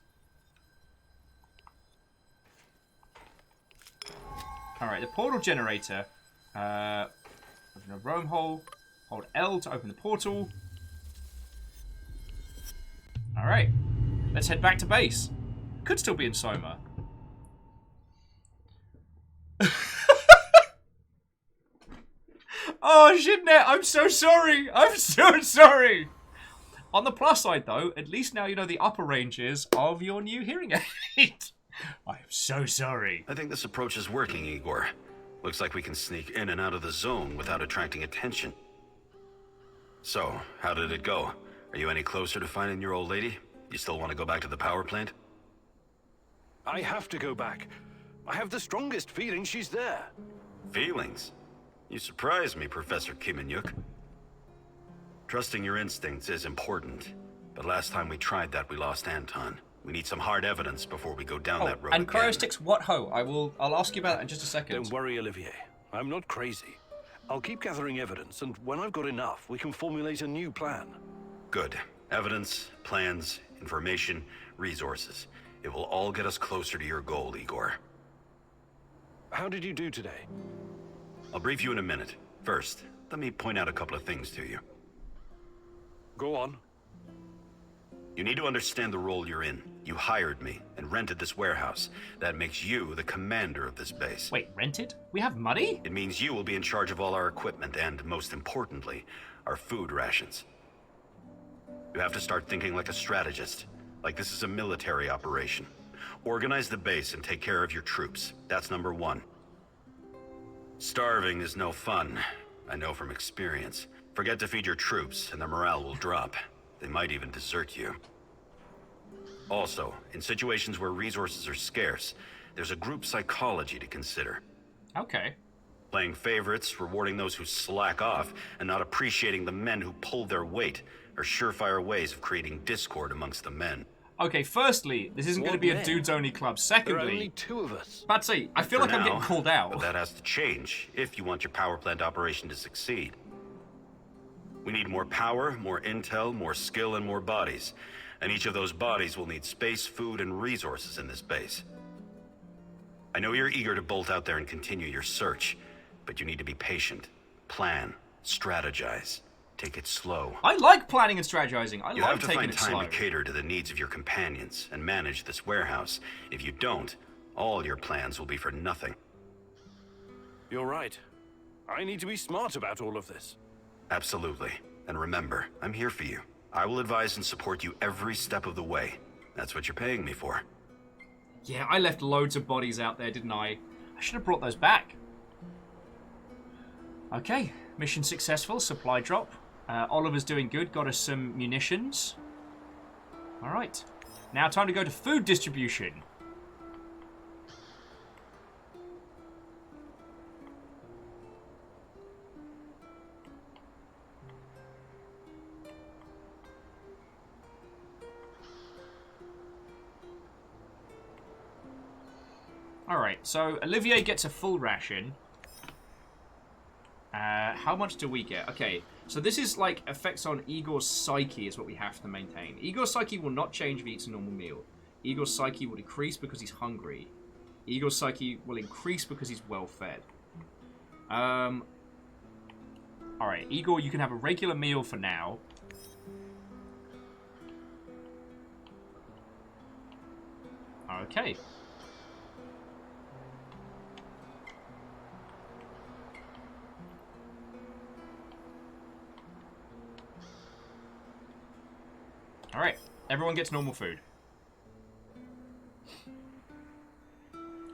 Alright, the portal generator. Open a roam hole. Hold L to open the portal. Alright. Let's head back to base. Could still be in Soma. Oh, Shitnet, I'm so sorry. I'm so sorry. On the plus side, though, at least now you know the upper ranges of your new hearing aid. I am so sorry. I think this approach is working, Igor. Looks like we can sneak in and out of the zone without attracting attention. So, how did it go? Are you any closer to finding your old lady? You still want to go back to the power plant? I have to go back. I have the strongest feeling she's there. Feelings? You surprise me, Professor Kiminyuk. Trusting your instincts is important, but last time we tried that, we lost Anton. We need some hard evidence before we go down that road And again. Cryosticks, what ho? I'll ask you about that in just a second. Don't worry, Olivier. I'm not crazy. I'll keep gathering evidence, and when I've got enough, we can formulate a new plan. Good. Evidence, plans, information, resources. It will all get us closer to your goal, Igor. How did you do today? I'll brief you in a minute. First, let me point out a couple of things to you. Go on. You need to understand the role you're in. You hired me and rented this warehouse. That makes you the commander of this base. Wait, rented? We have money? It means you will be in charge of all our equipment and, most importantly, our food rations. You have to start thinking like a strategist, like this is a military operation. Organize the base and take care of your troops. That's number one. Starving is no fun. I know from experience. Forget to feed your troops and their morale will drop. They might even desert you. Also, in situations where resources are scarce, there's a group psychology to consider. Okay. Playing favorites, rewarding those who slack off, and not appreciating the men who pull their weight are surefire ways of creating discord amongst the men. Okay, firstly, this isn't going to be a men? dudes-only club. There Secondly... are only two of us. Batsy, I feel For like I'm now, getting called out. But that has to change if you want your power plant operation to succeed. We need more power, more intel, more skill, and more bodies. And each of those bodies will need space, food, and resources in this base. I know you're eager to bolt out there and continue your search, but you need to be patient, plan, strategize, take it slow. I like planning and strategizing. I You like have to taking find it time slow. to cater to the needs of your companions and manage this warehouse. If you don't, all your plans will be for nothing. You're right. I need to be smart about all of this. Absolutely. And remember, I'm here for you. I will advise and support you every step of the way. That's what you're paying me for. Yeah, I left loads of bodies out there, didn't I? I should have brought those back. Okay, mission successful, supply drop. Oliver's doing good, got us some munitions. Alright, now time to go to food distribution. Alright, so Olivier gets a full ration. How much do we get? Okay, so this is like effects on Igor's psyche is what we have to maintain. Igor's psyche will not change if he eats a normal meal. Igor's psyche will decrease because he's hungry. Igor's psyche will increase because he's well fed. Alright, Igor, you can have a regular meal for now. Okay. Alright, everyone gets normal food.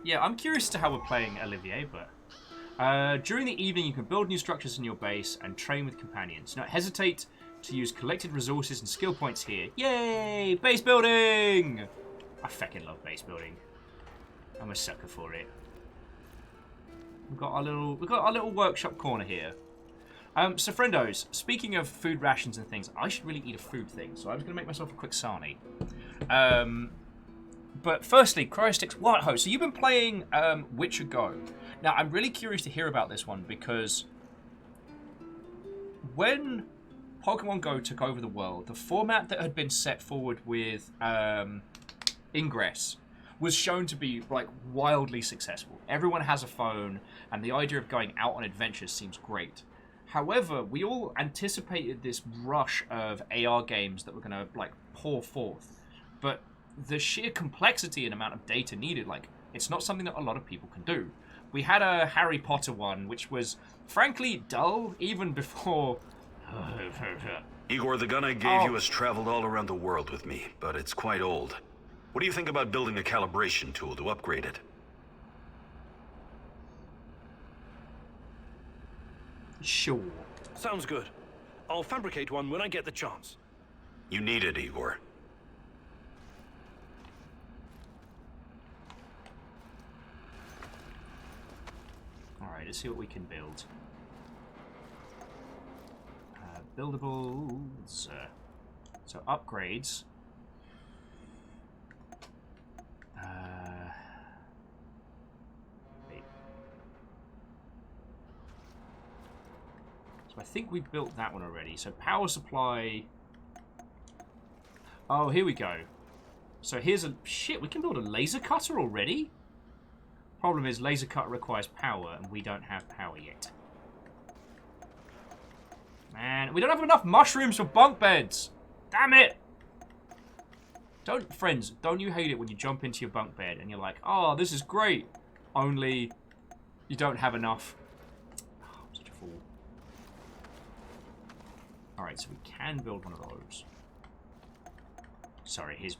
Yeah, I'm curious to how we're playing Olivier, but... during the evening, you can build new structures in your base and train with companions. Do not hesitate to use collected resources and skill points here. Yay! Base building! I fucking love base building. I'm a sucker for it. We've got our little workshop corner here. So friendos, speaking of food rations and things, I should really eat a food thing, so I was going to make myself a quick sarnie. But firstly, Cryosticks, what host? So you've been playing Witcher Go. Now, I'm really curious to hear about this one, because when Pokemon Go took over the world, the format that had been set forward with Ingress was shown to be like wildly successful. Everyone has a phone, and the idea of going out on adventures seems great. However, we all anticipated this rush of AR games that were going to like pour forth, but the sheer complexity and amount of data needed, like, it's not something that a lot of people can do. We had a Harry Potter one, which was frankly dull even before. Igor, the gun I gave you has traveled all around the world with me, but it's quite old. What do you think about building a calibration tool to upgrade it? Sure. Sounds good. I'll fabricate one when I get the chance. You need it, Igor. Alright, let's see what we can build. Buildables. So upgrades. Wait. So I think we built that one already. So power supply. Oh, here we go. So here's a... Shit, we can build a laser cutter already? Problem is, laser cutter requires power, and we don't have power yet. Man, we don't have enough mushrooms for bunk beds. Damn it! Friends, don't you hate it when you jump into your bunk bed and you're like, oh, this is great. Only you don't have enough. Oh, I'm such a fool. Alright, so we can build one of those. Sorry, his...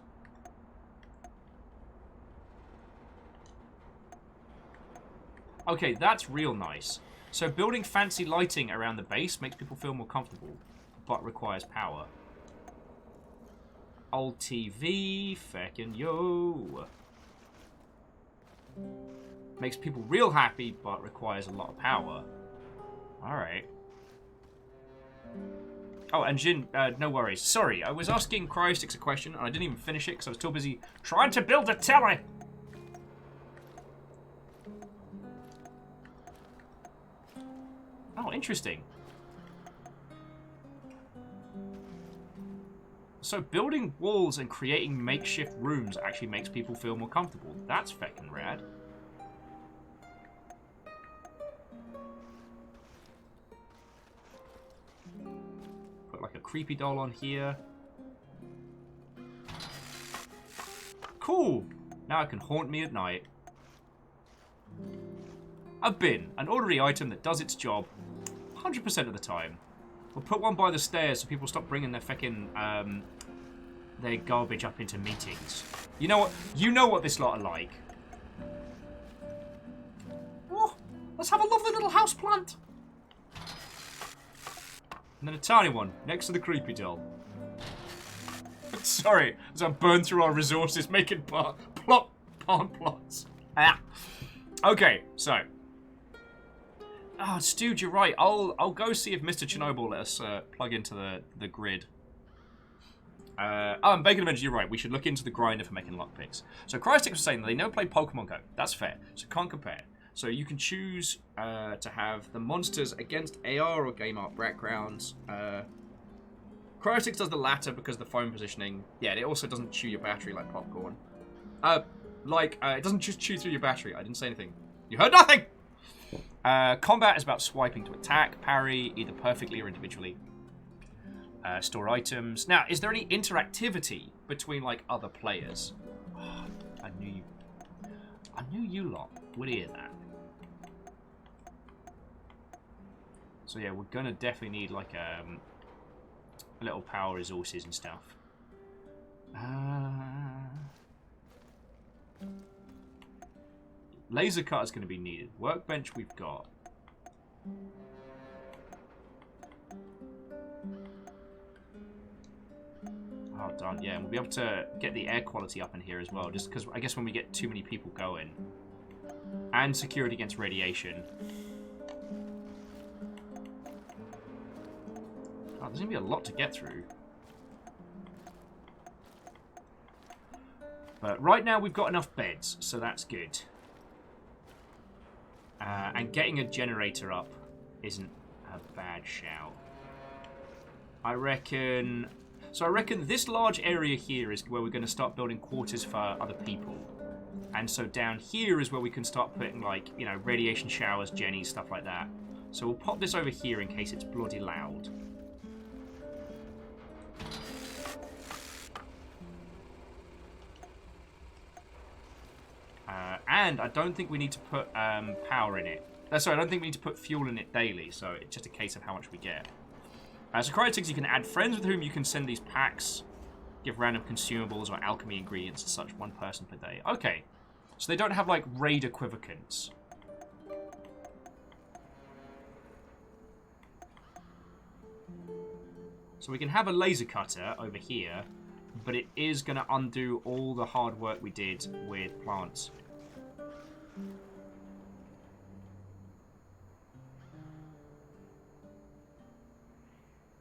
Okay, that's real nice. So building fancy lighting around the base makes people feel more comfortable, but requires power. Old TV, feckin' yo. Makes people real happy, but requires a lot of power. Alright. Oh, and Jin, no worries. Sorry, I was asking Cryostix a question, and I didn't even finish it because I was too busy trying to build a telly. Oh, interesting. So building walls and creating makeshift rooms actually makes people feel more comfortable. That's feckin' rad. Put like a creepy doll on here. Cool! Now it can haunt me at night. A bin, an ordinary item that does its job 100% of the time. We'll put one by the stairs so people stop bringing their feckin' their garbage up into meetings. You know what? You know what this lot are like. Oh, let's have a lovely little house plant. And then a tiny one next to the creepy doll. Sorry, as I burn through our resources making barn plots. Ah. Okay, so. Oh, Stu, you're right. I'll go see if Mr. Chernobyl will let us plug into the grid. Oh, and Bacon Avenger, you're right. We should look into the grinder for making lockpicks. So Cryostix was saying that they never played Pokemon Go. That's fair. So can't compare. So you can choose to have the monsters against AR or game art backgrounds. Cryostix does the latter because of the phone positioning. Yeah, it also doesn't chew your battery like popcorn. It doesn't just chew through your battery. I didn't say anything. You heard nothing! Combat is about swiping to attack, parry, either perfectly or individually. Store items. Now, is there any interactivity between, like, other players? Oh, I knew you lot would hear that. So yeah, we're gonna definitely need, like, a little power resources and stuff. Laser cut is going to be needed. Workbench we've got. Oh, darn. Yeah, and we'll be able to get the air quality up in here as well. Just because I guess when we get too many people going. And security against radiation. Oh, there's going to be a lot to get through. But right now we've got enough beds, so that's good. And getting a generator up isn't a bad shout. I reckon... So I reckon this large area here is where we're going to start building quarters for other people. And so down here is where we can start putting, like, you know, radiation showers, jennies, stuff like that. So we'll pop this over here in case it's bloody loud. And I don't think we need to put power in it. Sorry, I don't think we need to put fuel in it daily, so it's just a case of how much we get. So cryotics, you can add friends with whom you can send these packs, give random consumables or alchemy ingredients and such, 1 person per day. Okay, so they don't have, like, raid equivocants. So we can have a laser cutter over here, but it is going to undo all the hard work we did with plants.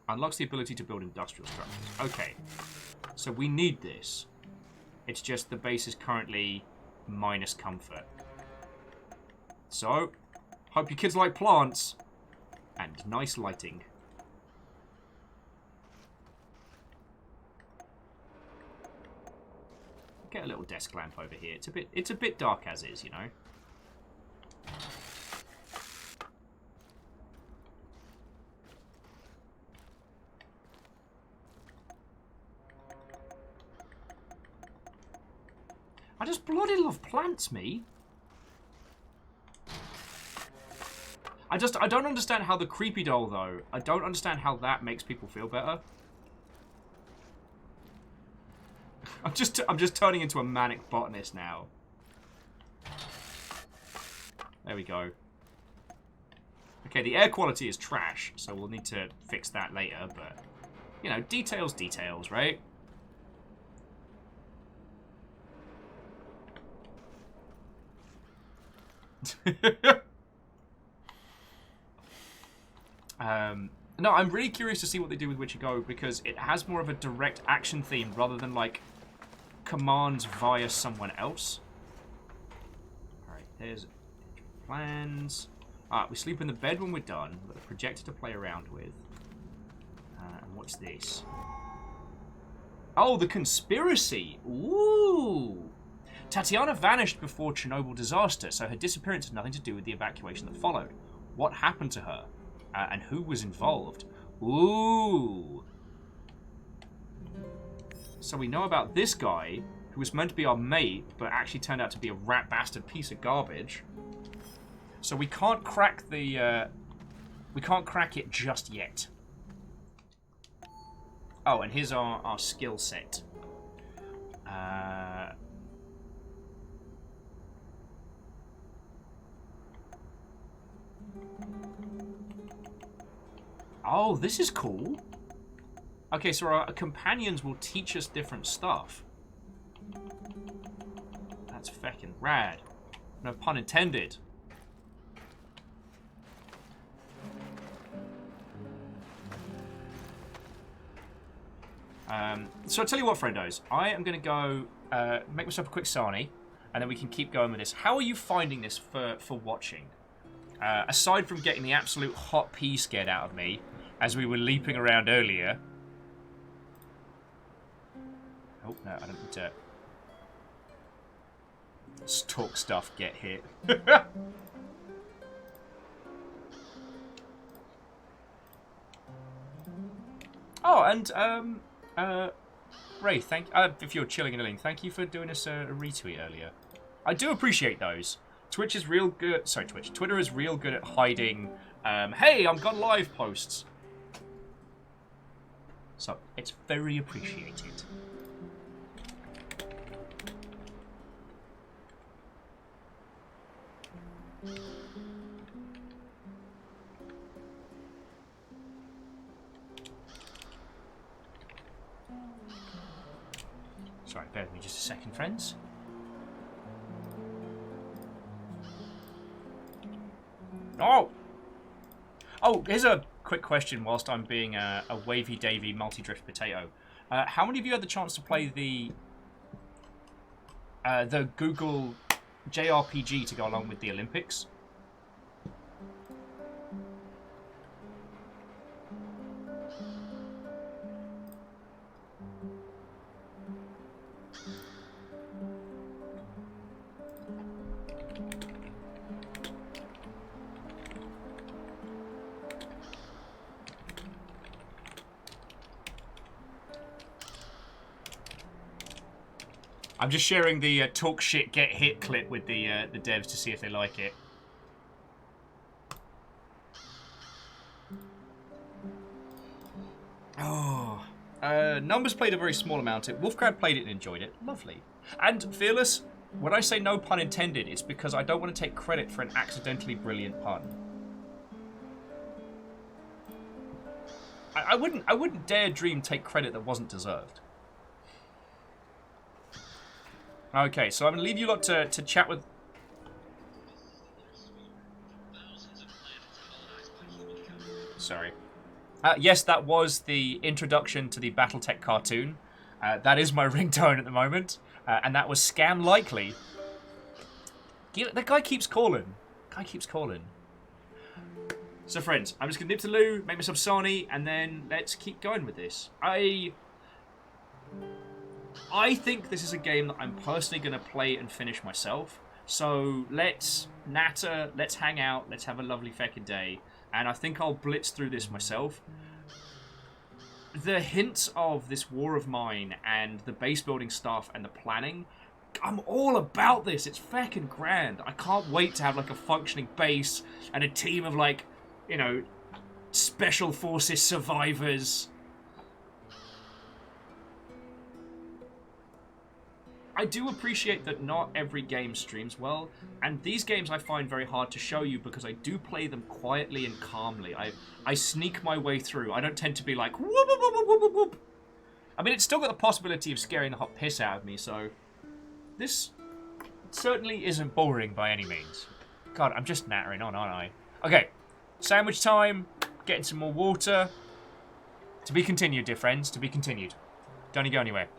Unlocks the ability to build industrial structures. Okay. So we need this. It's just the base is currently minus comfort. So, hope you kids like plants. And nice lighting. Get a little desk lamp over here. It's a bit dark as is, you know. I just bloody love plants, me. I don't understand how the creepy doll, though. I don't understand how that makes people feel better. I'm just turning into a manic botanist now. There we go. Okay, the air quality is trash, so we'll need to fix that later, but, you know, details, right? No, I'm really curious to see what they do with Witcher Go, because it has more of a direct action theme rather than, like, commands via someone else. Alright, there's plans. Alright, we sleep in the bed when we're done. We've got a projector to play around with. And what's this? Oh, the conspiracy! Ooh! Tatiana vanished before Chernobyl disaster, so her disappearance had nothing to do with the evacuation that followed. What happened to her? And who was involved? Ooh! So we know about this guy, who was meant to be our mate, but actually turned out to be a rat bastard piece of garbage. So we can't crack the, we can't crack it just yet. Oh, and here's our skill set. Oh, this is cool. Okay, so our companions will teach us different stuff. That's feckin' rad. No pun intended. So I'll tell you what, friendos. I am going to go make myself a quick sarnie, and then we can keep going with this. How are you finding this for watching? Aside from getting the absolute hot pea scared out of me, as we were leaping around earlier. Oh, no, I don't need to talk stuff, get hit. Oh, and, Ray, if you're chilling and living, thank you for doing us a retweet earlier. I do appreciate those. Twitch is real good. Sorry, Twitch. Twitter is real good at hiding, hey, I'm gone live posts. So, it's very appreciated. Sorry, bear with me just a second, friends. Oh! Oh, here's a quick question whilst I'm being a wavy-davy multi-drift potato. How many of you had the chance to play the Google JRPG to go along with the Olympics? I'm just sharing the talk shit, get hit clip with the devs to see if they like it. Oh, Numbers played a very small amount. Wolfgrad played it and enjoyed it. Lovely. And Fearless, when I say no pun intended, it's because I don't want to take credit for an accidentally brilliant pun. I wouldn't dare dream take credit that wasn't deserved. Okay, so I'm gonna leave you lot to chat with. Sorry. Yes, that was the introduction to the BattleTech cartoon. That is my ringtone at the moment, and that was Scam Likely. That guy keeps calling. So, friends, I'm just gonna nip to loo, make myself Sony, and then let's keep going with this. I think this is a game that I'm personally gonna play and finish myself. So let's natter, let's hang out, let's have a lovely feckin' day, and I think I'll blitz through this myself. The hints of this war of mine and the base building stuff and the planning, I'm all about this. It's feckin' grand. I can't wait to have like a functioning base and a team of like, you know, special forces survivors. I do appreciate that not every game streams well, and these games I find very hard to show you because I do play them quietly and calmly. I sneak my way through. I don't tend to be like, whoop, whoop, whoop, whoop, whoop, whoop. I mean, it's still got the possibility of scaring the hot piss out of me, so this certainly isn't boring by any means. God, I'm just nattering on, aren't I? Okay, sandwich time, getting some more water. To be continued, dear friends, to be continued. Don't you go anywhere.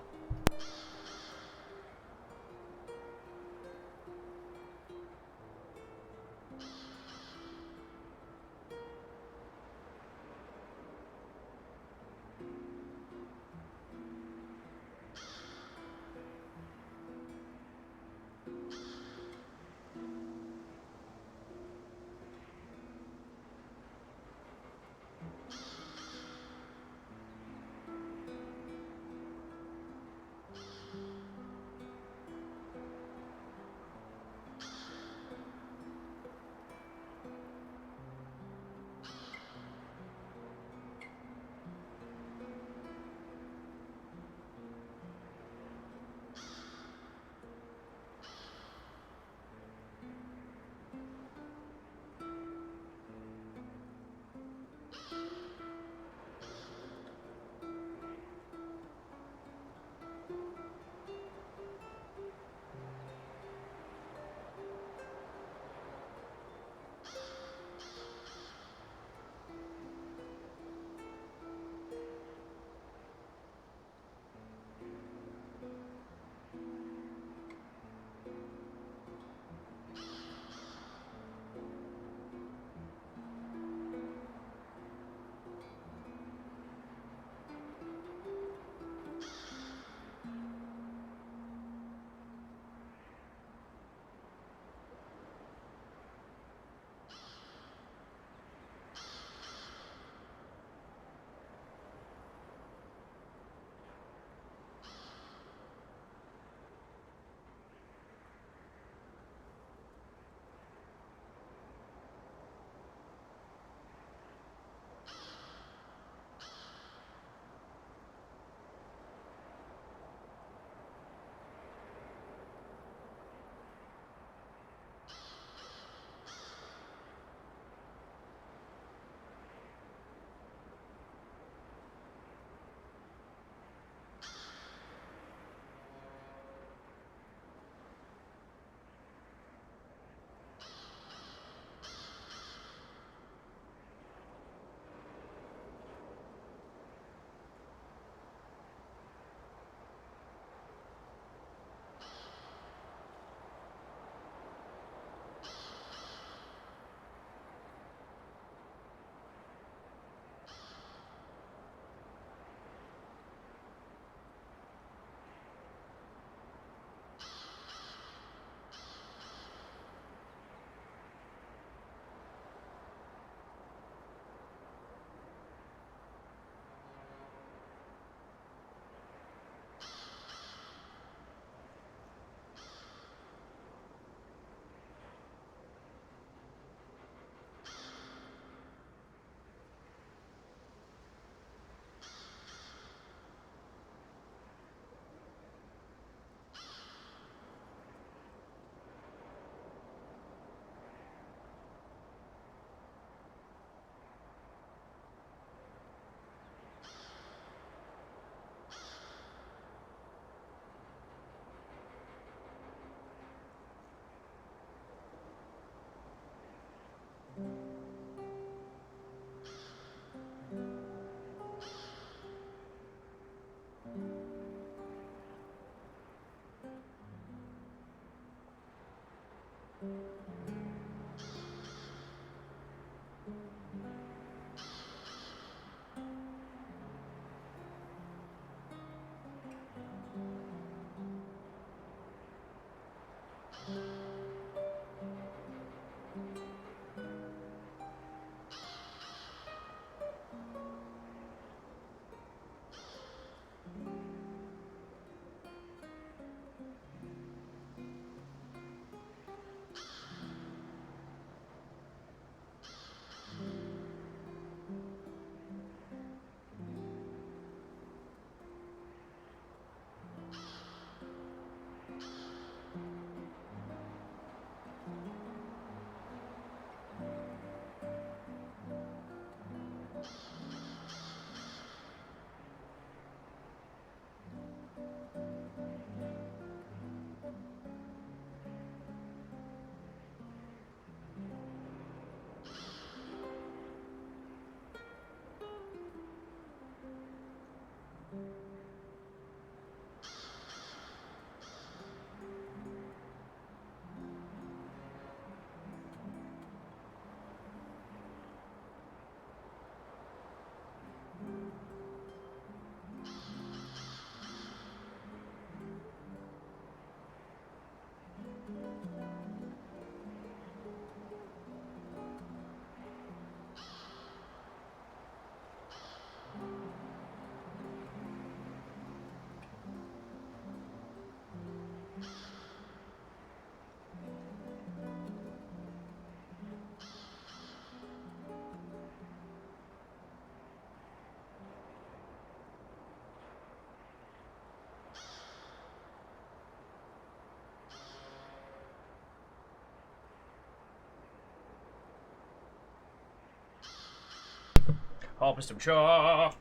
Harvest Shaw.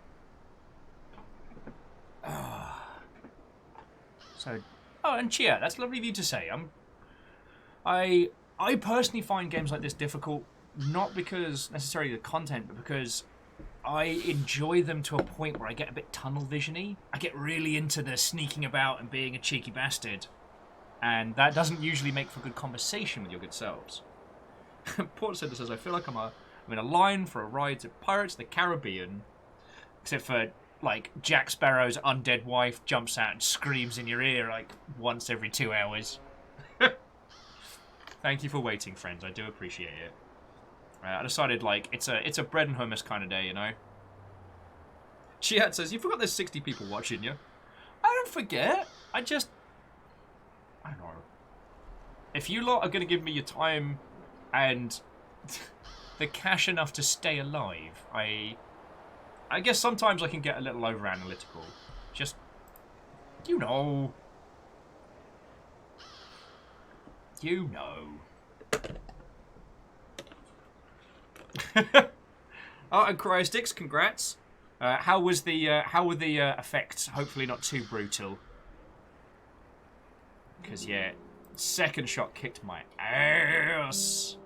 So, oh, and Chia, that's lovely of you to say. I personally find games like this difficult, not because necessarily the content, but because I enjoy them to a point where I get a bit tunnel visiony. I get really into the sneaking about and being a cheeky bastard, and that doesn't usually make for good conversation with your good selves. Port said this says, I feel like I'm in a line for a ride to Pirates of the Caribbean, except for, like, Jack Sparrow's undead wife jumps out and screams in your ear, like, once every 2 hours. Thank you for waiting, friends. I do appreciate it. I decided, like, it's a bread and hummus kind of day, you know? Chiat says, you forgot there's 60 people watching you. I don't forget. I don't know. If you lot are going to give me your time and the cash enough to stay alive, I guess sometimes I can get a little over-analytical. Just, you know. You know. Oh, and Cryostix, congrats. How were the effects? Hopefully not too brutal. Because, yeah, second shot kicked my ass.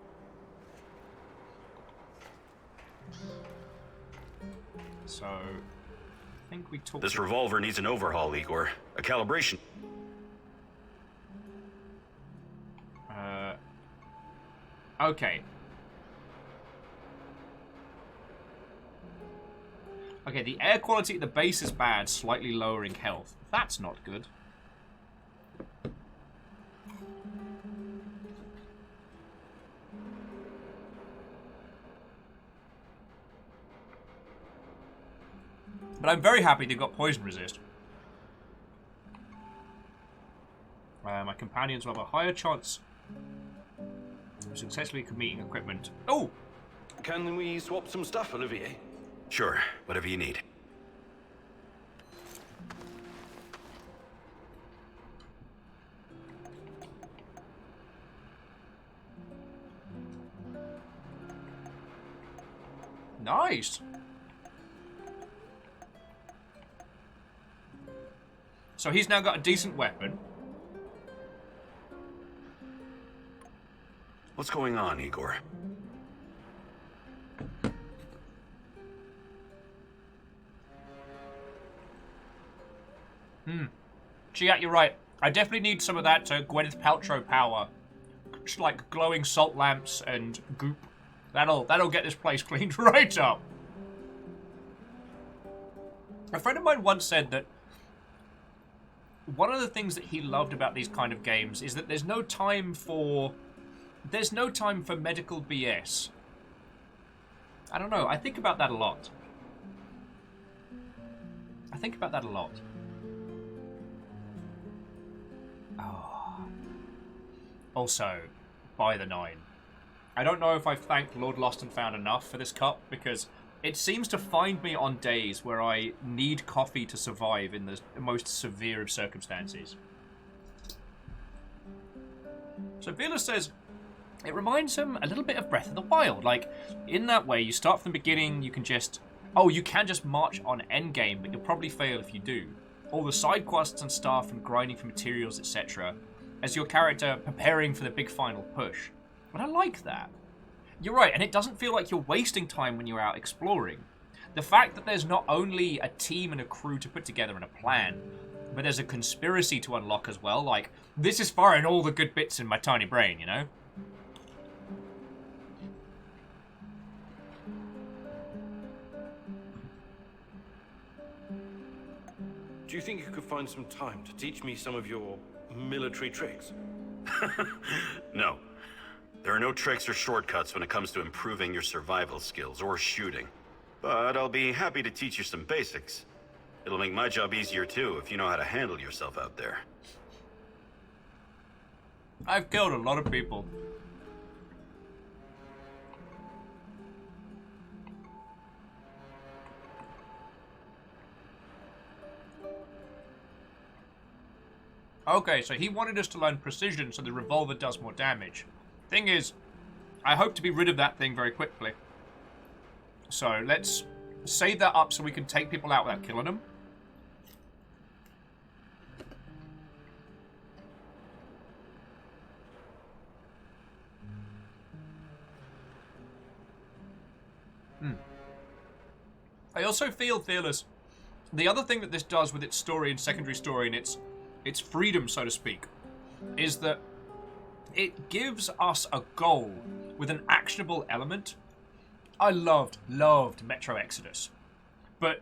So, I think we talked... This revolver needs an overhaul, Igor. A calibration. Okay. Okay, the air quality at the base is bad, slightly lowering health. That's not good. But I'm very happy they got poison resist. My companions will have a higher chance of successfully committing equipment. Oh! Can we swap some stuff, Olivier? Sure, whatever you need. Nice! So he's now got a decent weapon. What's going on, Igor? Giat, you're right. I definitely need some of that Gwyneth Paltrow power. like glowing salt lamps and goop. That'll get this place cleaned right up. A friend of mine once said that one of the things that he loved about these kind of games is that there's no time for medical BS. I don't know. I think about that a lot. Oh. Also, by the 9. I don't know if I've thanked Lord Lost and Found enough for this cup, because it seems to find me on days where I need coffee to survive in the most severe of circumstances. So Vila says, it reminds him a little bit of Breath of the Wild. Like, in that way, you start from the beginning, you can just march on endgame, but you'll probably fail if you do. All the side quests and stuff and grinding for materials, etc. as your character preparing for the big final push. But I like that. You're right, and it doesn't feel like you're wasting time when you're out exploring. The fact that there's not only a team and a crew to put together and a plan, but there's a conspiracy to unlock as well, like, this is firing all the good bits in my tiny brain, you know? Do you think you could find some time to teach me some of your military tricks? No. There are no tricks or shortcuts when it comes to improving your survival skills or shooting. But I'll be happy to teach you some basics. It'll make my job easier too if you know how to handle yourself out there. I've killed a lot of people. Okay, so he wanted us to learn precision so the revolver does more damage. Thing is, I hope to be rid of that thing very quickly. So let's save that up so we can take people out without killing them. I also feel fearless. The other thing that this does with its story and secondary story and its freedom, so to speak, is that it gives us a goal with an actionable element. I loved Metro Exodus. But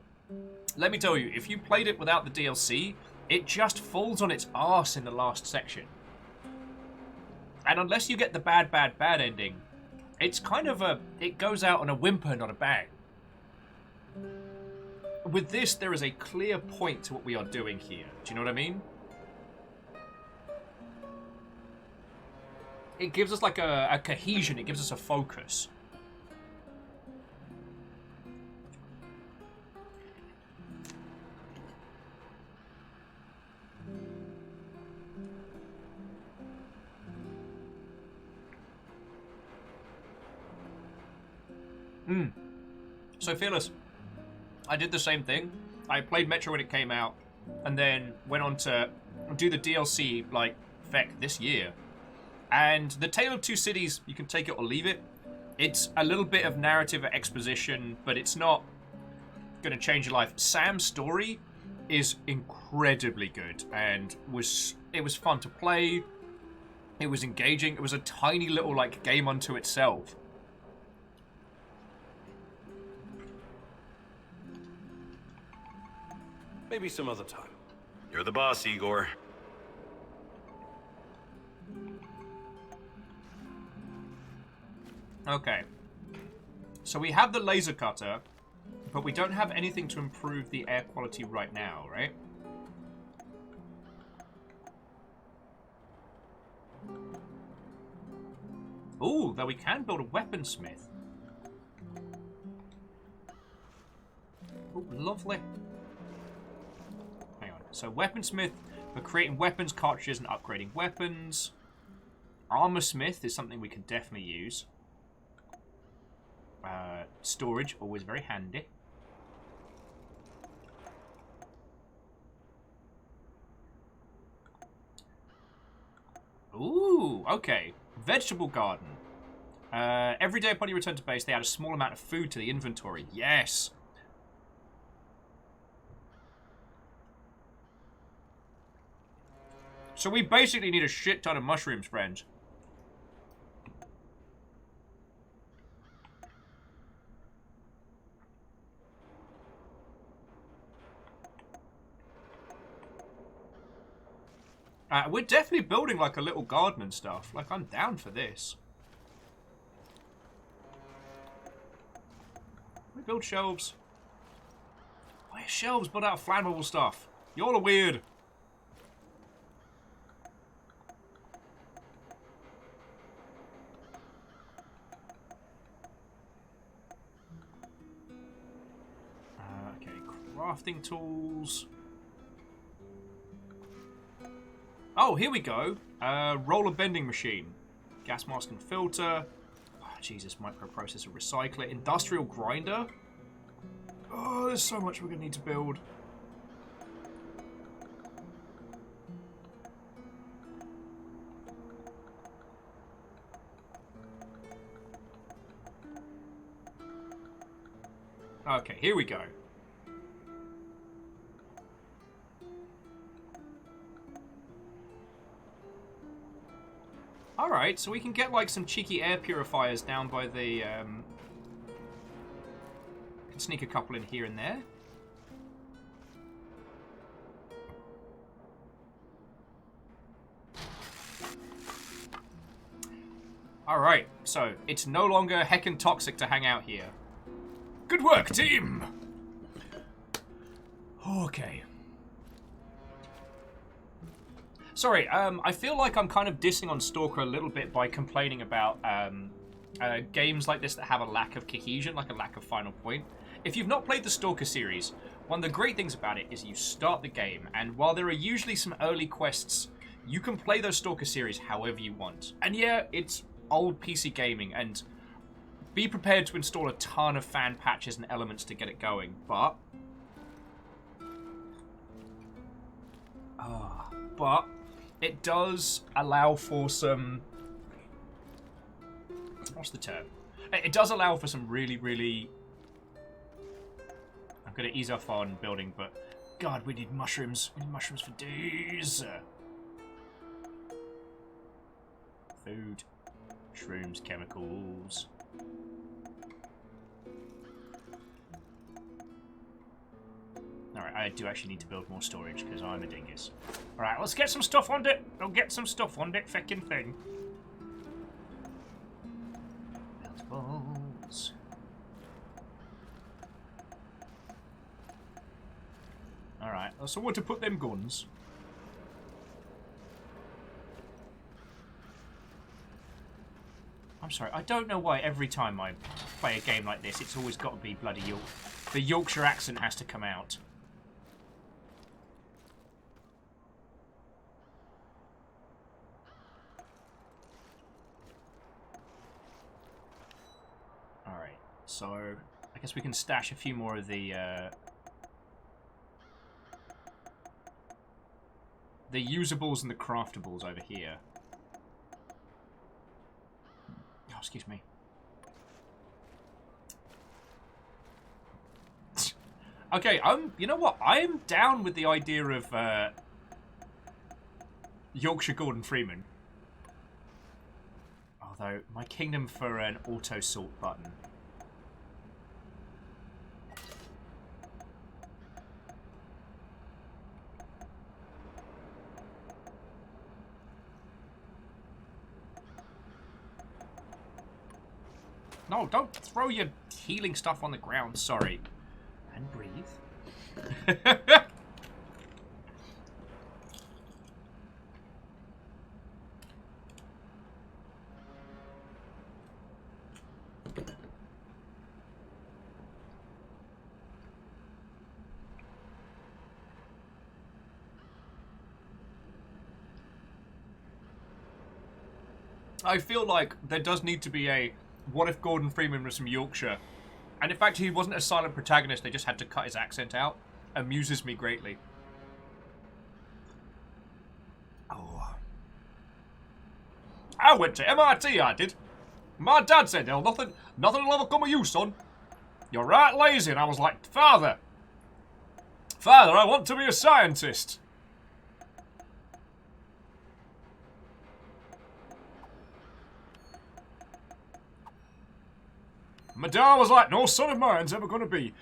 let me tell you, if you played it without the DLC, it just falls on its arse in the last section. And unless you get the bad ending, it's kind of it goes out on a whimper, not a bang. With this, there is a clear point to what we are doing here. Do you know what I mean? It gives us like a cohesion, it gives us a focus. So Fearless, I did the same thing. I played Metro when it came out, and then went on to do the DLC, like, feck, this year. And the Tale of Two Cities, you can take it or leave it. It's a little bit of narrative exposition, but it's not going to change your life. Sam's story is incredibly good, and it was fun to play. It was engaging. It was a tiny little, like, game unto itself. Maybe some other time. You're the boss, Igor. Okay. So we have the laser cutter, but we don't have anything to improve the air quality right now, right? Ooh, though we can build a weaponsmith. Ooh, lovely. Hang on. So weaponsmith for creating weapons, cartridges, and upgrading weapons. Armorsmith is something we can definitely use. Storage, always very handy. Ooh, okay. Vegetable garden. Every day upon your return to base, they add a small amount of food to the inventory. Yes. So we basically need a shit ton of mushrooms, friends. We're definitely building like a little garden and stuff. Like, I'm down for this. We build shelves. Why are shelves built out of flammable stuff? Y'all are weird. Okay, crafting tools. Oh, here we go. Roller bending machine. Gas mask and filter. Oh, Jesus, microprocessor recycler. Industrial grinder. Oh, there's so much we're going to need to build. Okay, here we go. Alright, so we can get like some cheeky air purifiers down by the... Can sneak a couple in here and there. Alright, so it's no longer heckin' toxic to hang out here. Good work, team! Okay. Sorry, I feel like I'm kind of dissing on Stalker a little bit by complaining about games like this that have a lack of cohesion, like a lack of final point. If you've not played the Stalker series, one of the great things about it is you start the game, and while there are usually some early quests, you can play those Stalker series however you want. And yeah, it's old PC gaming, and be prepared to install a ton of fan patches and elements to get it going, but... but it does allow for some... What's the term? It does allow for some really, really... I'm going to ease off on building, but... God, we need mushrooms. We need mushrooms for days. Food. Shrooms, chemicals. Alright, I do actually need to build more storage because I'm a dingus. Alright, let's get some stuff on it. I'll get some stuff on it, feckin' thing. Balls. Alright, so where to put them guns? I'm sorry, I don't know why every time I play a game like this, it's always got to be bloody York. The Yorkshire accent has to come out. Alright, so I guess we can stash a few more of the usables and the craftables over here. Oh, excuse me. Okay, you know what? I am down with the idea of Yorkshire Gordon Freeman. Although, my kingdom for an auto sort button. No, don't throw your healing stuff on the ground. Sorry. And breathe. I feel like there does need to be a what if Gordon Freeman was from Yorkshire? And in fact, he wasn't a silent protagonist, they just had to cut his accent out. Amuses me greatly. Oh. I went to MIT, I did. My dad said, "Oh, nothing will ever come of you, son. You're right lazy." And I was like, Father, I want to be a scientist. My dad was like, no son of mine's ever going to be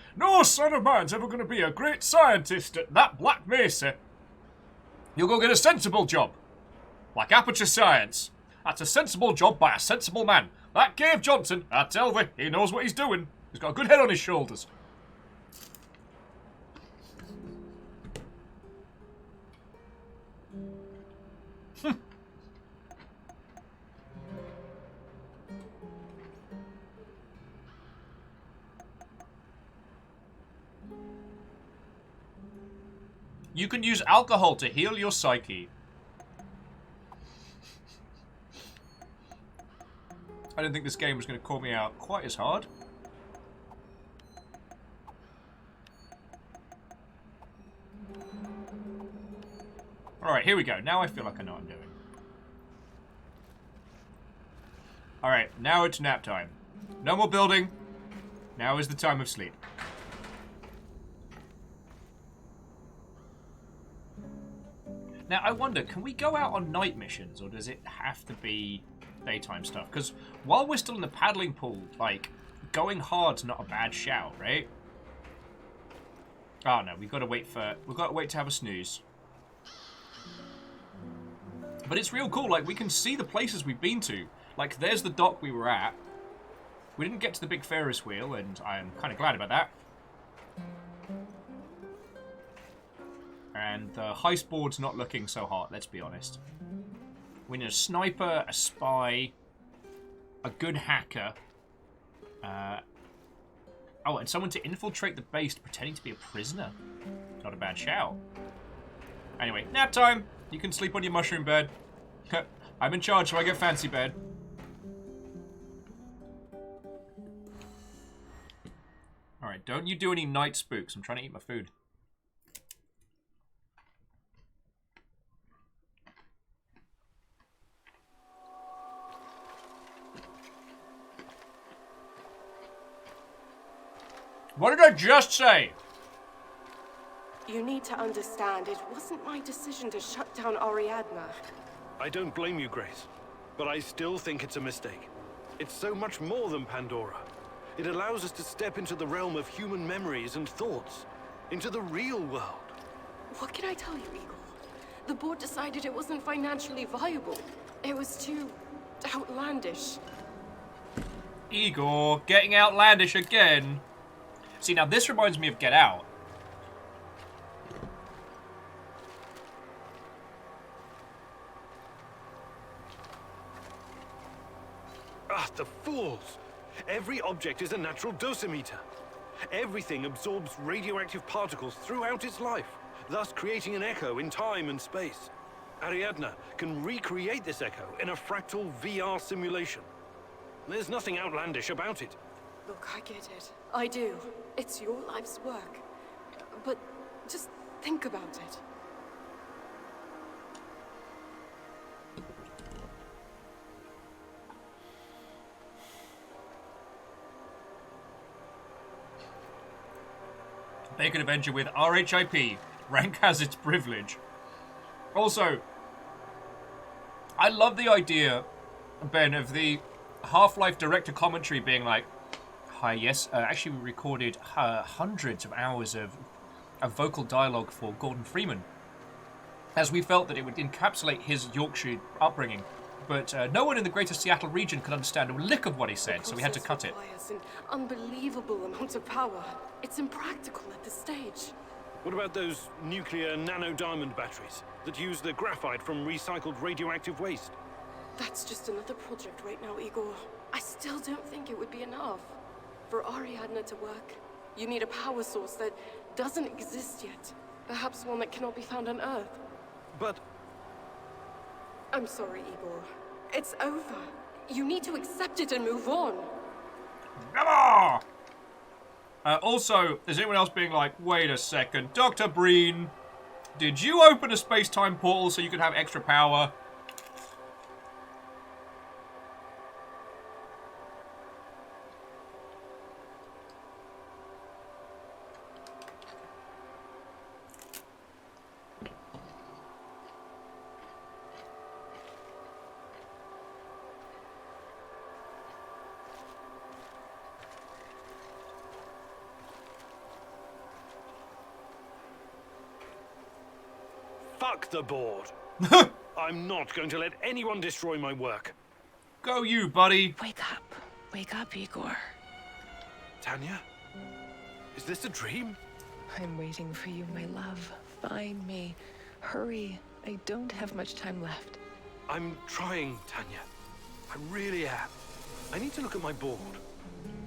a great scientist at that Black Mesa. You'll go get a sensible job. Like Aperture Science. That's a sensible job by a sensible man. That Cave Johnson, I tell you, he knows what he's doing. He's got a good head on his shoulders. You can use alcohol to heal your psyche. I didn't think this game was going to call me out quite as hard. Alright, here we go. Now I feel like I know what I'm doing. Alright, now it's nap time. No more building. Now is the time of sleep. Now, I wonder, can we go out on night missions, or does it have to be daytime stuff? Because while we're still in the paddling pool, like, going hard's not a bad shout, right? Oh, no, we've got to wait to have a snooze. But it's real cool, like, we can see the places we've been to. Like, there's the dock we were at. We didn't get to the big Ferris wheel, and I'm kind of glad about that. And the heist board's not looking so hot, let's be honest. We need a sniper, a spy, a good hacker. Oh, and someone to infiltrate the base pretending to be a prisoner. Not a bad shout. Anyway, nap time! You can sleep on your mushroom bed. I'm in charge, so I get fancy bed. Alright, don't you do any night spooks. I'm trying to eat my food. What did I just say? You need to understand, it wasn't my decision to shut down Ariadna. I don't blame you, Grace, but I still think it's a mistake. It's so much more than Pandora. It allows us to step into the realm of human memories and thoughts, into the real world. What can I tell you, Eagle? The board decided it wasn't financially viable. It was too outlandish. Igor, getting outlandish again. See, now this reminds me of Get Out. Ah, the fools! Every object is a natural dosimeter. Everything absorbs radioactive particles throughout its life, thus creating an echo in time and space. Ariadna can recreate this echo in a fractal VR simulation. There's nothing outlandish about it. Look, I get it. I do. It's your life's work. But just think about it. Bacon Avenger with RHIP. Rank has its privilege. Also, I love the idea, Ben, of the Half-Life director commentary being like, hi, yes, actually we recorded hundreds of hours of vocal dialogue for Gordon Freeman, as we felt that it would encapsulate his Yorkshire upbringing. But no one in the greater Seattle region could understand a lick of what he said, so we had to cut it. Requires an unbelievable amount of power. It's impractical at this stage. What about those nuclear nano-diamond batteries that use the graphite from recycled radioactive waste? That's just another project right now, Igor. I still don't think it would be enough. For Ariadna to work, you need a power source that doesn't exist yet. Perhaps one that cannot be found on Earth. But... I'm sorry, Igor. It's over. You need to accept it and move on. Never! Also, is anyone else being like, wait a second, Dr. Breen, did you open a space-time portal so you could have extra power? fuck the board. I'm not going to let anyone destroy my work. Go you, buddy. Wake up, Igor. Tanya? Is this a dream? I'm waiting for you, my love. Find me. Hurry. I don't have much time left. I'm trying, Tanya. I really am. I need to look at my board.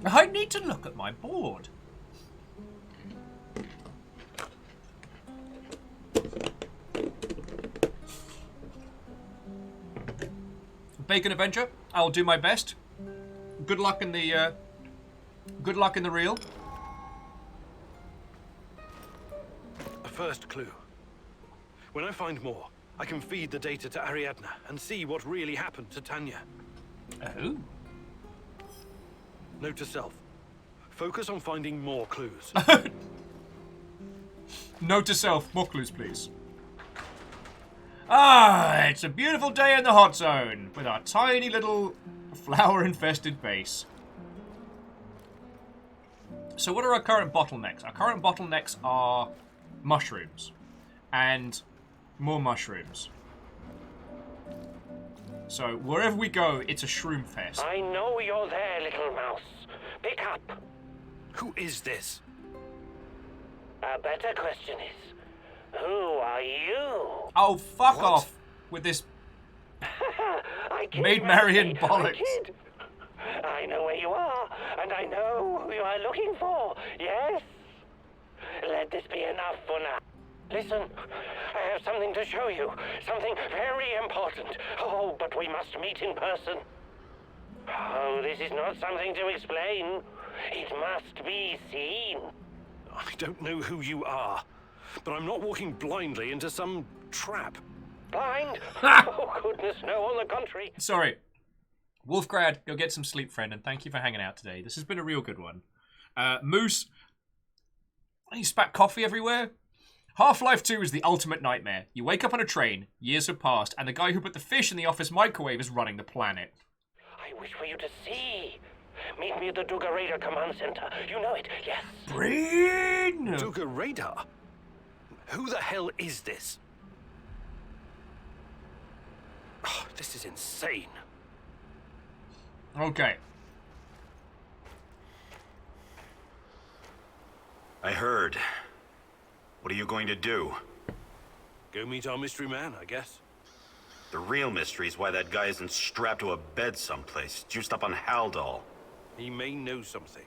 I need to look at my board. Bacon adventure. I'll do my best. Good luck in the reel. A first clue. When I find more, I can feed the data to Ariadna and see what really happened to Tanya. Oh. Note to self. Focus on finding more clues. Note to self, more clues, please. Ah, it's a beautiful day in the hot zone with our tiny little flower-infested base. So what are our current bottlenecks? Our current bottlenecks are mushrooms and more mushrooms. So wherever we go, it's a shroom fest. I know you're there, little mouse. Pick up. Who is this? A better question is, who are you? Oh, fuck off with this Maid Marian bollocks. I know where you are, and I know who you are looking for. Yes? Let this be enough for now. Listen, I have something to show you. Something very important. Oh, but we must meet in person. Oh, this is not something to explain. It must be seen. I don't know who you are, but I'm not walking blindly into some trap. Blind? Oh, goodness, no, on the contrary. Sorry. Wolfgrad, go get some sleep, friend, and thank you for hanging out today. This has been a real good one. Moose, you spat coffee everywhere? Half-Life 2 is the ultimate nightmare. You wake up on a train, years have passed, and the guy who put the fish in the office microwave is running the planet. I wish for you to see. Meet me at the Duga Radar Command Center. You know it, yes. Breen! Duga Radar? Who the hell is this? Oh, this is insane. Okay. I heard. What are you going to do? Go meet our mystery man, I guess. The real mystery is why that guy isn't strapped to a bed someplace, juiced up on Haldol. He may know something.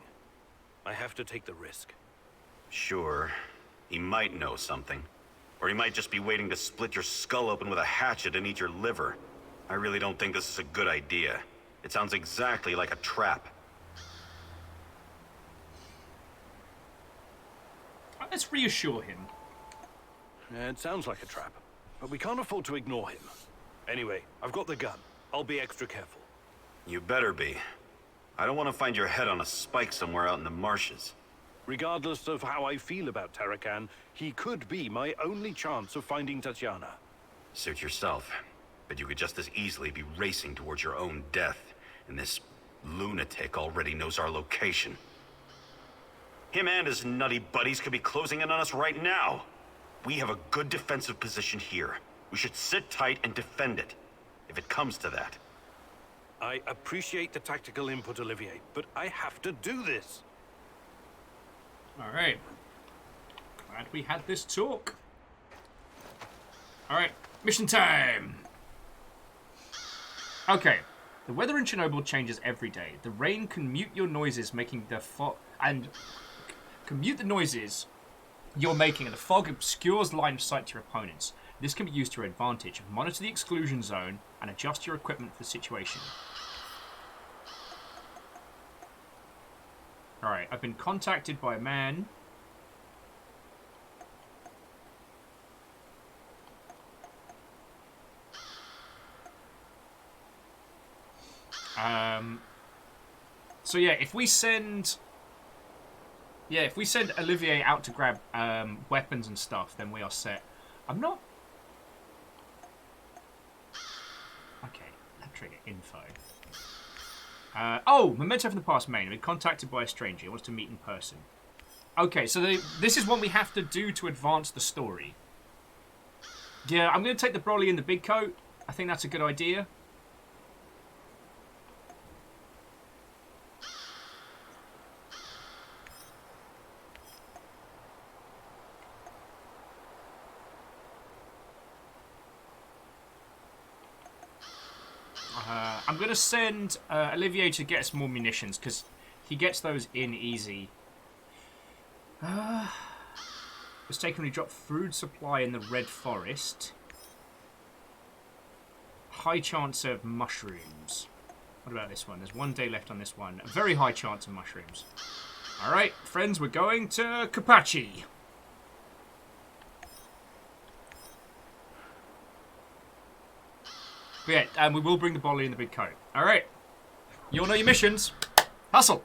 I have to take the risk. Sure. He might know something. Or he might just be waiting to split your skull open with a hatchet and eat your liver. I really don't think this is a good idea. It sounds exactly like a trap. Let's reassure him. It sounds like a trap, but we can't afford to ignore him. Anyway, I've got the gun. I'll be extra careful. You better be. I don't want to find your head on a spike somewhere out in the marshes. Regardless of how I feel about Tarakan, he could be my only chance of finding Tatiana. Suit yourself. But you could just as easily be racing towards your own death, and this lunatic already knows our location. Him and his nutty buddies could be closing in on us right now. We have a good defensive position here. We should sit tight and defend it, if it comes to that. I appreciate the tactical input, Olivier, but I have to do this. Alright. Glad we had this talk. Alright, mission time! Okay. The weather in Chernobyl changes every day. The rain can mute your noises, making the fog... and... can mute the noises you're making, and the fog obscures line of sight to your opponents. This can be used to your advantage. Monitor the exclusion zone and adjust your equipment for the situation. Alright, I've been contacted by a man. So yeah, if we send Olivier out to grab weapons and stuff, then we are set. I'm not... Okay, that trigger info. Oh, memento from the past main. I've been contacted by a stranger. He wants to meet in person. Okay, so this is what we have to do to advance the story. Yeah, I'm going to take the brolly in the big coat. I think that's a good idea. I'm going to send Olivier to get us more munitions, because he gets those in easy. Mistakenly dropped food supply in the Red Forest. High chance of mushrooms. What about this one? There's 1 day left on this one. A very high chance of mushrooms. Alright, friends, we're going to Kapachi. But yeah, and we will bring the bolly in the big coat. Alright. You all know your missions. Hustle!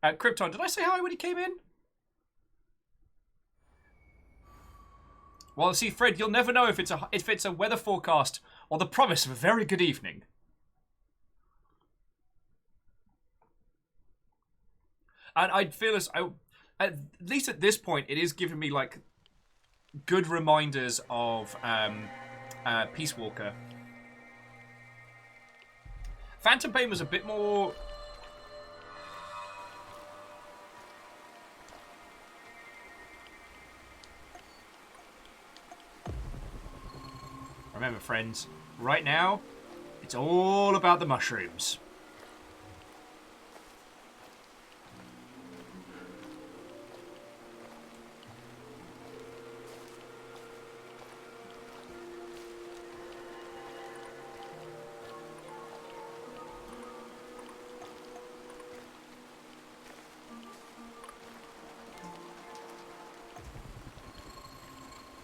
Krypton, did I say hi when he came in? Well, see, Fred, you'll never know if it's a weather forecast or the promise of a very good evening. And I feel at least at this point, it is giving me like good reminders of Peace Walker. Phantom Pain was a bit more. Remember, friends, right now, it's all about the mushrooms.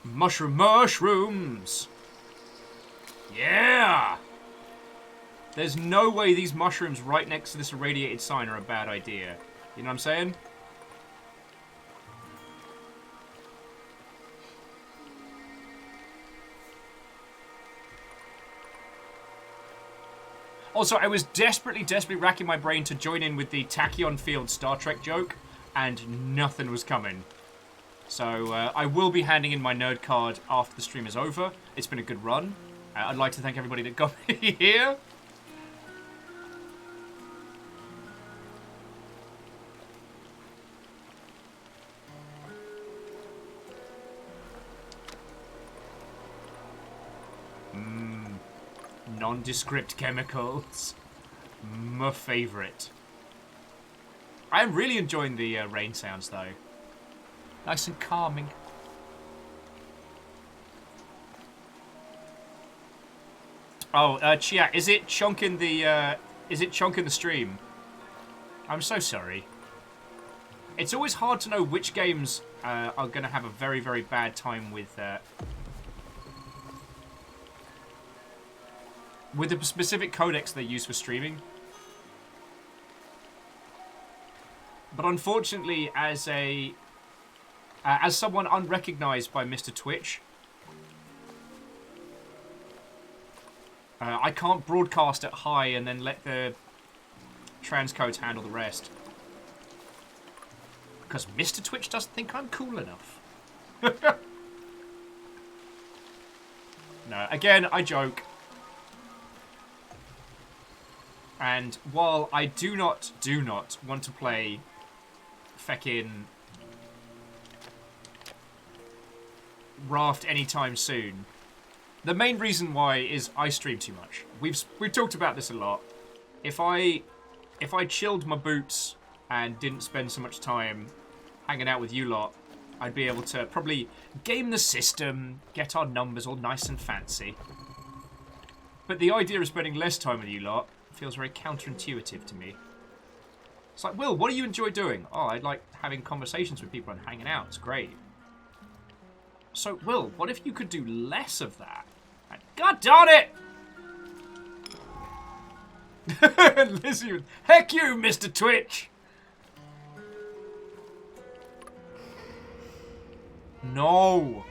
Mushrooms! Yeah! There's no way these mushrooms right next to this irradiated sign are a bad idea. You know what I'm saying? Also, I was desperately racking my brain to join in with the Tachyon Field Star Trek joke, and nothing was coming. So, I will be handing in my nerd card after the stream is over. It's been a good run. I'd like to thank everybody that got me here. Nondescript chemicals. My favourite. I am really enjoying the rain sounds, though. Nice and calming. Oh, Chia, is it chunking the stream? I'm so sorry. It's always hard to know which games are going to have a very, very bad time with the specific codecs they use for streaming. But unfortunately, as someone unrecognized by Mr. Twitch, I can't broadcast at high and then let the transcodes handle the rest. Because Mr. Twitch doesn't think I'm cool enough. No, again, I joke. And while I do not want to play feckin' Raft anytime soon, the main reason why is I stream too much. We've talked about this a lot. If I chilled my boots and didn't spend so much time hanging out with you lot, I'd be able to probably game the system, get our numbers all nice and fancy. But the idea of spending less time with you lot feels very counterintuitive to me. It's like, Will, what do you enjoy doing? Oh, I like having conversations with people and hanging out. It's great. So, Will, what if you could do less of that? God darn it! Lizzie, heck you, Mr. Twitch! No!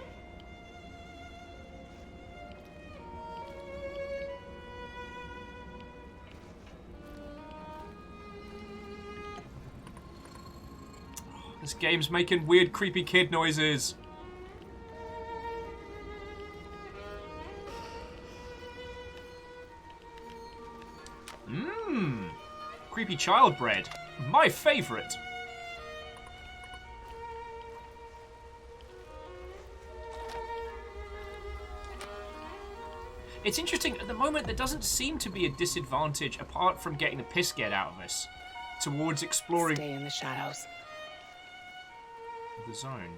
game's making weird, creepy kid noises. Mmm. Creepy child bread. My favourite. It's interesting, at the moment there doesn't seem to be a disadvantage apart from getting the piss get out of us towards exploring Stay in the shadows. The zone.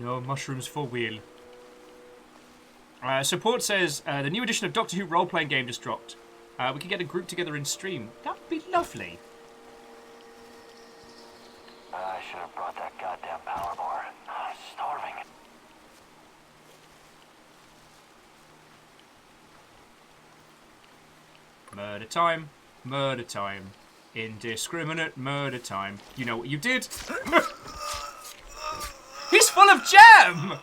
No mushrooms for wheel. Support says the new edition of Doctor Who role-playing game just dropped. We can get a group together in stream. That'd be lovely. I should have brought that goddamn power bar. I'm starving. Murder time. Murder time. Indiscriminate murder time. You know what you did? He's full of jam!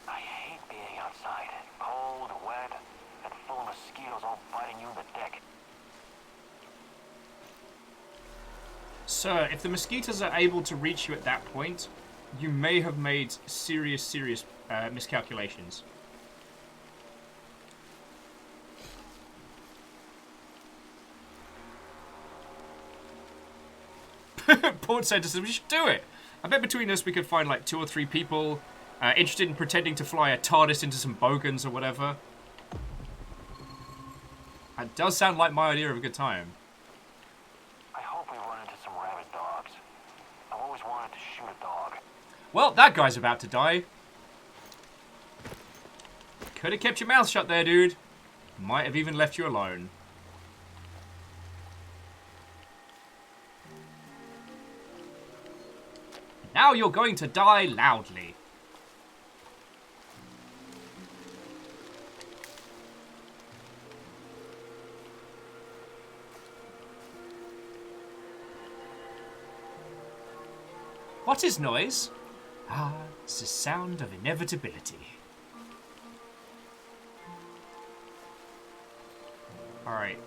I hate being outside. Cold, wet, and full of mosquitoes all biting you in the dick. Sir, if the mosquitoes are able to reach you at that point, you may have made serious miscalculations. Port Center says we should do it. I bet between us we could find like 2 or 3 people interested in pretending to fly a TARDIS into some bogans or whatever. That does sound like my idea of a good time. I hope we run into some rabid dogs. I've always wanted to shoot a dog. Well, that guy's about to die. Could have kept your mouth shut there, dude. Might have even left you alone. Now you're going to die loudly. What is noise? Ah, it's the sound of inevitability. Alright.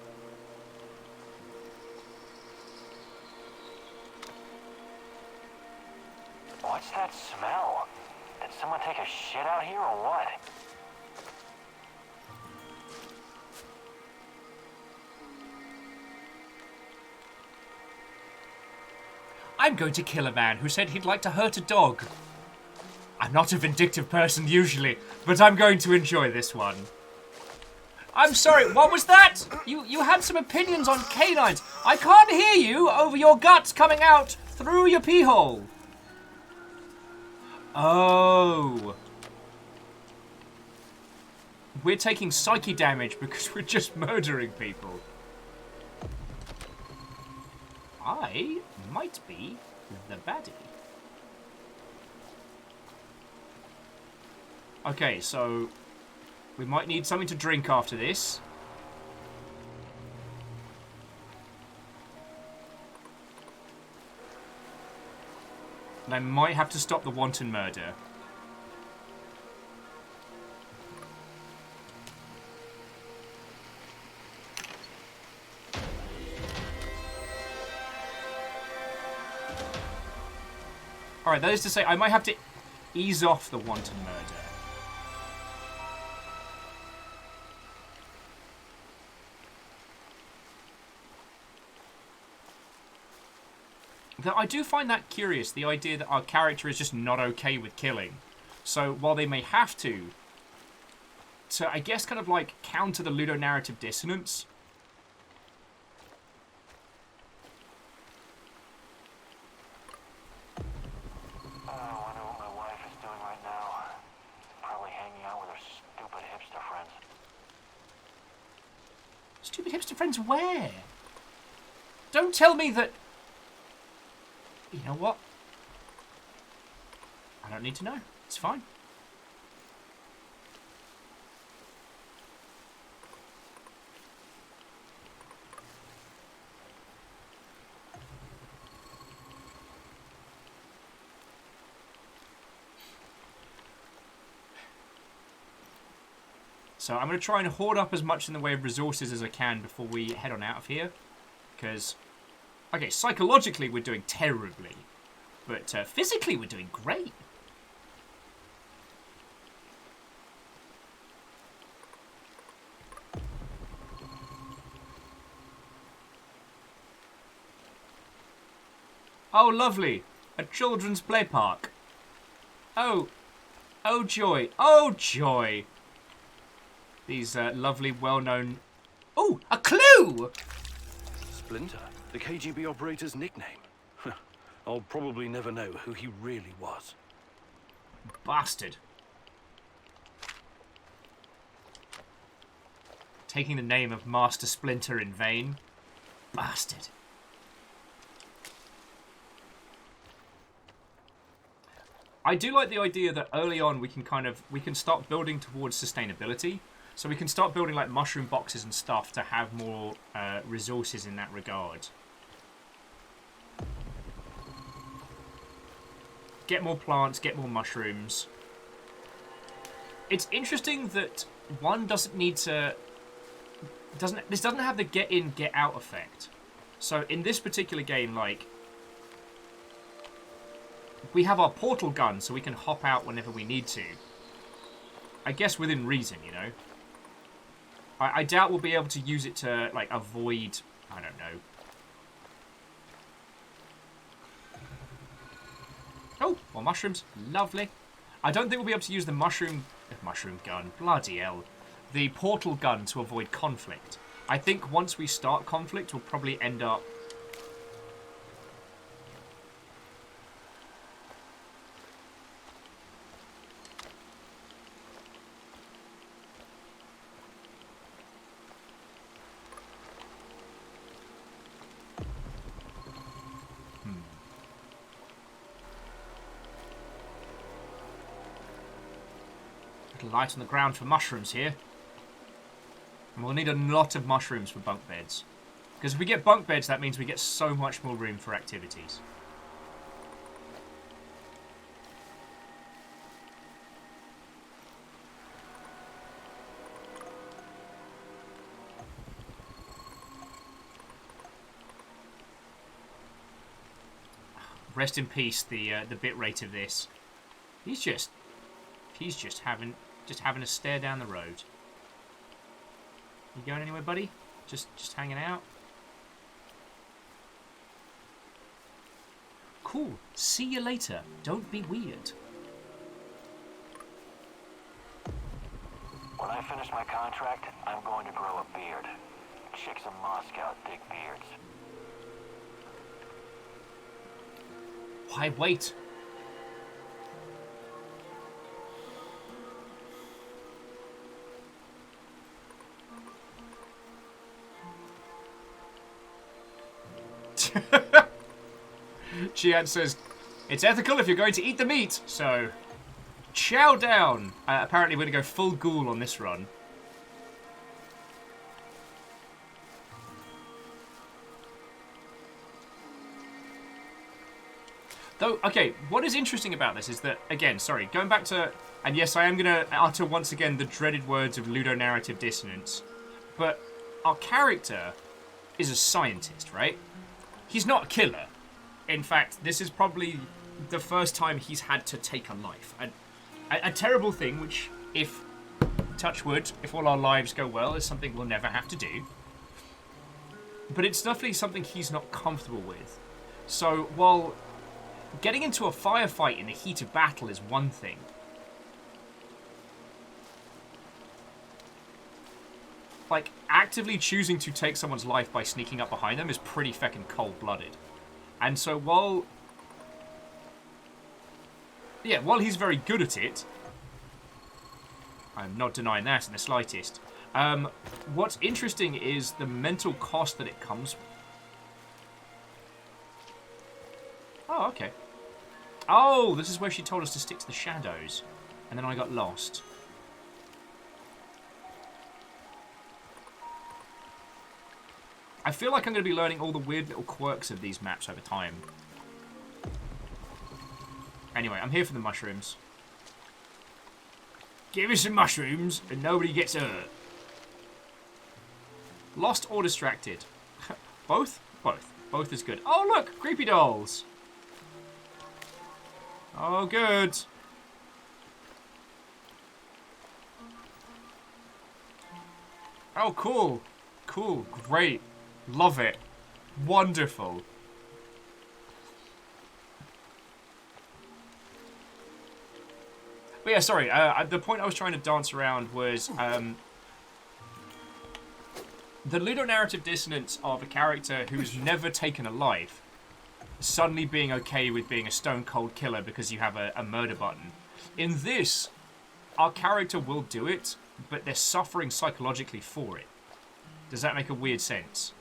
What's that smell? Did someone take a shit out here or what? I'm going to kill a man who said he'd like to hurt a dog. I'm not a vindictive person usually, but I'm going to enjoy this one. I'm sorry, what was that? You had some opinions on canines. I can't hear you over your guts coming out through your pee hole. Oh. We're taking psyche damage because we're just murdering people. I might be the baddie. Okay, so we might need something to drink after this. And I might have to stop the wanton murder. Alright, that is to say, I might have to ease off the wanton murder. Though I do find that curious, the idea that our character is just not okay with killing. So, while they may have to, I guess kind of like counter the ludonarrative dissonance, I wonder what my wife is doing right now. Probably hanging out with her stupid hipster friends. Stupid hipster friends where? Don't tell me that... You know what? I don't need to know. It's fine. So I'm going to try and hoard up as much in the way of resources as I can before we head on out of here. Because, okay, psychologically we're doing terribly. But physically we're doing great. Oh, lovely. A children's play park. Oh. Oh, joy. Oh, joy. These lovely, well-known... Oh, a clue! Splinter, the KGB operator's nickname. I'll probably never know who he really was. Bastard. Taking the name of Master Splinter in vain. Bastard. I do like the idea that early on we can start building towards sustainability. So we can start building like mushroom boxes and stuff to have more resources in that regard. Get more plants, get more mushrooms. It's interesting that one doesn't need to... This doesn't have the get in, get out effect. So in this particular game, like... we have our portal gun, so we can hop out whenever we need to. I guess within reason, you know? I doubt we'll be able to use it to, like, avoid... I don't know. Oh, more mushrooms. Lovely. I don't think we'll be able to use the mushroom gun. Bloody hell. The portal gun to avoid conflict. I think once we start conflict, we'll probably end up... light on the ground for mushrooms here. And we'll need a lot of mushrooms for bunk beds. Because if we get bunk beds, that means we get so much more room for activities. Rest in peace, the bit rate of this. He's just having a stare down the road. You going anywhere, buddy? Just hanging out? Cool. See you later. Don't be weird. When I finish my contract, I'm going to grow a beard. Chicks in Moscow dig beards. Why wait? Jian says, it's ethical if you're going to eat the meat, so chow down. Apparently we're going to go full ghoul on this run. Though, okay, what is interesting about this is that, again, sorry, going back to, and yes, I am going to utter once again the dreaded words of ludonarrative dissonance, but our character is a scientist, right? He's not a killer. In fact, this is probably the first time he's had to take a life. A terrible thing, which, if, touch wood, if all our lives go well, is something we'll never have to do. But it's definitely something he's not comfortable with. So, while getting into a firefight in the heat of battle is one thing, like, actively choosing to take someone's life by sneaking up behind them is pretty feckin' cold-blooded. And so while he's very good at it, I'm not denying that in the slightest, what's interesting is the mental cost that it comes with. Oh, okay. Oh, this is where she told us to stick to the shadows. And then I got lost. I feel like I'm going to be learning all the weird little quirks of these maps over time. Anyway, I'm here for the mushrooms. Give me some mushrooms and nobody gets hurt. Lost or distracted? Both? Both. Both is good. Oh, look! Creepy dolls! Oh, good. Oh, cool. Cool. Great. Love it. Wonderful. But yeah, sorry. The point I was trying to dance around was the ludonarrative dissonance of a character who's never taken a life suddenly being okay with being a stone-cold killer because you have a murder button. In this, our character will do it, but they're suffering psychologically for it. Does that make a weird sense?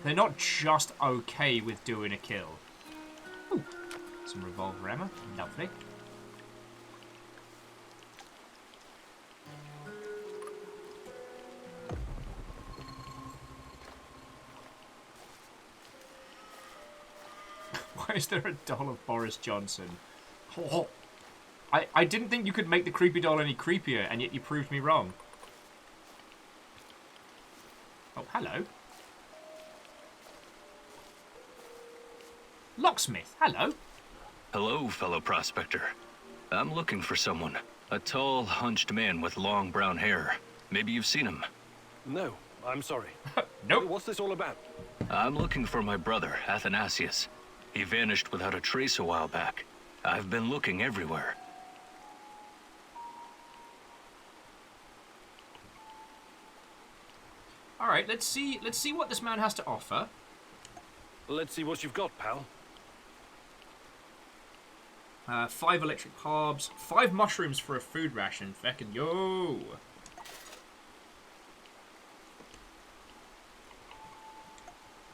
They're not just okay with doing a kill. Ooh, some revolver ammo. Lovely. Why is there a doll of Boris Johnson? Oh. I didn't think you could make the creepy doll any creepier, and yet you proved me wrong. Oh, hello. Locksmith, hello. Hello, fellow prospector. I'm looking for someone. A tall, hunched man with long brown hair. Maybe you've seen him. No, I'm sorry. Nope. What's this all about? I'm looking for my brother, Athanasius. He vanished without a trace a while back. I've been looking everywhere. All right, let's see what this man has to offer. Let's see what you've got, pal. 5 electric carbs, 5 mushrooms for a food ration. Feckin' yo!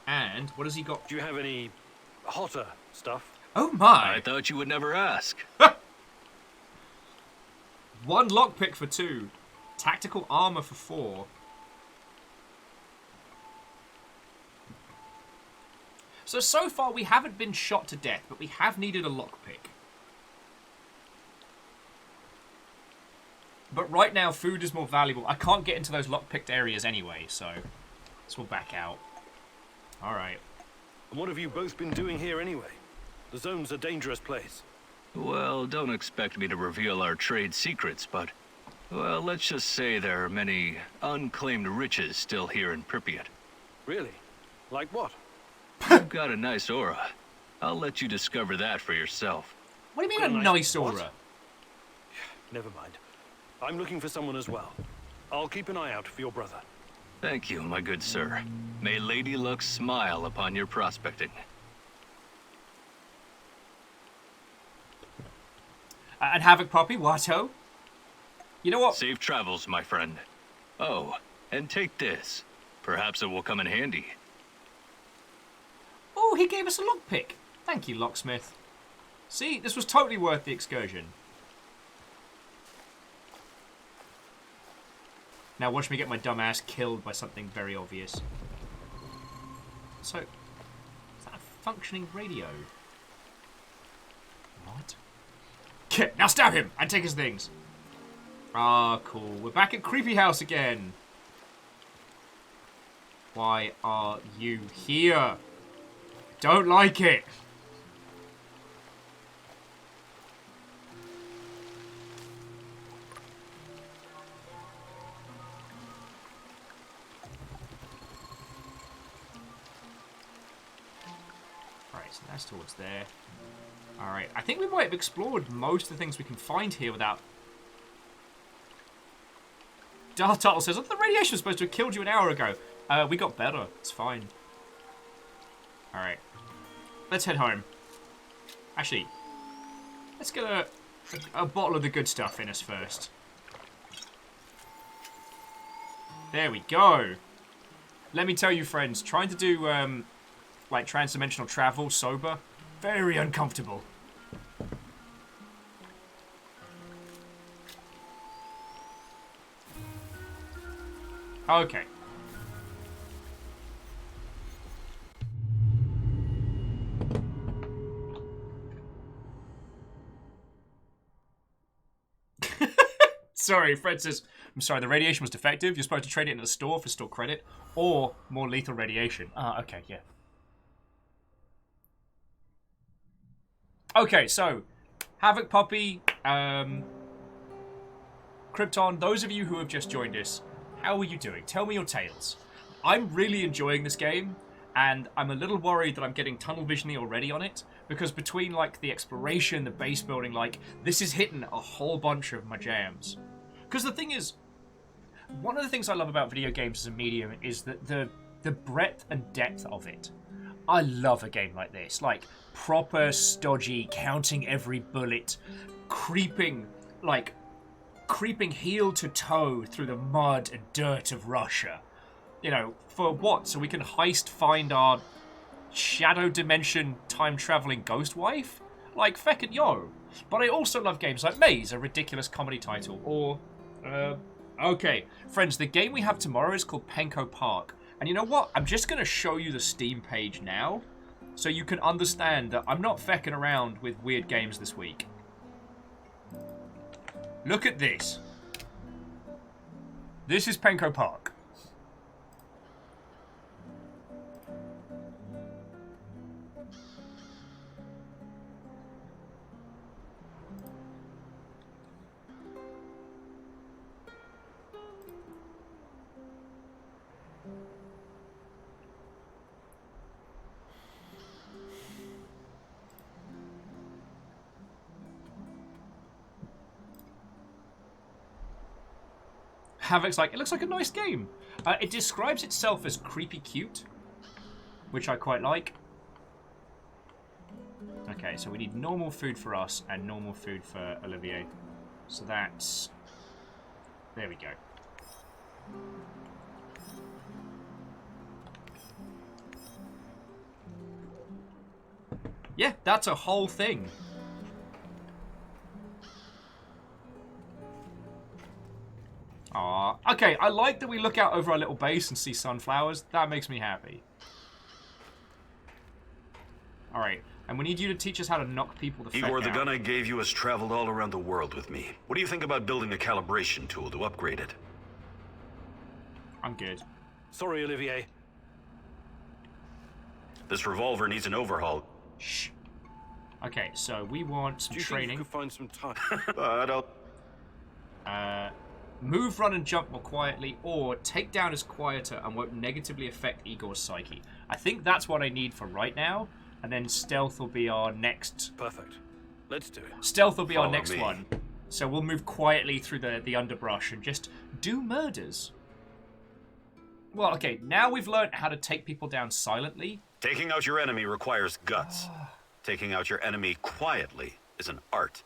And what has he got? Do you have any hotter stuff? Oh my! I thought you would never ask. 1 lockpick for 2. Tactical armor for 4. So far we haven't been shot to death, but we have needed a lockpick. But right now, food is more valuable. I can't get into those lockpicked areas anyway, so we'll back out. Alright. And what have you both been doing here anyway? The zone's a dangerous place. Well, don't expect me to reveal our trade secrets, but... well, let's just say there are many unclaimed riches still here in Pripyat. Really? Like what? You've got a nice aura. I'll let you discover that for yourself. What do you mean a nice aura? What? Never mind. I'm looking for someone as well. I'll keep an eye out for your brother. Thank you, my good sir. May Lady Luck smile upon your prospecting. And Havoc Poppy, what-ho? You know what? Safe travels, my friend. Oh, and take this. Perhaps it will come in handy. Oh, he gave us a lockpick. Thank you, locksmith. See, this was totally worth the excursion. Now watch me get my dumb ass killed by something very obvious. So, is that a functioning radio? What? Okay, now stab him and take his things. Ah, cool. We're back at Creepy House again. Why are you here? Don't like it. Right, so that's towards there. Alright, I think we might have explored most of the things we can find here without... Dark Turtle says, the radiation was supposed to have killed you an hour ago. We got better. It's fine. Alright. Let's head home. Actually, let's get a bottle of the good stuff in us first. There we go. Let me tell you, friends, trying to do like transdimensional travel sober. Very uncomfortable. Okay. Sorry, Fred says, I'm sorry, the radiation was defective. You're supposed to trade it in the store for store credit or more lethal radiation. Ah, okay, yeah. Okay, so Havoc Puppy, Krypton, those of you who have just joined us, how are you doing? Tell me your tales. I'm really enjoying this game, and I'm a little worried that I'm getting tunnel vision-y already on it, because between, like, the exploration, the base building, like, this is hitting a whole bunch of my jams. Because the thing is, one of the things I love about video games as a medium is that the breadth and depth of it. I love a game like this, like, proper stodgy, counting every bullet, creeping heel to toe through the mud and dirt of Russia. You know, for what? So we can find our shadow dimension time-traveling ghost wife? Like, feckin' yo. But I also love games like Maze, a ridiculous comedy title, or, okay. Friends, the game we have tomorrow is called Penco Park. And you know what? I'm just gonna show you the Steam page now, so you can understand that I'm not fecking around with weird games this week. Look at this. This is Penco Park. Havoc's like, it looks like a nice game. It describes itself as creepy cute, which I quite like. Okay, so we need normal food for us and normal food for Olivier. So that's... there we go. Yeah, that's a whole thing. Aww. Okay, I like that we look out over our little base and see sunflowers. That makes me happy. Alright, and we need you to teach us how to knock people the fuck Igor, the out. gun I gave you has traveled all around the world with me. What do you think about building a calibration tool to upgrade it? I'm good. Sorry, Olivier. This revolver needs an overhaul. Shh. Okay, so we want some training. Do you think you could find some time? But I'll... move, run, and jump more quietly, or take down as quieter and won't negatively affect Igor's psyche. I think that's what I need for right now, and then stealth will be our next... Perfect. Let's do it. Stealth will be our Follow next me. one. So we'll move quietly through the underbrush and just do murders. Well, okay, now we've learned how to take people down silently. Taking out your enemy requires guts. Taking out your enemy quietly is an art.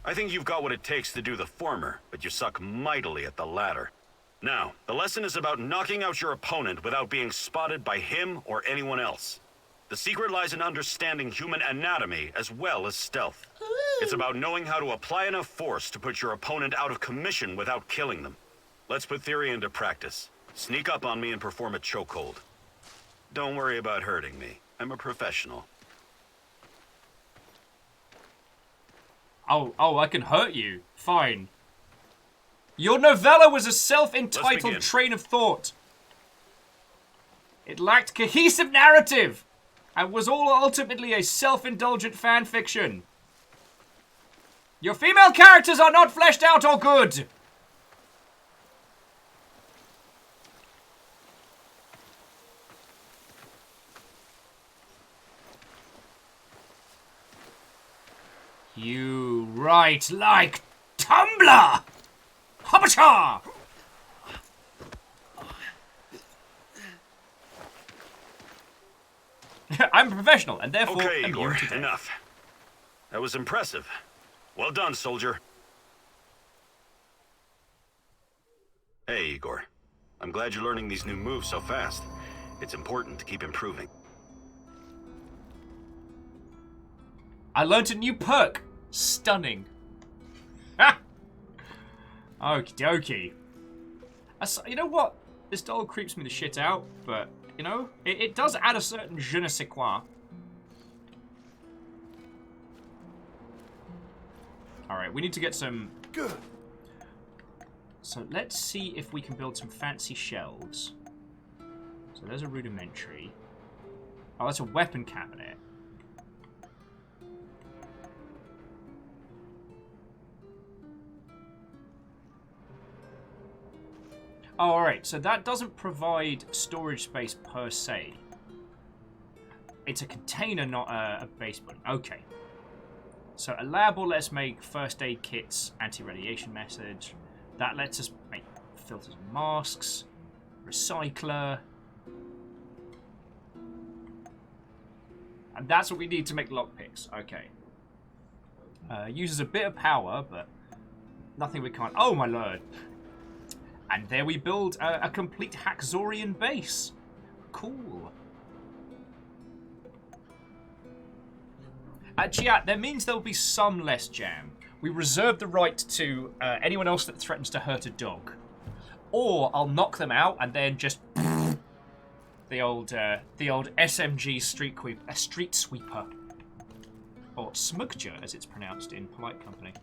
I think you've got what it takes to do the former, but you suck mightily at the latter. Now, the lesson is about knocking out your opponent without being spotted by him or anyone else. The secret lies in understanding human anatomy as well as stealth. It's about knowing how to apply enough force to put your opponent out of commission without killing them. Let's put theory into practice. Sneak up on me and perform a chokehold. Don't worry about hurting me. I'm a professional. Oh, I can hurt you. Fine. Your novella was a self-entitled train of thought. It lacked cohesive narrative, and was all ultimately a self-indulgent fan fiction. Your female characters are not fleshed out or good. You write like Tumblr! Hoppacha! I'm a professional, and therefore okay, immune Igor, to death. enough. That was impressive. Well done, soldier. Hey, Igor. I'm glad you're learning these new moves so fast. It's important to keep improving. I learned a new perk. Stunning. Ha! Okie dokie. You know what? This doll creeps me the shit out, but, you know, it does add a certain je ne sais quoi. Alright, we need to get some... Good. So let's see if we can build some fancy shelves. So there's a rudimentary. Oh, that's a weapon cabinet. Oh, alright, so that doesn't provide storage space per se. It's a container, not a base button. Okay. So a lab will let us make first aid kits, anti-radiation message. That lets us make filters and masks. Recycler. And that's what we need to make lockpicks. Okay. Uses a bit of power, but nothing we can't... Oh, my lord. And there we build a complete Haxorian base. Cool. Chat, that means there'll be some less jam. We reserve the right to anyone else that threatens to hurt a dog. Or I'll knock them out and then just... the old SMG street sweeper. Or smugger, as it's pronounced in polite company.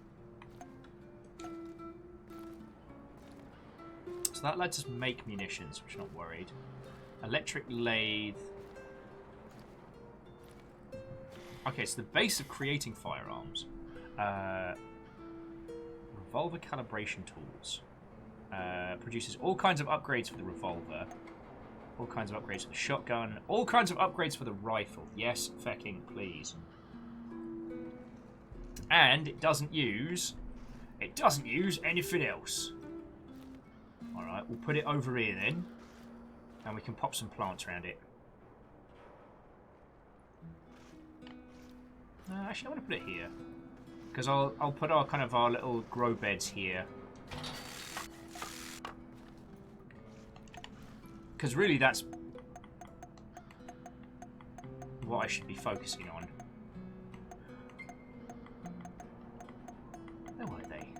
So that lets us make munitions, which I'm not worried. Electric lathe. Okay, so the base of creating firearms. Revolver calibration tools. Produces all kinds of upgrades for the revolver. All kinds of upgrades for the shotgun. All kinds of upgrades for the rifle. Yes, fecking please. And it doesn't use anything else. Alright, we'll put it over here then. And we can pop some plants around it. Actually, I want to put it here. Because I'll put our little grow beds here. Because really that's what I should be focusing on. Where were they?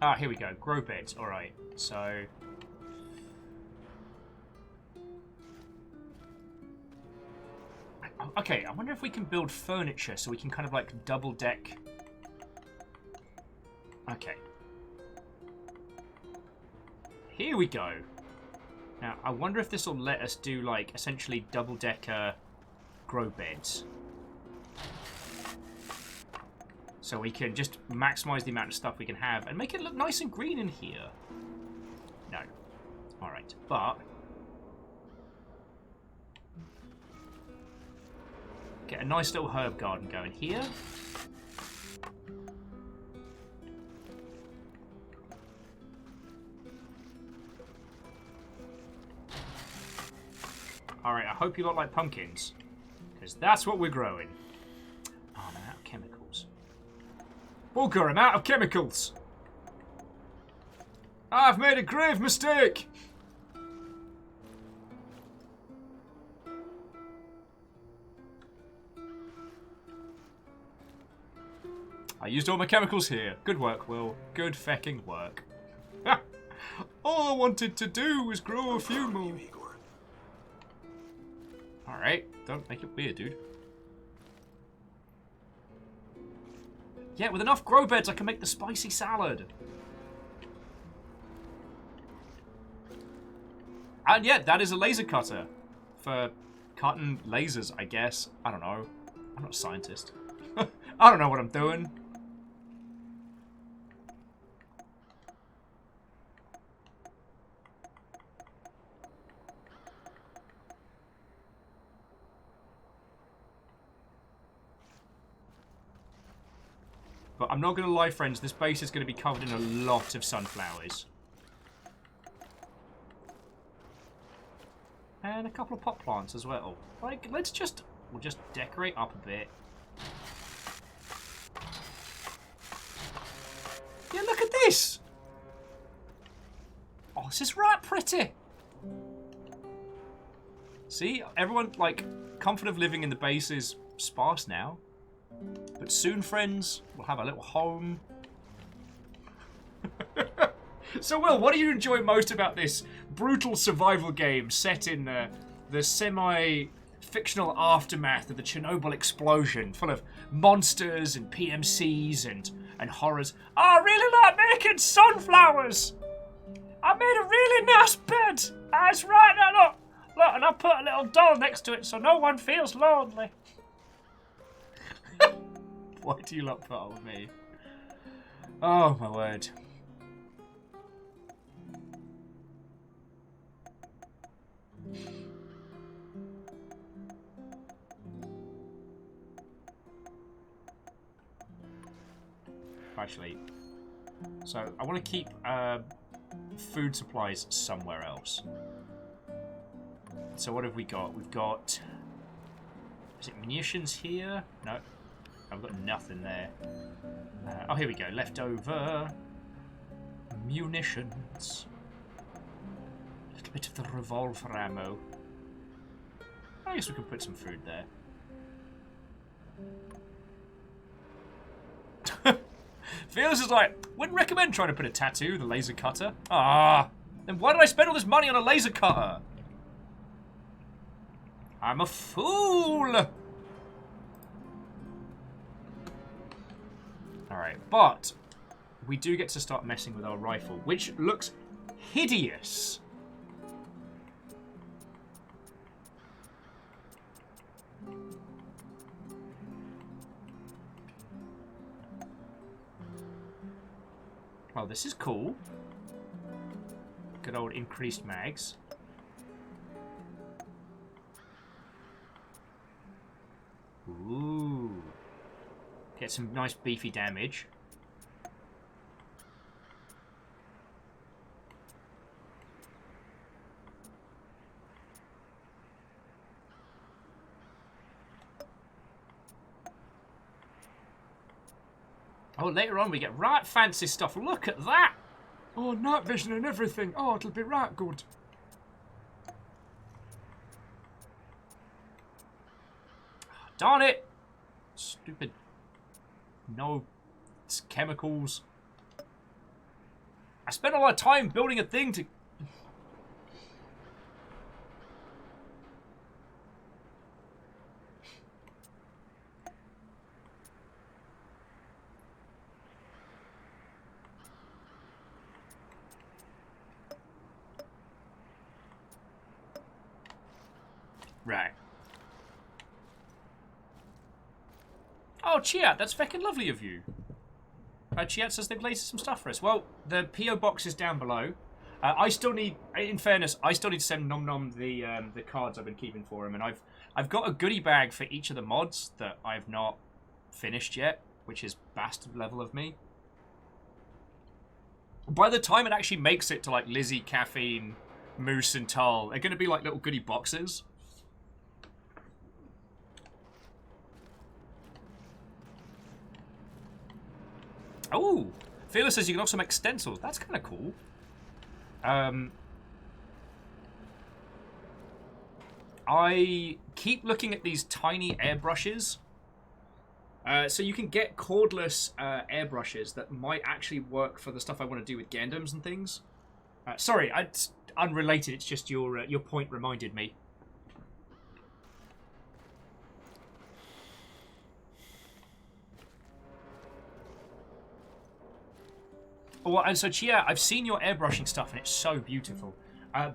Ah, here we go. Grow beds. Alright, so... Okay, I wonder if we can build furniture so we can kind of like double deck. Okay. Here we go. Now, I wonder if this will let us do like essentially double decker grow beds. So we can just maximize the amount of stuff we can have and make it look nice and green in here. No. Alright, but... get a nice little herb garden going here. Alright, I hope you lot like pumpkins. Because that's what we're growing. Oh, I'm out of chemicals. Booger, I'm out of chemicals! I've made a grave mistake! I used all my chemicals here. Good work, Will. Good fecking work. All I wanted to do was grow a few more. Alright, don't make it weird, dude. Yeah, with enough grow beds, I can make the spicy salad. And yeah, that is a laser cutter. For cutting lasers, I guess. I don't know. I'm not a scientist. I don't know what I'm doing. But I'm not going to lie, friends, this base is going to be covered in a lot of sunflowers. And a couple of pot plants as well. Like, we'll just decorate up a bit. Yeah, look at this! Oh, this is right pretty. See, everyone, like, comfort of living in the base is sparse now. But soon, friends, we'll have a little home. So, Will, what do you enjoy most about this brutal survival game set in the semi-fictional aftermath of the Chernobyl explosion, full of monsters and PMCs and horrors? I really like making sunflowers. I made a really nice bed. That's right, now look. Look, and I put a little doll next to it so no one feels lonely. Why do you lot put up with me? Oh, my word. Actually, so I want to keep food supplies somewhere else. So what have we got? We've got... Is it munitions here? No. I've got nothing there. Oh, here we go. Leftover munitions. A little bit of the revolver ammo. I guess we can put some food there. Feels is like, wouldn't recommend trying to put a tattoo with a laser cutter. Ah, then why did I spend all this money on a laser cutter? I'm a fool! Alright, but we do get to start messing with our rifle, which looks hideous. Oh, this is cool. Good old increased mags. Ooh. Get some nice beefy damage. Oh, later on we get right fancy stuff. Look at that! Oh, night vision and everything. Oh, it'll be right good. Darn it! Stupid. No. It's chemicals. I spent a lot of time building a thing to... Right. Oh, Chiat, that's fucking lovely of you. Chiat says they've laid some stuff for us. Well, the P.O. box is down below. I still need, in fairness, I still need to send Nom Nom the cards I've been keeping for him, and I've got a goodie bag for each of the mods that I've not finished yet, which is bastard level of me. By the time it actually makes it to like Lizzie, Caffeine, Moose, and Tull, they're going to be like little goodie boxes. Oh, Fearless says you can also make stencils. That's kind of cool. I keep looking at these tiny airbrushes. So you can get cordless airbrushes that might actually work for the stuff I want to do with Gundams and things. Sorry, it's unrelated. It's just your point reminded me. Oh, and so Chia, I've seen your airbrushing stuff and it's so beautiful.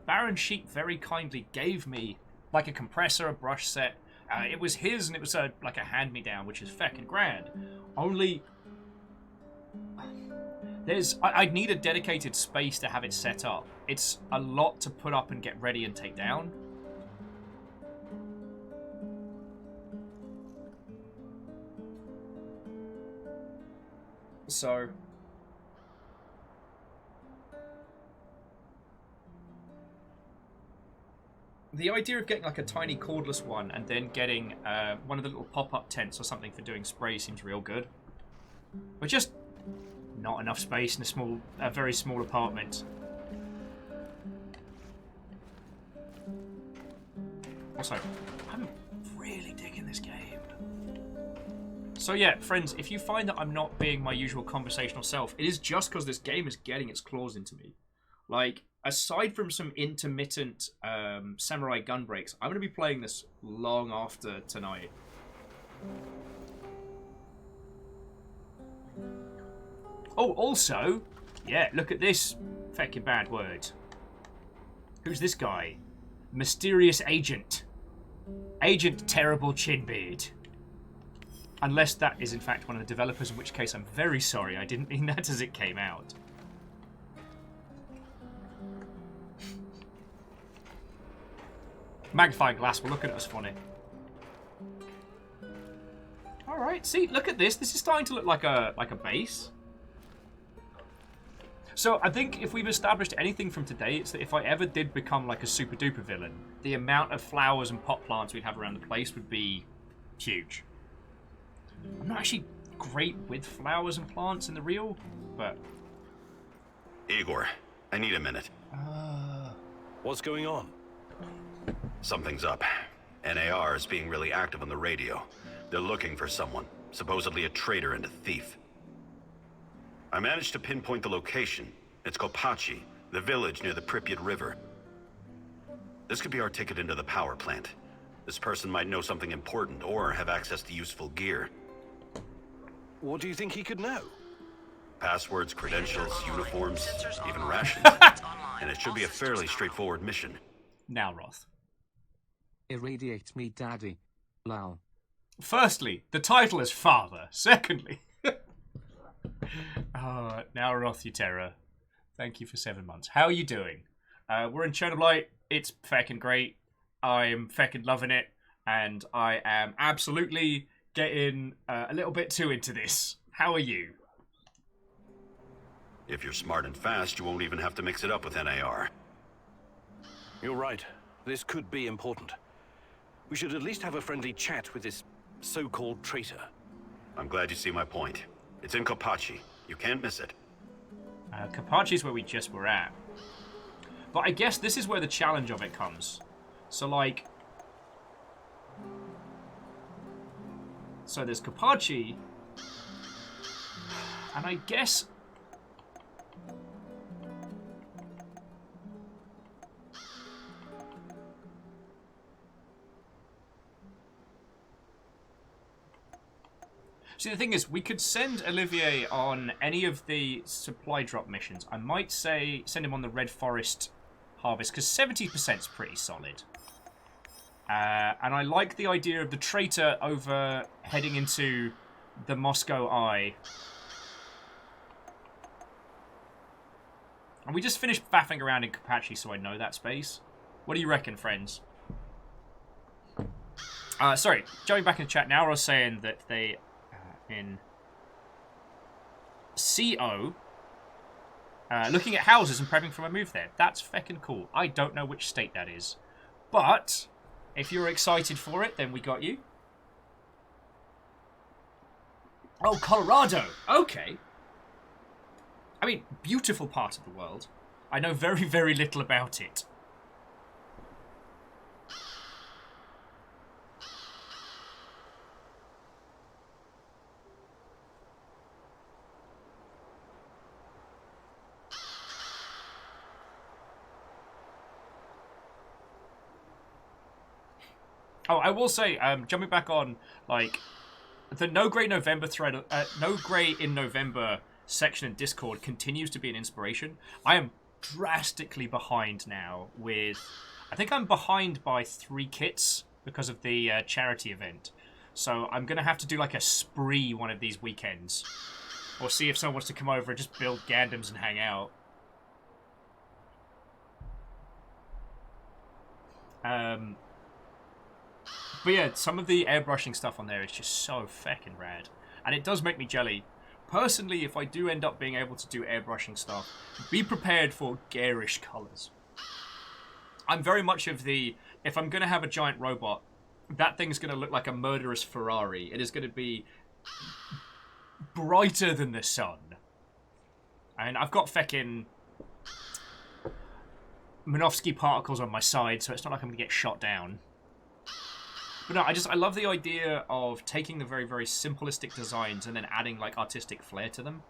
Baron Sheep very kindly gave me like a compressor, a brush set. It was his and it was like a hand-me-down, which is feckin' grand. Only I'd need a dedicated space to have it set up. It's a lot to put up and get ready and take down. So the idea of getting like a tiny cordless one and then getting one of the little pop-up tents or something for doing spray seems real good. But just not enough space in a very small apartment. Also, I'm really digging this game. So yeah, friends, if you find that I'm not being my usual conversational self, it is just because this game is getting its claws into me. Like, aside from some intermittent samurai gun breaks, I'm going to be playing this long after tonight. Oh, also, yeah, look at this feckin' bad word. Who's this guy? Mysterious Agent. Agent Terrible Chinbeard. Unless that is in fact one of the developers, in which case I'm very sorry, I didn't mean that as it came out. Magnifying glass will look at us funny. Alright, see, look at this. This is starting to look like a base. So I think if we've established anything from today, it's that if I ever did become like a super duper villain, the amount of flowers and pot plants we'd have around the place would be huge. I'm not actually great with flowers and plants in the real, but... Igor, I need a minute. What's going on? Something's up. NAR is being really active on the radio. They're looking for someone, supposedly a traitor and a thief. I managed to pinpoint the location. It's Kopachi, the village near the Pripyat River. This could be our ticket into the power plant. This person might know something important or have access to useful gear. What do you think he could know? Passwords, credentials, uniforms, even rations. And it should be a fairly straightforward mission. Now, Roth. Irradiate me, Daddy. Lol. Firstly, the title is Father. Secondly... now Roth, you terror. Thank you for 7 months. How are you doing? We're in Chernobylite. It's feckin' great. I'm feckin' loving it. And I am absolutely getting a little bit too into this. How are you? If you're smart and fast, you won't even have to mix it up with NAR. You're right. This could be important. We should at least have a friendly chat with this so-called traitor. I'm glad you see my point. It's in Kopachi. You can't miss it. Kopachi's where we just were at. But I guess this is where the challenge of it comes. So, like... So there's Kopachi. And I guess... See, the thing is, we could send Olivier on any of the supply drop missions. I might say send him on the Red Forest Harvest, because 70% is pretty solid. And I like the idea of the traitor over heading into the Moscow Eye. And we just finished faffing around in Kopachi, so I know that space. What do you reckon, friends? Sorry, jumping back in the chat now, I was saying that they... in CO, looking at houses and prepping for a move there. That's feckin' cool. I don't know which state that is. But, if you're excited for it, then we got you. Oh, Colorado! Okay. I mean, beautiful part of the world. I know very, very little about it. Oh, I will say, jumping back on, like, the No Grey November thread, No Grey in November section in Discord continues to be an inspiration. I am drastically behind now with, I think I'm behind by 3 kits because of the charity event. So I'm going to have to do like a spree one of these weekends. Or see if someone wants to come over and just build Gandams and hang out. But yeah, some of the airbrushing stuff on there is just so feckin' rad. And it does make me jelly. Personally, if I do end up being able to do airbrushing stuff, be prepared for garish colours. I'm very much of the, if I'm going to have a giant robot, that thing's going to look like a murderous Ferrari. It is going to be brighter than the sun. And I've got feckin' Minovsky particles on my side, so it's not like I'm going to get shot down. But no, I love the idea of taking the very, very simplistic designs and then adding like artistic flair to them.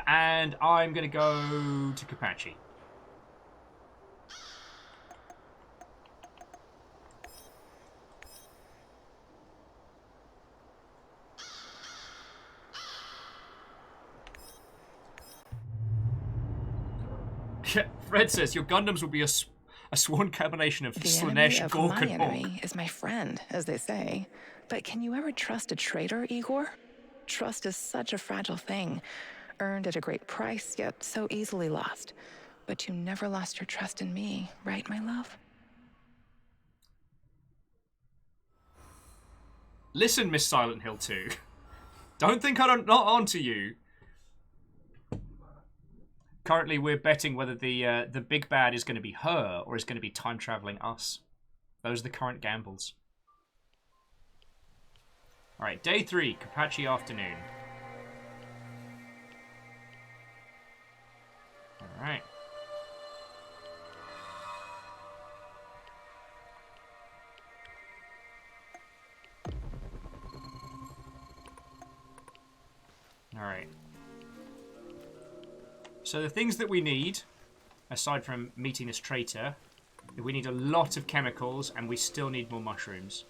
And I'm gonna go to Kapachi. Fred says your Gundams will be a sworn combination of The enemy Slanesh, of Gork, my and enemy Hawk. is my friend, as they say. But can you ever trust a traitor, Igor? Trust is such a fragile thing, earned at a great price, yet so easily lost. But you never lost your trust in me, right, my love? Listen, Miss Silent Hill 2. Don't think I'm not onto you. Currently, we're betting whether the big bad is going to be her or is going to be time-traveling us. Those are the current gambles. Alright, day 3, Kapachi afternoon. Alright. Alright. So the things that we need, aside from meeting this traitor, we need a lot of chemicals and we still need more mushrooms.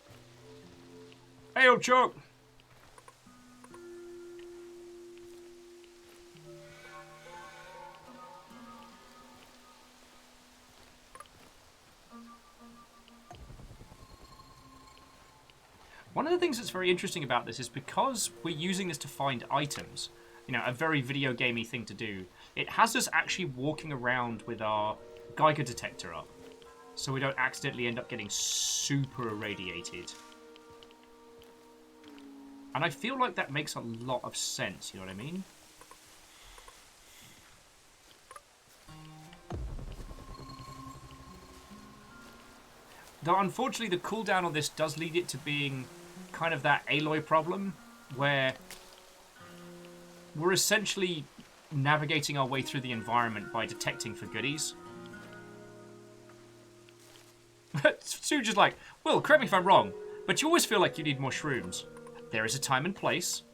Hey, old Chuck! One of the things that's very interesting about this is because we're using this to find items, you know, a very video gamey thing to do, it has us actually walking around with our Geiger detector up, so we don't accidentally end up getting super irradiated. And I feel like that makes a lot of sense, you know what I mean? Though unfortunately the cooldown on this does lead it to being kind of that Aloy problem, where we're essentially navigating our way through the environment by detecting for goodies. Stu just like, well, correct me if I'm wrong, but you always feel like you need more shrooms. There is a time and place.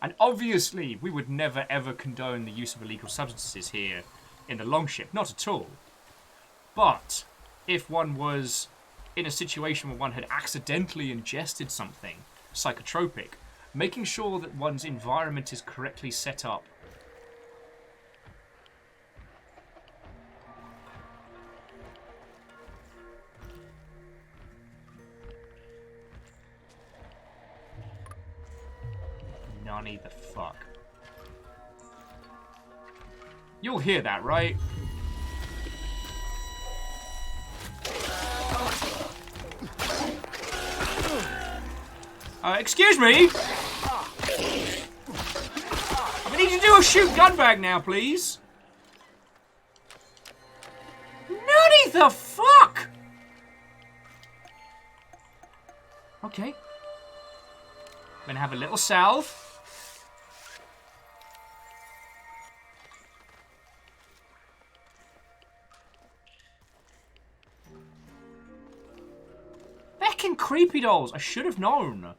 And obviously, we would never ever condone the use of illegal substances here in the Longship. Not at all. But if one was in a situation where one had accidentally ingested something psychotropic, making sure that one's environment is correctly set up. Nani the fuck. You'll hear that, right? Excuse me? I need you to do a shoot gun bag now, please. Nutty the fuck? Okay. I'm gonna have a little salve. Feckin' creepy dolls. I should have known.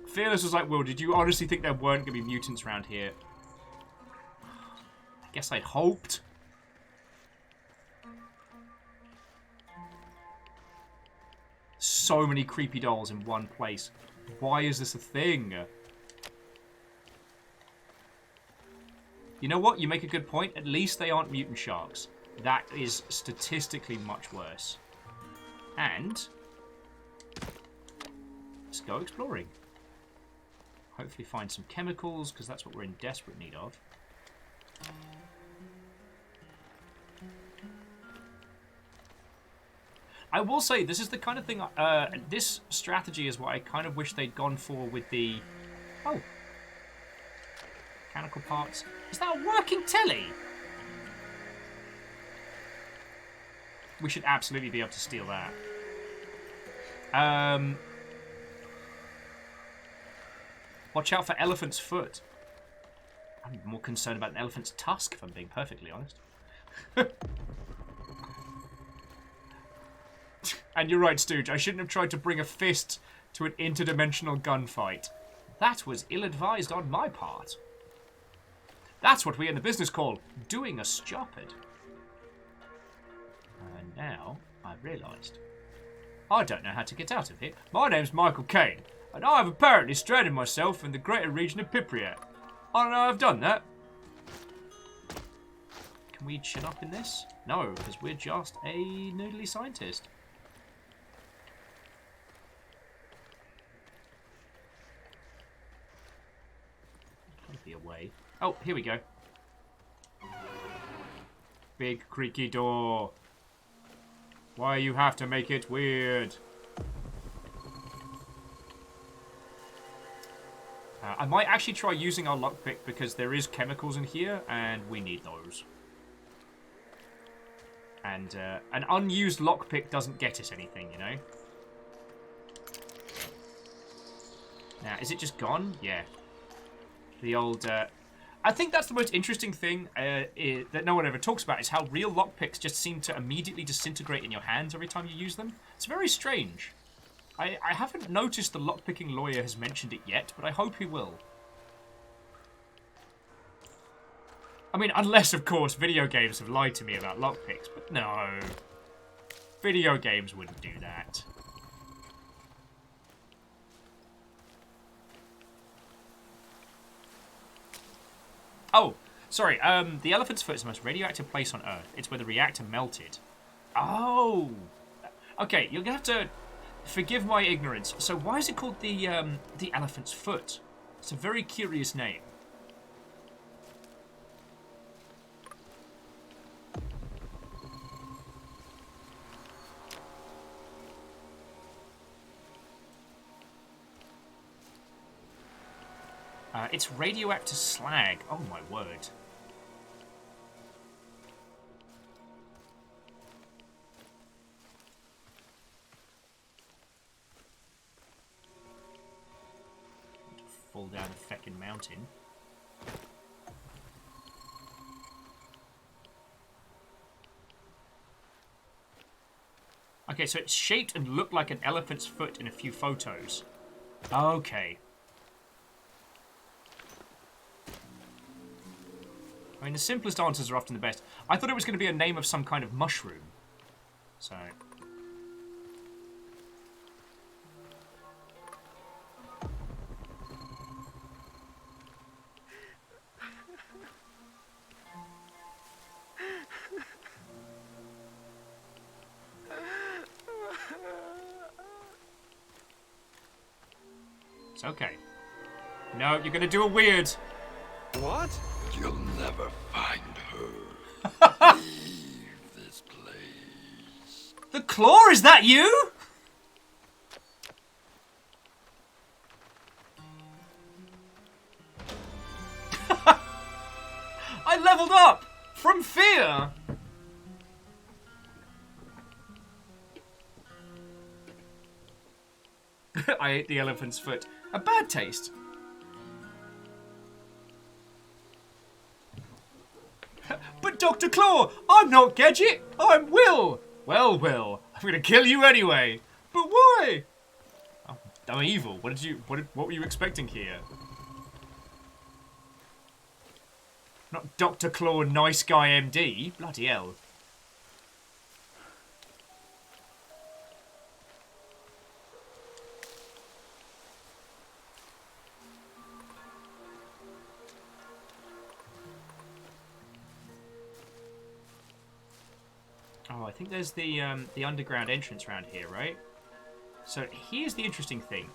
Fearless was like, Will, did you honestly think there weren't going to be mutants around here? I guess I'd hoped. So many creepy dolls in one place. Why is this a thing? You know what? You make a good point. At least they aren't mutant sharks. That is statistically much worse. And let's go exploring. Hopefully find some chemicals, because that's what we're in desperate need of. I will say, this is the kind of thing... this strategy is what I kind of wish they'd gone for with the... Oh. Mechanical parts. Is that a working telly? We should absolutely be able to steal that. Watch out for elephant's foot. I'm more concerned about an elephant's tusk, if I'm being perfectly honest. And you're right, Stooge. I shouldn't have tried to bring a fist to an interdimensional gunfight. That was ill-advised on my part. That's what we in the business call doing a stupid. And now I've realised. I don't know how to get out of here. My name's Michael Caine, and I've apparently stranded myself in the greater region of Pipriat. I don't know how I've done that. Can we chin up in this? No, because we're just a noodly scientist. There's gotta be a way. Oh, here we go. Big creaky door. Why you have to make it weird? I might actually try using our lockpick because there is chemicals in here and we need those. And an unused lockpick doesn't get us anything, you know? Now, is it just gone? Yeah. The old... I think that's the most interesting thing that no one ever talks about is how real lockpicks just seem to immediately disintegrate in your hands every time you use them. It's very strange. I haven't noticed the lockpicking lawyer has mentioned it yet, but I hope he will. I mean, unless, of course, video games have lied to me about lockpicks, but no. Video games wouldn't do that. Oh, sorry, the elephant's foot is the most radioactive place on Earth. It's where the reactor melted. Oh! Okay, you're gonna have to forgive my ignorance. So why is it called the elephant's foot? It's a very curious name. It's radioactive slag. Oh my word. Fall down the feckin' mountain. Okay, so it's shaped and looked like an elephant's foot in a few photos. Okay. I mean, the simplest answers are often the best. I thought it was going to be a name of some kind of mushroom. So... It's okay. No, you're going to do a weird... What? You'll never find her. Leave this place. The Claw, is that you? I leveled up from fear. I ate the elephant's foot. A bad taste. But Dr. Claw, I'm not Gadget, I'm Will. Well, Will, I'm gonna kill you anyway. But why? Oh, I'm evil. What were you expecting here? Not Dr. Claw, nice guy MD. Bloody hell. Oh, I think there's the underground entrance around here, right? So here's the interesting thing.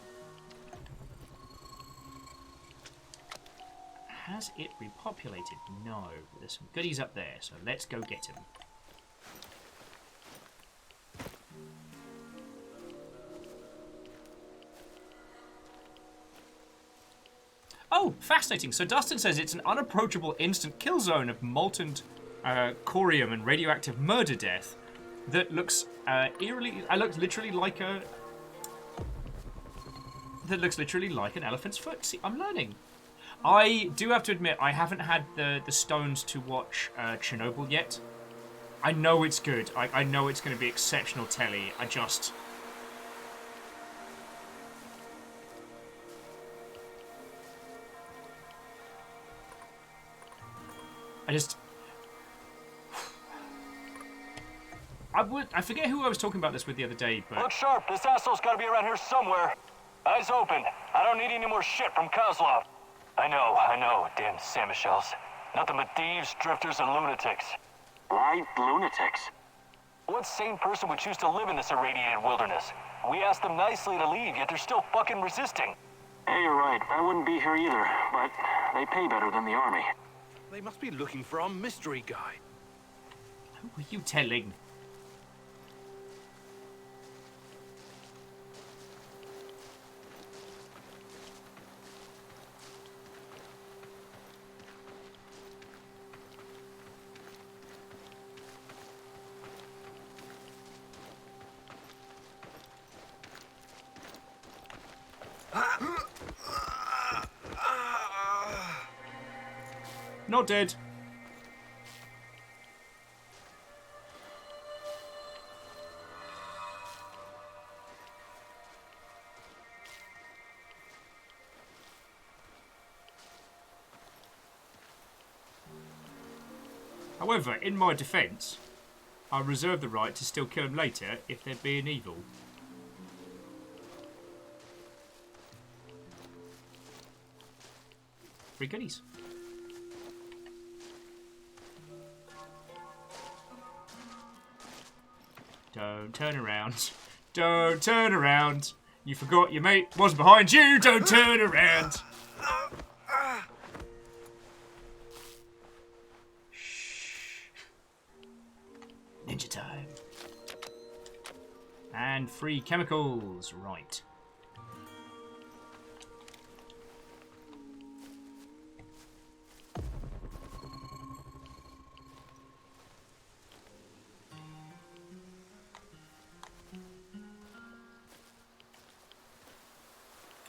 Has it repopulated? No. There's some goodies up there, so let's go get them. Oh, fascinating. So Dustin says it's an unapproachable instant kill zone of molten corium and radioactive murder death that looks eerily... looks literally like a... That looks literally like an elephant's foot. See, I'm learning. I do have to admit, I haven't had the stones to watch Chernobyl yet. I know it's good. I know it's going to be exceptional telly. I just... I forget who I was talking about this with the other day, but... Look sharp, this asshole's gotta be around here somewhere. Eyes open. I don't need any more shit from Kozlov. I know, damn Samushells. Nothing but thieves, drifters, and lunatics. Why lunatics? What sane person would choose to live in this irradiated wilderness? We asked them nicely to leave, yet they're still fucking resisting. Hey, you're right. I wouldn't be here either, but they pay better than the army. They must be looking for our mystery guy. Who are you telling? Not dead. However, in my defence, I reserve the right to still kill him later if they're being evil. Free goodies. Don't turn around. Don't turn around. You forgot your mate was behind you. Don't turn around. Shh. Ninja time. And free chemicals. Right.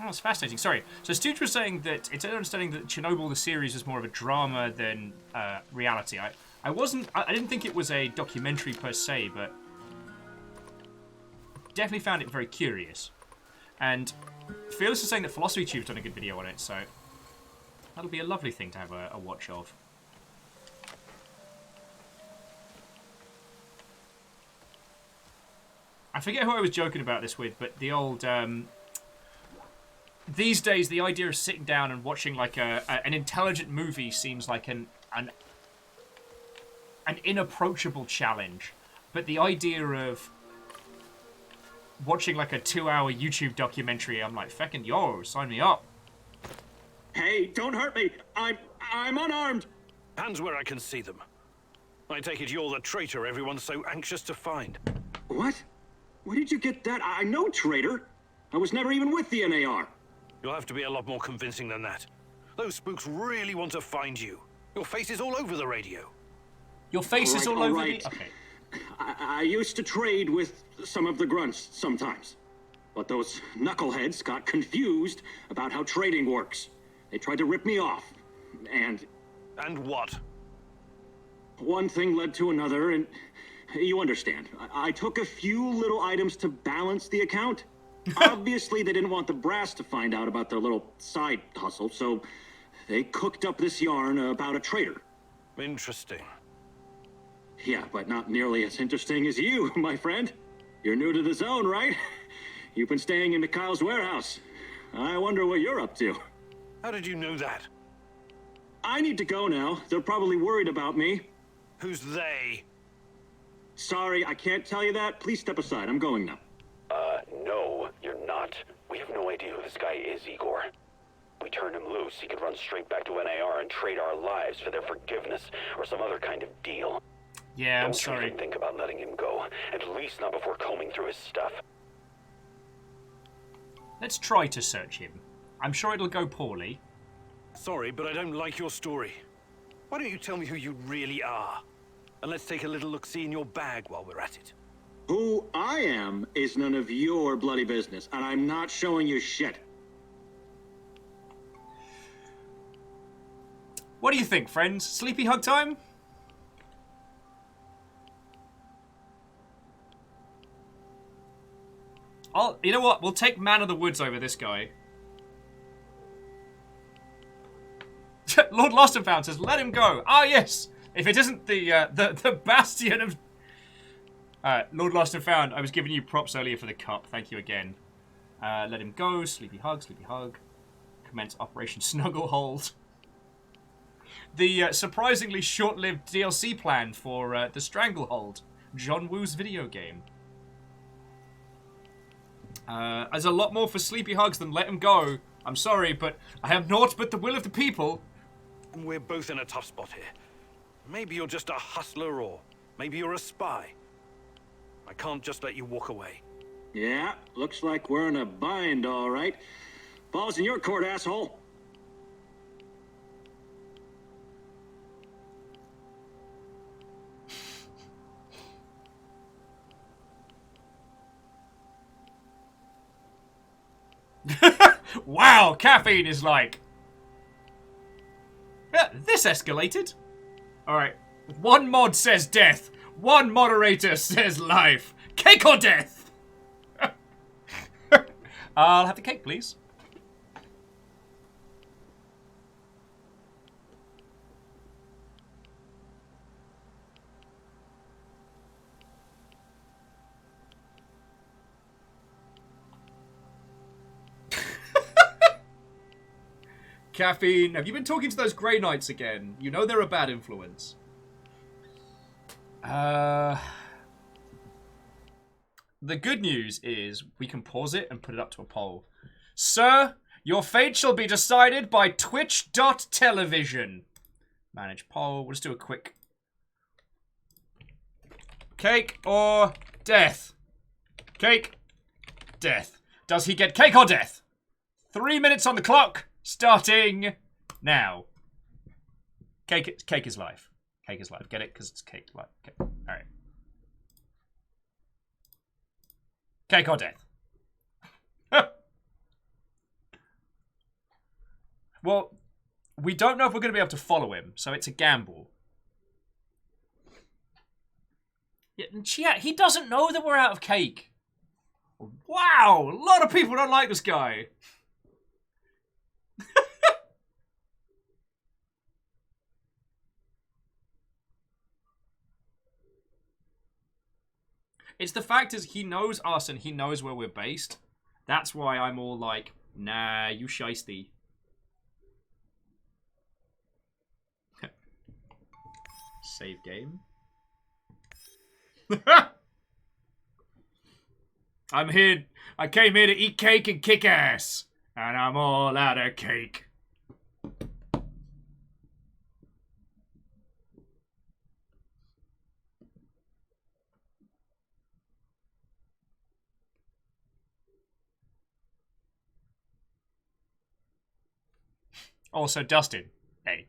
Oh, it's fascinating. Sorry. So Stooge was saying that it's an understanding that Chernobyl, the series, is more of a drama than reality. I didn't think it was a documentary per se, but definitely found it very curious. And Fearless is saying that Philosophy Tube's done a good video on it, so that'll be a lovely thing to have a watch of. I forget who I was joking about this with, but the old... these days, the idea of sitting down and watching like an intelligent movie seems like an inapproachable challenge. But the idea of watching like a 2-hour YouTube documentary, I'm like, feckin' yo, sign me up. Hey, don't hurt me. I'm unarmed. Hands where I can see them. I take it you're the traitor everyone's so anxious to find. What? Where did you get that? I know traitor. I was never even with the NAR. You'll have to be a lot more convincing than that. Those spooks really want to find you. Your face is all over the radio. Your face is all over the... Okay. I used to trade with some of the grunts sometimes. But those knuckleheads got confused about how trading works. They tried to rip me off. And what? One thing led to another, and you understand. I took a few little items to balance the account. Obviously, they didn't want the brass to find out about their little side hustle, so they cooked up this yarn about a traitor. Interesting. Yeah, but not nearly as interesting as you, my friend. You're new to the zone, right? You've been staying in Mikhail's warehouse. I wonder what you're up to. How did you know that? I need to go now. They're probably worried about me. Who's they? Sorry, I can't tell you that. Please step aside. I'm going now. No, you're not. We have no idea who this guy is, Igor. We turn him loose, he could run straight back to NAR and trade our lives for their forgiveness or some other kind of deal. Yeah, I'm sorry. Don't even think about letting him go. At least not before combing through his stuff. Let's try to search him. I'm sure it'll go poorly. Sorry, but I don't like your story. Why don't you tell me who you really are? And let's take a little look-see in your bag while we're at it. Who I am is none of your bloody business, and I'm not showing you shit. What do you think, friends? Sleepy hug time? Oh, you know what? We'll take Man of the Woods over this guy. Lord Lost and Found says, let him go. Ah, yes. If it isn't the bastion of... Lord Lost and Found, I was giving you props earlier for the cup. Thank you again. Let him go. Sleepy hug, sleepy hug. Commence Operation Snugglehold. The surprisingly short-lived DLC plan for the Stranglehold. John Woo's video game. There's a lot more for Sleepy Hugs than Let Him Go. I'm sorry, but I have naught but the will of the people. We're both in a tough spot here. Maybe you're just a hustler, or maybe you're a spy. I can't just let you walk away. Yeah, looks like we're in a bind, all right. Ball's in your court, asshole. Wow, caffeine is like... Yeah, this escalated. Alright. One mod says death. One moderator says life. Cake or death? I'll have the cake, please. Caffeine, have you been talking to those Grey Knights again? You know they're a bad influence. The good news is we can pause it and put it up to a poll. Sir, your fate shall be decided by twitch.television. Manage poll. We'll just do a quick... Cake or death? Cake. Death. Does he get cake or death? 3 minutes on the clock. Starting now. Cake is life. Cake is life. Get it? Because it's cake life. Okay. Alright. Cake or death? Well, we don't know if we're going to be able to follow him, so it's a gamble. Yeah, he doesn't know that we're out of cake. Wow, a lot of people don't like this guy. It's the fact is he knows us and he knows where we're based. That's why I'm all like, nah, you shiesty. Save game. I'm here. I came here to eat cake and kick ass. And I'm all out of cake. Also, Dustin. Hey.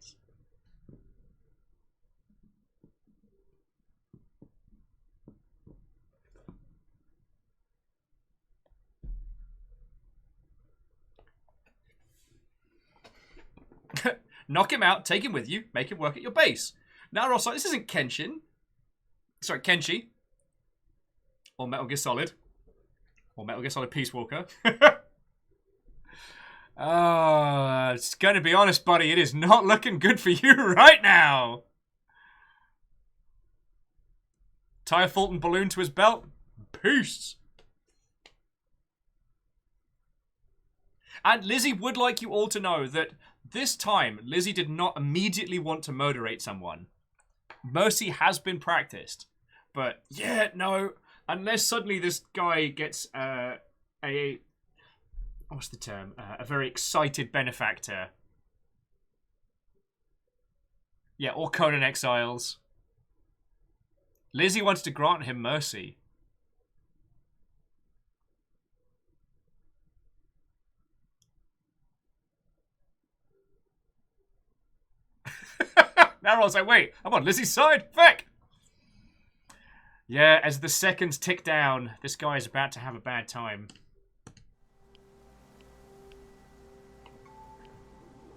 Knock him out, take him with you, make him work at your base. Now, Ross, this isn't Kenshin. Sorry, Kenshi. Or Metal Gear Solid. Or Metal Gear Solid Peace Walker. It's going to be honest, buddy. It is not looking good for you right now. Tie a Fulton balloon to his belt. Peace. And Lizzie would like you all to know that this time, Lizzie did not immediately want to murderate someone. Mercy has been practiced. But, yeah, no. Unless suddenly this guy gets what's the term? A very excited benefactor. Yeah, or Conan Exiles. Lizzie wants to grant him mercy. Now I was like, wait, I'm on Lizzie's side? Feck! Yeah, as the seconds tick down, this guy is about to have a bad time.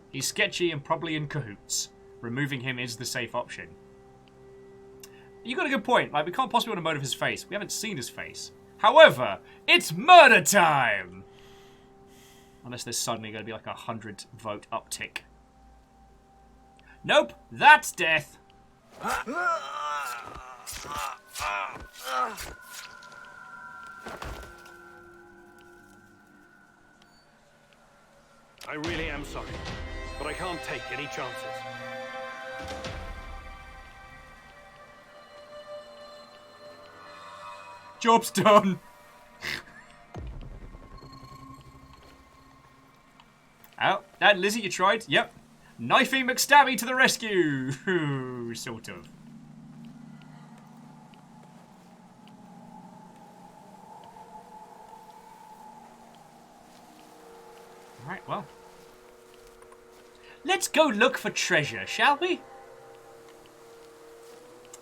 He's sketchy and probably in cahoots. removing him is the safe option. You got a good point. Like, we can't possibly want to motive his face. We haven't seen his face. However, it's murder time! Unless there's suddenly going to be like a 100-vote uptick. Nope, that's death. I really am sorry, but I can't take any chances. Job's done. Oh, that Lizzie you tried? Yep. Knifey McStabby to the rescue! Sort of. Alright, well. Let's go look for treasure, shall we?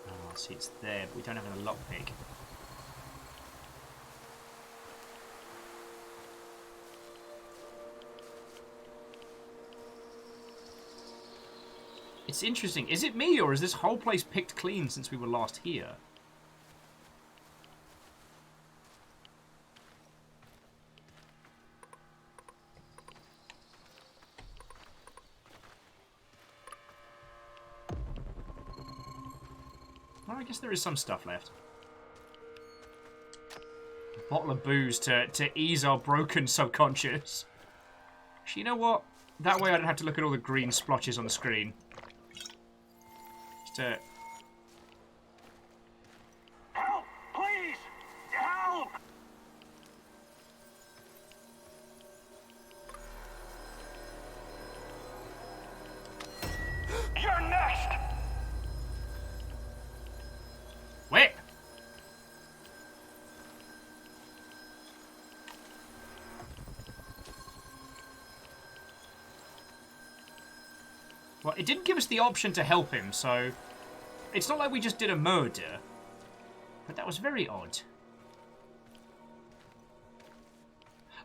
Oh, see, it's there, but we don't have a lockpick. It's interesting. Is it me, or is this whole place picked clean since we were last here? Well, I guess there is some stuff left. A bottle of booze to ease our broken subconscious. Actually, you know what? That way I don't have to look at all the green splotches on the screen. Help! Please! Help! You're next! Wait! Well, it didn't give us the option to help him, so... It's not like we just did a murder. But that was very odd.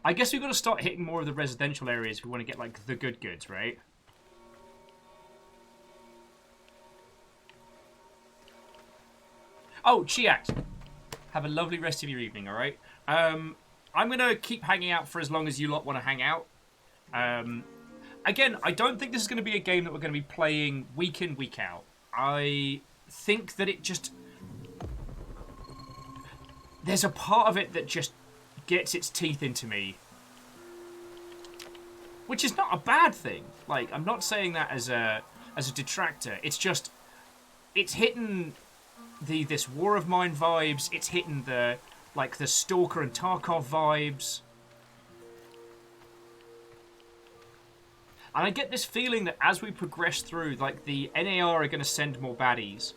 I guess we've got to start hitting more of the residential areas if we want to get, like, the good goods, right? Oh, Chiax. Have a lovely rest of your evening, alright? I'm going to keep hanging out for as long as you lot want to hang out. Again, I don't think this is going to be a game that we're going to be playing week in, week out. I think that it just... There's a part of it that just gets its teeth into me. Which is not a bad thing. Like, I'm not saying that as a detractor. It's just... It's hitting this War of Mine vibes. It's hitting the Stalker and Tarkov vibes. And I get this feeling that as we progress through, like, the NAR are going to send more baddies.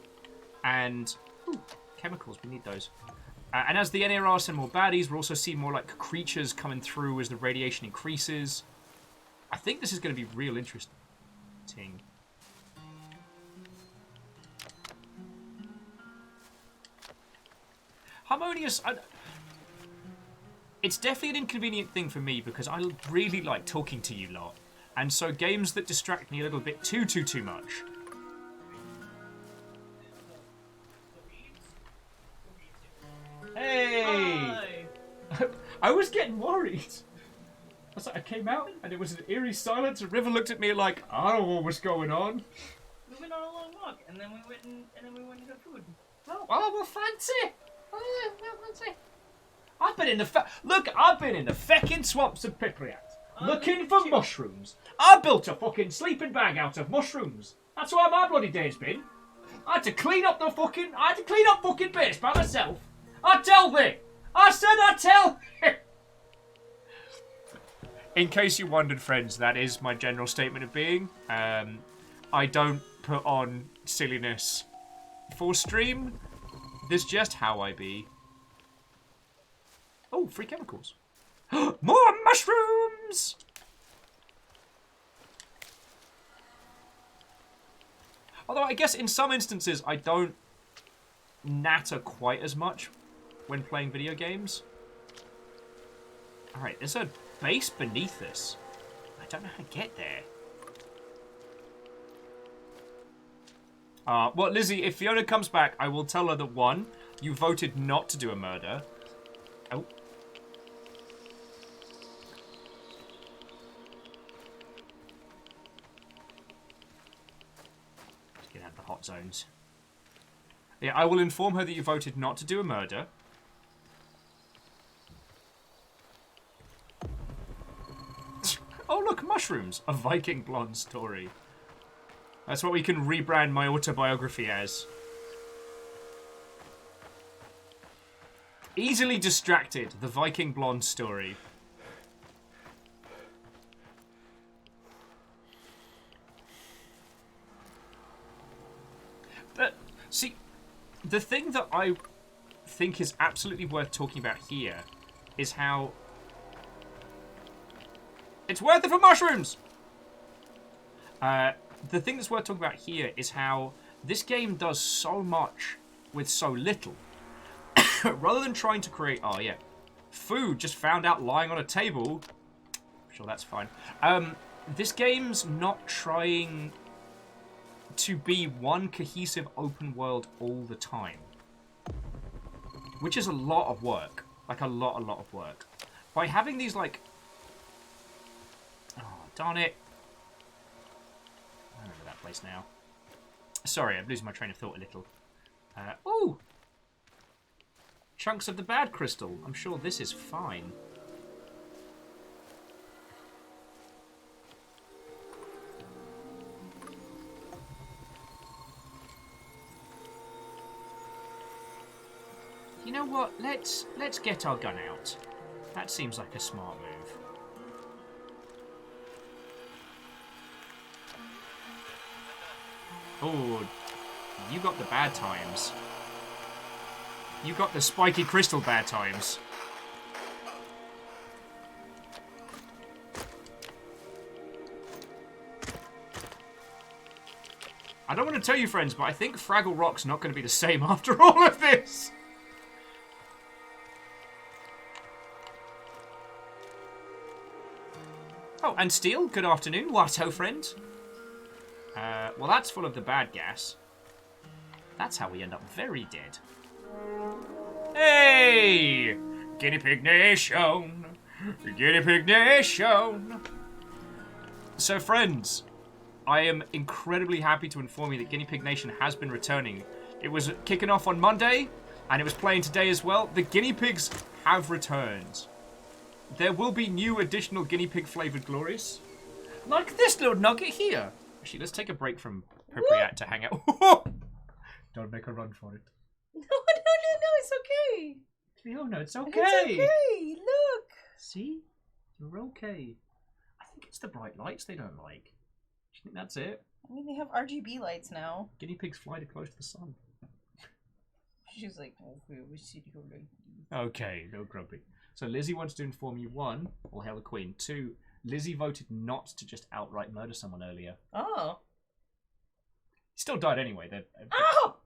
And... Ooh, chemicals, we need those. And as the NAR send more baddies, we'll also see more, like, creatures coming through as the radiation increases. I think this is going to be real interesting. Harmonious... It's definitely an inconvenient thing for me because I really like talking to you lot. And so games that distract me a little bit too much. Hey! I was getting worried. I came out and it was an eerie silence and River looked at me like, I don't know what was going on. We went on a long walk and then we went and got food. Oh, well, fancy. Oh, well, fancy. I've been in the Look, I've been in the feckin' swamps of Pripyat. Looking for mushrooms. I built a fucking sleeping bag out of mushrooms. That's why my bloody day's been. I had to clean up fucking base by myself. I tell thee. I said I tell. In case you wondered, friends, that is my general statement of being. I don't put on silliness for stream. This is just how I be. Oh, free chemicals. More mushrooms! Although I guess in some instances I don't natter quite as much when playing video games. Alright, there's a base beneath us. I don't know how to get there. Well, Lizzie, if Fiona comes back, I will tell her that, 1, you voted not to do a murder. Oh. Let's get out of the hot zones. Yeah, I will inform her that you voted not to do a murder. Oh, look, mushrooms. A Viking blonde story. That's what we can rebrand my autobiography as. Easily distracted. The Viking blonde story. But, see, the thing that I think is absolutely worth talking about here is how it's worth it for mushrooms! The thing that's worth talking about here is how this game does so much with so little. Rather than trying to create, oh yeah, food just found out lying on a table. Sure, that's fine. This game's not trying to be one cohesive open world all the time. Which is a lot of work. Like, a lot of work. By having these, like... Oh, darn it. I remember that place now. Sorry, I'm losing my train of thought a little. Ooh! Chunks of the bad crystal. I'm sure this is fine. You know what? Let's get our gun out. That seems like a smart move. Oh, you got the bad times. You got the spiky crystal bad times. I don't want to tell you, friends, but I think Fraggle Rock's not going to be the same after all of this. Oh, and Steel, good afternoon. What ho, friend? Well, that's full of the bad gas. That's how we end up very dead. Hey! Guinea Pig Nation! Guinea Pig Nation! So, friends, I am incredibly happy to inform you that Guinea Pig Nation has been returning. It was kicking off on Monday, and it was playing today as well. The Guinea Pigs have returned. There will be new additional guinea pig flavoured glories. Like this little nugget here. Actually, let's take a break from Pripyat to hang out. Don't make a run for it. No, it's okay. Oh, no, it's okay. It's okay, look. See? You're okay. I think it's the bright lights they don't like. Do you think that's it? I mean, they have RGB lights now. Guinea pigs fly too close to the sun. She's like, okay, we see you like. Okay, no grumpy. So Lizzie wanted to inform you, 1, all hail the Queen. 2, Lizzie voted not to just outright murder someone earlier. Oh. He still died anyway. Oh!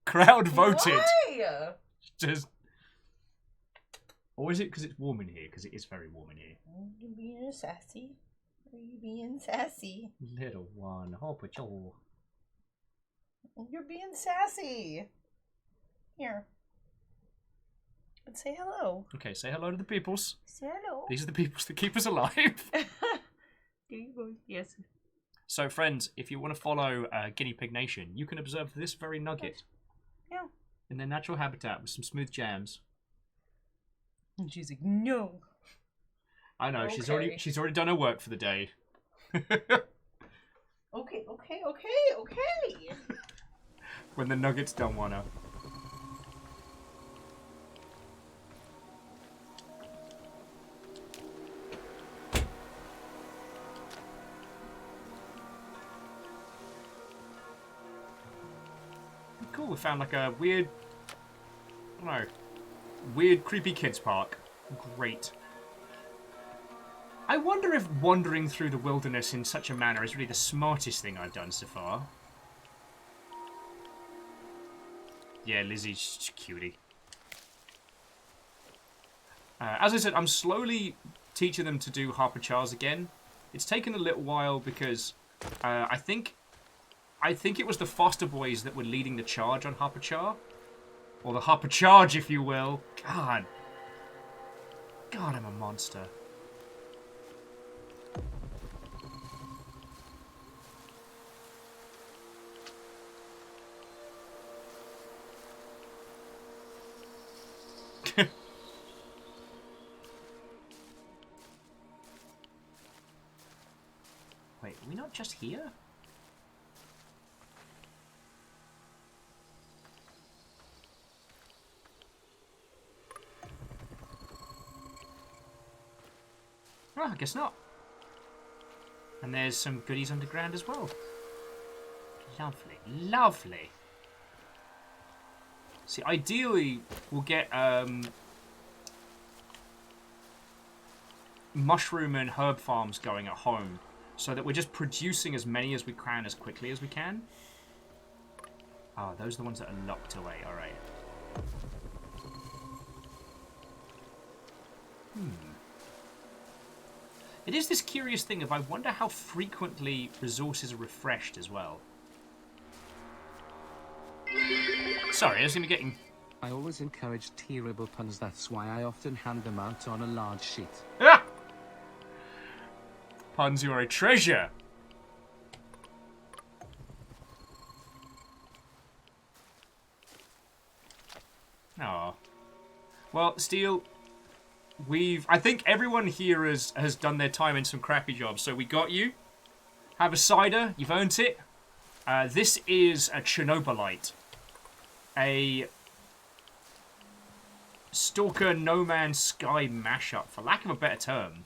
Crowd voted. Why? Just. Or is it because it's warm in here? Because it is very warm in here. Are you being sassy? Are you being sassy? Little one, hope it's all. You're being sassy. Here. But say hello. Okay, say hello to the peoples. Say hello. These are the peoples that keep us alive. There you go. Yes. So, friends, if you want to follow Guinea Pig Nation, you can observe this very nugget. Yeah. In their natural habitat with some smooth jams. And she's like, no. I know, Okay. she's already done her work for the day. Okay. When the nuggets don't wanna. Cool, we found like a weird, I don't know, weird creepy kids park. Great. I wonder if wandering through the wilderness in such a manner is really the smartest thing I've done so far. Yeah, Lizzie's cutie. As I said, I'm slowly teaching them to do Harper Charles again. It's taken a little while because I think I think it was the Foster Boys that were leading the charge on Harpachar. Or the Harpacharge, if you will. God. God, I'm a monster. Wait, are we not just here? Oh, I guess not. And there's some goodies underground as well. Lovely, lovely. See, ideally, we'll get mushroom and herb farms going at home, so that we're just producing as many as we can as quickly as we can. Oh, those are the ones that are locked away. All right. It is this curious thing of I wonder how frequently resources are refreshed as well. Sorry, I was going to be getting... I always encourage terrible puns, that's why I often hand them out on a large sheet. Ah! Puns, you are a treasure. Oh. Well, Steel, I think everyone here has done their time in some crappy jobs, so we got you. Have a cider, you've earned it. This is a Chernobylite. A Stalker No Man's Sky mashup, for lack of a better term.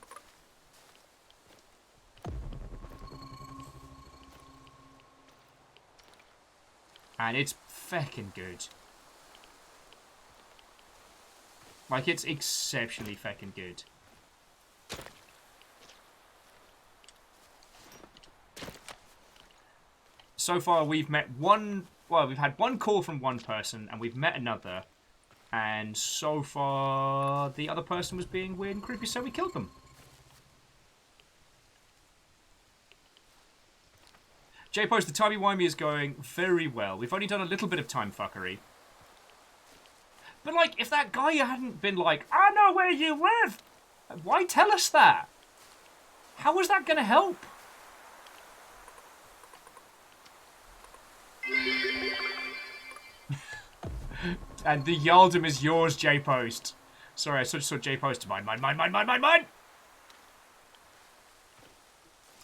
And it's feckin' good. Like, it's exceptionally feckin' good. So far, we've met one... Well, we've had one call from one person, and we've met another. And so far, the other person was being weird and creepy, so we killed them. J-Post, the timey-wimey is going very well. We've only done a little bit of time fuckery. But, like, if that guy hadn't been like, I know where you live, why tell us that? How was that going to help? And the Yaldum is yours, J-Post. Sorry, I just saw J-Post. Mine.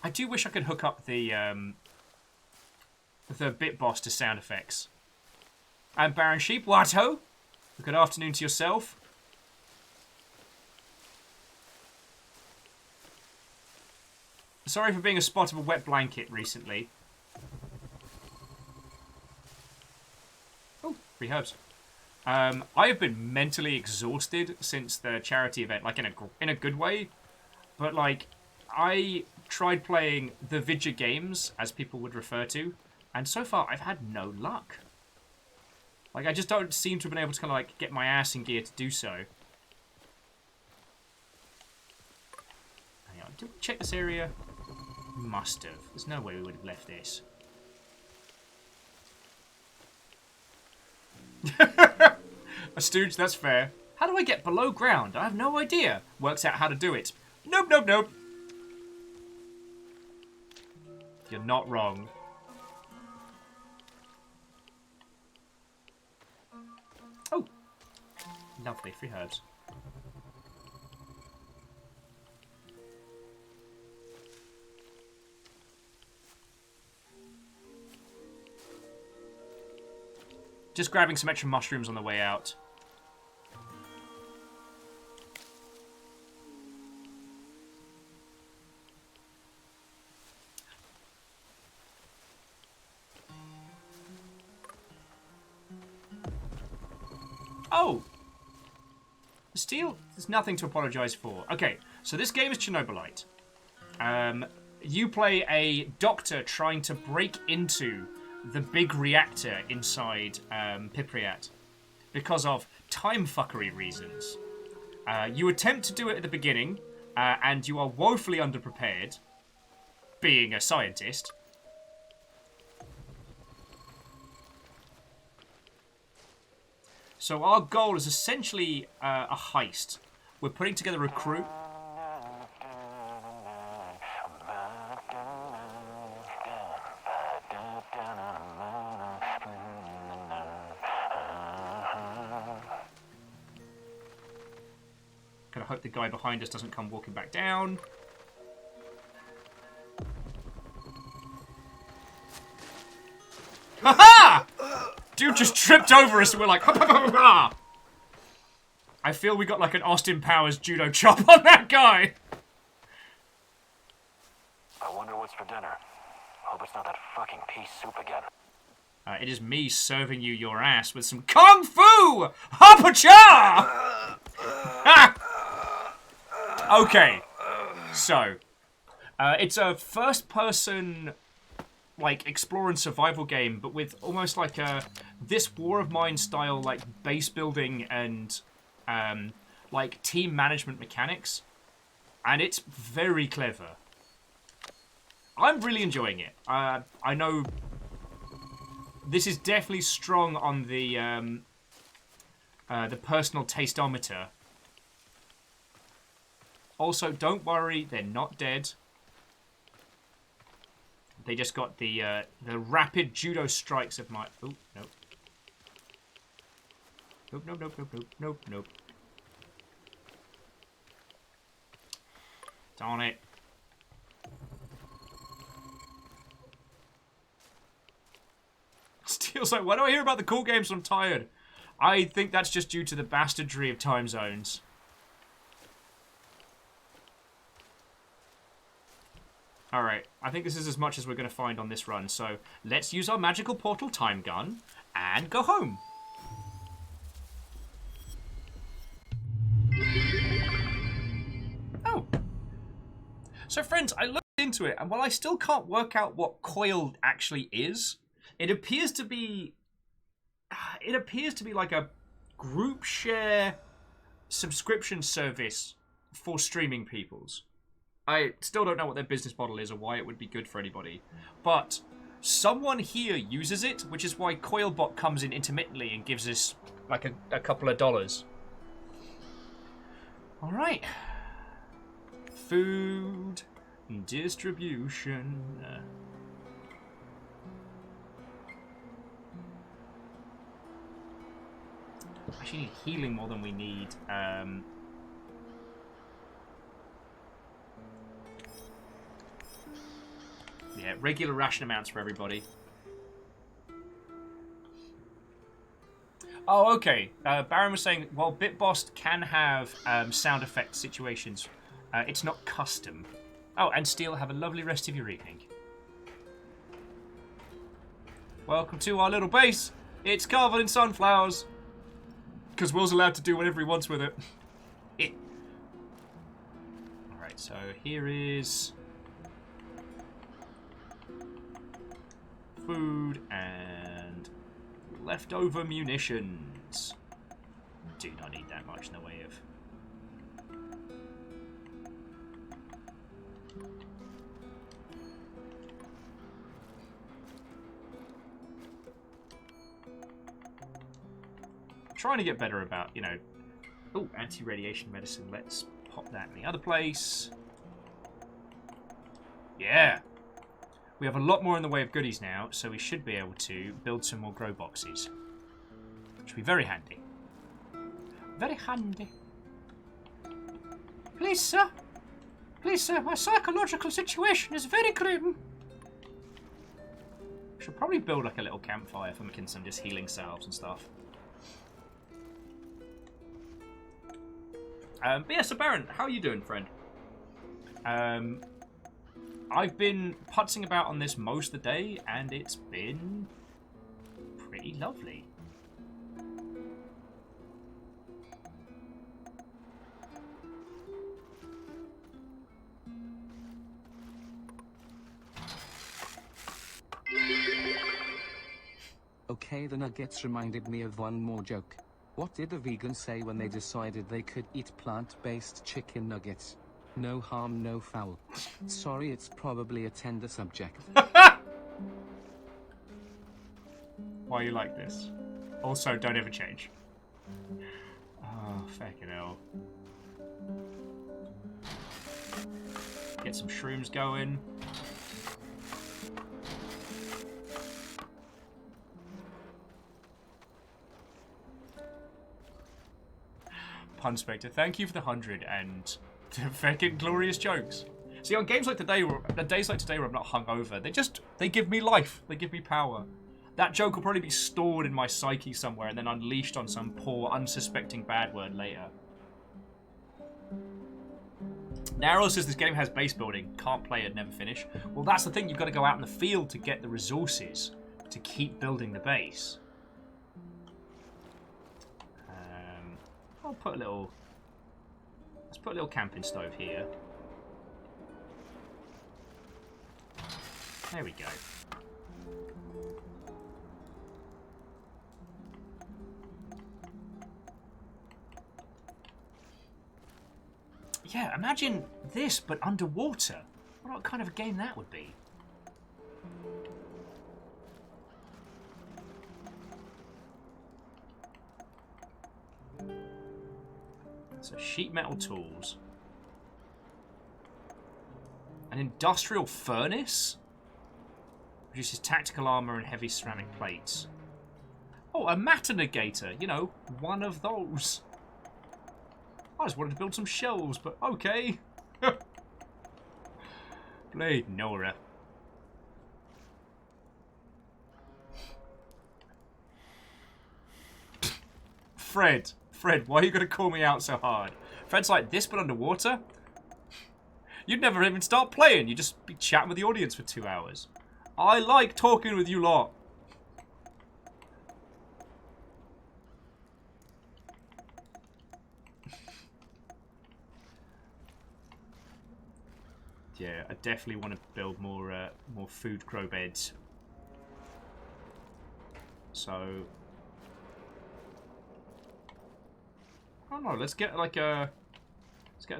I do wish I could hook up the bit boss to sound effects. And Baron Sheep, what-ho? Good afternoon to yourself. Sorry for being a spot of a wet blanket recently. Oh, free herbs. I have been mentally exhausted since the charity event, like in a good way. But like, I tried playing the Vidya games, as people would refer to, and so far I've had no luck. Like, I just don't seem to have been able to kind of like get my ass in gear to do so. Hang on, did we check this area? Must have. There's no way we would have left this. A stooge, that's fair. How do I get below ground? I have no idea. Works out how to do it. Nope, nope, nope. You're not wrong. Oh. Lovely, free herbs. Just grabbing some extra mushrooms on the way out. Oh! Steel, there's nothing to apologize for. Okay, so this game is Chernobylite. You play a doctor trying to break into the big reactor inside Pipriat because of time fuckery reasons. You attempt to do it at the beginning, and you are woefully underprepared, being a scientist. So our goal is essentially a heist. We're putting together a crew. Gotta hope the guy behind us doesn't come walking back down. Ha-ha! Dude just tripped over us and we're like, ha, ha, ha, ha. I feel we got like an Austin Powers judo chop on that guy. I wonder what's for dinner. Hope it's not that fucking pea soup again. It is me serving you your ass with some Kung Fu! Hapa-cha! Okay. So, it's a first-person, like, explore and survival game, but with almost like a This War of Mine style, like, base building and, like, team management mechanics. And it's very clever. I'm really enjoying it. I know this is definitely strong on the personal tasteometer. Also, don't worry, they're not dead. They just got the rapid judo strikes of my... Oh, nope. Nope, nope, nope, nope, nope, nope, nope. Darn it. Steel's like, why do I hear about the cool games when I'm tired? I think that's just due to the bastardry of time zones. Alright, I think this is as much as we're going to find on this run, so let's use our magical portal time gun and go home. Oh. So friends, I looked into it, and while I still can't work out what Coil actually is, it appears to be like a group share subscription service for streaming peoples. I still don't know what their business model is or why it would be good for anybody. But someone here uses it, which is why Coilbot comes in intermittently and gives us like a couple of dollars. Alright. Food. Distribution. Actually need healing more than we need. Yeah, regular ration amounts for everybody. Oh, okay. Baron was saying, while Bitboss can have sound effect situations, it's not custom. Oh, and Steel, have a lovely rest of your evening. Welcome to our little base. It's covered in sunflowers. Because Will's allowed to do whatever he wants with it. Alright, so here is food and leftover munitions. Do not need that much in the way of... Trying to get better about, you know... Oh, anti-radiation medicine. Let's pop that in the other place. Yeah! We have a lot more in the way of goodies now, so we should be able to build some more grow boxes. Which will be very handy. Very handy. Please, sir. Please, sir, my psychological situation is very grim. Should probably build like a little campfire for making some just healing salves and stuff. But yeah, so Baron, how are you doing, friend? I've been putzing about on this most of the day, and it's been pretty lovely. Okay, the nuggets reminded me of one more joke. What did the vegans say when they decided they could eat plant-based chicken nuggets? No harm, no foul. Sorry, it's probably a tender subject. Why are you like this? Also, don't ever change. Oh, fucking hell. Get some shrooms going. Pun Spectre, thank you for the 100 and the fucking glorious jokes. See, on games like today, days like today where I'm not hungover, they give me life. They give me power. That joke will probably be stored in my psyche somewhere and then unleashed on some poor, unsuspecting bad word later. Narrow says this game has base building. Can't play it, never finish. Well, that's the thing. You've got to go out in the field to get the resources to keep building the base. I'll put a little... Let's put a little camping stove here. There we go. Yeah, imagine this, but underwater. What kind of a game that would be? So, sheet metal tools. An industrial furnace? Produces tactical armor and heavy ceramic plates. Oh, a matter negator. You know, one of those. I just wanted to build some shelves, but okay. Blade Nora. Fred, why are you going to call me out so hard? Fred's like, this but underwater? You'd never even start playing. You'd just be chatting with the audience for 2 hours. I like talking with you lot. Yeah, I definitely want to build more food grow beds. So, I don't know. Let's get like a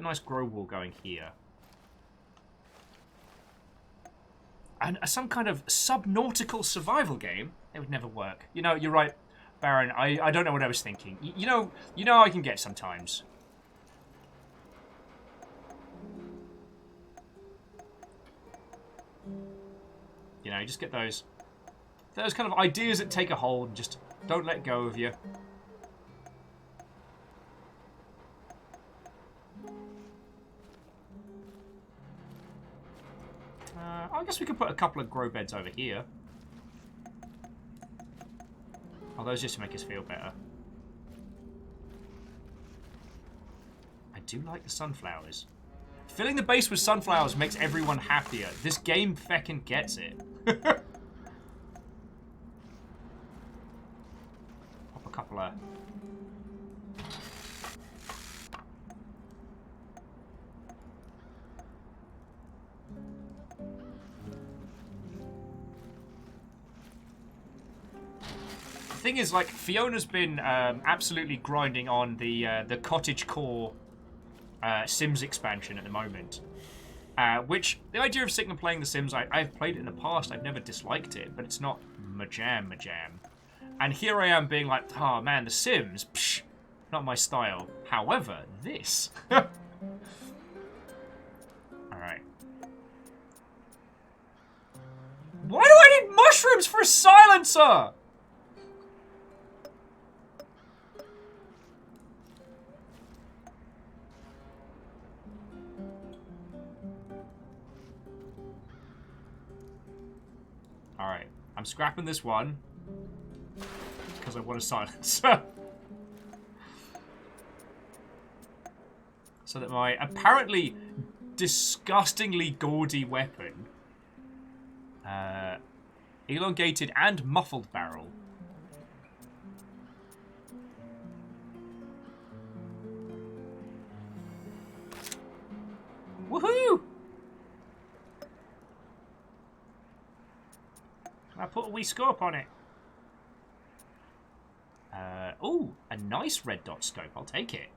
nice grow wall going here, and some kind of subnautical survival game. It would never work. You know, you're right, Baron. I don't know what I was thinking. You know how I can get sometimes. You know, you just get those kind of ideas that take a hold and just don't let go of you. I guess we could put a couple of grow beds over here. Oh, those just to make us feel better. I do like the sunflowers. Filling the base with sunflowers makes everyone happier. This game feckin' gets it. Pop a couple of... The thing is, like, Fiona's been absolutely grinding on the cottagecore Sims expansion at the moment. Which, the idea of sitting and playing The Sims, I've played it in the past, I've never disliked it, but it's not my jam. And here I am being like, oh man, The Sims, psh, not my style. However, this. Alright. Why do I need mushrooms for a silencer? Alright, I'm scrapping this one because I want a silencer. So that my apparently disgustingly gaudy weapon, elongated and muffled barrel, woohoo! I put a wee scope on it. Oh, a nice red dot scope. I'll take it.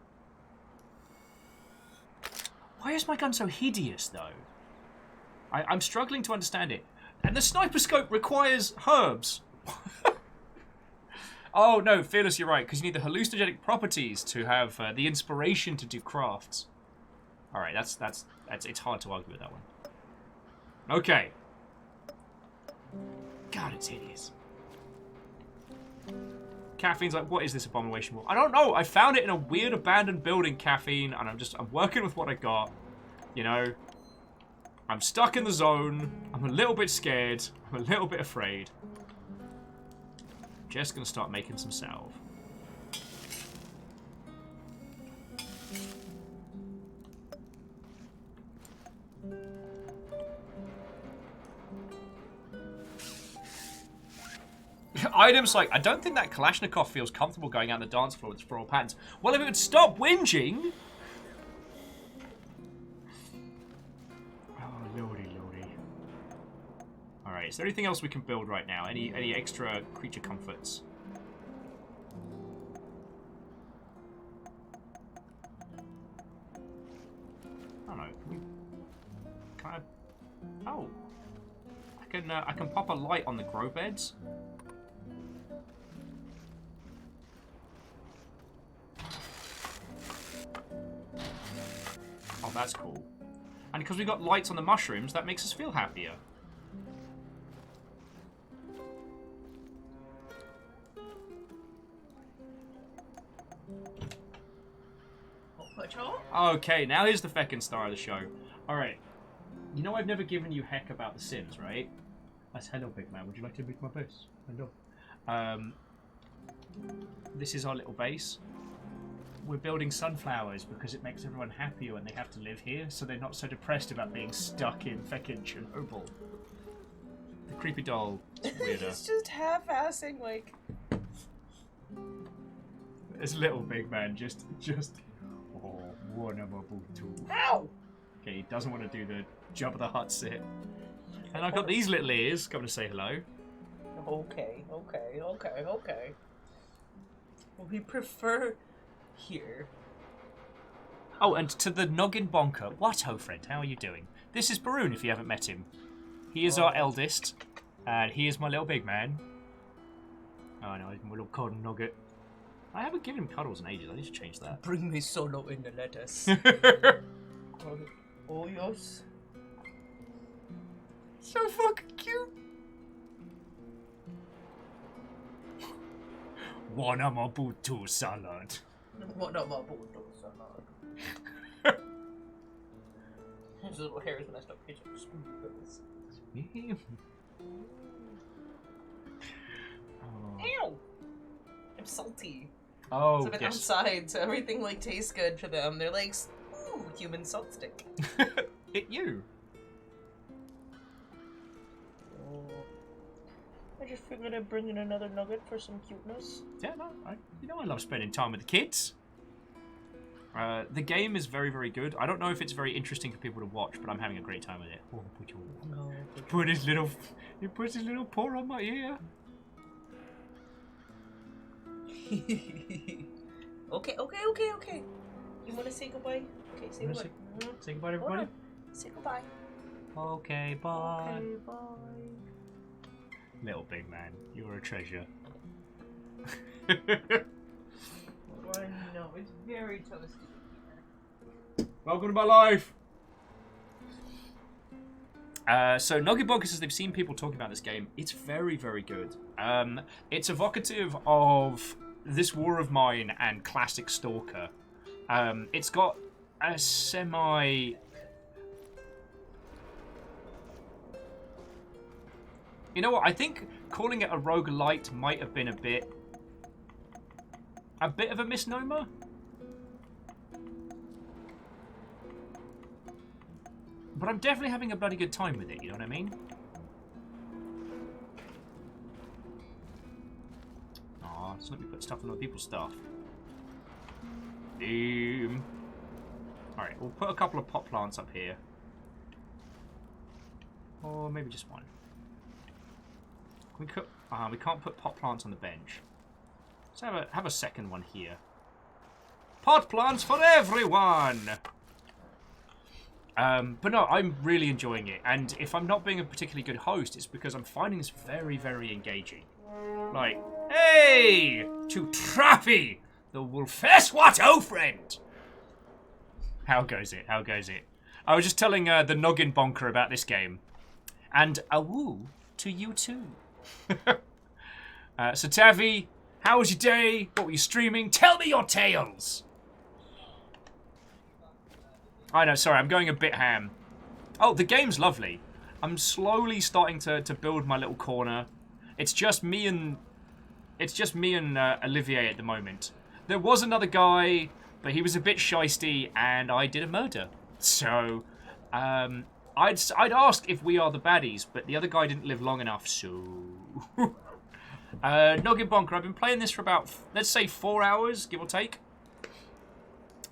Why is my gun so hideous, though? I'm struggling to understand it. And the sniper scope requires herbs. Oh, no, Fearless, you're right, because you need the hallucinogenic properties to have the inspiration to do crafts. Alright, that's it's hard to argue with that one. Okay. God, it's hideous. Caffeine's like, what is this abomination? I don't know. I found it in a weird abandoned building, Caffeine, and I'm working with what I got. You know, I'm stuck in the zone. I'm a little bit scared. I'm a little bit afraid. Just gonna start making some salve. Items like, I don't think that Kalashnikov feels comfortable going out on the dance floor with its floral patterns. Well, if it would stop whinging. Oh, lordy. Alright, is there anything else we can build right now? Any extra creature comforts? I don't know. Can I... Oh. I can pop a light on the grow beds. Oh, that's cool. And because we got lights on the mushrooms, that makes us feel happier. Okay, now here's the feckin' star of the show. Alright. You know I've never given you heck about The Sims, right? That's hello, big man. Would you like to meet my base? Hello. This is our little base. We're building sunflowers because it makes everyone happier when they have to live here, so they're not so depressed about being stuck in feckin' Chernobyl. The creepy doll weirder. He's just half-assing, like... This little big man just... Oh, one of a two. Ow! Okay, he doesn't want to do the jump of the hut sit. And I've got these little ears coming to say hello. Okay. We prefer here. Oh, and to the Noggin Bonker. What, ho friend, how are you doing? This is Baroon, if you haven't met him. He is our eldest, and he is my little big man. Oh no, he's my little cotton nugget. I haven't given him cuddles in ages, I need to change that. Bring me solo in the letters. Oh, yes. So fucking cute. Wanamabutu salad. Wanamabutu salad. His little hair is messed up. Ew! I'm salty. Oh, so I've been yes. outside, so everything like tastes good to them. They're like, ooh, human salt stick. Hit you. I just figured I'd bring in another nugget for some cuteness. Yeah, no, I love spending time with the kids. The game is very, very good. I don't know if it's very interesting for people to watch, but I'm having a great time with it. Oh, he puts his little paw on my ear. Okay. You want to say goodbye? Okay, say goodbye. Say goodbye to everybody. Say goodbye. Okay, bye. Okay, bye. Little big man, you're a treasure. I know, it's very toasty. Welcome to my life! So Nogibog says they've seen people talking about this game. It's very, very good. It's evocative of This War of Mine and classic Stalker. It's got a semi... You know what? I think calling it a roguelite might have been a bit of a misnomer. But I'm definitely having a bloody good time with it, you know what I mean? Aw, just let me put stuff on other people's stuff. Alright, we'll put a couple of pot plants up here. Or maybe just one. We can't put pot plants on the bench. Let's have a second one here. Pot plants for everyone! But no, I'm really enjoying it. And if I'm not being a particularly good host, it's because I'm finding this very, very engaging. Like, hey, to Trappy, the Wolfess Watto friend. How goes it? How goes it? I was just telling the Noggin Bonker about this game. And a woo to you too. So Tavi, how was your day? What were you streaming? Tell me your tales. I know, sorry, I'm going a bit ham. Oh, the game's lovely. I'm slowly starting to build my little corner. It's just me and Olivier at the moment. There was another guy, but he was a bit shysty, and I did a murder. So, I'd ask if we are the baddies, but the other guy didn't live long enough, so... Noggin Bonker, I've been playing this for about, let's say, 4 hours, give or take.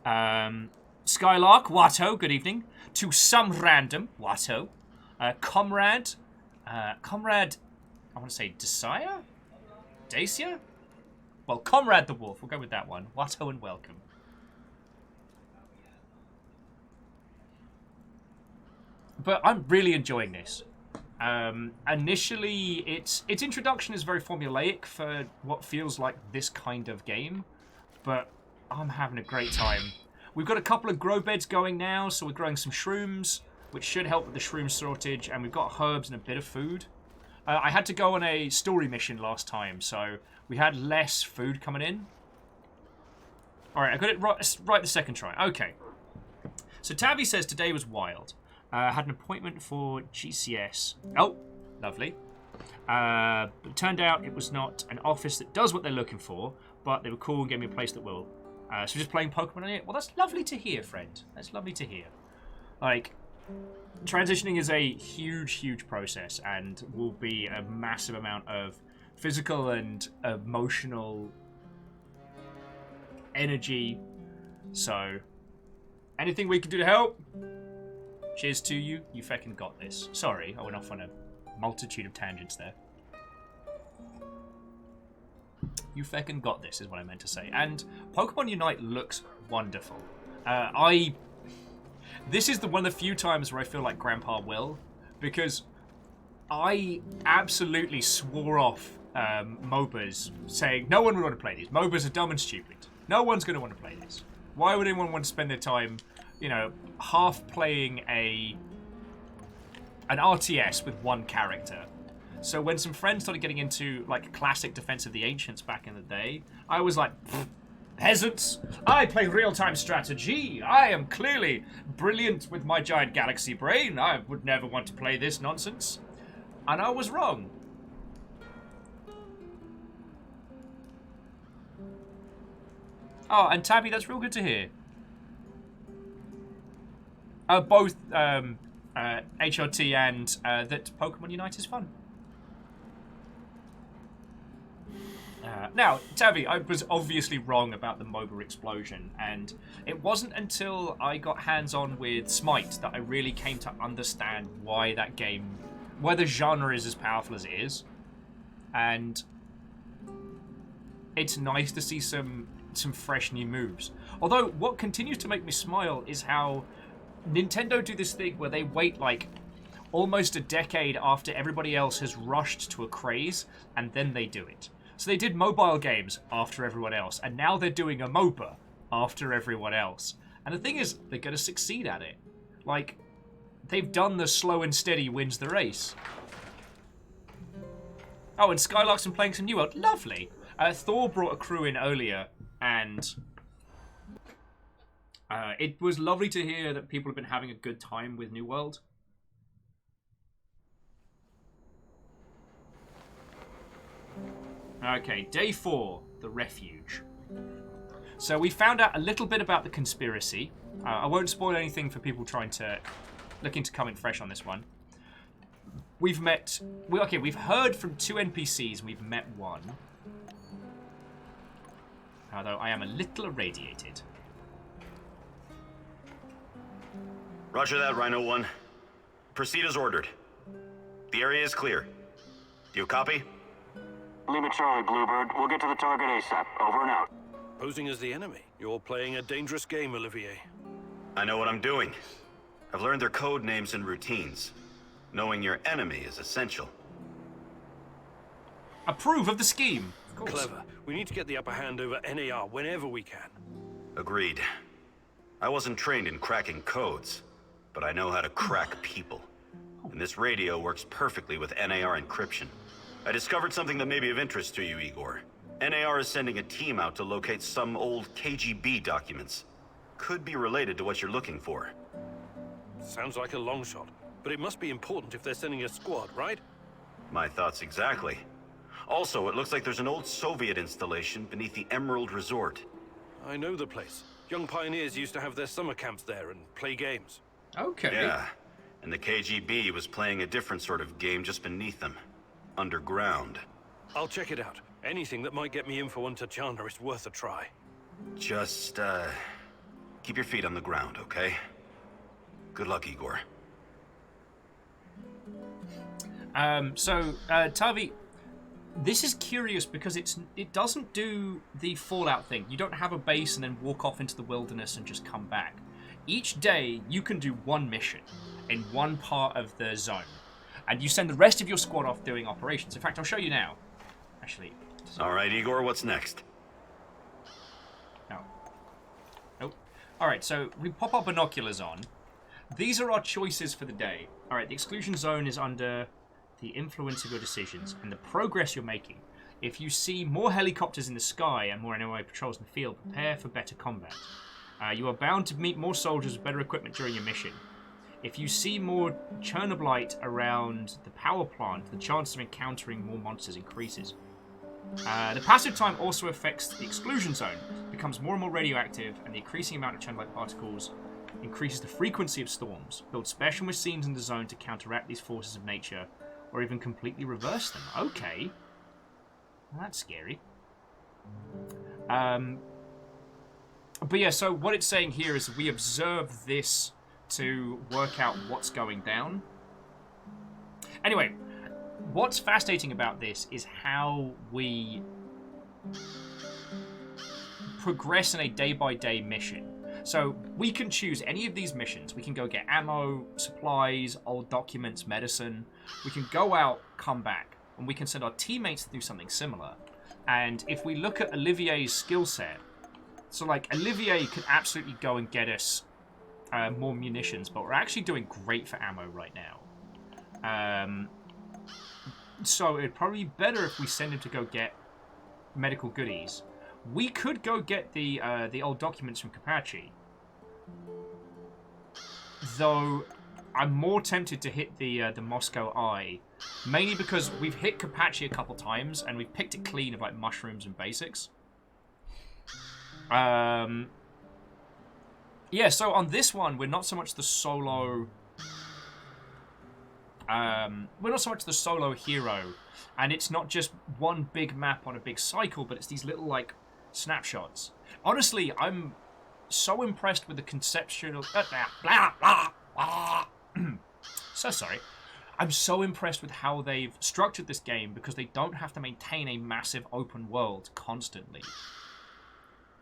Skylark, Watto, good evening. To some random, Watto. Comrade, I want to say Desire? Dacia? Well, Comrade the Wolf, we'll go with that one. Watto and welcome. But I'm really enjoying this. Initially, its introduction is very formulaic for what feels like this kind of game, but I'm having a great time. We've got a couple of grow beds going now, so we're growing some shrooms, which should help with the shroom shortage, and we've got herbs and a bit of food. I had to go on a story mission last time, so we had less food coming in. Alright, I got it right the second try. Okay. So Tavi says today was wild. Had an appointment for GCS. Oh, lovely. But it turned out it was not an office that does what they're looking for, but they were cool and gave me a place that will. So just playing Pokemon on it. Well, that's lovely to hear, friend. That's lovely to hear. Like, transitioning is a huge, huge process and will be a massive amount of physical and emotional energy. So, anything we can do to help? Cheers to you. You feckin' got this. Sorry, I went off on a multitude of tangents there. You feckin' got this is what I meant to say. And Pokemon Unite looks wonderful. This is one of the few times where I feel like Grandpa Will, because I absolutely swore off MOBAs, saying no one would want to play these. MOBAs are dumb and stupid. No one's going to want to play this. Why would anyone want to spend their time, you know, half playing an RTS with one character? So when some friends started getting into like classic Defense of the Ancients back in the day, I was like, peasants, I play real-time strategy. I am clearly brilliant with my giant galaxy brain. I would never want to play this nonsense. And I was wrong. Oh, and Tabby, that's real good to hear. Both HRT and that Pokemon Unite is fun. Now, Tabby, I was obviously wrong about the MOBA explosion, and it wasn't until I got hands-on with Smite that I really came to understand why that game, why the genre is as powerful as it is. And it's nice to see some fresh new moves. Although, what continues to make me smile is how Nintendo do this thing where they wait like almost a decade after everybody else has rushed to a craze, and then they do it. So they did mobile games after everyone else, and now they're doing a MOBA after everyone else. And the thing is, they're going to succeed at it. Like, they've done the slow and steady wins the race. Oh, and Skylark's been playing some New World. Lovely. Thor brought a crew in earlier, and it was lovely to hear that people have been having a good time with New World. Okay, day 4, the refuge. So we found out a little bit about the conspiracy. I won't spoil anything for people looking to come in fresh on this one. We've heard from 2 NPCs and we've met one. Although I am a little irradiated. Roger that, Rhino 1. Proceed as ordered. The area is clear. Do you copy? Lima Charlie, Bluebird. We'll get to the target ASAP. Over and out. Posing as the enemy. You're playing a dangerous game, Olivier. I know what I'm doing. I've learned their code names and routines. Knowing your enemy is essential. Approve of the scheme. Of course. Clever. We need to get the upper hand over NAR whenever we can. Agreed. I wasn't trained in cracking codes, but I know how to crack people. And this radio works perfectly with NAR encryption. I discovered something that may be of interest to you, Igor. NAR is sending a team out to locate some old KGB documents. Could be related to what you're looking for. Sounds like a long shot, but it must be important if they're sending a squad, right? My thoughts exactly. Also, it looks like there's an old Soviet installation beneath the Emerald Resort. I know the place. Young pioneers used to have their summer camps there and play games. Okay. Yeah, and the KGB was playing a different sort of game just beneath them. Underground. I'll check it out. Anything that might get me info on Tatiana is worth a try. Just, keep your feet on the ground, okay? Good luck, Igor. Tavi, this is curious because it doesn't do the Fallout thing. You don't have a base and then walk off into the wilderness and just come back. Each day, you can do one mission in one part of the zone. And you send the rest of your squad off doing operations. In fact, I'll show you now. Actually. All right, Igor, what's next? No. Nope. All right, so we pop our binoculars on. These are our choices for the day. All right, the exclusion zone is under the influence of your decisions and the progress you're making. If you see more helicopters in the sky and more NOA patrols in the field, prepare for better combat. You are bound to meet more soldiers with better equipment during your mission. If you see more Chernobylite around the power plant, the chance of encountering more monsters increases. The passive time also affects the exclusion zone. It becomes more and more radioactive, and the increasing amount of Chernobylite particles increases the frequency of storms. Build special machines in the zone to counteract these forces of nature, or even completely reverse them. Okay. Well, that's scary. But yeah, so what it's saying here is we observe this to work out what's going down. Anyway, what's fascinating about this is how we progress in a day-by-day mission. So we can choose any of these missions. We can go get ammo, supplies, old documents, medicine. We can go out, come back, and we can send our teammates to do something similar. And if we look at Olivier's skill set, so like Olivier could absolutely go and get us more munitions, but we're actually doing great for ammo right now. So it'd probably be better if we send him to go get medical goodies. We could go get the old documents from Kapachi, though I'm more tempted to hit the Moscow Eye, mainly because we've hit Kapachi a couple times and we've picked it clean of like mushrooms and basics. Yeah, so on this one, we're not so much the solo. We're not so much the solo hero, and it's not just one big map on a big cycle, but it's these little like snapshots. Honestly, I'm so impressed with the conceptual. So sorry. I'm so impressed with how they've structured this game because they don't have to maintain a massive open world constantly.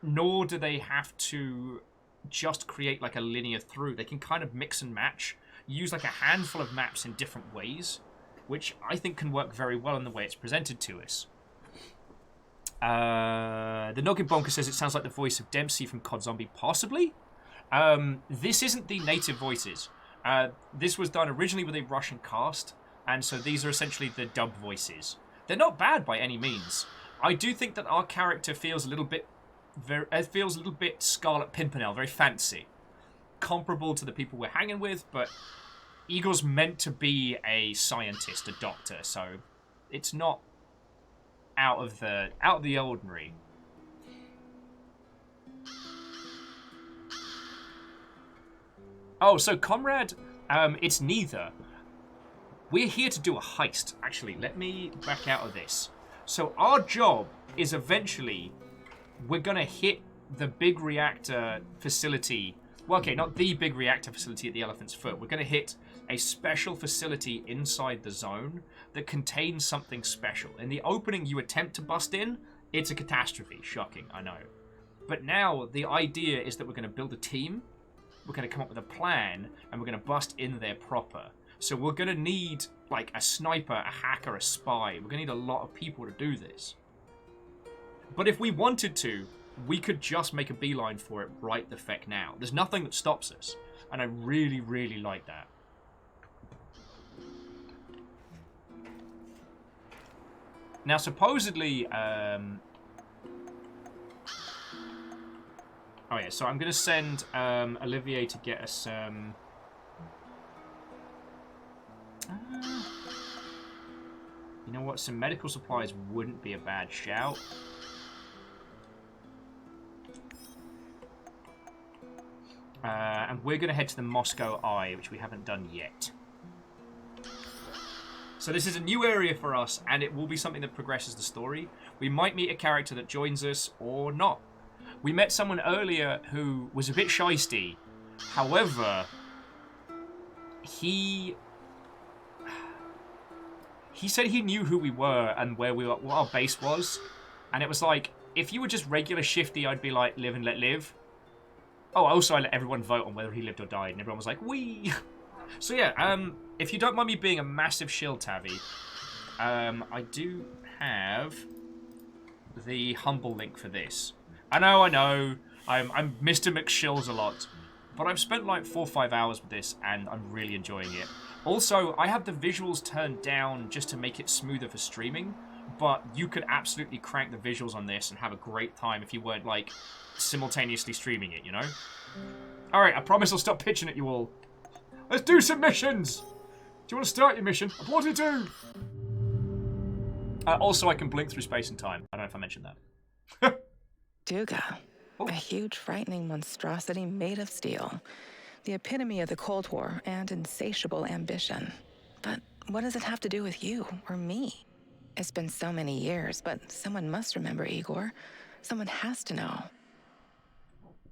Nor do they have to just create like a linear through. They can kind of mix and match, use like a handful of maps in different ways, which I think can work very well in the way it's presented to us. The Noggin Bonker says it sounds like the voice of Dempsey from COD Zombie, possibly. This isn't the native voices. This was done originally with a Russian cast, and so these are essentially the dub voices. They're not bad by any means. I do think that our character feels a little bit Scarlet Pimpernel, very fancy. Comparable to the people we're hanging with, but Igor's meant to be a scientist, a doctor, so it's not out of the ordinary. Oh, so Comrade, it's neither. We're here to do a heist. Actually, let me back out of this. So our job is eventually we're going to hit the big reactor facility. Well, okay, not the big reactor facility at the Elephant's Foot. We're going to hit a special facility inside the zone that contains something special. In the opening, you attempt to bust in. It's a catastrophe. Shocking, I know. But now the idea is that we're going to build a team. We're going to come up with a plan, and we're going to bust in there proper. So we're going to need, like, a sniper, a hacker, a spy. We're going to need a lot of people to do this. But if we wanted to, we could just make a beeline for it right the feck now. There's nothing that stops us. And I really, really like that. Now, supposedly... Oh, yeah, so I'm going to send Olivier to get us... you know what? Some medical supplies wouldn't be a bad shout. And we're going to head to the Moscow Eye, which we haven't done yet. So this is a new area for us, and it will be something that progresses the story. We might meet a character that joins us, or not. We met someone earlier who was a bit shysty. However, he said he knew who we were and where we were, what our base was. And it was like, if you were just regular shifty, I'd be like, live and let live. Oh, also I let everyone vote on whether he lived or died, and everyone was like, wee. So yeah, if you don't mind me being a massive shill Tavi, I do have the humble link for this. I know, I'm Mr. McShills a lot, but I've spent like 4 or 5 hours with this, and I'm really enjoying it. Also, I have the visuals turned down just to make it smoother for streaming, but you could absolutely crank the visuals on this and have a great time if you weren't, like, simultaneously streaming it, you know? Alright, I promise I'll stop pitching at you all. Let's do some missions! Do you want to start your mission? 42! Also, I can blink through space and time. I don't know if I mentioned that. Duga. A huge, frightening monstrosity made of steel. The epitome of the Cold War and insatiable ambition. But what does it have to do with you or me? It's been so many years, but someone must remember Igor. Someone has to know.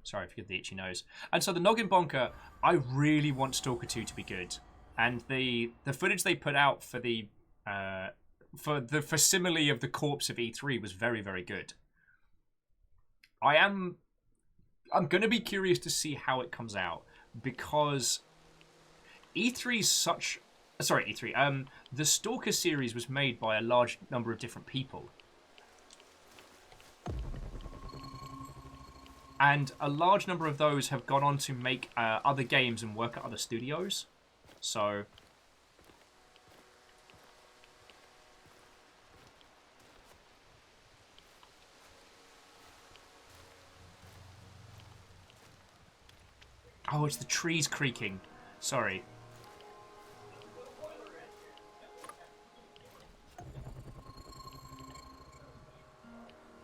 Sorry, forgive the itchy nose. And so the Noggin Bonker, I really want Stalker 2 to be good. And the footage they put out for the facsimile of the corpse of E3 was very, very good. I'm going to be curious to see how it comes out, because E3's such... Sorry, E3. The Stalker series was made by a large number of different people. And a large number of those have gone on to make other games and work at other studios. So... Oh, it's the trees creaking. Sorry.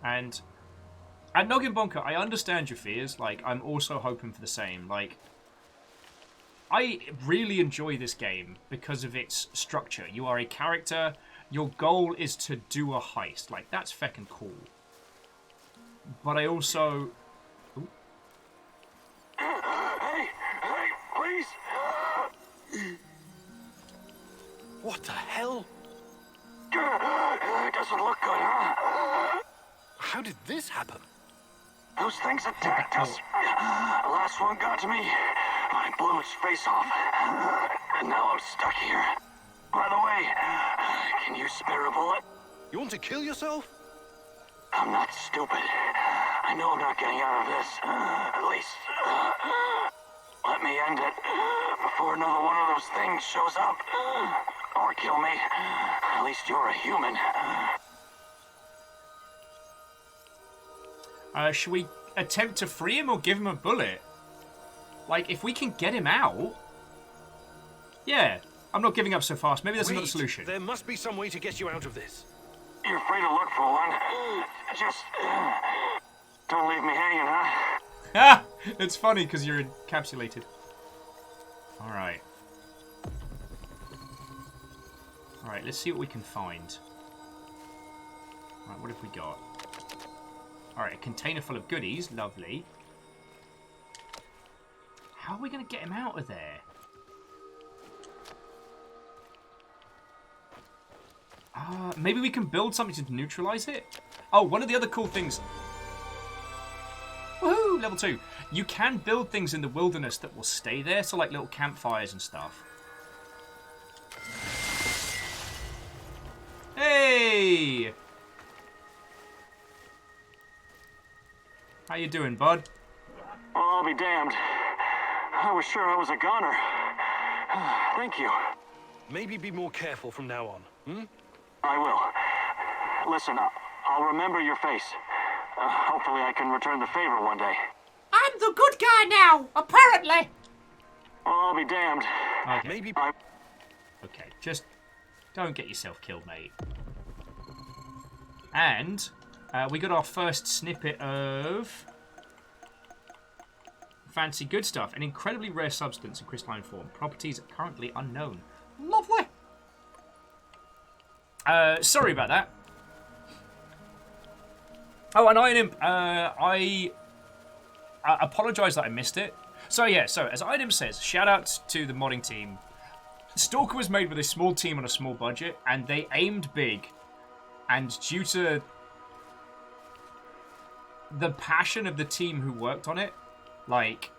And at Noggin Bonker, I understand your fears. Like, I'm also hoping for the same. Like, I really enjoy this game because of its structure. You are a character. Your goal is to do a heist. Like, that's feckin' cool. But I also... Ooh. Hey, please. What the hell? It doesn't look good, huh? How did this happen? Those things attacked us. The last one got to me. I blew its face off. And now I'm stuck here. By the way, can you spare a bullet? You want to kill yourself? I'm not stupid. I know I'm not getting out of this. At least, let me end it before another one of those things shows up. Or kill me. At least you're a human. Should we attempt to free him or give him a bullet? Like, if we can get him out... Yeah, I'm not giving up so fast. Maybe there's another solution. There must be some way to get you out of this. You're free to look for one. Just don't leave me hanging, huh? Ah! It's funny because you're encapsulated. Alright. Alright, let's see what we can find. Alright, what have we got? Alright, a container full of goodies. Lovely. How are we going to get him out of there? Maybe we can build something to neutralize it? Oh, one of the other cool things... Woohoo! Level 2. You can build things in the wilderness that will stay there, so like little campfires and stuff. Hey! How you doing, bud? Well, I'll be damned. I was sure I was a goner. Thank you. Maybe be more careful from now on, hmm? I will. Listen, I'll remember your face. Hopefully I can return the favor one day. I'm the good guy now, apparently. Well, I'll be damned. Okay. Maybe. Okay, just don't get yourself killed, mate. And we got our first snippet of fancy good stuff. An incredibly rare substance in crystalline form. Properties currently unknown. Lovely. Sorry about that. Oh, and I apologise that I missed it. So yeah, so as Item says, shout out to the modding team. Stalker was made with a small team on a small budget, and they aimed big. And due to the passion of the team who worked on it, like,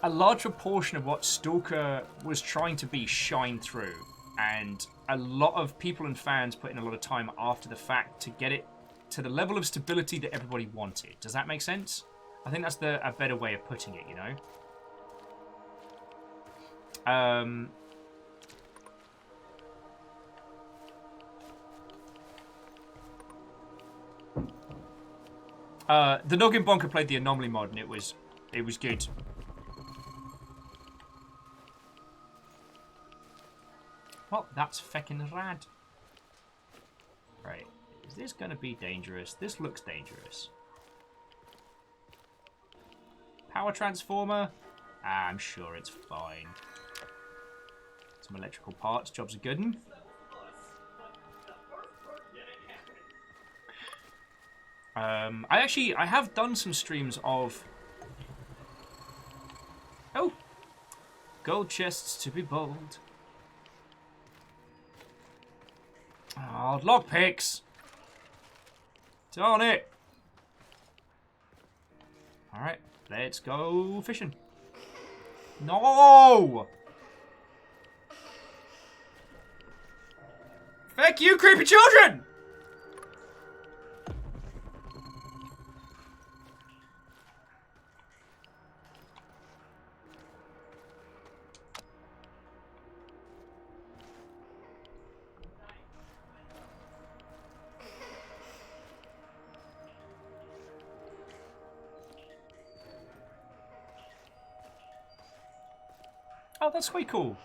a large proportion of what Stalker was trying to be shined through, and a lot of people and fans put in a lot of time after the fact to get it to the level of stability that everybody wanted. Does that make sense? I think that's a better way of putting it, you know? The Noggin Bonker played the Anomaly mod, and it was good. Oh, that's feckin' rad. Right, is this gonna be dangerous? This looks dangerous. Power transformer? I'm sure it's fine. Some electrical parts, job's a good one. I have done some streams of... Oh! Gold chests to be bold. Oh, lockpicks! Darn it! Alright, let's go fishing. No! Thank you, creepy children! Oh, that's quite cool.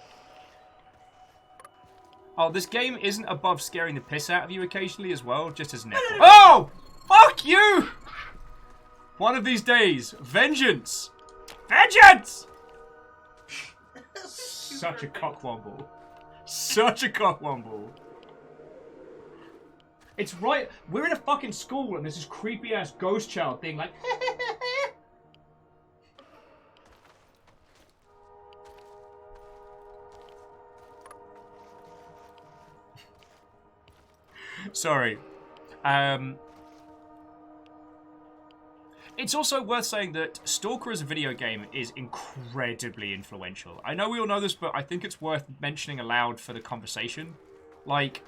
Oh, this game isn't above scaring the piss out of you occasionally as well, just as an effort. Oh! Fuck you! One of these days, vengeance! Vengeance! Such a cockwomble. Such a cockwomble. It's right. We're in a fucking school and there's this creepy ass ghost child thing like. Sorry. It's also worth saying that Stalker as a video game is incredibly influential. I know we all know this, but I think it's worth mentioning aloud for the conversation. Like,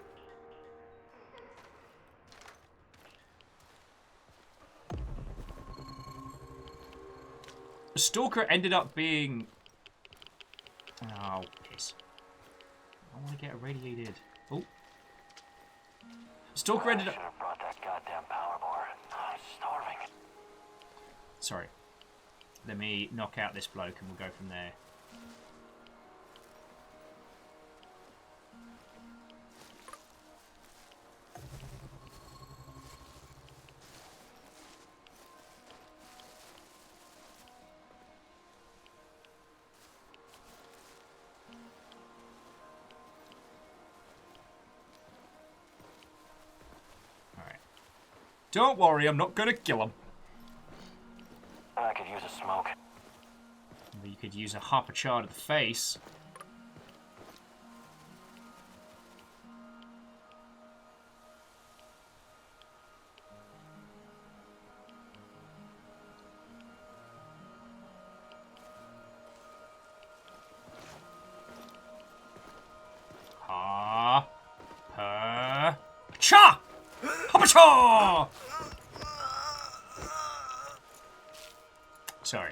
Stalker ended up being... Oh, piss. I want to get irradiated. Oh. Stalker ended up... I should have brought that goddamn power bar. I'm starving. Sorry. Let me knock out this bloke and we'll go from there. Alright. Don't worry, I'm not going to kill him. I could use a smoke. You could use a hopper char to the face. Cha-cha! Sorry.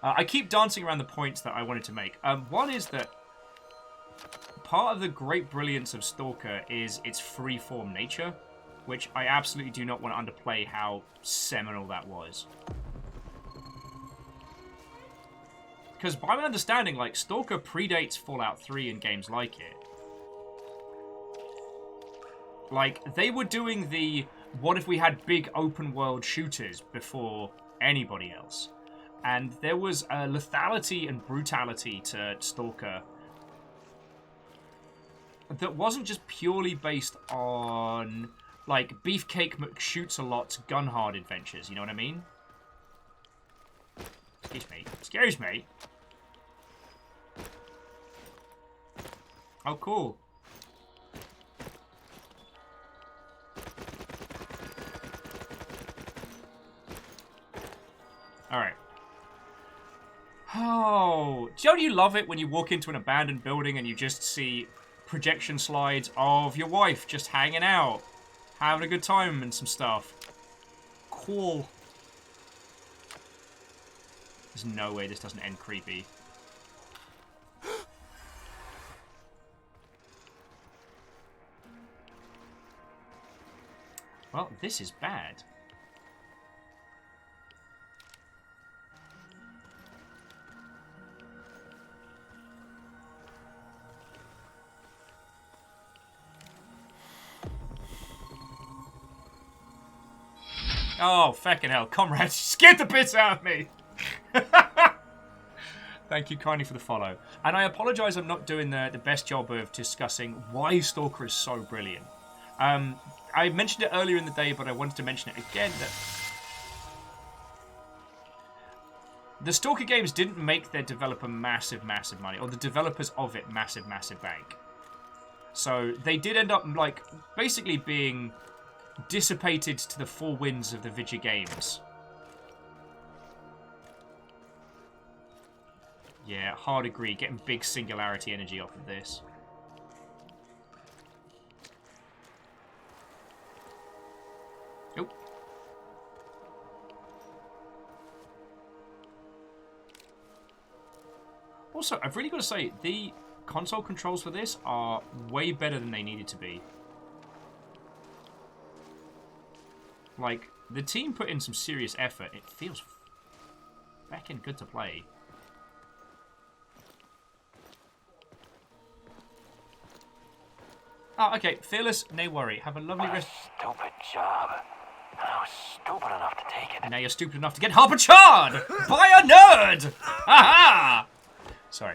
I keep dancing around the points that I wanted to make. One is that part of the great brilliance of Stalker is its free-form nature, which I absolutely do not want to underplay how seminal that was. Because by my understanding, like, Stalker predates Fallout 3 and games like it. Like, they were doing the what if we had big open-world shooters before anybody else. And there was a lethality and brutality to Stalker that wasn't just purely based on, like, Beefcake McShoots-a-lot gun-hard adventures, you know what I mean? Excuse me. Excuse me. Oh, cool. Alright. Oh, don't you love it when you walk into an abandoned building and you just see projection slides of your wife just hanging out, having a good time and some stuff? Cool. There's no way this doesn't end creepy. Well, this is bad. Oh, fucking hell. Comrades, you scared the bits out of me. Thank you kindly for the follow. And I apologise I'm not doing the best job of discussing why Stalker is so brilliant. I mentioned it earlier in the day, but I wanted to mention it again. That the Stalker games didn't make their developer massive money, or the developers of it massive bank. So they did end up, like, basically being dissipated to the four winds of the video games. Yeah, hard agree. Getting big singularity energy off of this. Nope. Also, I've really got to say, the console controls for this are way better than they needed to be. Like, the team put in some serious effort. It feels fucking good to play. Oh, okay. Fearless, no worry. Have a lovely rest. Stupid job. I was stupid enough to take it. And now you're stupid enough to get Harper charred by a nerd! Haha! Sorry.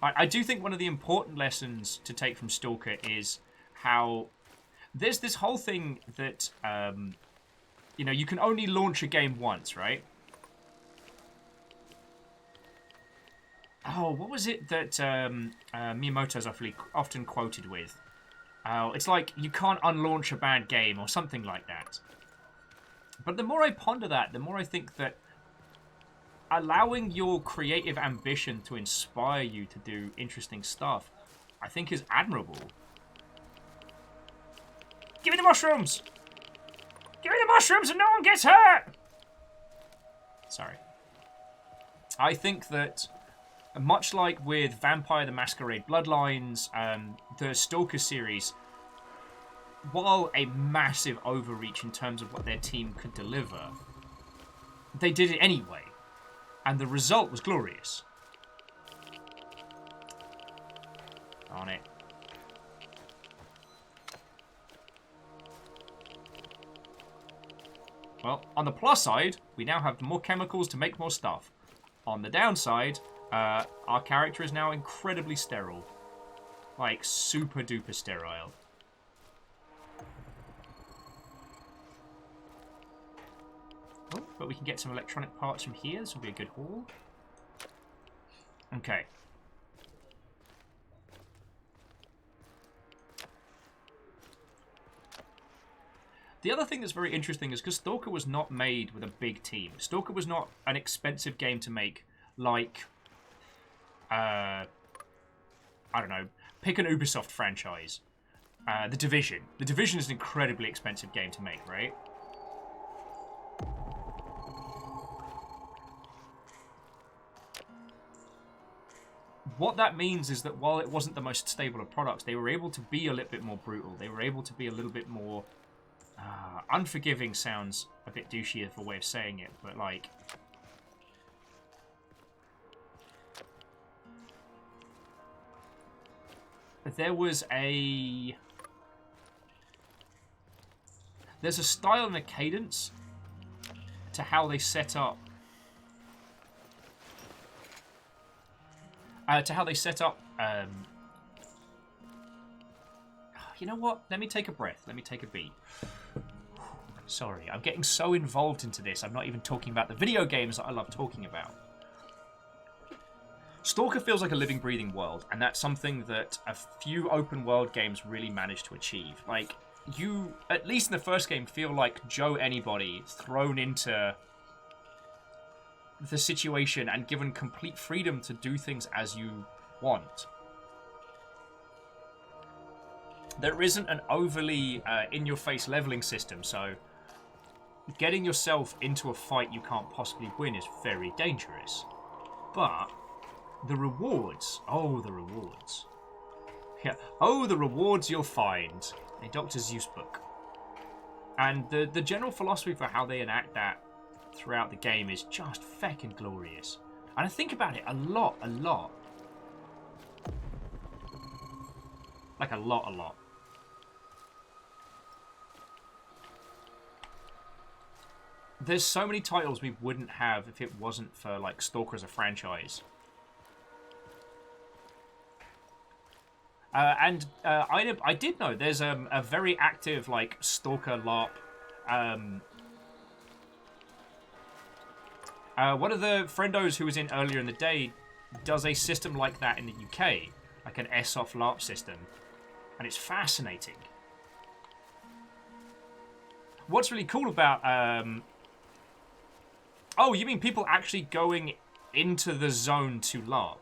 I do think one of the important lessons to take from Stalker is how there's this whole thing that, you know, you can only launch a game once, right? Oh, what was it that Miyamoto's often quoted with? Oh, it's like, you can't unlaunch a bad game or something like that. But the more I ponder that, the more I think that allowing your creative ambition to inspire you to do interesting stuff, I think is admirable. Give me the mushrooms! Give me the mushrooms and no one gets hurt! Sorry. I think that, much like with Vampire the Masquerade Bloodlines, the Stalker series, while a massive overreach in terms of what their team could deliver, they did it anyway. And the result was glorious. On it. Well, on the plus side, we now have more chemicals to make more stuff. On the downside, our character is now incredibly sterile. Like, super duper sterile. Oh, but we can get some electronic parts from here. This will be a good haul. Okay. The other thing that's very interesting is because Stalker was not made with a big team. Stalker was not an expensive game to make like, I don't know, pick an Ubisoft franchise. The Division. The Division is an incredibly expensive game to make, right? What that means is that while it wasn't the most stable of products, they were able to be a little bit more brutal. They were able to be a little bit more... unforgiving sounds a bit douchey of a way of saying it, but like... There was a... There's a style and a cadence to how they set up... You know what? Let me take a breath. Let me take a beat. Sorry, I'm getting so involved into this. I'm not even talking about the video games that I love talking about. Stalker feels like a living, breathing world, and that's something that a few open world games really managed to achieve. Like, you, at least in the first game, feel like Joe Anybody thrown into the situation and given complete freedom to do things as you want. There isn't an overly in-your-face leveling system, so getting yourself into a fight you can't possibly win is very dangerous. But the rewards, oh, the rewards. Yeah, oh, the rewards you'll find. A Dr. Zeus book. And the general philosophy for how they enact that throughout the game is just feckin' glorious. And I think about it a lot. Like a lot. There's so many titles we wouldn't have if it wasn't for, like, Stalker as a franchise. I did know there's a very active, like, Stalker LARP. One of the friendos who was in earlier in the day does a system like that in the UK. Like an S-off LARP system. And it's fascinating. What's really cool about... Oh, you mean people actually going into the zone to LARP?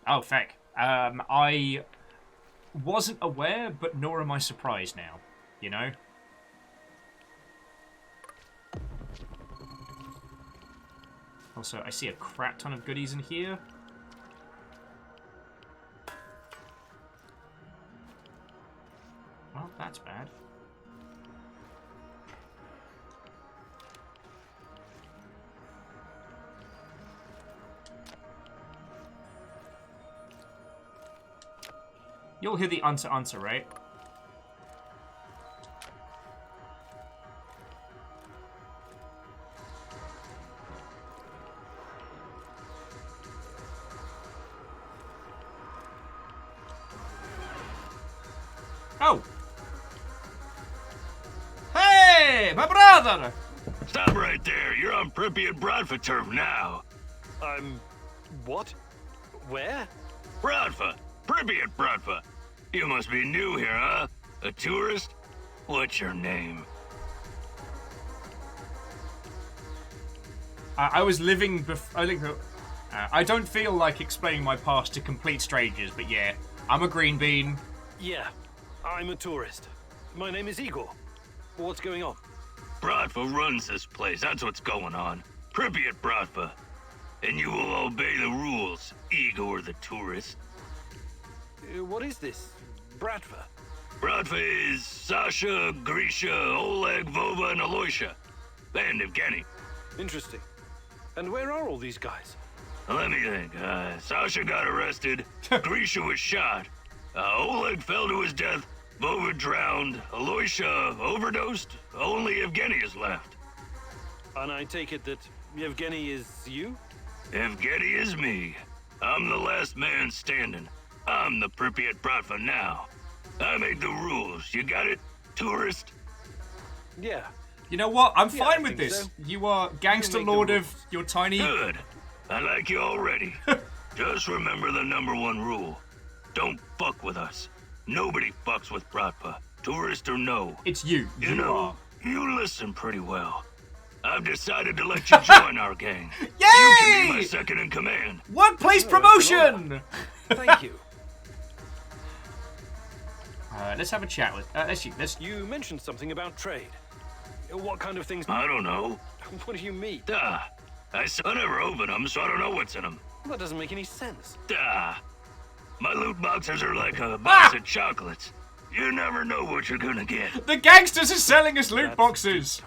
Oh, feck. I wasn't aware, but nor am I surprised now. You know? Also, I see a crap ton of goodies in here. Well, that's bad. You'll hear the answer, right? Oh! Hey, my brother! Stop right there. You're on Pripyat Bradfa turf now. What? Where? Bradfa. Pripyat Bradfa. You must be new here, huh? A tourist? What's your name? I was living before... I don't feel like explaining my past to complete strangers, but yeah, I'm a green bean. Yeah, I'm a tourist. My name is Igor. What's going on? Bradfa runs this place, that's what's going on. Pripyat Bradfa. And you will obey the rules, Igor the tourist. What is this? Bradfa? Bradfa is Sasha, Grisha, Oleg, Vova, and Aloysia. And Evgeny. Interesting. And where are all these guys? Let me think. Sasha got arrested. Grisha was shot. Oleg fell to his death. Vova drowned. Aloysia overdosed. Only Evgeny is left. And I take it that Evgeny is you? Evgeny is me. I'm the last man standing. I'm the Pripyat Bradfa now. I made the rules. You got it, tourist? Yeah. You know what? I'm fine with this. So. You are gangster lord of your tiny... Good. I like you already. Just remember the #1 rule. Don't fuck with us. Nobody fucks with Bradfa. Tourist or no. It's you. You know, you listen pretty well. I've decided to let you join our gang. Yay! You can be my second in command. Workplace promotion! Thank you. Let's have a chat with. Let's. You mentioned something about trade. What kind of things? I don't know. What do you mean? I never open them, so I don't know what's in them. That doesn't make any sense. My loot boxes are like a box of chocolates. You never know what you're gonna get. The gangsters are selling us loot boxes.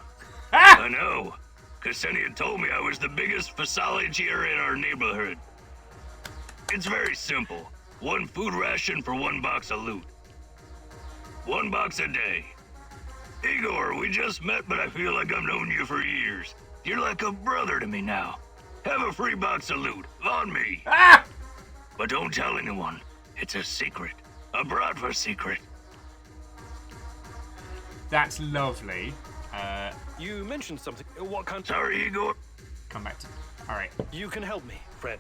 I know. Ksenia told me I was the biggest phassologier in our neighborhood. It's very simple. 1 food ration for 1 box of loot. 1 box a day. Igor, we just met, but I feel like I've known you for years. You're like a brother to me now. Have a free box of loot, on me. But don't tell anyone. It's a secret. A Bratva secret. That's lovely. You mentioned something. What kind? Sorry, Igor. Come back to. All right. You can help me, friend.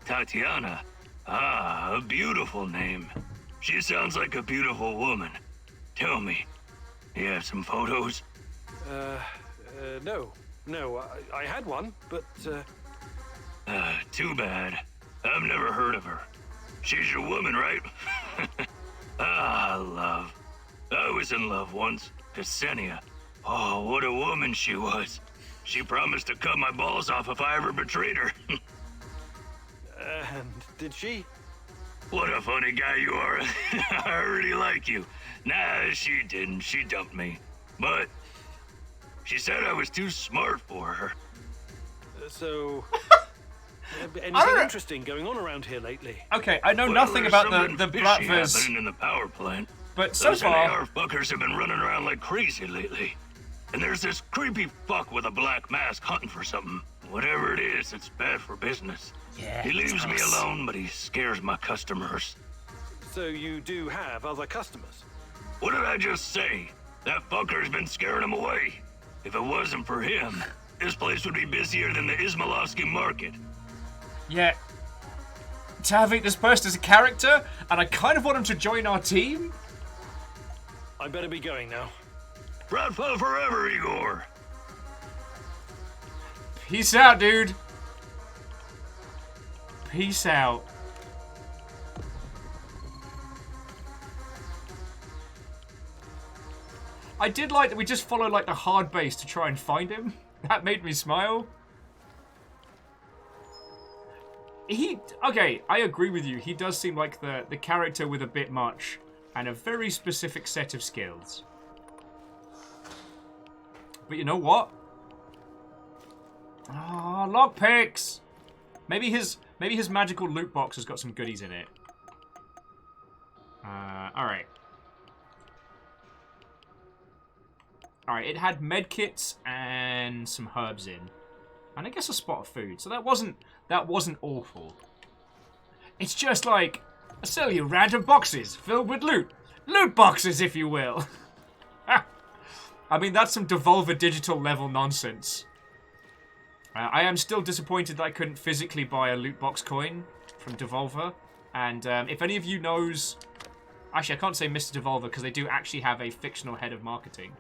Tatiana. A beautiful name. She sounds like a beautiful woman. Tell me, you have some photos? No, I had one, but, Too bad. I've never heard of her. She's your woman, right? Love. I was in love once. Ksenia. Oh, what a woman she was. She promised to cut my balls off if I ever betrayed her. And did she? What a funny guy you are. I really like you. Nah, she didn't. She dumped me. But she said I was too smart for her. So... anything interesting going on around here lately? Okay, I know nothing about the Bratvas. Happening in the power plant. But so Those far... NAR fuckers have been running around like crazy lately. And there's this creepy fuck with a black mask hunting for something. Whatever it is, it's bad for business. Yeah, he leaves me alone, but he scares my customers. So you do have other customers? What did I just say? That fucker's been scaring him away. If it wasn't for him, this place would be busier than the Izmailovsky market. Yeah. Tavi, this person is a character, and I kind of want him to join our team. I better be going now. Bratva forever, Igor. Peace out, dude. Peace out. I did like that we just followed like the hard base to try and find him. That made me smile. Okay, I agree with you. He does seem like the character with a bit much and a very specific set of skills. But you know what? Ah, lockpicks. Maybe his magical loot box has got some goodies in it. Alright. Alright, it had medkits and some herbs in. And I guess a spot of food. So that wasn't awful. It's just like, I sell you random boxes filled with loot. Loot boxes, if you will. I mean, that's some Devolver Digital level nonsense. I am still disappointed that I couldn't physically buy a loot box coin from Devolver. And if any of you knows... Actually, I can't say Mr. Devolver because they do actually have a fictional head of marketing.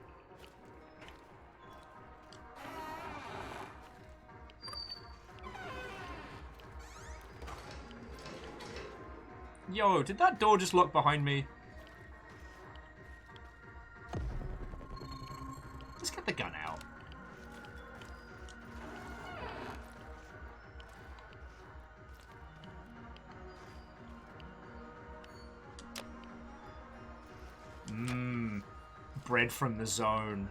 Yo, did that door just lock behind me? Let's get the gun out. Bread from the zone.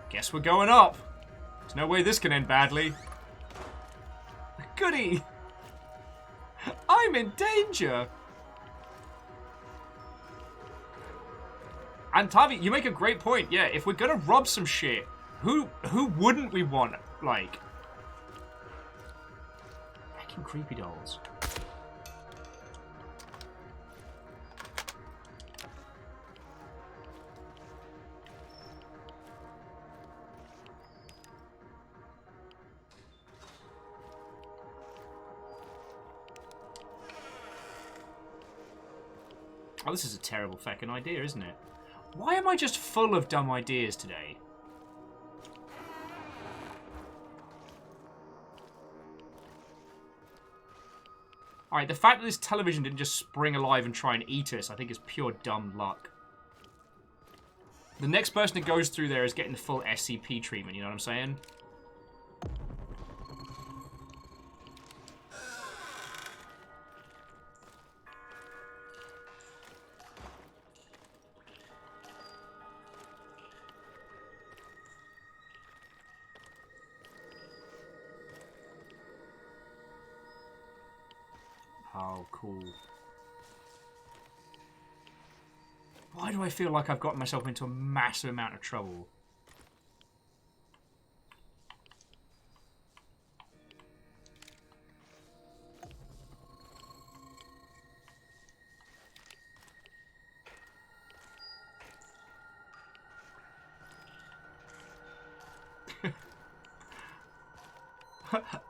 Guess we're going up. There's no way this can end badly. Goody! I'm in danger! And Tavi, you make a great point. Yeah, if we're gonna rob some shit, who wouldn't we want? Like, fucking creepy dolls. Oh, this is a terrible fucking idea, isn't it? Why am I just full of dumb ideas today? Alright, the fact that this television didn't just spring alive and try and eat us, I think is pure dumb luck. The next person that goes through there is getting the full SCP treatment, you know what I'm saying? Oh, cool. Why do I feel like I've gotten myself into a massive amount of trouble?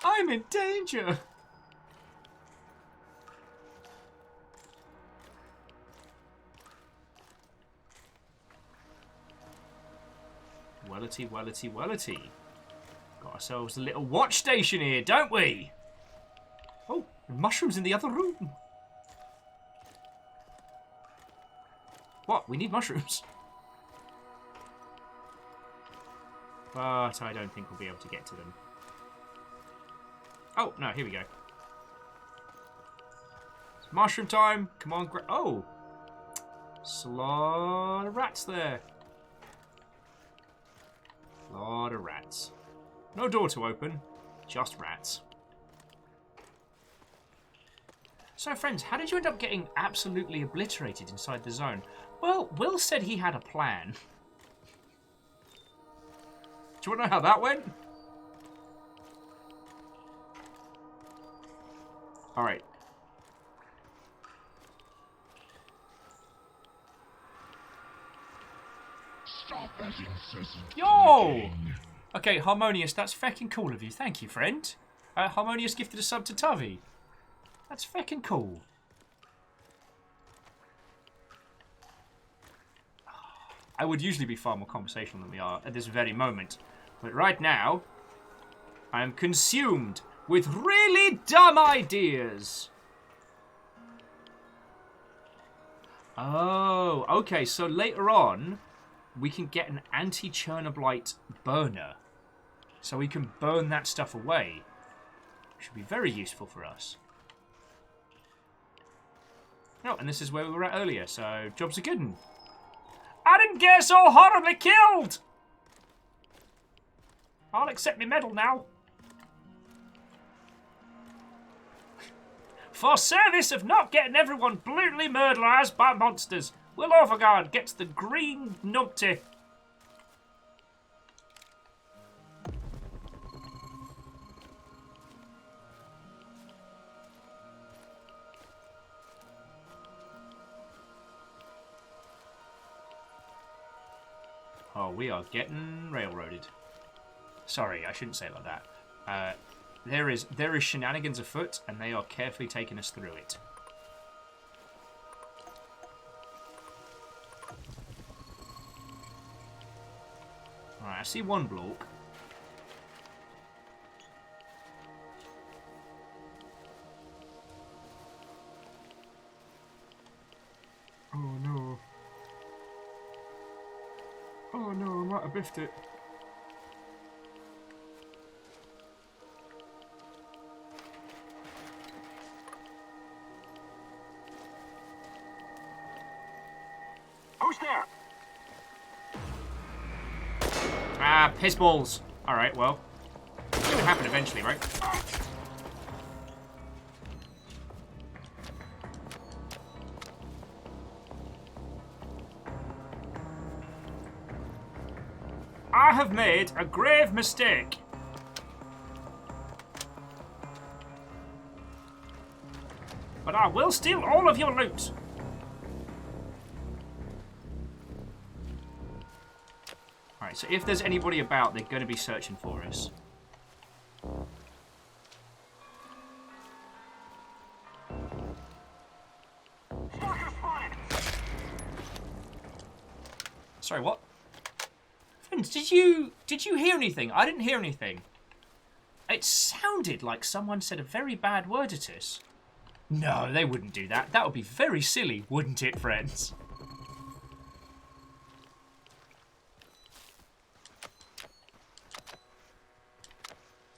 I'm in danger! Wellity, wellity, wellity. Got ourselves a little watch station here, don't we? Oh, mushrooms in the other room. What? We need mushrooms. But I don't think we'll be able to get to them. Oh, no, here we go. It's mushroom time. Come on, oh! There's a lot of rats there. Lot of rats. No door to open, just rats. So, friends, how did you end up getting absolutely obliterated inside the zone? Well, Will said he had a plan. Do you want to know how that went? Alright. Yo! Okay, Harmonious, that's feckin' cool of you. Thank you, friend. Harmonious gifted a sub to Tavi. That's feckin' cool. I would usually be far more conversational than we are at this very moment. But right now, I am consumed with really dumb ideas. Oh, okay, so later on, we can get an anti-Chernobylite burner. So we can burn that stuff away. Should be very useful for us. Oh, and this is where we were at earlier, so job's a good one. I didn't get so horribly killed! I'll accept my medal now. For service of not getting everyone brutally murderized by monsters, Will Overguard gets the green numpty. Oh, we are getting railroaded. Sorry, I shouldn't say it like that. There is shenanigans afoot, and they are carefully taking us through it. Alright, I see one bloke. Oh no. Oh no, I might have biffed it. Who's there? Ah, piss balls. Alright, well. It's gonna happen eventually, right? I have made a grave mistake. But I will steal all of your loot. Alright, so if there's anybody about, they're going to be searching for us. Stalker spotted! Sorry, what? Friends, did you hear anything? I didn't hear anything. It sounded like someone said a very bad word at us. No, they wouldn't do that. That would be very silly, wouldn't it, friends?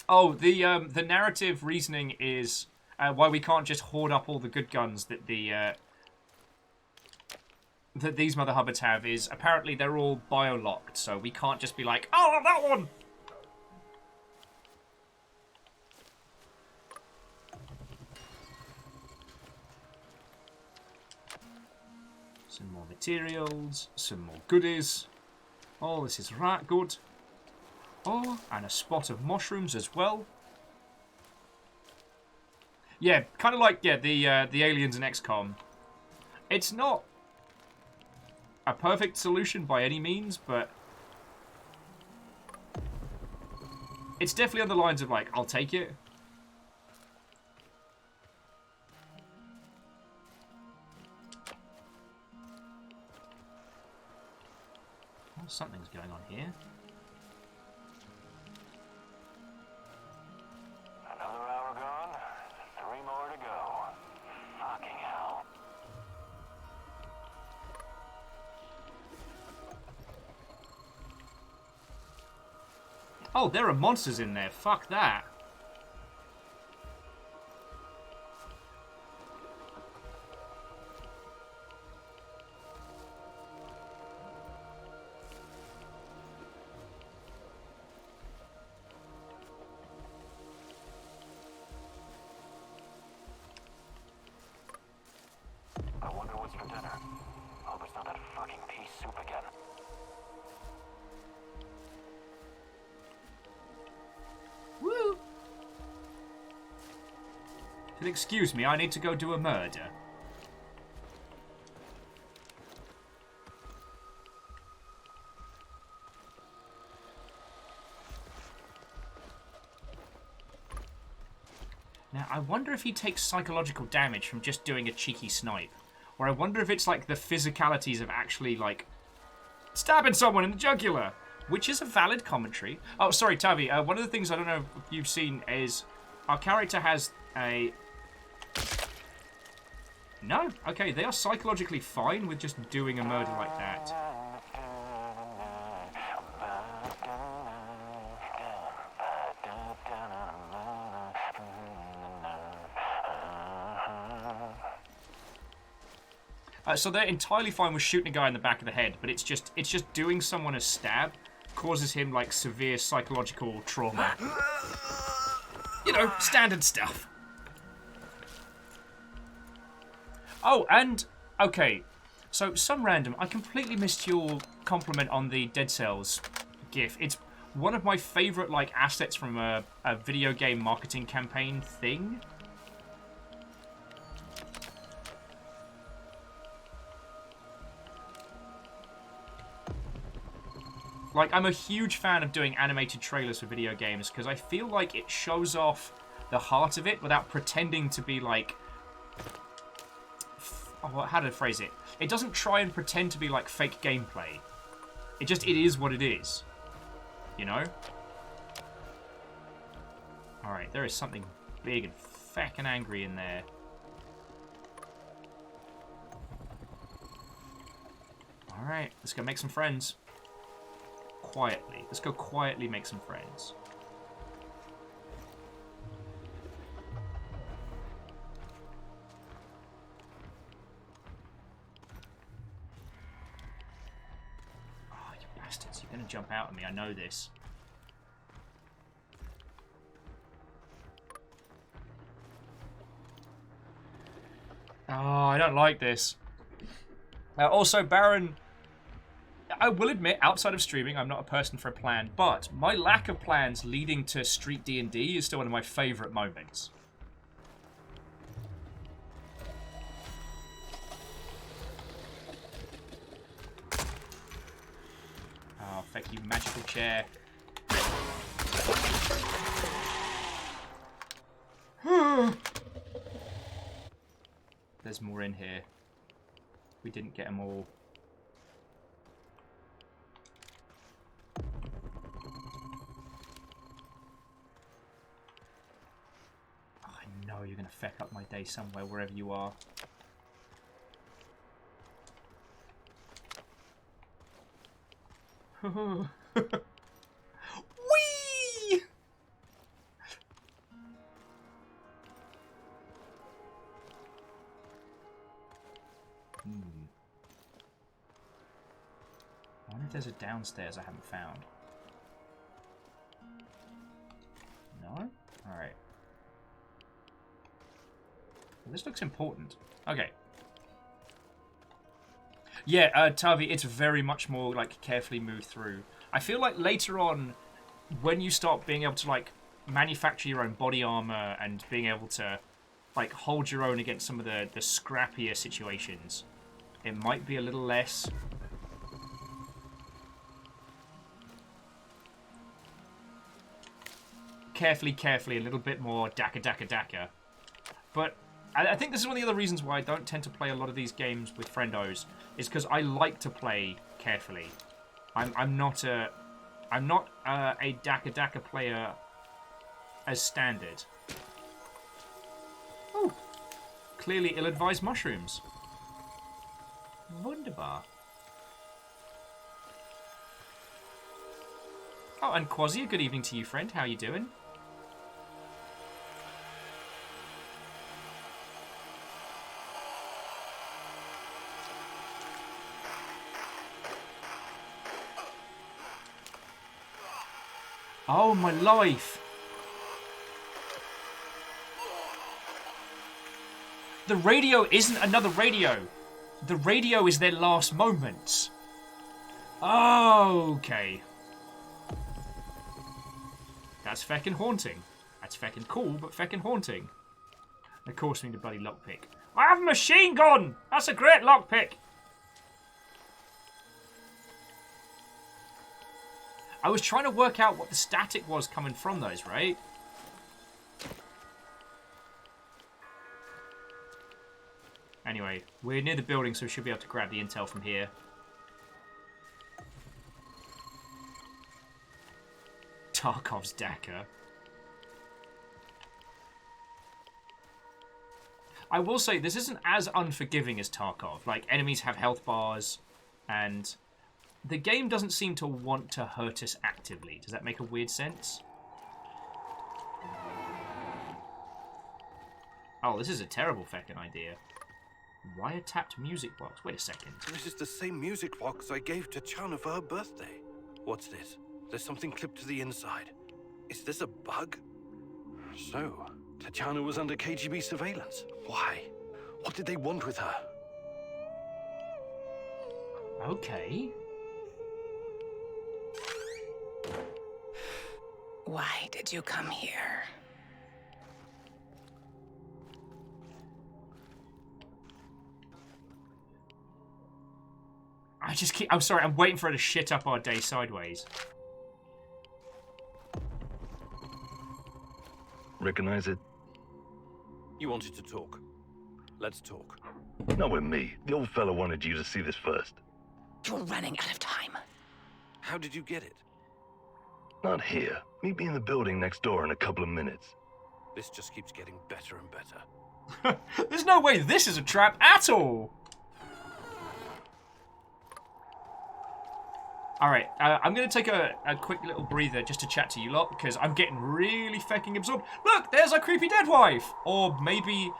Oh, the narrative reasoning is why we can't just hoard up all the good guns that that these Mother Hubbards have is apparently they're all bio-locked, so we can't just be like, oh, that one! Some more materials, some more goodies. Oh, this is right good. Oh, and a spot of mushrooms as well. Yeah, kind of like, yeah, the aliens in XCOM. It's not a perfect solution by any means, but it's definitely on the lines of, like, I'll take it. Oh, something's going on here. Another hour gone. 3 more to go. Fucking hell. Oh, there are monsters in there. Fuck that. I wonder what's for dinner. Hope it's not that fucking pea soup again. Woo! If you'll excuse me, I need to go do a murder. Now, I wonder if he takes psychological damage from just doing a cheeky snipe. Or I wonder if it's like the physicalities of actually, like, stabbing someone in the jugular. Which is a valid commentary. Oh, sorry, Tavi. One of the things I don't know if you've seen is our character has a... No? Okay, they are psychologically fine with just doing a murder like that. So they're entirely fine with shooting a guy in the back of the head, but it's just doing someone a stab causes him like severe psychological trauma. You know, standard stuff. Oh, and okay, so some random. I completely missed your compliment on the Dead Cells GIF. It's one of my favorite like assets from a video game marketing campaign thing. Like, I'm a huge fan of doing animated trailers for video games because I feel like it shows off the heart of it without pretending to be like... Oh, how to phrase it? It doesn't try and pretend to be like fake gameplay. It is what it is. You know? Alright, there is something big and feckin' angry in there. Alright, let's go make some friends. Quietly. Let's go quietly make some friends. Oh, you bastards. You're going to jump out at me. I know this. Oh, I don't like this. Also, Baron... I will admit, outside of streaming, I'm not a person for a plan, but my lack of plans leading to Street D&D is still one of my favourite moments. Oh, thank you, magical chair. There's more in here. We didn't get them all. Oh, you're going to feck up my day somewhere, wherever you are. Whee! I wonder if there's a downstairs I haven't found. No? Alright. Well, this looks important. Okay. Yeah, Tavi, it's very much more, like, carefully moved through. I feel like later on, when you start being able to, like, manufacture your own body armor and being able to, like, hold your own against some of the scrappier situations, it might be a little less... Carefully, a little bit more daka. But I think this is one of the other reasons why I don't tend to play a lot of these games with friendos, is because I like to play carefully. I'm not a daka player as standard. Oh, clearly ill-advised mushrooms. Wunderbar. Oh, and Quasi, good evening to you, friend. How you doing? Oh, my life! The radio isn't another radio. The radio is their last moments. Okay. That's feckin' haunting. That's feckin' cool, but feckin' haunting. Of course we need a bloody lockpick. I have a machine gun! That's a great lockpick! I was trying to work out what the static was coming from those, right? Anyway, we're near the building, so we should be able to grab the intel from here. Tarkov's Daka. I will say, this isn't as unforgiving as Tarkov. Like, enemies have health bars, and the game doesn't seem to want to hurt us actively. Does that make a weird sense? Oh, this is a terrible feckin' idea. Wiretapped music box. Wait a second. This is the same music box I gave to Chana for her birthday. What's this? There's something clipped to the inside. Is this a bug? So, Tatiana was under KGB surveillance. Why? What did they want with her? Okay. Why did you come here? I'm sorry, I'm waiting for her to shit up our day sideways. Recognize it? You wanted to talk. Let's talk. Not with me. The old fella wanted you to see this first. You're running out of time. How did you get it? Not here. Meet me in the building next door in a couple of minutes. This just keeps getting better and better. There's no way this is a trap at all! Alright, I'm going to take a quick little breather just to chat to you lot, because I'm getting really fecking absorbed. Look, there's our creepy dead wife! Or maybe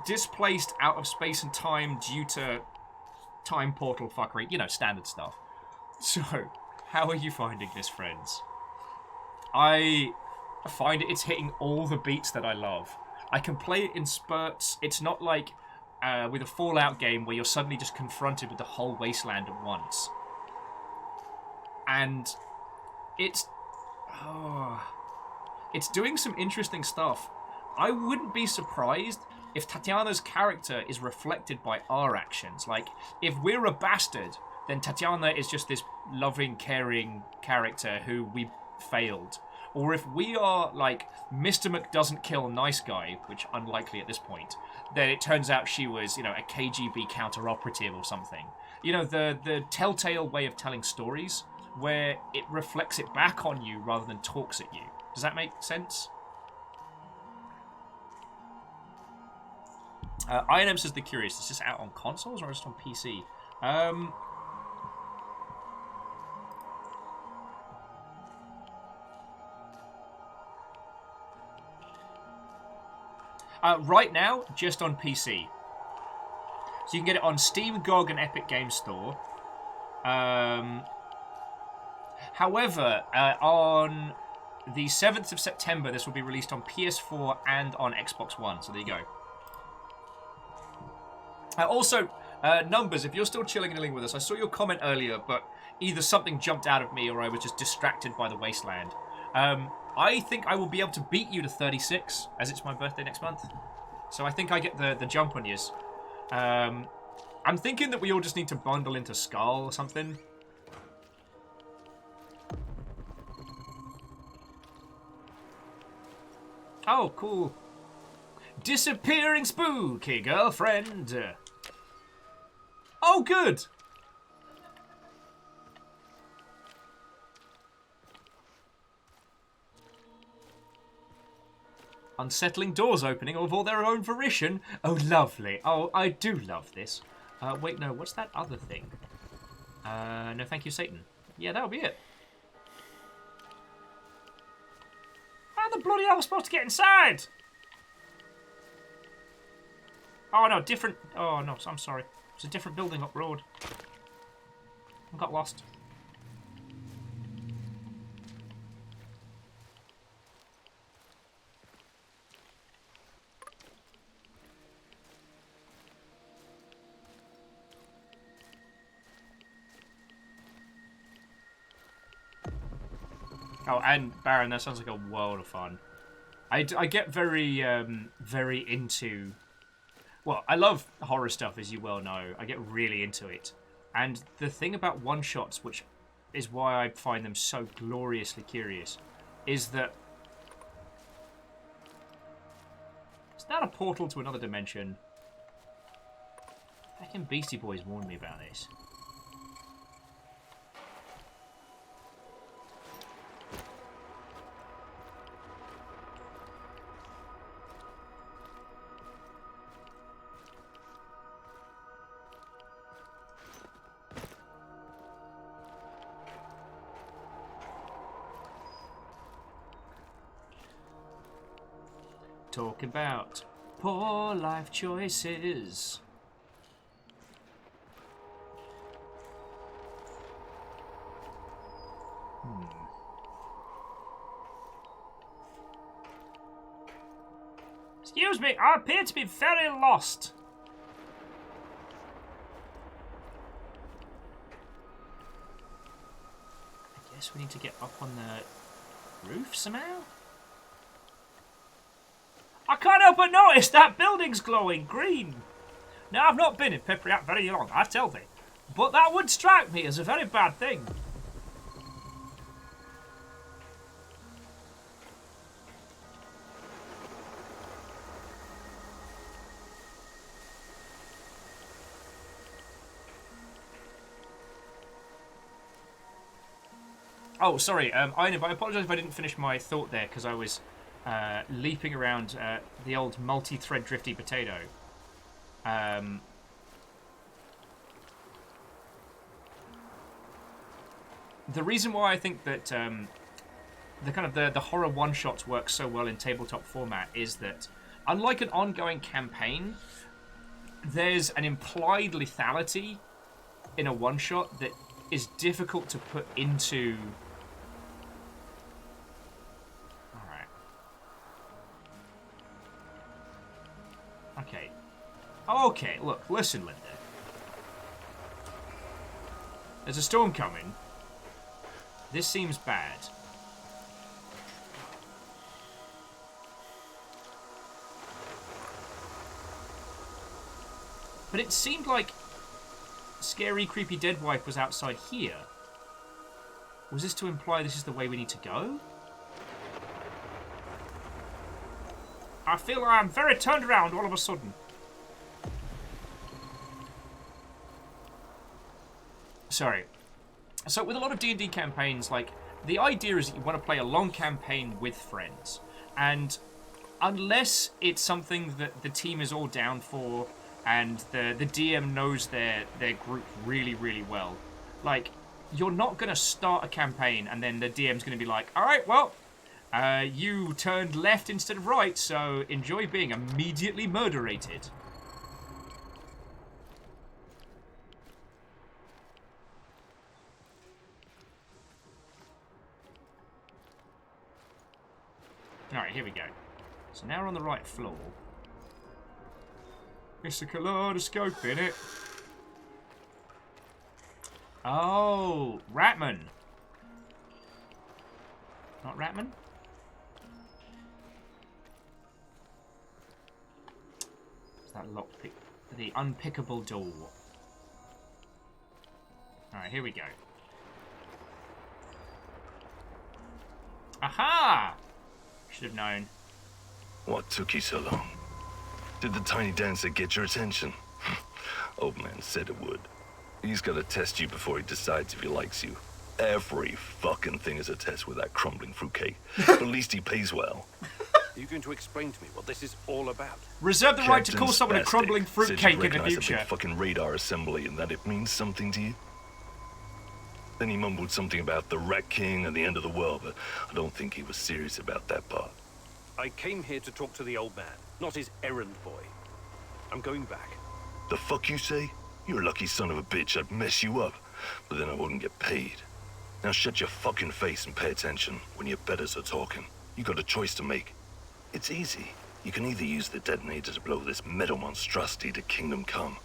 displaced out of space and time due to time portal fuckery. You know, standard stuff. So, how are you finding this, friends? I find it's hitting all the beats that I love. I can play it in spurts. It's not like with a Fallout game where you're suddenly just confronted with the whole wasteland at once. And it's doing some interesting stuff. I wouldn't be surprised if Tatiana's character is reflected by our actions. Like, if we're a bastard, then Tatiana is just this loving, caring character who we failed. Or if we are, like, Mr. McDoesn't-kill nice guy, which unlikely at this point, then it turns out she was, you know, a KGB counter-operative or something. You know, the telltale way of telling stories, where it reflects it back on you rather than talks at you. Does that make sense? INM says The Curious. Is this out on consoles or is it on PC? Right now, just on PC. So you can get it on Steam, GOG, and Epic Games Store. However, on the 7th of September, this will be released on PS4 and on Xbox One. So there you go. Also, Numbers, if you're still chilling and dealing with us, I saw your comment earlier, but either something jumped out of me or I was just distracted by the wasteland. I think I will be able to beat you to 36, as it's my birthday next month. So I think I get the jump on yous. I'm thinking that we all just need to bundle into Skull or something. Oh, cool. Disappearing spooky girlfriend. Oh, good. Unsettling doors opening of all their own volition. Oh, lovely. Oh, I do love this. Wait, no, what's that other thing? No, thank you, Satan. Yeah, that'll be it. How the bloody hell am I supposed to get inside? Oh, no, different... Oh, no, I'm sorry. It's a different building up road. I got lost. Oh, and Baron, that sounds like a world of fun. I get very, very into... Well, I love horror stuff, as you well know. I get really into it. And the thing about one-shots, which is why I find them so gloriously curious, is that... Is that a portal to another dimension? Fucking Beastie Boys warned me about this. Talking about poor life choices. Excuse me, I appear to be very lost. I guess we need to get up on the roof somehow? I can't help but notice that building's glowing green. Now, I've not been in Pipriat very long, I tell thee, but that would strike me as a very bad thing. Oh, sorry, I apologise if I didn't finish my thought there, because I was leaping around the old multi-thread drifty potato. The reason why I think that the horror one-shots work so well in tabletop format is that, unlike an ongoing campaign, there's an implied lethality in a one-shot that is difficult to put into... Okay. Okay, look, listen, Linda. There's a storm coming. This seems bad. But it seemed like scary, creepy dead wife was outside here. Was this to imply this is the way we need to go? I feel I am very turned around all of a sudden. Sorry. So with a lot of D&D campaigns, like, the idea is that you want to play a long campaign with friends. And unless it's something that the team is all down for and the DM knows their group really, really well. Like, you're not going to start a campaign and then the DM's going to be like, all right, well, you turned left instead of right, so enjoy being immediately murderated. Alright, here we go. So now we're on the right floor. It's a kaleidoscope, innit? Oh, Ratman. Not Ratman? It's that lockpick. The unpickable door. Alright, here we go. Aha! Should have known. What took you so long? Did the tiny dancer get your attention? Old man said it would. He's gotta test you before he decides if he likes you. Every fucking thing is a test with that crumbling fruitcake. But at least he pays well. Are you going to explain to me what this is all about? Reserve the right to call someone a crumbling fruitcake in the recognize future. A big fucking radar assembly and that it means something to you. Then he mumbled something about the Rat King and the end of the world, but I don't think he was serious about that part. I came here to talk to the old man, not his errand boy. I'm going back. The fuck you say? You're a lucky son of a bitch. I'd mess you up, but then I wouldn't get paid. Now shut your fucking face and pay attention when your betters are talking. You got a choice to make. It's easy. You can either use the detonator to blow this metal monstrosity to Kingdom Come,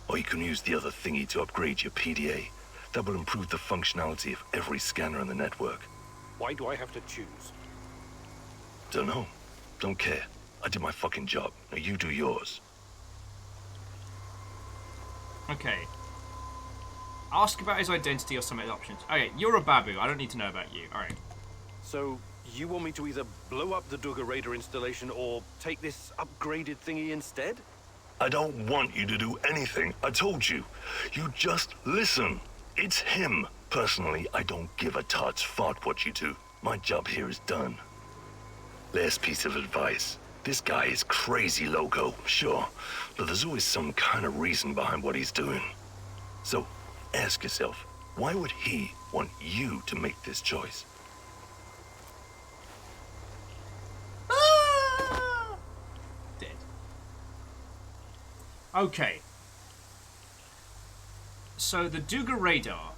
or you can use the other thingy to upgrade your PDA. That will improve the functionality of every scanner in the network. Why do I have to choose? Don't know. Don't care. I did my fucking job. Now you do yours. Okay. Ask about his identity or some of the options. Okay, you're a babu. I don't need to know about you. Alright. So, you want me to either blow up the Duga Raider installation or take this upgraded thingy instead? I don't want you to do anything. I told you. You just listen. It's him. Personally, I don't give a tot's fart what you do. My job here is done. Last piece of advice. This guy is crazy loco, sure, but there's always some kind of reason behind what he's doing. So, ask yourself, why would he want you to make this choice? Dead. Okay. So the Duga Radar.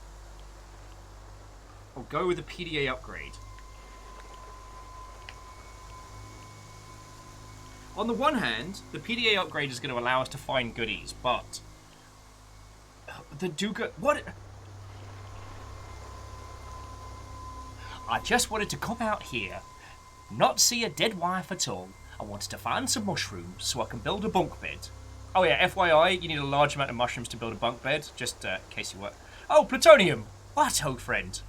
I'll go with the PDA upgrade. On the one hand, the PDA upgrade is going to allow us to find goodies, but the Duga... What? I just wanted to come out here, not see a dead wife at all. I wanted to find some mushrooms so I can build a bunk bed. Oh yeah, FYI, you need a large amount of mushrooms to build a bunk bed, just in case you were... Oh, plutonium! What, old friend?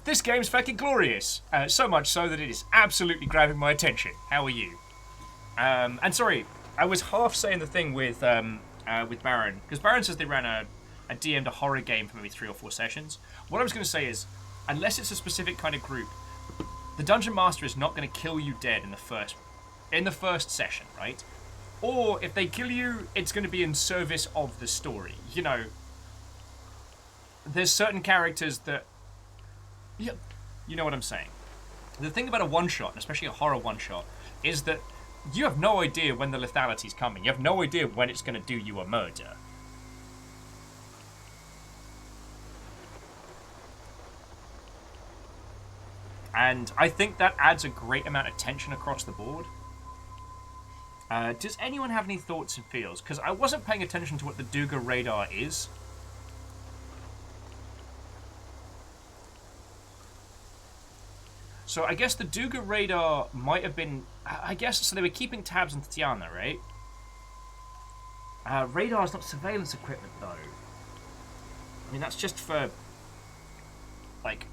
This game's fucking glorious. So much so that it is absolutely grabbing my attention. How are you? And sorry, I was half saying the thing with Baron, because Baron says they ran a DM'd a horror game for maybe 3 or 4 sessions. What I was going to say is, unless it's a specific kind of group, the Dungeon Master is not going to kill you dead in the first session, right? Or if they kill you, it's going to be in service of the story. You know, there's certain characters that... Yeah, you know what I'm saying. The thing about a one-shot, and especially a horror one-shot, is that you have no idea when the lethality's coming. You have no idea when it's going to do you a murder. And I think that adds a great amount of tension across the board. Does anyone have any thoughts and feels? Because I wasn't paying attention to what the Duga Radar is. So I guess the Duga Radar might have been... I guess, so they were keeping tabs on Tatiana, right? Radar is not surveillance equipment, though. I mean, that's just for... like...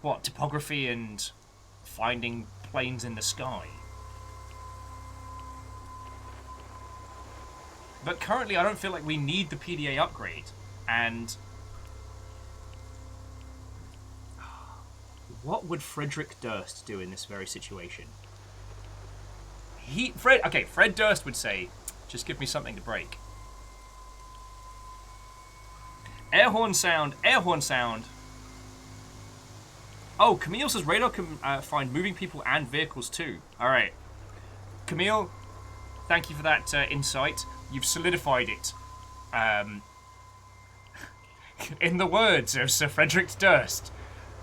what, topography and finding planes in the sky. But currently, I don't feel like we need the PDA upgrade. And... what would Frederick Durst do in this very situation? Fred Durst would say, just give me something to break. Air horn sound, air horn sound. Oh, Camille says radar can find moving people and vehicles too. Alright. Camille, thank you for that insight. You've solidified it. In the words of Sir Frederick Durst,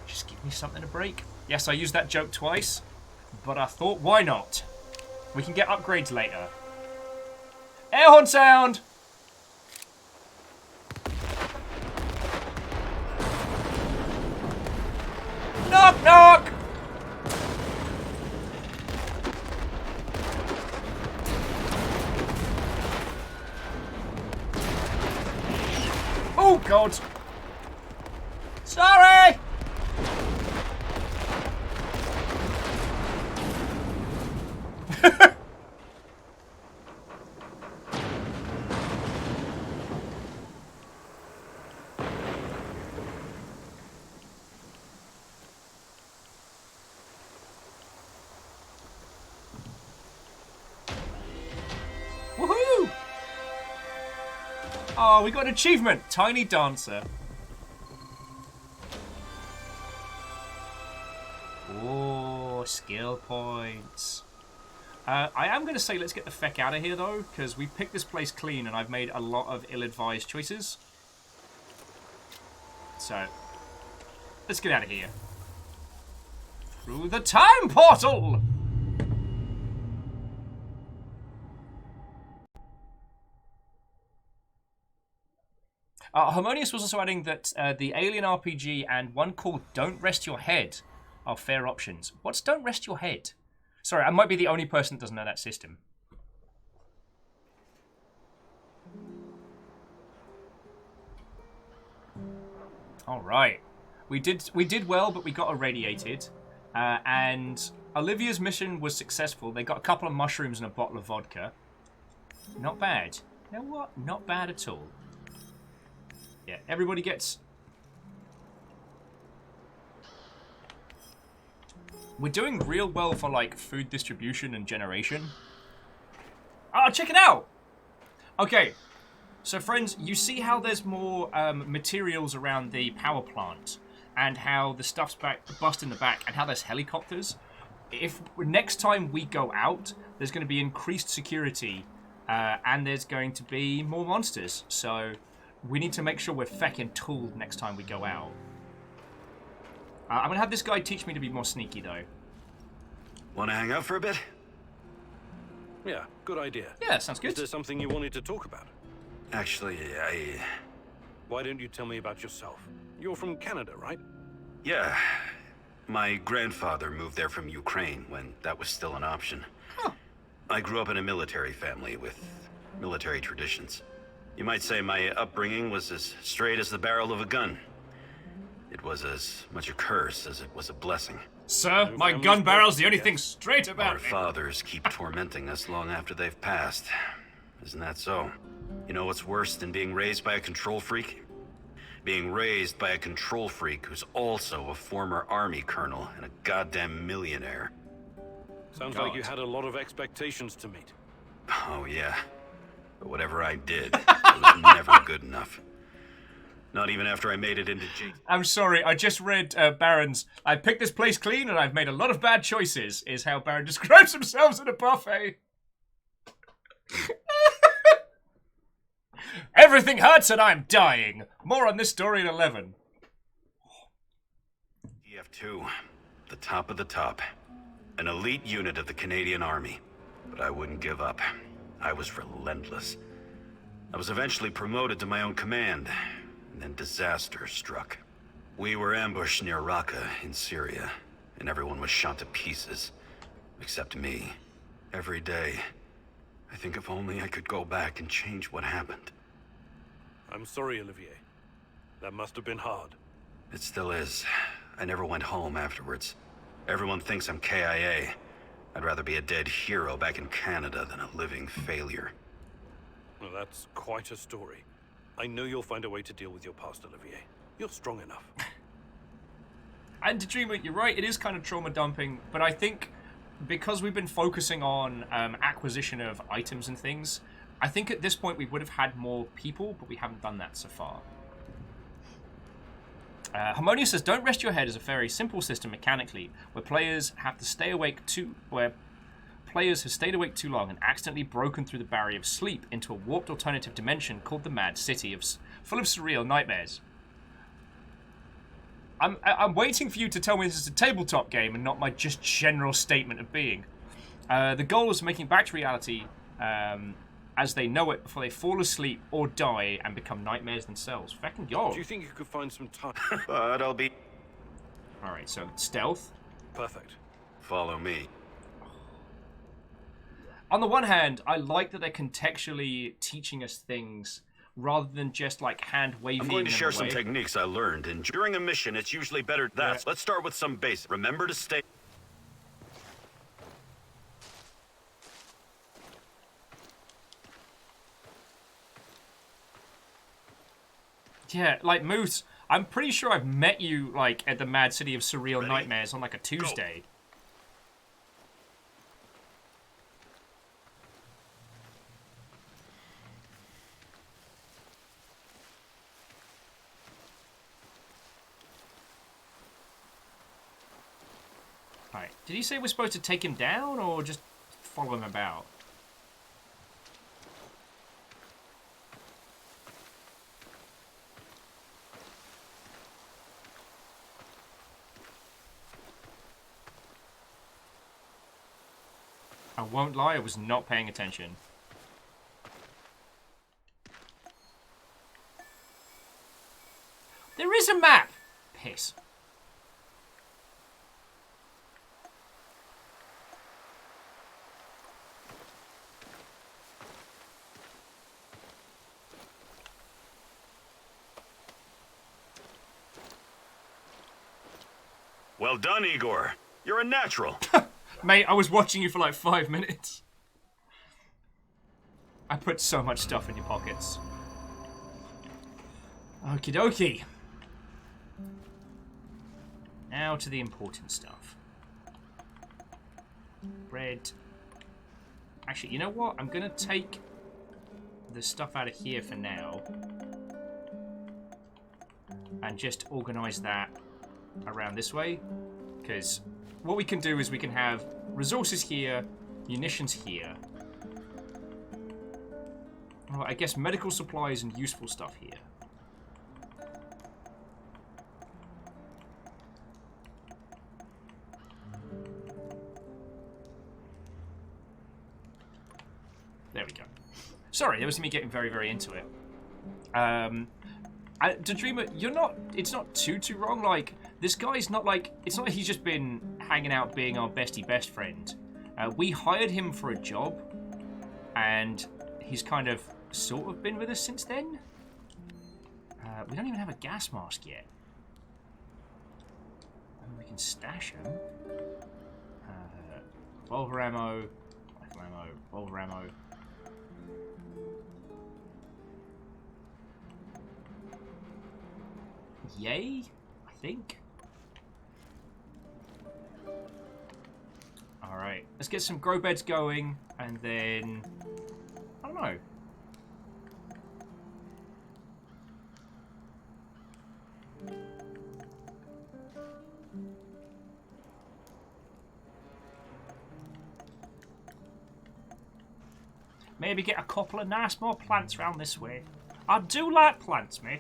just give me something to break. Yes, I used that joke twice, but I thought, why not? We can get upgrades later. Air horn sound! Knock, knock! Oh, God. Sorry! Woohoo! Oh, we got an achievement. Tiny Dancer. Oh, skill points. I am going to say let's get the feck out of here, though, because we picked this place clean and I've made a lot of ill-advised choices. So, let's get out of here. Through the time portal! Harmonious was also adding that the Alien RPG and one called Don't Rest Your Head are fair options. What's Don't Rest Your Head? Sorry, I might be the only person that doesn't know that system. All right, we did well, but we got irradiated, and Olivia's mission was successful. They got a couple of mushrooms and a bottle of vodka. Not bad. You know what? Not bad at all. Yeah, everybody gets... We're doing real well for, like, food distribution and generation. Ah, check it out! Okay, so friends, you see how there's more materials around the power plant, and how the stuff's bust in the back, and how there's helicopters? If next time we go out, there's going to be increased security, and there's going to be more monsters, so... We need to make sure we're feckin' tooled next time we go out. I'm gonna have this guy teach me to be more sneaky, though. Want to hang out for a bit? Yeah, good idea. Yeah, sounds good. Is there something you wanted to talk about? Actually, Why don't you tell me about yourself? You're from Canada, right? Yeah. My grandfather moved there from Ukraine when that was still an option. Huh. I grew up in a military family with military traditions. You might say my upbringing was as straight as the barrel of a gun. It was as much a curse as it was a blessing. Sir, my gun barrel's the only thing straight about Our fathers keep tormenting us long after they've passed. Isn't that so? You know what's worse than being raised by a control freak? Being raised by a control freak who's also a former army colonel and a goddamn millionaire. Sounds like you had a lot of expectations to meet. Oh, yeah. But whatever I did, it was never good enough. Not even after I made it into G. I'm sorry, I just read Baron's, I picked this place clean and I've made a lot of bad choices, is how Baron describes himself in a buffet. Everything hurts and I'm dying. More on this story in 11. DF2, the top of the top. An elite unit of the Canadian Army. But I wouldn't give up. I was relentless. I was eventually promoted to my own command, and then disaster struck. We were ambushed near Raqqa in Syria, and everyone was shot to pieces, except me. Every day, I think if only I could go back and change what happened. I'm sorry, Olivier. That must have been hard. It still is. I never went home afterwards. Everyone thinks I'm KIA. I'd rather be a dead hero back in Canada than a living failure. Well, that's quite a story. I know you'll find a way to deal with your past, Olivier. You're strong enough. And to dream it, you're right, it is kind of trauma dumping, but I think because we've been focusing on acquisition of items and things, I think at this point we would have had more people, but we haven't done that so far. Harmonia says, "Don't rest your head" is a very simple system mechanically, where players have stayed awake too long and accidentally broken through the barrier of sleep into a warped alternative dimension called the Mad City, full of surreal nightmares. I'm waiting for you to tell me this is a tabletop game and not my just general statement of being. The goal is making back to reality as they know it before they fall asleep or die and become nightmares themselves. Fucking yo. Do you think you could find some time? But I'll be... Alright, so stealth. Perfect. Follow me. On the one hand, I like that they're contextually teaching us things rather than just like hand waving. I'm going to share some techniques I learned, and during a mission, it's usually better. Let's start with some basics. Remember to stay. Yeah, like Moose, I'm pretty sure I've met you like at the Mad City of Surreal Nightmares on like a Tuesday. Alright, did he say we're supposed to take him down or just follow him about? I won't lie, I was not paying attention. There is a map! Piss. Well done, Igor. You're a natural. Mate, I was watching you for like 5 minutes. I put so much stuff in your pockets. Okie dokie. Now to the important stuff. Bread. Actually, you know what? I'm going to take the stuff out of here for now. And just organise that around this way. Because what we can do is we can have resources here, munitions here. Well, I guess medical supplies and useful stuff here. There we go. Sorry, that was me getting very, very into it. Dreamer, you're not. It's not too wrong. Like, this guy's not like. It's not like he's just been hanging out being our bestie best friend. We hired him for a job, and he's kind of sort of been with us since then. We don't even have a gas mask yet. We can stash him. Revolver ammo, rifle ammo, revolver ammo. Yay, I think. Alright, let's get some grow beds going, and then... I don't know. Maybe get a couple of nice more plants around this way. I do like plants, mate.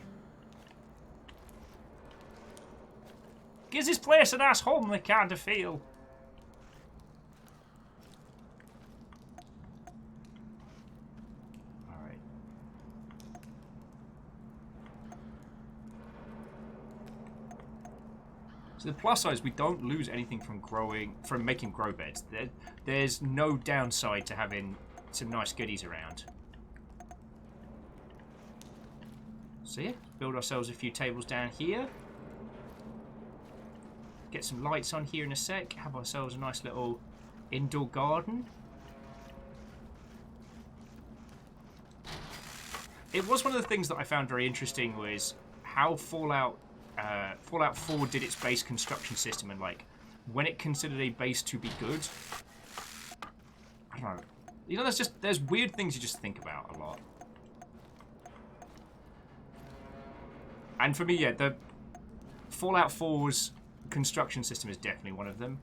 Gives this place a nice homely kind of feel. Alright. So the plus side is we don't lose anything from making grow beds. There's no downside to having some nice goodies around. So yeah, build ourselves a few tables down here. Get some lights on here in a sec. Have ourselves a nice little indoor garden. It was one of the things that I found very interesting was how Fallout 4 did its base construction system, and like when it considered a base to be good, I don't know. You know, there's weird things you just think about a lot. And for me, yeah, the Fallout 4's construction system is definitely one of them.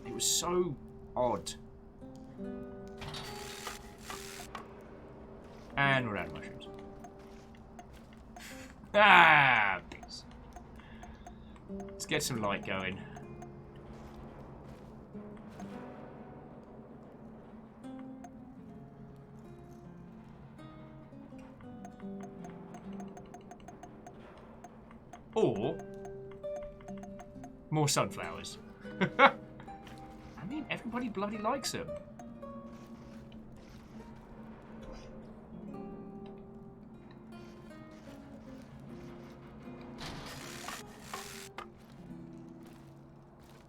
It was so odd. And we're out of mushrooms. Ah, peace. Let's get some light going. Or more sunflowers. I mean, everybody bloody likes them.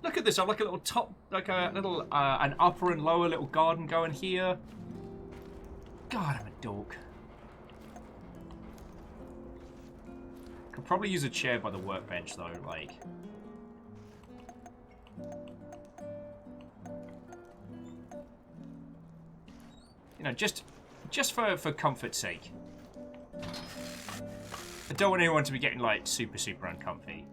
Look at this, I've like a little top, like a little, an upper and lower little garden going here. God, I'm a dork. Could probably use a chair by the workbench though, like. You know, just for comfort's sake. I don't want anyone to be getting like super uncomfy.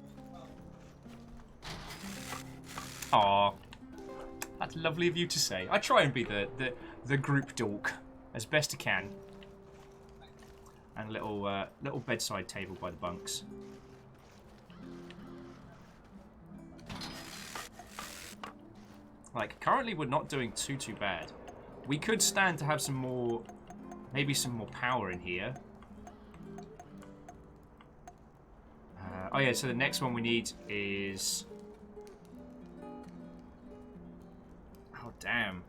Aw, that's lovely of you to say. I try and be the group dork as best I can. And a little bedside table by the bunks. Like, currently we're not doing too bad. We could stand to have some more, maybe some more power in here. Oh yeah, so the next one we need is... Oh, damn.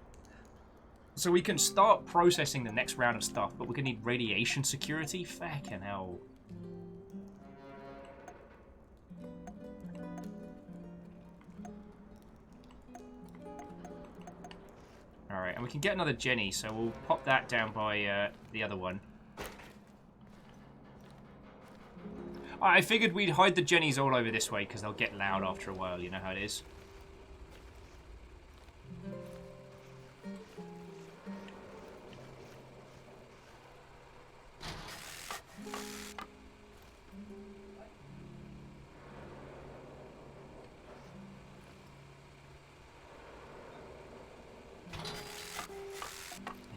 So we can start processing the next round of stuff, but we're going to need radiation security? Fucking hell. Alright, and we can get another Jenny, so we'll pop that down by the other one. I figured we'd hide the Jennies all over this way, because they'll get loud after a while, you know how it is.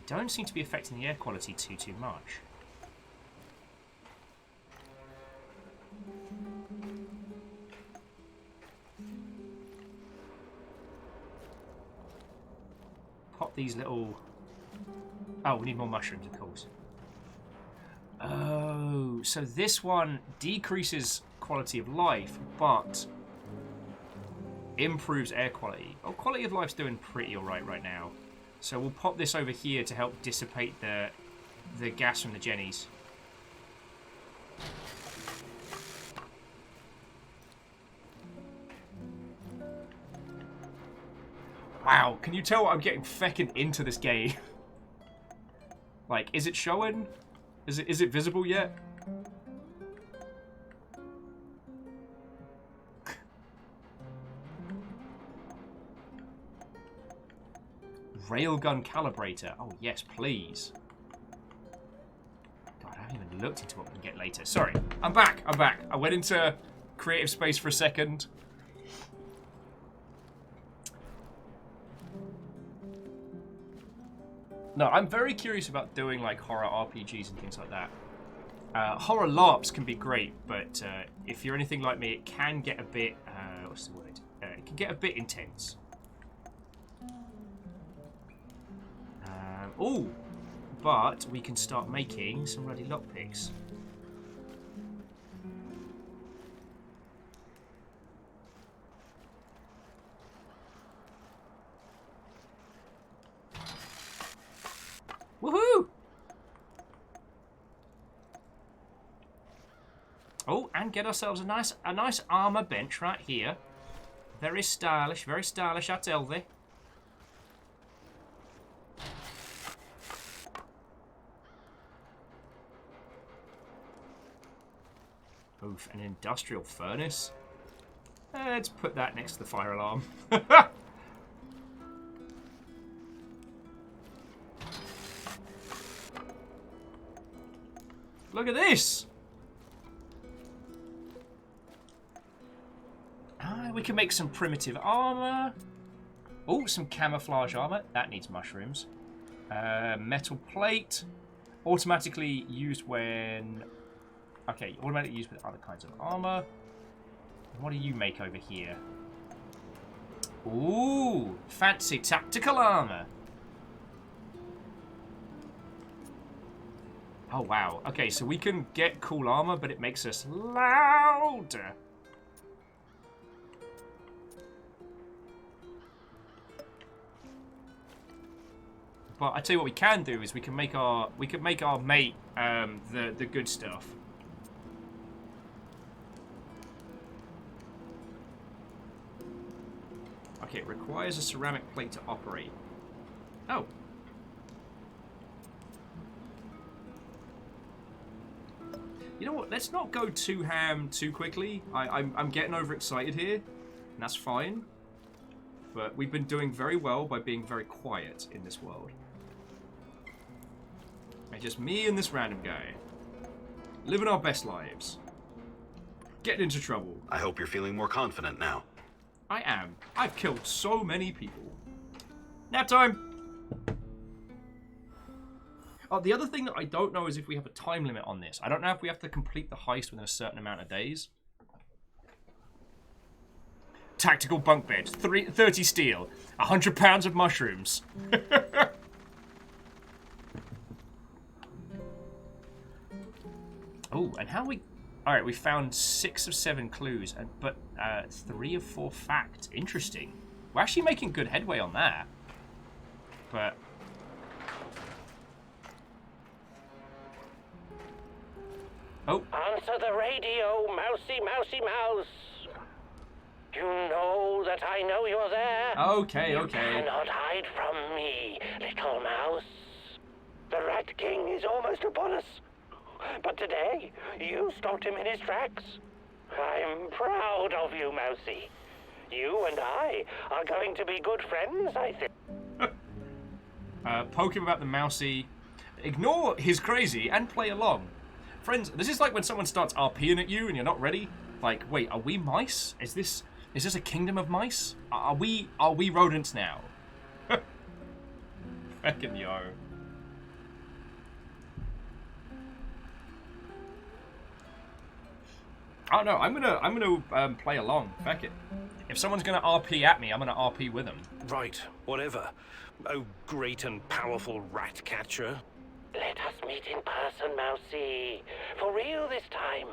Don't seem to be affecting the air quality too much. Pop these little... Oh, we need more mushrooms, of course. Oh, so this one decreases quality of life, but improves air quality. Oh, quality of life's doing pretty alright right now. So we'll pop this over here to help dissipate the gas from the Jennies. Wow, can you tell I'm getting feckin' into this game? Like, is it showing? Is it visible yet? Railgun calibrator. Oh, yes, please. God, I haven't even looked into what we can get later. Sorry, I'm back. I went into creative space for a second. No, I'm very curious about doing, like, horror RPGs and things like that. Horror LARPs can be great, but if you're anything like me, it can get a bit... what's the word? It can get a bit intense. Oh, but we can start making some ready lockpicks. Woohoo! Oh, and get ourselves a nice armor bench right here. Very stylish, I tell thee. Oof, an industrial furnace? Let's put that next to the fire alarm. Look at this! We can make some primitive armor. Oh, some camouflage armor. That needs mushrooms. Metal plate. Automatically used when... Okay, automatically used with other kinds of armor. What do you make over here? Ooh, fancy tactical armor. Oh, wow. Okay, so we can get cool armor, but it makes us louder. But I tell you what we can do is we can make our mate the good stuff. Okay, it requires a ceramic plate to operate. Oh. You know what? Let's not go too ham too quickly. I'm getting overexcited here, and that's fine. But we've been doing very well by being very quiet in this world. It's just me and this random guy. Living our best lives. Getting into trouble. I hope you're feeling more confident now. I am. I've killed so many people. Nap time! Oh, the other thing that I don't know is if we have a time limit on this. I don't know if we have to complete the heist within a certain amount of days. Tactical bunk bed. 30 steel. 100 pounds of mushrooms. Oh, and how we... Alright, we found 6 of 7 clues, but 3 of 4 facts. Interesting. We're actually making good headway on that. But... Oh. Answer the radio, mousy, mousy, mouse. You know that I know you're there. Okay, okay. You cannot hide from me, little mouse. The Rat King is almost upon us. But today, you stopped him in his tracks. I'm proud of you, Mousy. You and I are going to be good friends, I think. Poke him about the Mousy. Ignore his crazy and play along. Friends, this is like when someone starts RPing at you and you're not ready. Like, wait, are we mice? Is this a kingdom of mice? Are we rodents now? Fucking yo. Oh no, I'm gonna play along. Feck it. If someone's gonna RP at me, I'm gonna RP with them. Right, whatever. Oh, great and powerful rat catcher. Let us meet in person, Mousy. For real this time.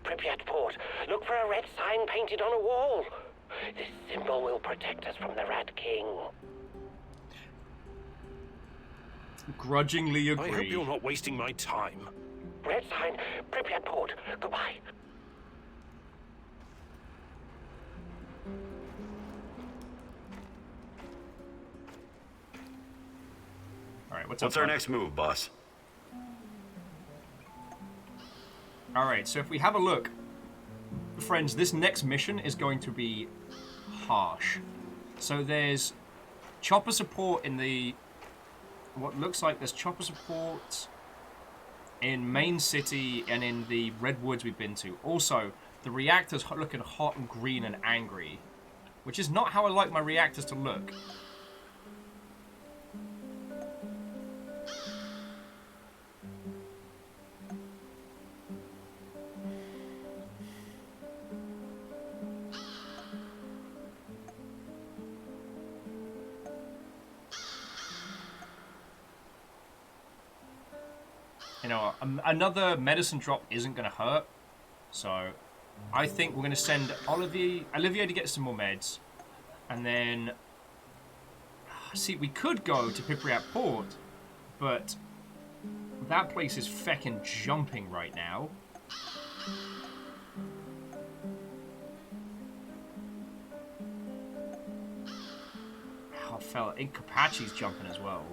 Pripyat Port, look for a red sign painted on a wall. This symbol will protect us from the Rat King. Grudgingly agree. I hope you're not wasting my time. Red sign, Pripyat Port. Goodbye. Alright, what's our next move, boss? Alright, so if we have a look, friends, this next mission is going to be harsh. So there's chopper support in the... What looks like there's chopper support in Main City and in the Redwoods we've been to. Also, the reactor's looking hot and green and angry, which is not how I like my reactors to look. You know, another medicine drop isn't going to hurt. So, I think we're going to send Olivier to get some more meds. And then... See, we could go to Pripyat Port, but that place is feckin' jumping right now. Oh, fella, Incapaci's jumping as well.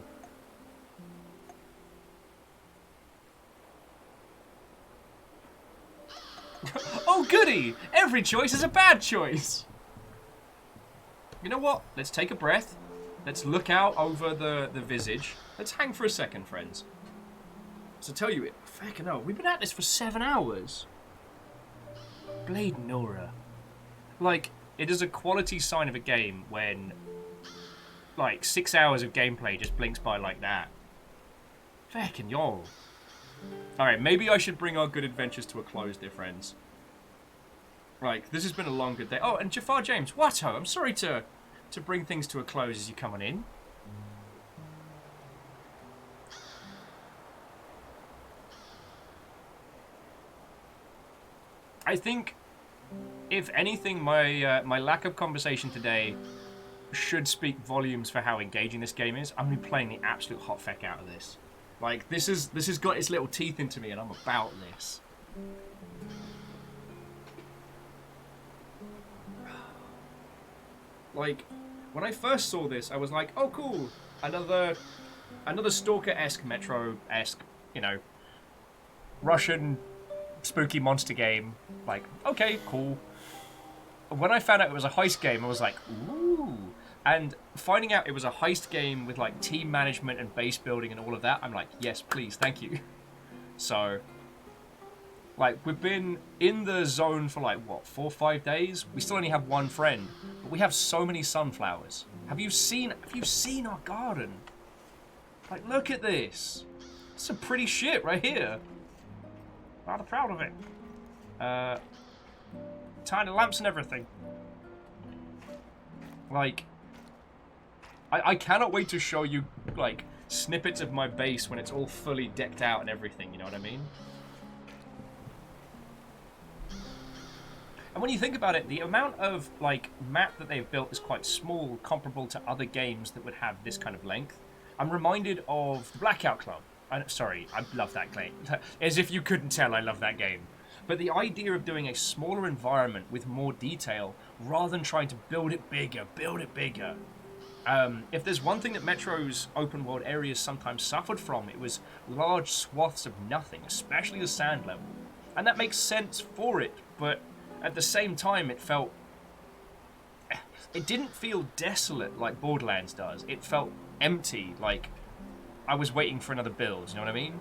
Oh, goody! Every choice is a bad choice! You know what? Let's take a breath. Let's look out over the visage. Let's hang for a second, friends. So tell you it, fucking hell, we've been at this for 7 hours. Blade Nora. Like, it is a quality sign of a game when, like, 6 hours of gameplay just blinks by like that. Fucking y'all. Alright, maybe I should bring our good adventures to a close, dear friends. Like, this has been a long, good day. Oh, and Jafar James, Watto, I'm sorry to bring things to a close as you come on in. I think, if anything, my lack of conversation today should speak volumes for how engaging this game is. I'm going to be playing the absolute hot feck out of this. Like, this has got its little teeth into me, and I'm about this. Like, when I first saw this, I was like, oh, cool. Another Stalker-esque, Metro-esque, you know, Russian spooky monster game. Like, okay, cool. When I found out it was a heist game, I was like, ooh. And finding out it was a heist game with, like, team management and base building and all of that, I'm like, yes, please, thank you. So, like, we've been in the zone for, like, what, 4 or 5 days? We still only have one friend, but we have so many sunflowers. Have you seen our garden? Like, look at this. It's some pretty shit right here. Rather proud of it. Tiny lamps and everything. Like, I cannot wait to show you, like, snippets of my base when it's all fully decked out and everything, you know what I mean? And when you think about it, the amount of, like, map that they've built is quite small, comparable to other games that would have this kind of length. I'm reminded of the Blackout Club. Sorry, I love that game. As if you couldn't tell, I love that game. But the idea of doing a smaller environment with more detail, rather than trying to build it bigger. If there's one thing that Metro's open world areas sometimes suffered from, it was large swaths of nothing, especially the sand level. And that makes sense for it, but at the same time it didn't feel desolate like Borderlands does. It felt empty, like I was waiting for another build, you know what I mean?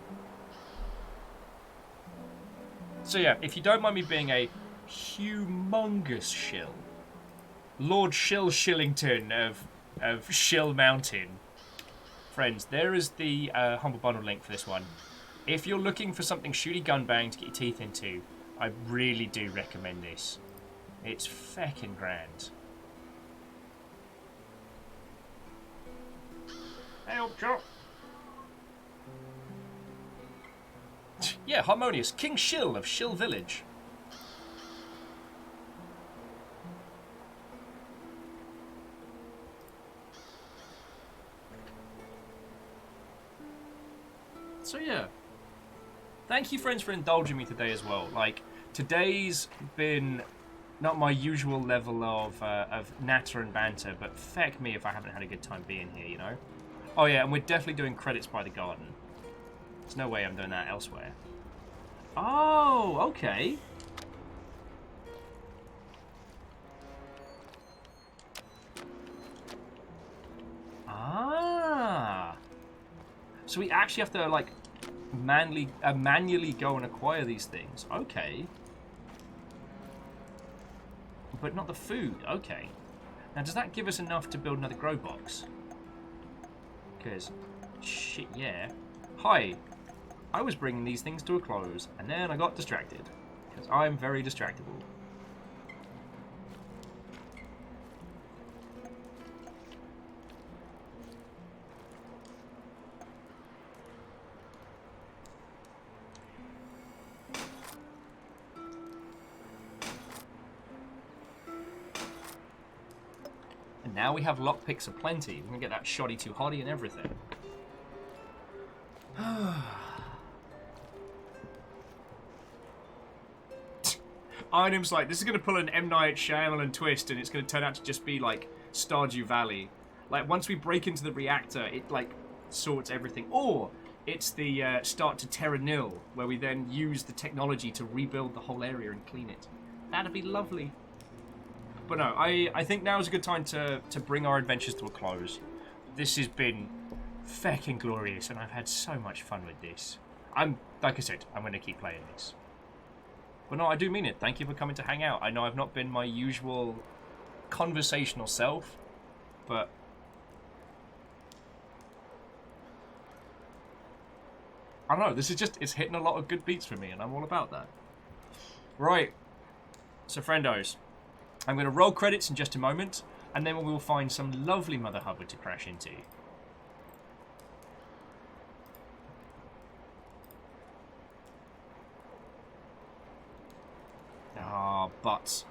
So yeah, if you don't mind me being a humongous shill, Lord Shill Shillington of Shill Mountain. Friends, there is the Humble Bundle link for this one. If you're looking for something shooty gunbang to get your teeth into, I really do recommend this. It's feckin' grand. Help, Joe. Yeah, Harmonious. King Shill of Shill Village. So yeah. Thank you, friends, for indulging me today as well. Like, today's been not my usual level of natter and banter, but feck me if I haven't had a good time being here, you know? Oh yeah, and we're definitely doing credits by the garden. There's no way I'm doing that elsewhere. Oh, okay. Ah. So we actually have to, like, manually go and acquire these things. Okay. But not the food. Okay. Now, does that give us enough to build another grow box? Because, shit, yeah. Hi. I was bringing these things to a close, and then I got distracted. Because I'm very distractible. And now we have lockpicks aplenty. We can get that shoddy too hotty and everything. Items like, this is going to pull an M. Night Shyamalan twist, and it's going to turn out to just be, like, Stardew Valley. Like, once we break into the reactor, it, like, sorts everything. Or it's the start to Terra Nil, where we then use the technology to rebuild the whole area and clean it. That'd be lovely. But no, I think now is a good time to bring our adventures to a close. This has been feckin' glorious, and I've had so much fun with this. like I said, I'm going to keep playing this. But no, I do mean it. Thank you for coming to hang out. I know I've not been my usual conversational self, but I don't know, this is just, it's hitting a lot of good beats for me, and I'm all about that. Right. So, friendos, I'm going to roll credits in just a moment, and then we will find some lovely Mother Hubbard to crash into. Ah, but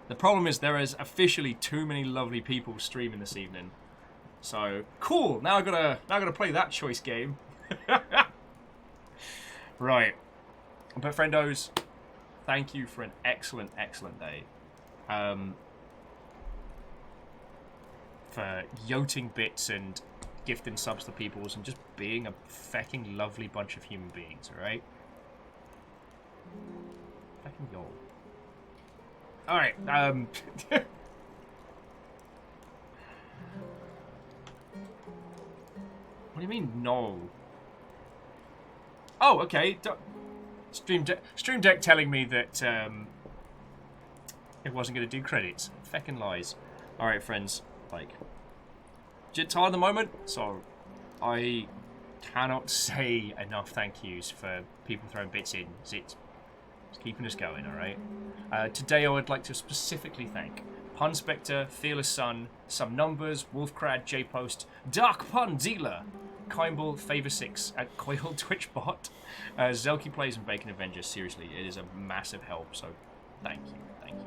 the problem is there is officially too many lovely people streaming this evening. So, cool. Now I gotta play that choice game. Right. But friendos, thank you for an excellent, excellent day. For yoting bits and gifting subs to peoples and just being a fecking lovely bunch of human beings, alright? Fecking y'all. Alright, what do you mean, no? Oh, okay. Stream Deck telling me that it wasn't going to do credits. Feckin' lies. Alright, friends. Like, jit tired at the moment, so I cannot say enough thank yous for people throwing bits in. It's keeping us going, alright? Today I would like to specifically thank Pun Spectre, Fearless Sun, Some Numbers, Wolfcrad, J-Post, Dark Pun Dealer, Kimball, Favor6, at Coil Twitchbot, Zelky Plays and Bacon Avengers. Seriously, it is a massive help, so thank you, thank you.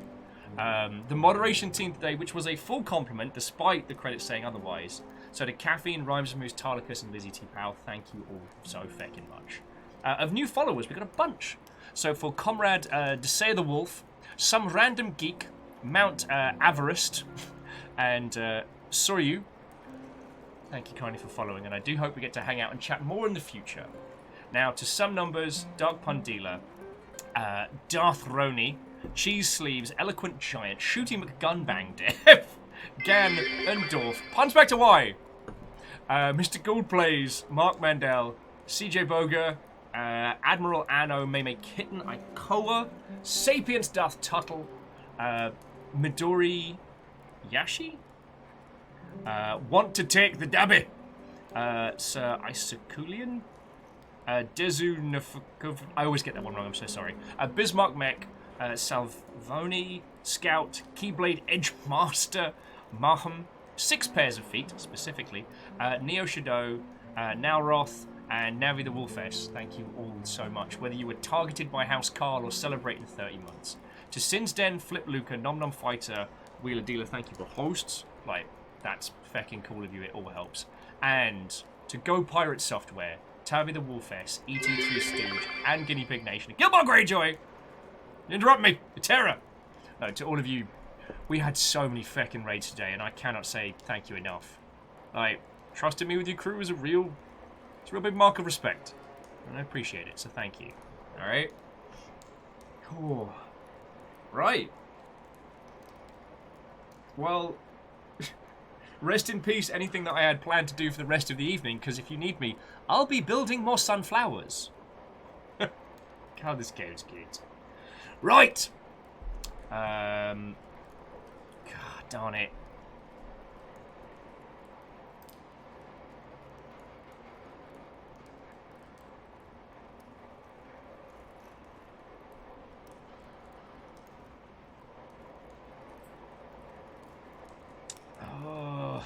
The moderation team today, which was a full compliment despite the credits saying otherwise. So to Caffeine, Rhymes Moose, Tarlicus, and Lizzie T. Powell, thank you all so feckin' much. Of new followers, we got a bunch. So for Comrade Desay the Wolf, Some Random Geek, Mount Avarist, and Soryu, thank you kindly for following, and I do hope we get to hang out and chat more in the future. Now, to Some Numbers, Dark Pun Dealer, Darth Roni, Cheese Sleeves, Eloquent Giant, Shooty McGunbang Dev, Gan, and Dorf, Pun Spectre Y, Mr. Gould Plays, Mark Mandel, CJ Boga, Admiral Anno, Meme Kitten, Ikoa, Sapiens Doth Tuttle, Midori Yashi, Want to Take the Dabby, Sir Isakulian, Dezu Nefukov, I always get that one wrong, I'm so sorry, Bismarck Mech, Salvoni, Scout, Keyblade Edge Master, Maham, 6 pairs of feet, specifically, Neo Shadow, Nowroth, and Navi the Wolfess. Thank you all so much, whether you were targeted by House Carl or celebrating 30 months. To Sin's Den, Flip Luca, Nom Nom Fighter, Wheeler Dealer, thank you for hosts. Like, that's fecking cool of you, it all helps. And to Go Pirate Software, Tavi the Wolfess, ET3 Stooge, and Guinea Pig Nation. Gilmore Greyjoy! You interrupt me! You're terror! To all of you, we had so many feckin' raids today, and I cannot say thank you enough. Like, trusting me with your crew is a real big mark of respect. And I appreciate it, so thank you. Alright? Cool. Right. Well, rest in peace anything that I had planned to do for the rest of the evening, because if you need me, I'll be building more sunflowers. God, this game is good. Right! God darn it. Oh.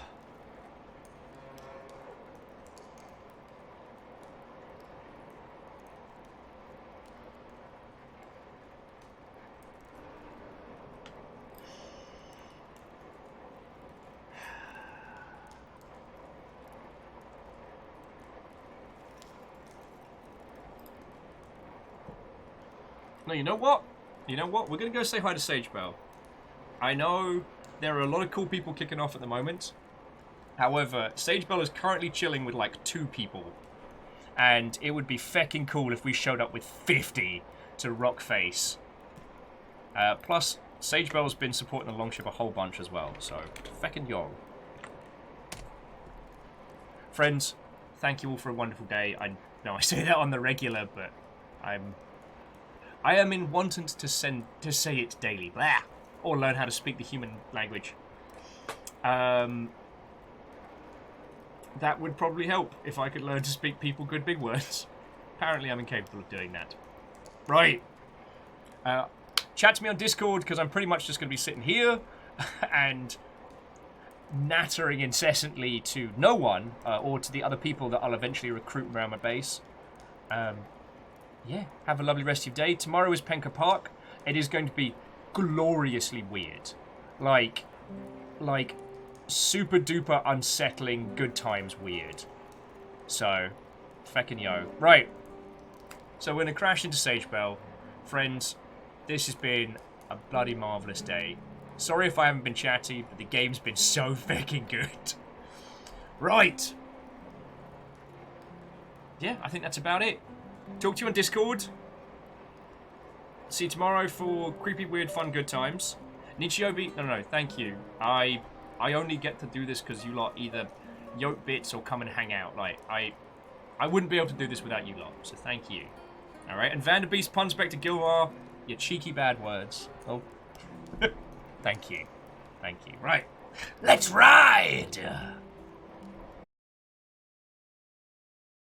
No, you know what? You know what? We're going to go say hi to Sage Bell. I know there are a lot of cool people kicking off at the moment. However, Sage Bell is currently chilling with like 2 people. And it would be fecking cool if we showed up with 50 to rock face. Plus, Sage Bell's been supporting the Longship a whole bunch as well. So, fecking y'all. Friends, thank you all for a wonderful day. I No, I say that on the regular, but I am in wantant to say it daily. Blah! Or learn how to speak the human language. That would probably help if I could learn to speak people good big words. Apparently I'm incapable of doing that. Right. Chat to me on Discord, because I'm pretty much just going to be sitting here and nattering incessantly to no one, or to the other people that I'll eventually recruit around my base. Yeah, have a lovely rest of your day. Tomorrow is Penka Park. It is going to be gloriously weird. Like super duper unsettling, good times weird. So, feckin' yo. Right. So we're gonna crash into Sagebell. Friends, this has been a bloody marvellous day. Sorry if I haven't been chatty, but the game's been so feckin' good. Right. Yeah, I think that's about it. Talk to you on Discord. See you tomorrow for creepy, weird, fun, good times. Nichiobi, no, thank you. I only get to do this because you lot either yoke bits or come and hang out. Like, I wouldn't be able to do this without you lot, so thank you. Alright, and Vanderbeest puns back to Gilmar. Your cheeky bad words. Oh. Thank you. Thank you. Right. Let's ride!